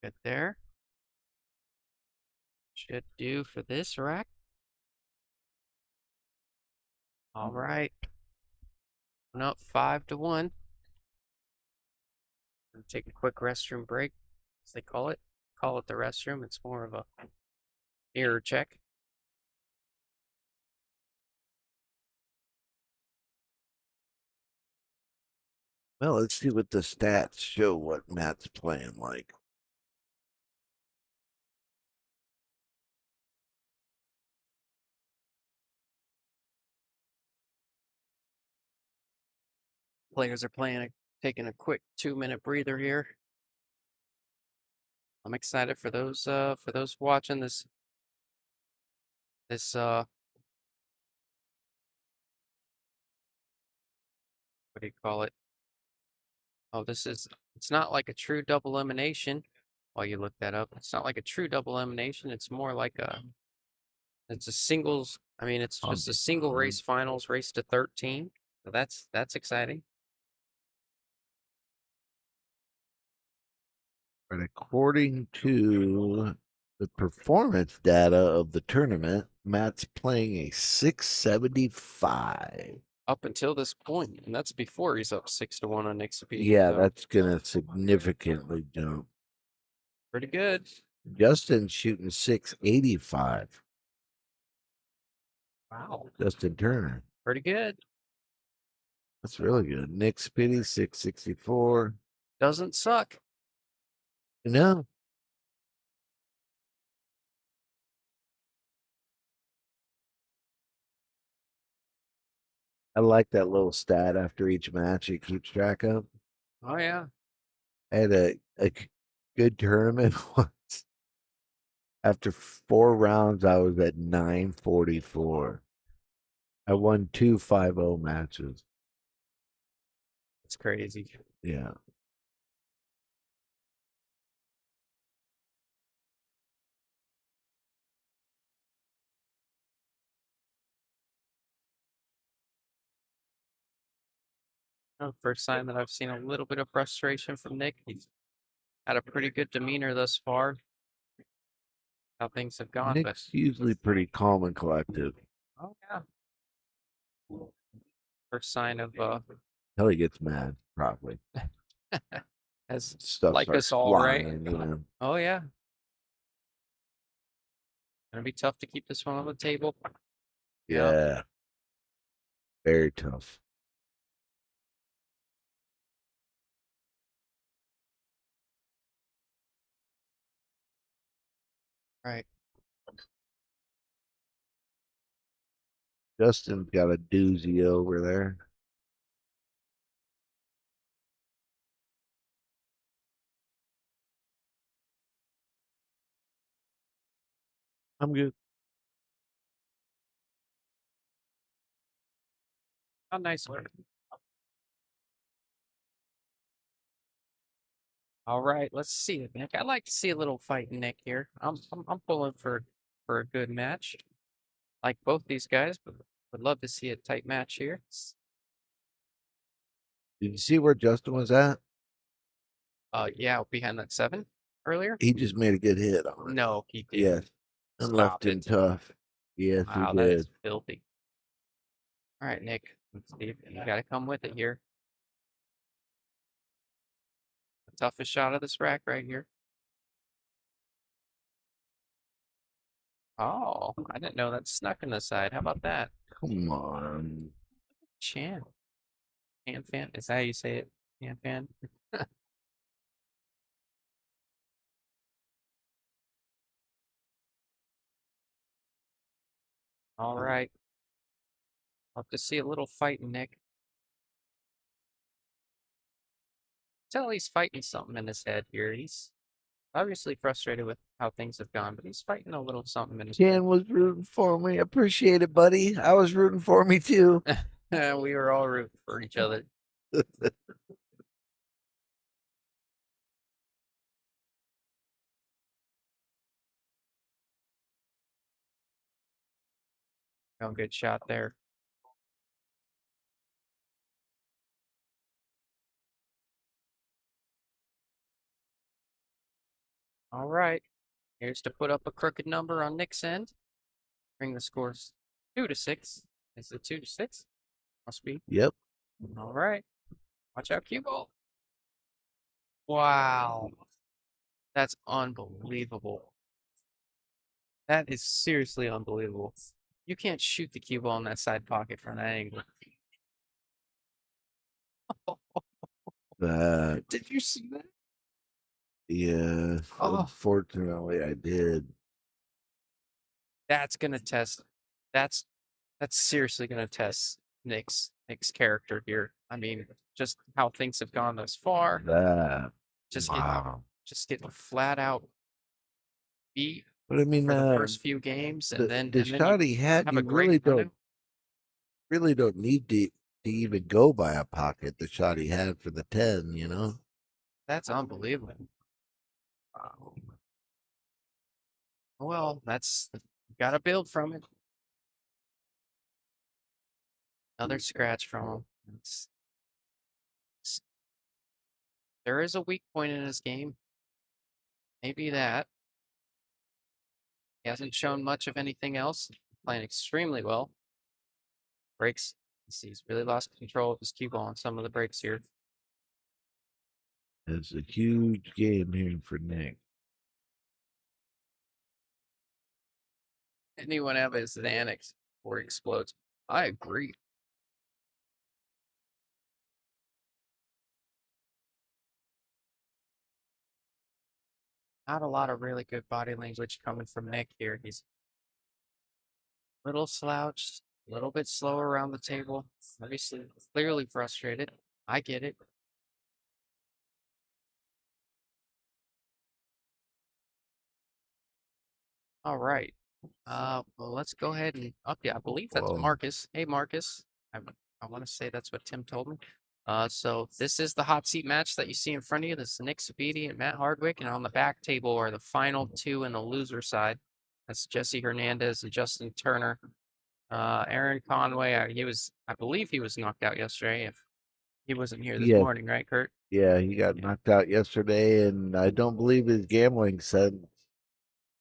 Good there. Should do for this rack. All right. Up 5-1. Gonna take a quick restroom break, as they call it. Call it the restroom. It's more of a mirror check. Well, let's see what the stats show what Matt's playing like. Players are taking a quick 2-minute breather here. I'm excited for those watching this what do you call it? Oh, it's not like a true double elimination. While you look that up, it's not like a true double elimination. It's more like it's a singles. I mean, it's just a single race finals, race to 13. So that's exciting. But according to the performance data of the tournament, Matt's playing a 675. Up until this point, and that's before he's up 6-1 on Nixapedia. Yeah, so that's gonna significantly jump. pretty good. Justin's shooting 685. Wow, Justin Turner. pretty good. That's really good. Nick Spitty, 664. Doesn't suck. No. I like that little stat after each match it keeps track of. Oh yeah. I had a good tournament once. After 4 rounds, I was at 944. I won 2 5-0 matches. It's crazy. Yeah. First time that I've seen a little bit of frustration from Nick. He's had a pretty good demeanor thus far. How things have gone, Nick's usually pretty calm and collective. oh yeah. First sign of Until he gets mad, probably. as Stuff like starts us all, right? flying, you know. Oh yeah. Gonna be tough to keep this one on the table. Yeah. Yeah. Very tough. Right. Justin's got a doozy over there. I'm good. How nice one. All right, let's see it, Nick. I'd like to see a little fight, Nick. Here, I'm pulling for a good match. Like both these guys, but would love to see a tight match here. Did you see where Justin was at? Yeah, behind that 7 earlier. He just made a good hit on it. No, he did. Yes. And left him tough. Yes, Wow, he that did. is filthy. All right, Nick. Let's see if you got to come with it here. The toughest shot of this rack right here. Oh, I didn't know that snuck in the side. How about that? Come on. Chan. Chan fan. Is that how you say it? Chan fan? All right. Love to see a little fighting, Nick. Tell he's fighting something in his head here. He's obviously frustrated with how things have gone, but he's fighting a little something in his Jan was rooting for me. Appreciate it, buddy. I was rooting for me too. head. We were all rooting for each other. Oh, good shot there. All right. Here's to put up a crooked number on Nick's end. Bring the scores 2-6. Is it 2-6? Must be. Yep. All right. Watch out, cue ball. Wow. That's unbelievable. That is seriously unbelievable. You can't shoot the cue ball in that side pocket from that angle. Did you see that? Yeah. Oh. Unfortunately, I did. That's gonna test. That's seriously gonna test Nick's character here. I mean, just how things have gone thus far. That. Just Wow. getting flat out beat But I mean, for the first few games, and then the shot he had, have you a great really don't need to even go by a pocket. The shot he had for the 10, you know. That's unbelievable. Wow. Well, that's got to build from it. Another scratch from him. There is a weak point in his game. Maybe that. He hasn't shown much of anything else. Playing extremely well. Breaks. He's really lost control of his cue ball on some of the breaks here. It's a huge game here for Nick. Anyone have his Xanax before he explodes? I agree. Not a lot of really good body language coming from Nick here. He's a little slouched, a little bit slower around the table. Obviously, clearly frustrated. I get it. All right. Well, let's go ahead and update. I believe that's Whoa. Marcus. Hey, Marcus. I want to say that's what Tim told me. So this is the hot seat match that you see in front of you. This is Nick Sabiti and Matt Hardwick, and on the back table are the final two in the loser side. That's Jesse Hernandez and Justin Turner. Aaron Conway, I believe he was knocked out yesterday. If he wasn't here this Yes. morning, right, Kurt? Yeah, he got knocked out yesterday, and I don't believe his gambling said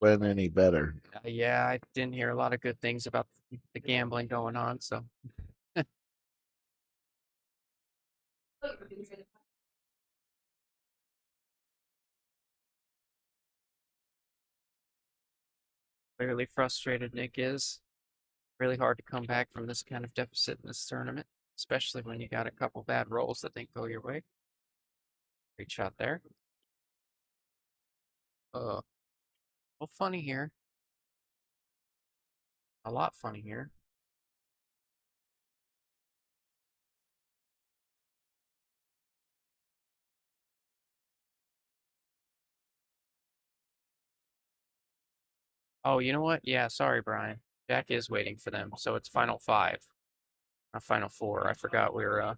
went any better. Yeah, I didn't hear a lot of good things about the gambling going on. So clearly frustrated Nick is. Really hard to come back from this kind of deficit in this tournament, especially when you got a couple bad rolls that didn't go your way. Great shot there. Well, funny here. A lot funny here. Oh, you know what? Yeah, sorry, Brian. Jack is waiting for them, so it's final five, not final four. I forgot we were.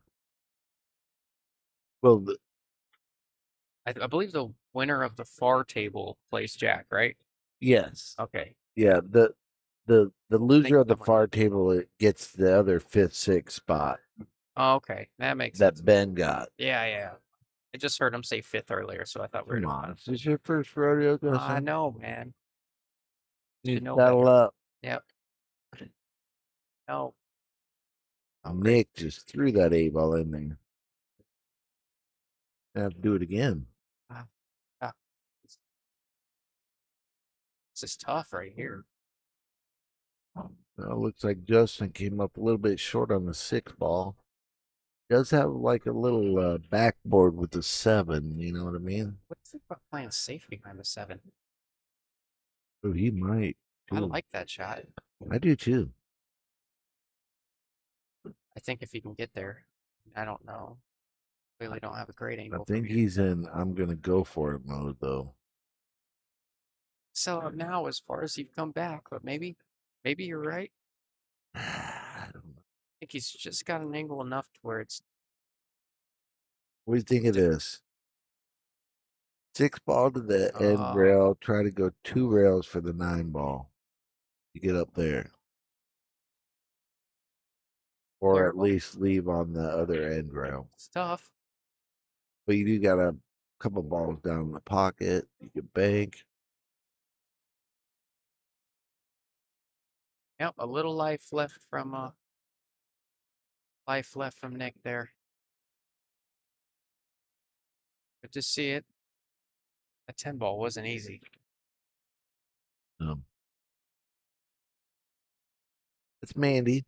Well, I believe the winner of the far table plays Jack, right? yes. Okay. Yeah, the loser of the someone- far table gets the other 5th, 6th spot Oh, okay, that makes sense. that Ben got. Yeah. I just heard him say fifth earlier, so I thought we were. Come on, this is your first rodeo, I Justin. know, man. You know saddle better. up. Yep. No. Nick just threw that 8-ball in there. I have to do it again. This is tough right here. Well, looks like Justin came up a little bit short on the 6-ball. Does have like a little backboard with the 7, you know what I mean? What do you think about playing safe behind the 7? Oh, he might. I too. like that shot. I do too. I think if he can get there, I don't know. Clearly don't have a great I angle. think he's in I'm gonna go for it mode though. So now, as far as you've come back, but maybe you're right. I don't know. I think he's just got an angle enough to where it's What do you think of this? 6-ball to the end Oh. rail. Try to go 2 rails for the 9-ball. You get up there. Or Terrible. at least leave on the other end rail. it's tough. But you do got a couple balls down in the pocket. You can bank. Yep, a little life left from Nick there. Good to see it. A 10-ball wasn't easy. It's Mandy.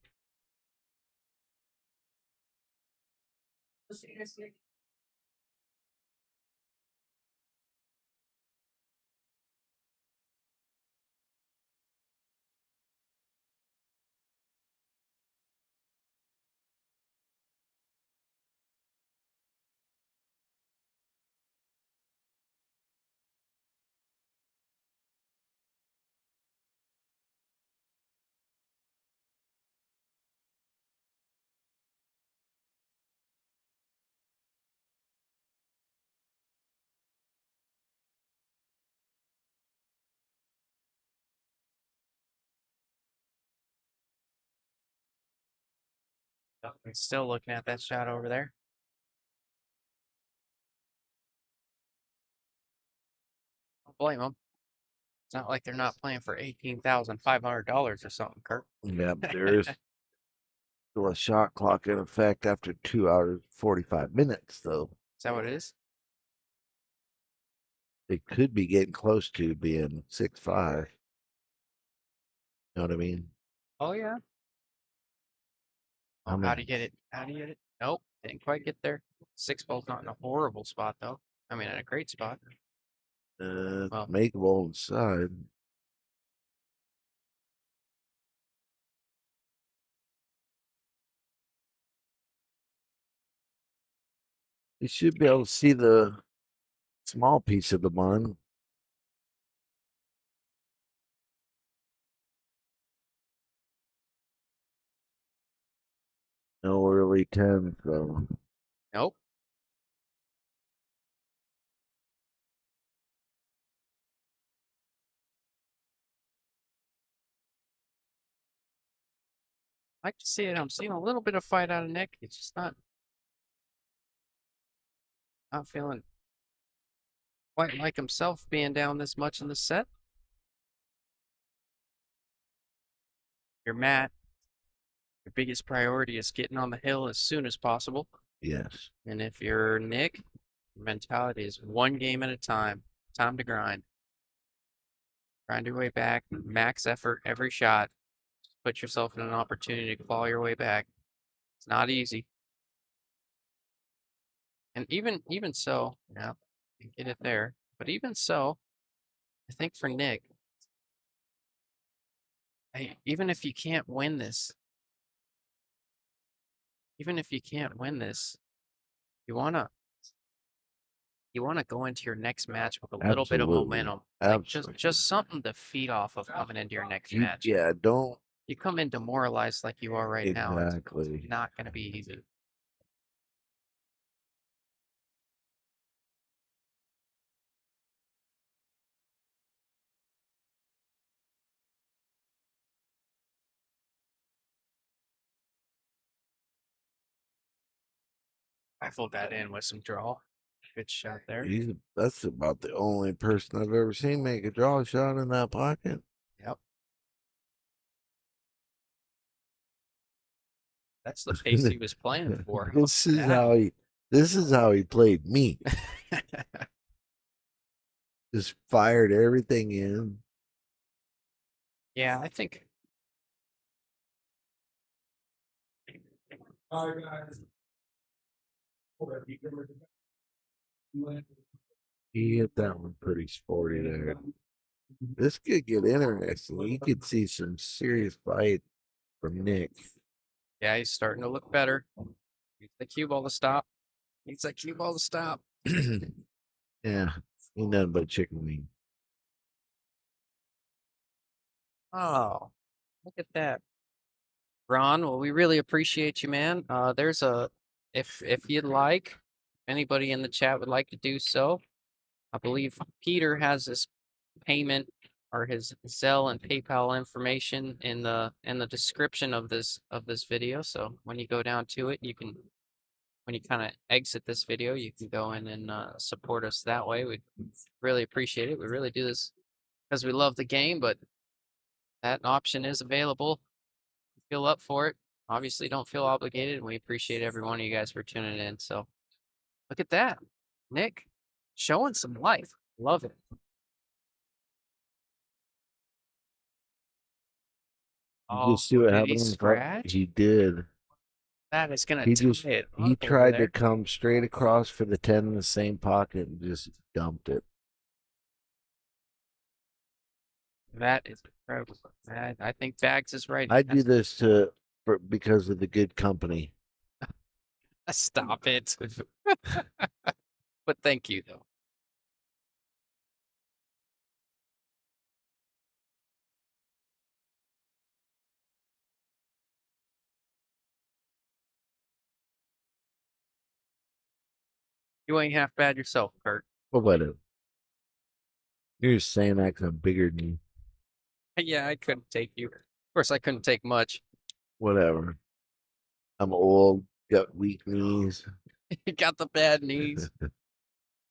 I'm still looking at that shot over there. Don't blame them. It's not like they're not playing for $18,500 or something, Kurt. Yep, there's still a shot clock in effect after 2 hours 45 minutes though. Is that what it is? It could be getting close to being 6-5. You know what I mean? Oh yeah. How How do many? you get it? How do you get it? Nope, didn't quite get there. 6-ball's not in a horrible spot though. I mean, in a great spot. Well. Makeable inside. You should be able to see the small piece of the bun. No early 10, so Nope. I like to see it. I'm seeing a little bit of fight out of Nick. It's just not feeling quite like himself being down this much in the set. Your Matt, your biggest priority is getting on the hill as soon as possible. yes. And if you're Nick, your mentality is one game at a time. Time to grind. Grind your way back. Max effort every shot. Put yourself in an opportunity to claw your way back. It's not easy. And even so, yeah, you get it there. But even so, I think for Nick, hey, even if you can't win this, you wanna go into your next match with a little bit of Absolutely. momentum. Like Absolutely. just something to feed off of coming into your next match. Yeah, don't You come in demoralized like you are right now. It's exactly. not gonna be easy. Rifled that in with some draw. Good shot there. That's about the only person I've ever seen make a draw shot in that pocket. Yep. That's the pace he was playing for. This is how he played me. Just fired everything in. Yeah, I think. He hit that one pretty sporty there. This could get interesting. You could see some serious fight from Nick. Yeah, he's starting to look better. Needs the cue ball to stop. Needs that cue ball to stop. Yeah, ain't nothing but chicken wing. Oh, look at that. Ron, well, we really appreciate you, man. There's a if you'd like, anybody in the chat would like to do so. I believe Peter has his payment or his Zelle and PayPal information in the description of this video. So when you go down to it, you can when you kind of exit this video, you can go in and support us that way. We'd really appreciate it. We really do this because we love the game, but that option is available. Feel up for it. Obviously, don't feel obligated, and we appreciate every one of you guys for tuning in. So, look at that, Nick, showing some life. Love it. You see what did happened? he scratch? He did. That is gonna He tie just it. he up over tried to there. come straight across for the 10 in the same pocket and just dumped it. That is incredible. I think Bags is right. I do this because of the good company. Stop it. But thank you though. You ain't half bad yourself, Kurt. Well, whatever. You're just saying that 'cause I'm bigger than you. Yeah, I couldn't take you. Of course, I couldn't take much. Whatever. I'm old, got weak knees. You got the bad knees.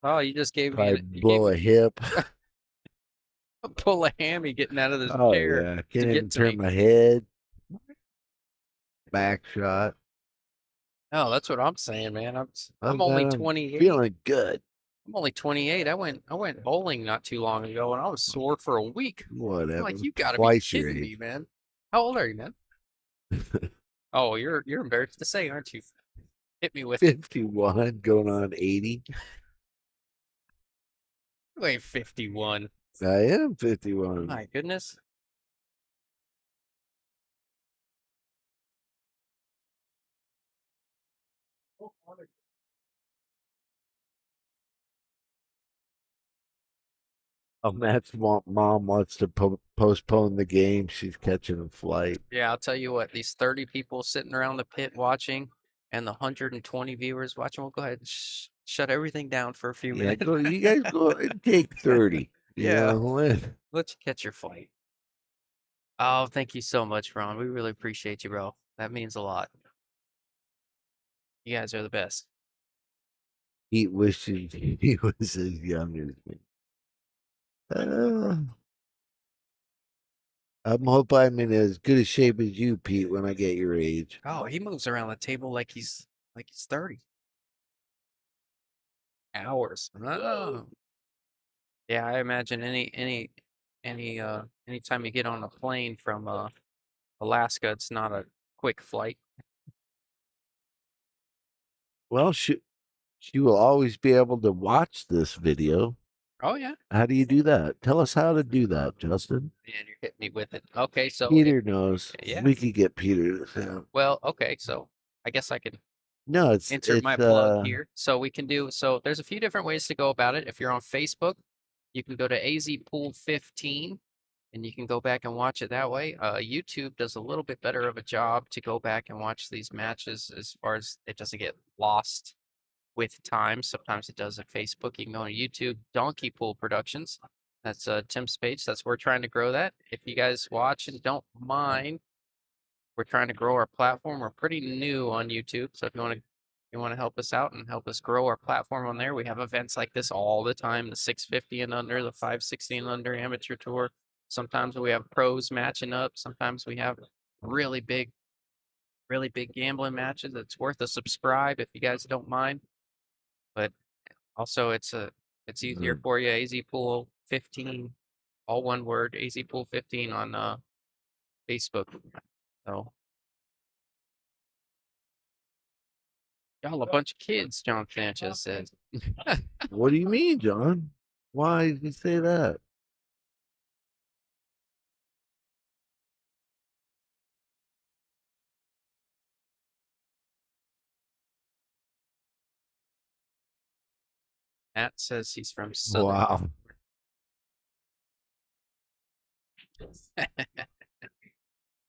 Oh, you just gave me Probably blow a me hip. pull a hammy getting out of this Oh chair. yeah, to can't even get to turn me. my head. Back shot. No, that's what I'm saying, man. I'm I'm only I'm 28. Feeling good. I'm only 28. I went bowling not too long ago, and I was sore for a week. I'm Whatever. like, you gotta be Twice your kidding me, age. man. How old are you, man? Oh, you're embarrassed to say, aren't you? Hit me with it. 51, going on 80. You ain't 51. I am 51. My goodness. Matt's mom wants to postpone the game. She's catching a flight. Yeah, I'll tell you what, these 30 people sitting around the pit watching and the 120 viewers watching, we'll go ahead and shut everything down for a few Yeah, minutes. you guys go and take 30. Yeah. You know? Let you catch your flight. Oh, thank you so much, Ron. We really appreciate you, bro. That means a lot. You guys are the best. He wishes he was as young as me. I'm hoping I'm in as good a shape as you, Pete, when I get your age. Oh, he moves around the table like he's 30. Hours. Oh. Yeah, I imagine anytime you get on a plane from Alaska, it's not a quick flight. Well, she will always be able to watch this video. Oh yeah. How do you do that? Tell us how to do that, Justin. Man, you hit me with it. Okay, so Peter knows. yeah. We could get Peter to well, okay, so I guess I could No, it's insert my plug here. So we can do so there's a few different ways to go about it. If you're on Facebook, you can go to AZ Pool 15 and you can go back and watch it that way. YouTube does a little bit better of a job to go back and watch these matches as far as it doesn't get lost with time. Sometimes it does at Facebook. You can go on YouTube, Donkey Pool Productions. That's Tim's page. That's where we're trying to grow that. If you guys watch and don't mind, we're trying to grow our platform. We're pretty new on YouTube, so if you want to help us out and help us grow our platform on there, we have events like this all the time: the 650 and under, the 560 and under amateur tour. Sometimes we have pros matching up. Sometimes we have really big really big gambling matches. It's worth a subscribe if you guys don't mind. But also, it's easier for you. AZ Pool 15, all one word. AZ Pool 15 on Facebook. So y'all a bunch of kids, John Sanchez says. What do you mean, John? Why did you say that? Matt says he's from Southern. Wow.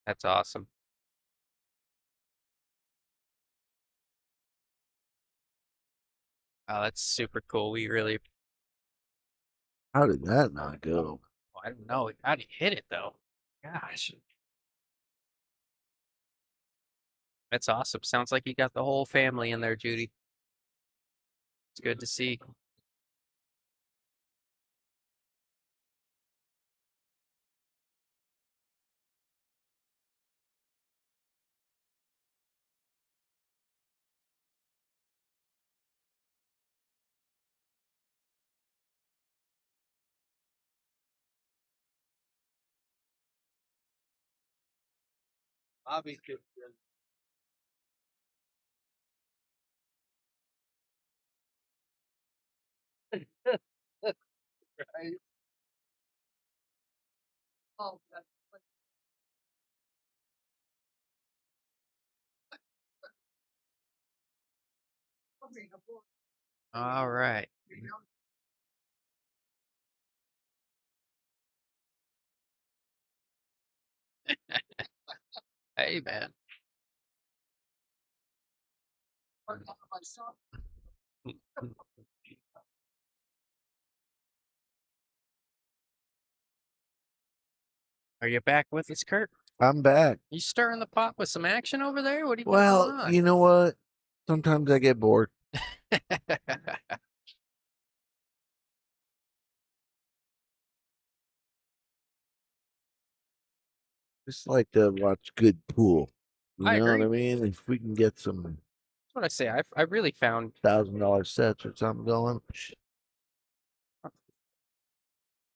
That's awesome. Oh, that's super cool. We really, How did that not go? I don't know. How do you hit it though? Gosh. That's awesome. Sounds like you got the whole family in there, Judy. It's good to see. Bobby could. Right. Oh, that's like. All right. Hey, man. Are you back with us, Kurt? I'm back. You stirring the pot with some action over there? What do you got Well, going on? you know what? Sometimes I get bored. Just like to watch good pool. You I know what I agree. mean? If we can get some That's what I say. I really found $1,000 sets or something going.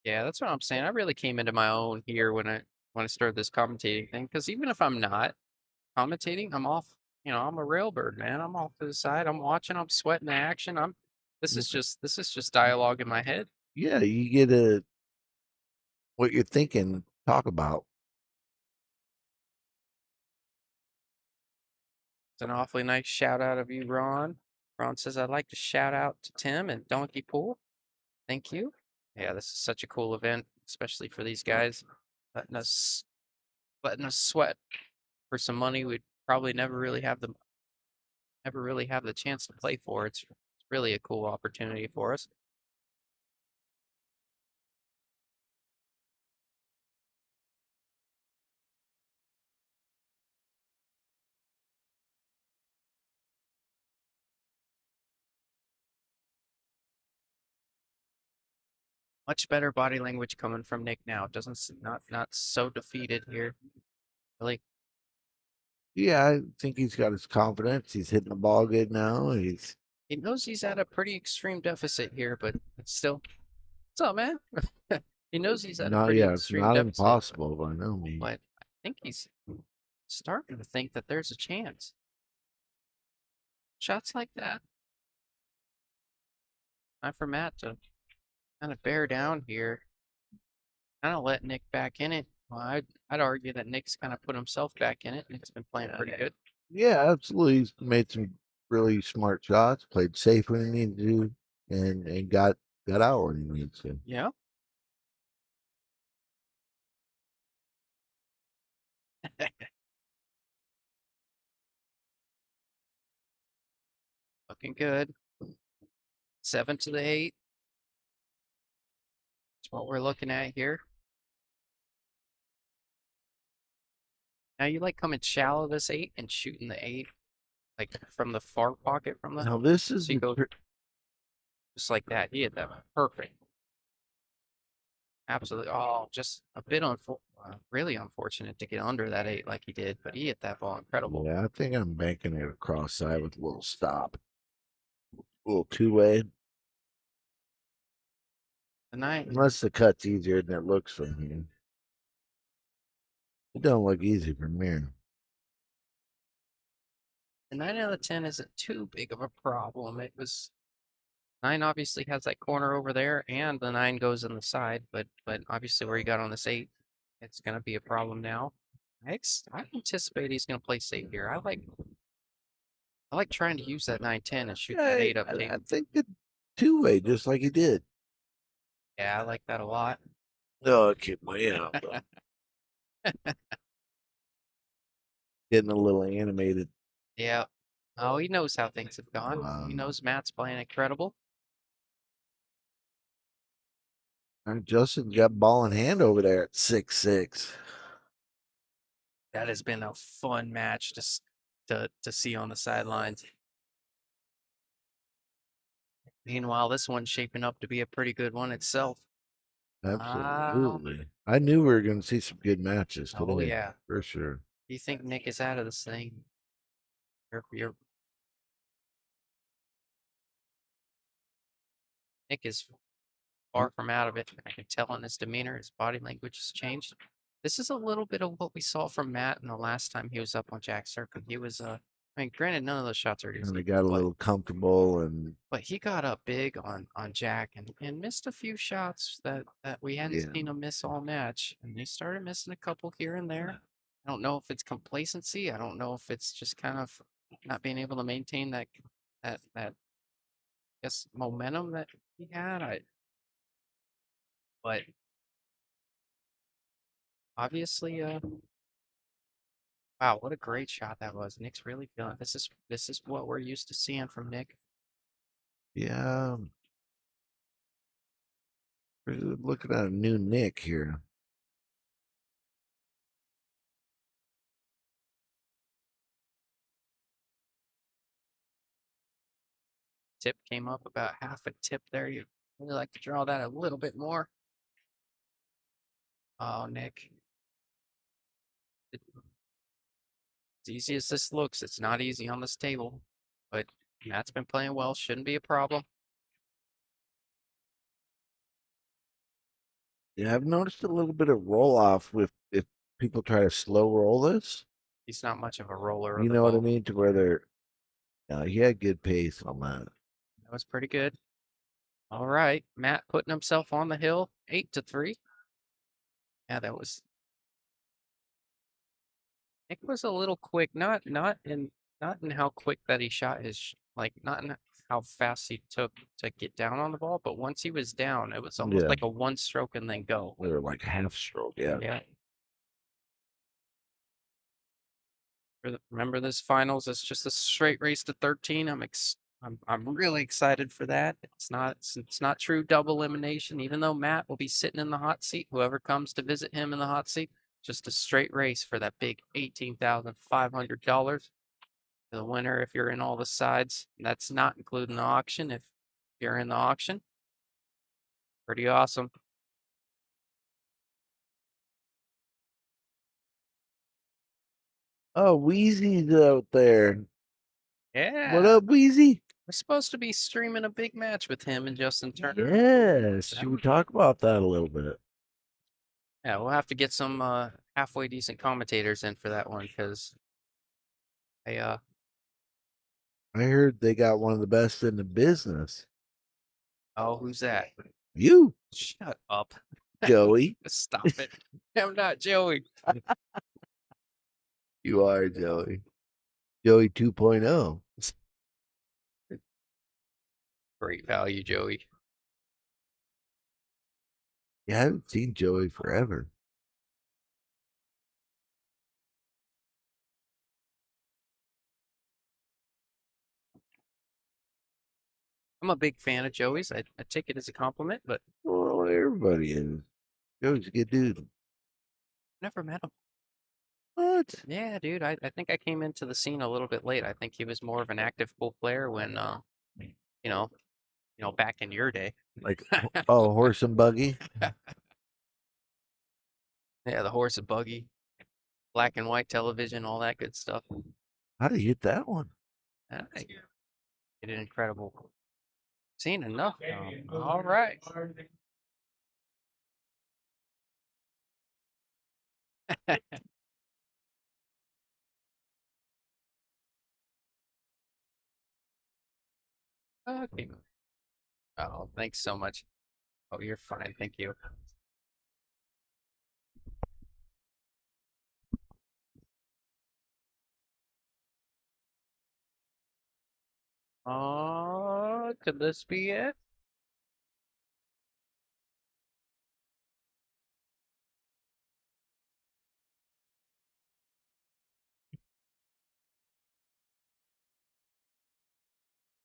Yeah, that's what I'm saying. I really came into my own here when I started this commentating thing. Because even if I'm not commentating, I'm off. You know, I'm a railbird, man. I'm off to the side. I'm watching. I'm sweating the action. This is just dialogue in my head. Yeah, you get what you're thinking, talk about. It's an awfully nice shout out of you, Ron. Ron says I'd like to shout out to Tim and Donkey Pool. Thank you. Yeah, this is such a cool event, especially for these guys letting us sweat for some money we'd probably never really have the chance to play for. It's really a cool opportunity for us. Much better body language coming from Nick now. Not so defeated here. Really. Yeah, I think he's got his confidence. He's hitting the ball good now. He knows he's at a pretty extreme deficit here, but it's still. What's up, man? He knows he's at a not pretty yeah, it's extreme not deficit, impossible by no means. but I think he's starting to think that there's a chance. Shots like that. Time for Matt to kind of bear down here. Kind of let Nick back in it. Well, I'd argue that Nick's kind of put himself back in it. Nick's been playing pretty good. Yeah, absolutely. He's made some really smart shots, played safe when he needed to, and got out when he needs to. Yeah. Looking good. 7 to the 8. That's what we're looking at here. Now you like coming shallow this 8 and shooting the 8 like from the far pocket from the. Now this is So you go just like that. He hit that perfect. Absolutely. Oh, just a bit on full. really unfortunate to get under that 8 like he did, but he hit that ball incredible. Yeah, I think I'm banking it across side with a little stop. A little two-way. The 9, Unless the cut's easier than it looks from here. It don't look easy from here. the 9 out of 10 isn't too big of a problem. It was 9 obviously has that corner over there, and the 9 goes in the side, but obviously where he got on this 8, it's gonna be a problem now. I anticipate he's gonna play safe here. I like trying to use that 9-10 and shoot that 8 up I table. think the two-way, just like he did. Yeah, I like that a lot. Oh, it came way out. Though. Getting a little animated. Yeah. Oh, he knows how things have gone. Wow. He knows Matt's playing incredible. And Justin's got ball in hand over there at 6-6. That has been a fun match to see on the sidelines. Meanwhile, this one's shaping up to be a pretty good one itself. Absolutely. I knew we were going to see some good matches today. Oh yeah, For sure. you think Nick is out of this thing? Nick is far from out of it. I can tell in his demeanor, his body language has changed. This is a little bit of what we saw from Matt in the last time he was up on Jack Circuit. He was, I mean, granted, none of those shots are And easy, they got a but, little comfortable and but he got up big on Jack and missed a few shots that we hadn't Yeah. seen him miss all match. And he started missing a couple here and there. I don't know if it's complacency. I don't know if it's just kind of not being able to maintain that I guess momentum that he had. But obviously, wow, what a great shot that was. Nick's really feeling this is what we're used to seeing from Nick. yeah. We're looking at a new Nick here. Tip came up about half a tip there. You really like to draw that a little bit more. Oh, Nick. As easy as this looks, it's not easy on this table. But Matt's been playing well, shouldn't be a problem. Yeah, I've noticed a little bit of roll off with if people try to slow roll this. He's not much of a roller. You know what I mean? To where they're he had good pace on that. That was pretty good. All right, Matt putting himself on the hill, 8-3. Yeah, that was. Nick was a little quick, not in how quick that he shot his not in how fast he took to get down on the ball, but once he was down, it was almost Yeah. like a one stroke and then go. They were like half stroke, yeah. Yeah. Remember this finals? It's just a straight race to 13. I'm really excited for that. It's not true double elimination, even though Matt will be sitting in the hot seat. Whoever comes to visit him in the hot seat, just a straight race for that big $18,500. The winner, if you're in all the sides, that's not including the auction. If you're in the auction, pretty awesome. Oh, Wheezy's out there. Yeah. What up, Wheezy? We're supposed to be streaming a big match with him and Justin Turner. Yes. Should we talk about that a little bit? Yeah, we'll have to get some halfway decent commentators in for that one because I heard they got one of the best in the business. oh, who's that? You, Shut up. Joey. Stop it. I'm not Joey. You are Joey. Joey 2.0. Great value, Joey. Yeah, I haven't seen Joey forever. I'm a big fan of Joey's. I take it as a compliment, but Well, everybody is. Joey's a good dude. never met him. What? Yeah, dude. I think I came into the scene a little bit late. I think he was more of an active pool player when you know, back in your day. Like, oh, horse and buggy? Yeah, the horse and buggy, black and white television, all that good stuff. How did you hit that one? I did an incredible. Seen enough. All right. Okay. Oh, thanks so much. Oh, you're fine. Thank you. Oh, could this be it?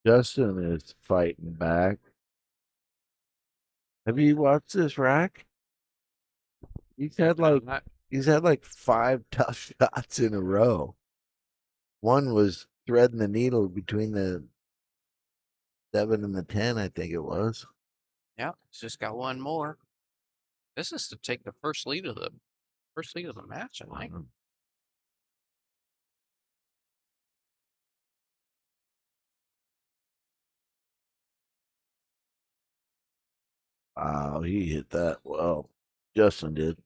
Justin is fighting back. Have you watched this rack? He's had like 5 tough shots in a row. One was threading the needle between the 7 and the 10, I think it was. Yeah, it's just got one more. This is to take the first lead of the match, I think. Wow, he hit that well. Justin did.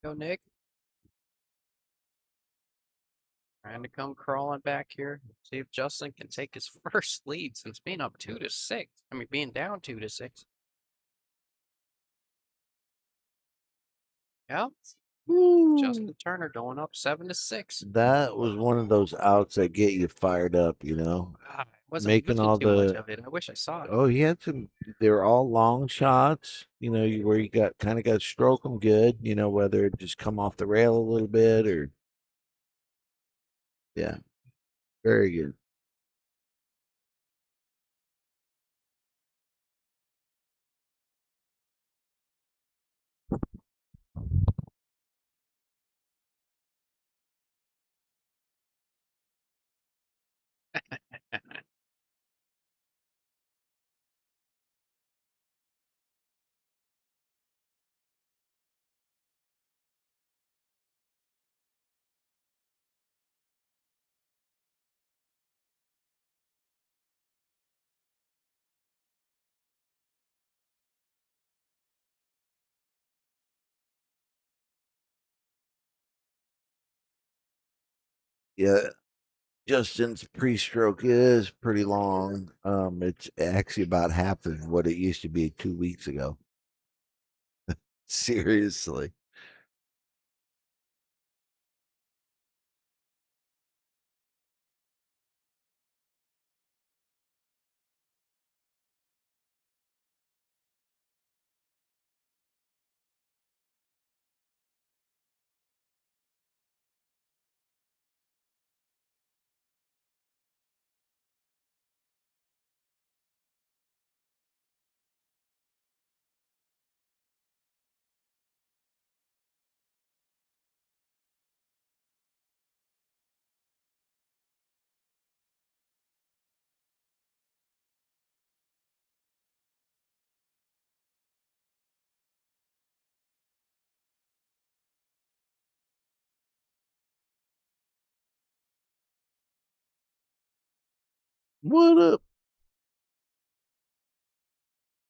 Go, Nick. Trying to come crawling back here. See if Justin can take his first lead since being up 2-6. I mean, being down 2-6. Yeah. Justin Turner going up 7-6. That was one of those outs that get you fired up, you know. I wasn't Making watching all too much the of it. I wish I saw it. oh, he had some. They were all long shots, you know, where you got to stroke them good, you know, whether it just come off the rail a little bit or yeah, very good. Yeah, Justin's pre-stroke is pretty long. It's actually about half of what it used to be 2 weeks ago. Seriously. What up?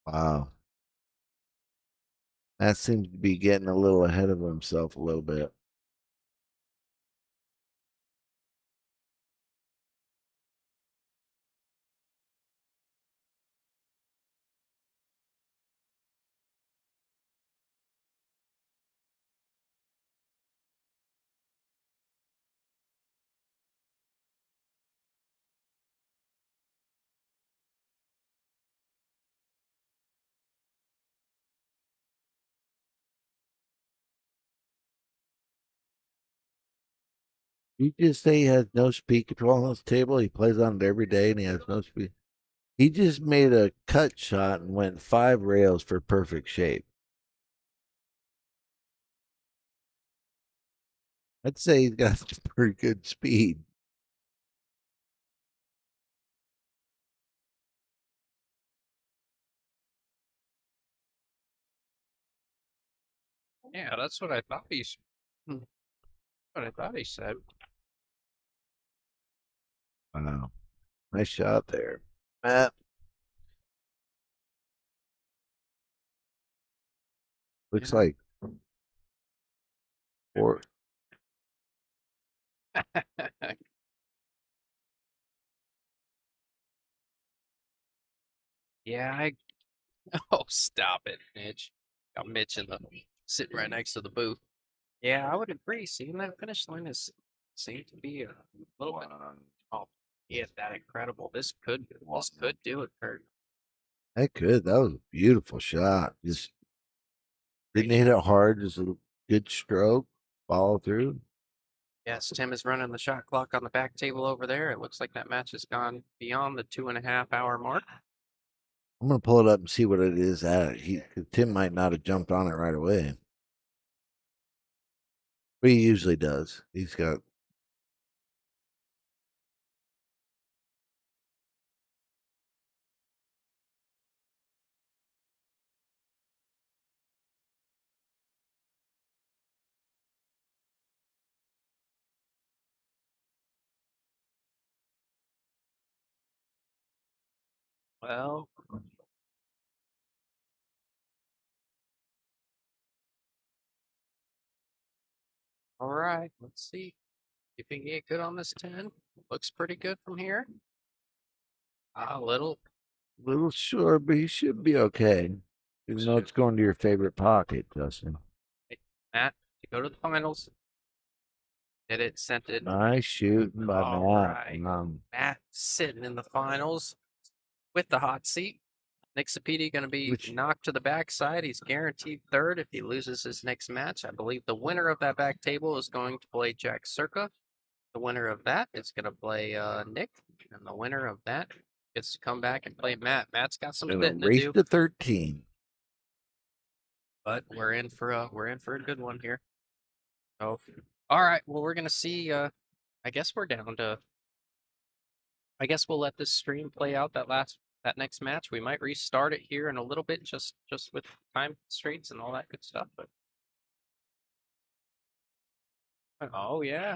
Wow. That seems to be getting a little ahead of himself a little bit. You just say he has no speed control on his table. He plays on it every day and he has no speed. He just made a cut shot and went 5 rails for perfect shape. I'd say he's got pretty good speed. Yeah, that's what I thought what I thought he said. Wow. Nice shot there. Matt. Looks Yeah. like four. Yeah, oh, stop it, Mitch. Got Mitch sitting right next to the booth. Yeah, I would agree. Seeing that finish line seemed to be a little bit. Oh, yeah, that incredible. This could do it, Kurt. That could. That was a beautiful shot. Just didn't hit it hard. Just a good stroke. Follow through. Yes, Tim is running the shot clock on the back table over there. It looks like that match has gone beyond the 2.5 hour mark. I'm gonna pull it up and see what it is at. Tim might not have jumped on it right away, but he usually does. He's got. Well, all right. Let's see if he can get good on this 10. Looks pretty good from here. A little. Little short, but he should be okay. Even though it's going to your favorite pocket, Justin. Matt, to go to the finals. Did it, sent it. Nice shooting by All Matt. right. Matt sitting in the finals with the hot seat. Nick Sapiti going to be knocked to the backside. He's guaranteed third if he loses his next match. I believe the winner of that back table is going to play Jack Circa. The winner of that is going to play Nick, and the winner of that gets to come back and play Matt. Matt's got some spitting to race do, to 13. but we're in for a good one here. So, all right. Well, we're going to see. I guess we're down to. I guess we'll let this stream play out that next match. We might restart it here in a little bit, just with time constraints and all that good stuff. But oh yeah,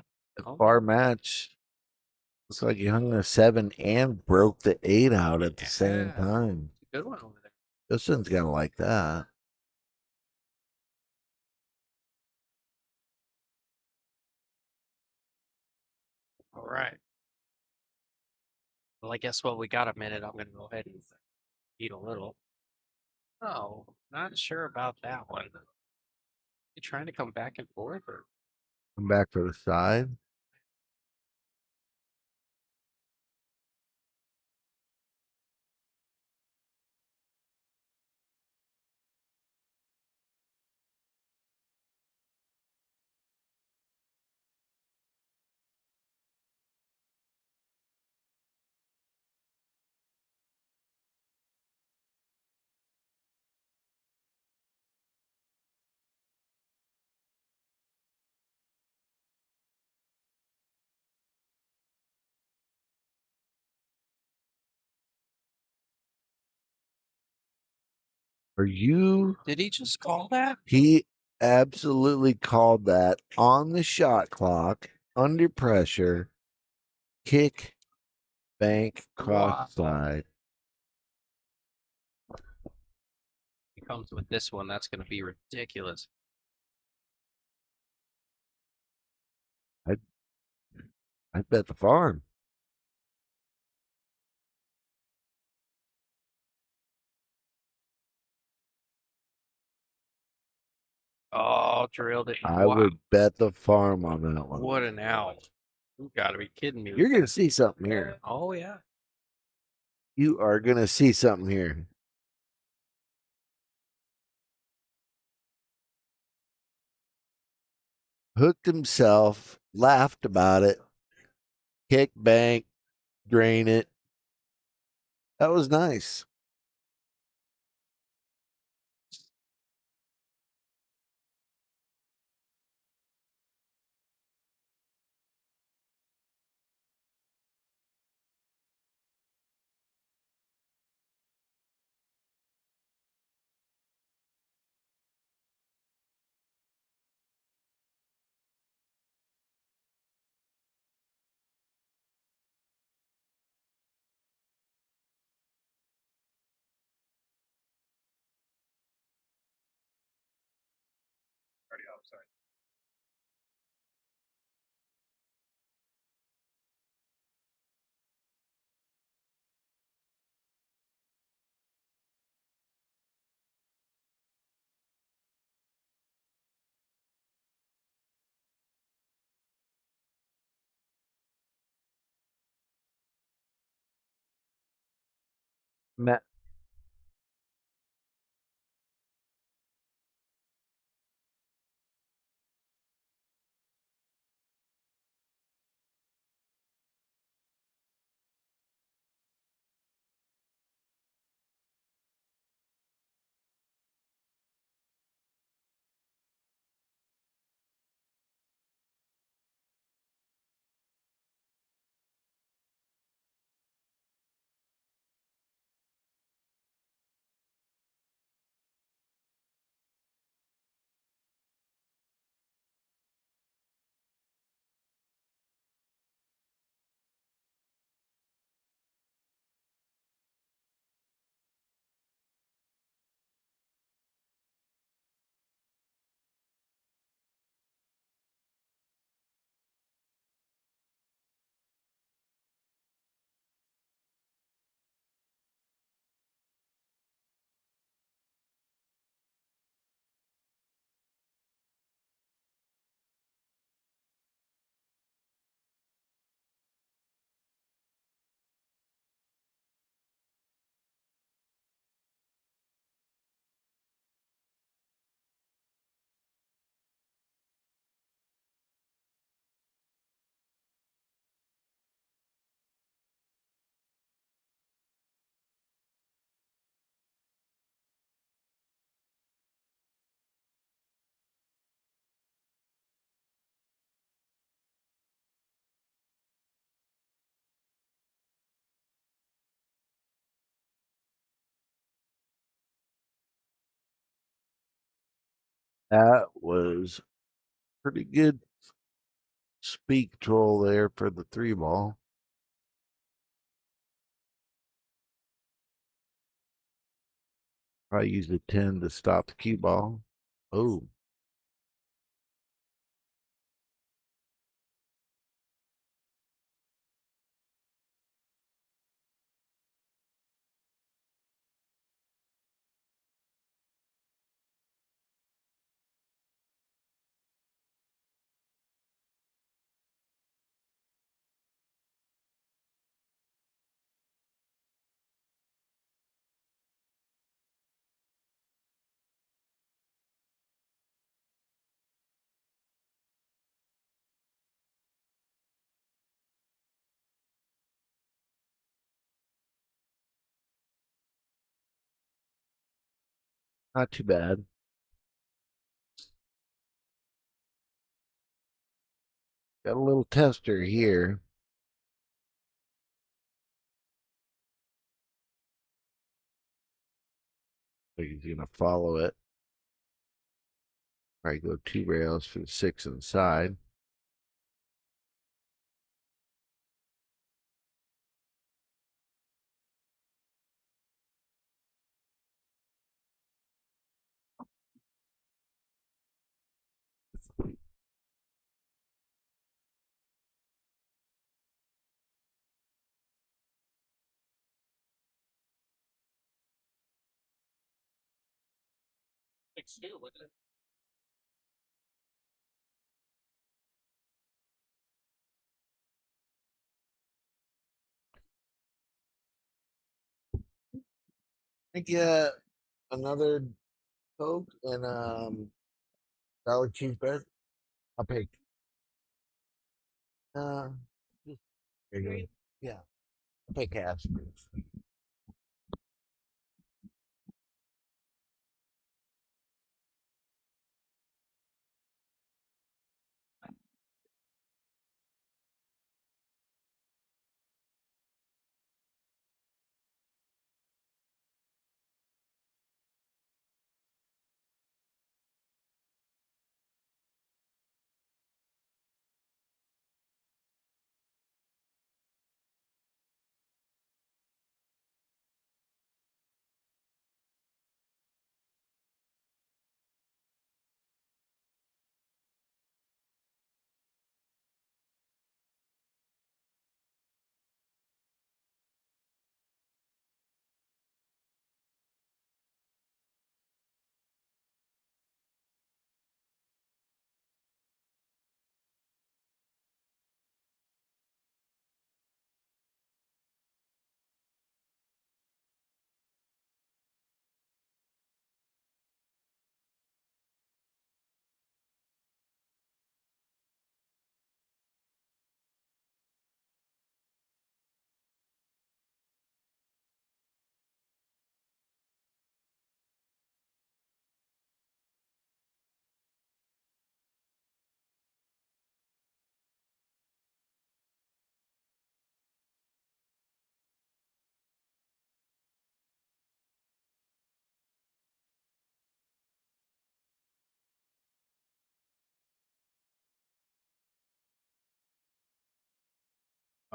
Far match. Looks like he hung the 7 and broke the 8 out at the same time. Good one over there. Justin's gotta like that. All right. Well, I guess while we got a minute, I'm going to go ahead and eat a little. Oh, not sure about that one. You trying to come back and forth, or Come back for the side. Are you? did he just call that? He absolutely called that on the shot clock, under pressure, kick, bank, cross side. He comes with this one. That's going to be ridiculous. I bet the farm. Oh, drilled it. I Wow. would bet the farm on that one. What an out. You got to be kidding me. You're gonna see something here. Oh, yeah. You are gonna see something here. Hooked himself, laughed about it, kick, bank, drain it. That was nice. sorry. Matt, that was pretty good speak troll there for the 3-ball. Probably use a 10 to stop the cue ball. Oh, not too bad. Got a little tester here. So he's gonna follow it. Probably go 2 rails for the 6 inside. Like Stu, wasn't it? I get another Coke and dollar cheeseburger. I'll pay. Just regular. Yeah, I'll pay cash.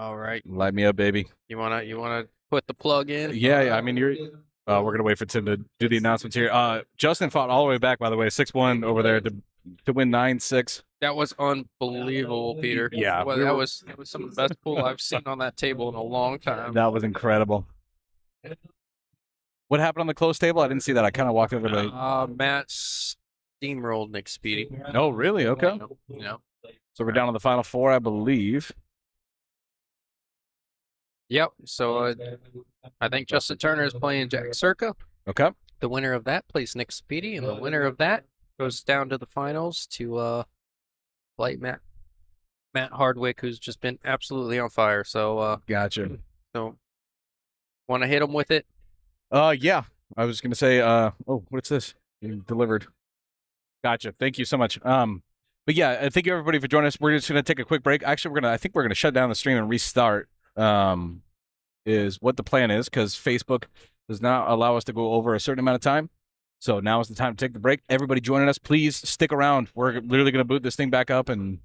All right. Light me up, baby. You wanna put the plug in? Yeah. I mean, we're gonna wait for Tim to do the announcements here. Justin fought all the way back, by the way, 6-1 over there to win 9-6. That was unbelievable, Peter. Yeah, Well, that was some of the best pool I've seen on that table in a long time. That was incredible. What happened on the close table? I didn't see that. I kind of walked over late. Matt steamrolled Nick Speedy. Oh, really? Okay. Yeah. So we're down to the final 4, I believe. Yep. So I think Justin Turner is playing Jack Circa. Okay. The winner of that plays Nick Speedy, and the winner of that goes down to the finals to play Matt Hardwick, who's just been absolutely on fire. So Gotcha. so want to hit him with it? Yeah. I was gonna say, oh, what's this? You delivered. Gotcha. Thank you so much. But yeah, thank you everybody for joining us. We're just gonna take a quick break. Actually, I think we're gonna shut down the stream and restart. Is what the plan is, because Facebook does not allow us to go over a certain amount of time. So now is the time to take the break. Everybody joining us, please stick around. We're literally gonna boot this thing back up and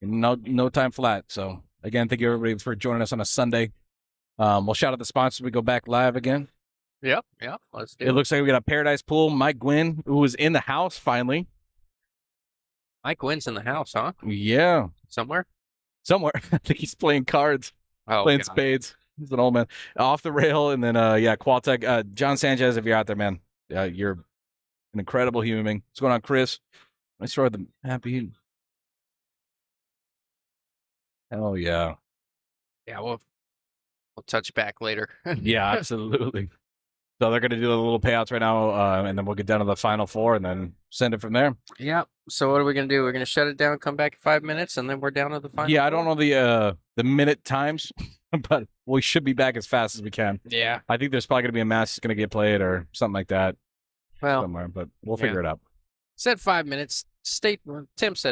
no time flat. So again, thank you everybody for joining us on a Sunday. We'll shout out the sponsors. We go back live again. Yep. Let's do It looks like we got a Paradise Pool. Mike Gwynn, who was in the house finally. Mike Wynn's in the house, huh? Yeah, Somewhere? I think he's playing cards, Oh, playing God. spades. He's an old man. Off the rail, and then Qualtech. John Sanchez, if you're out there, man, you're an incredible human being. What's going on, Chris? I started the happy. Hell yeah. Yeah, we'll touch back later. Yeah, absolutely. So they're going to do the little payouts right now, and then we'll get down to the final 4 and then send it from there. Yeah. So what are we gonna do? We're gonna shut it down, come back in 5 minutes, and then we're down to the final. Yeah, I don't know the minute times, but we should be back as fast as we can. Yeah. I think there's probably going to be a match that's going to get played or something like that Well, somewhere, but we'll yeah. figure it out. said 5 minutes. Tim said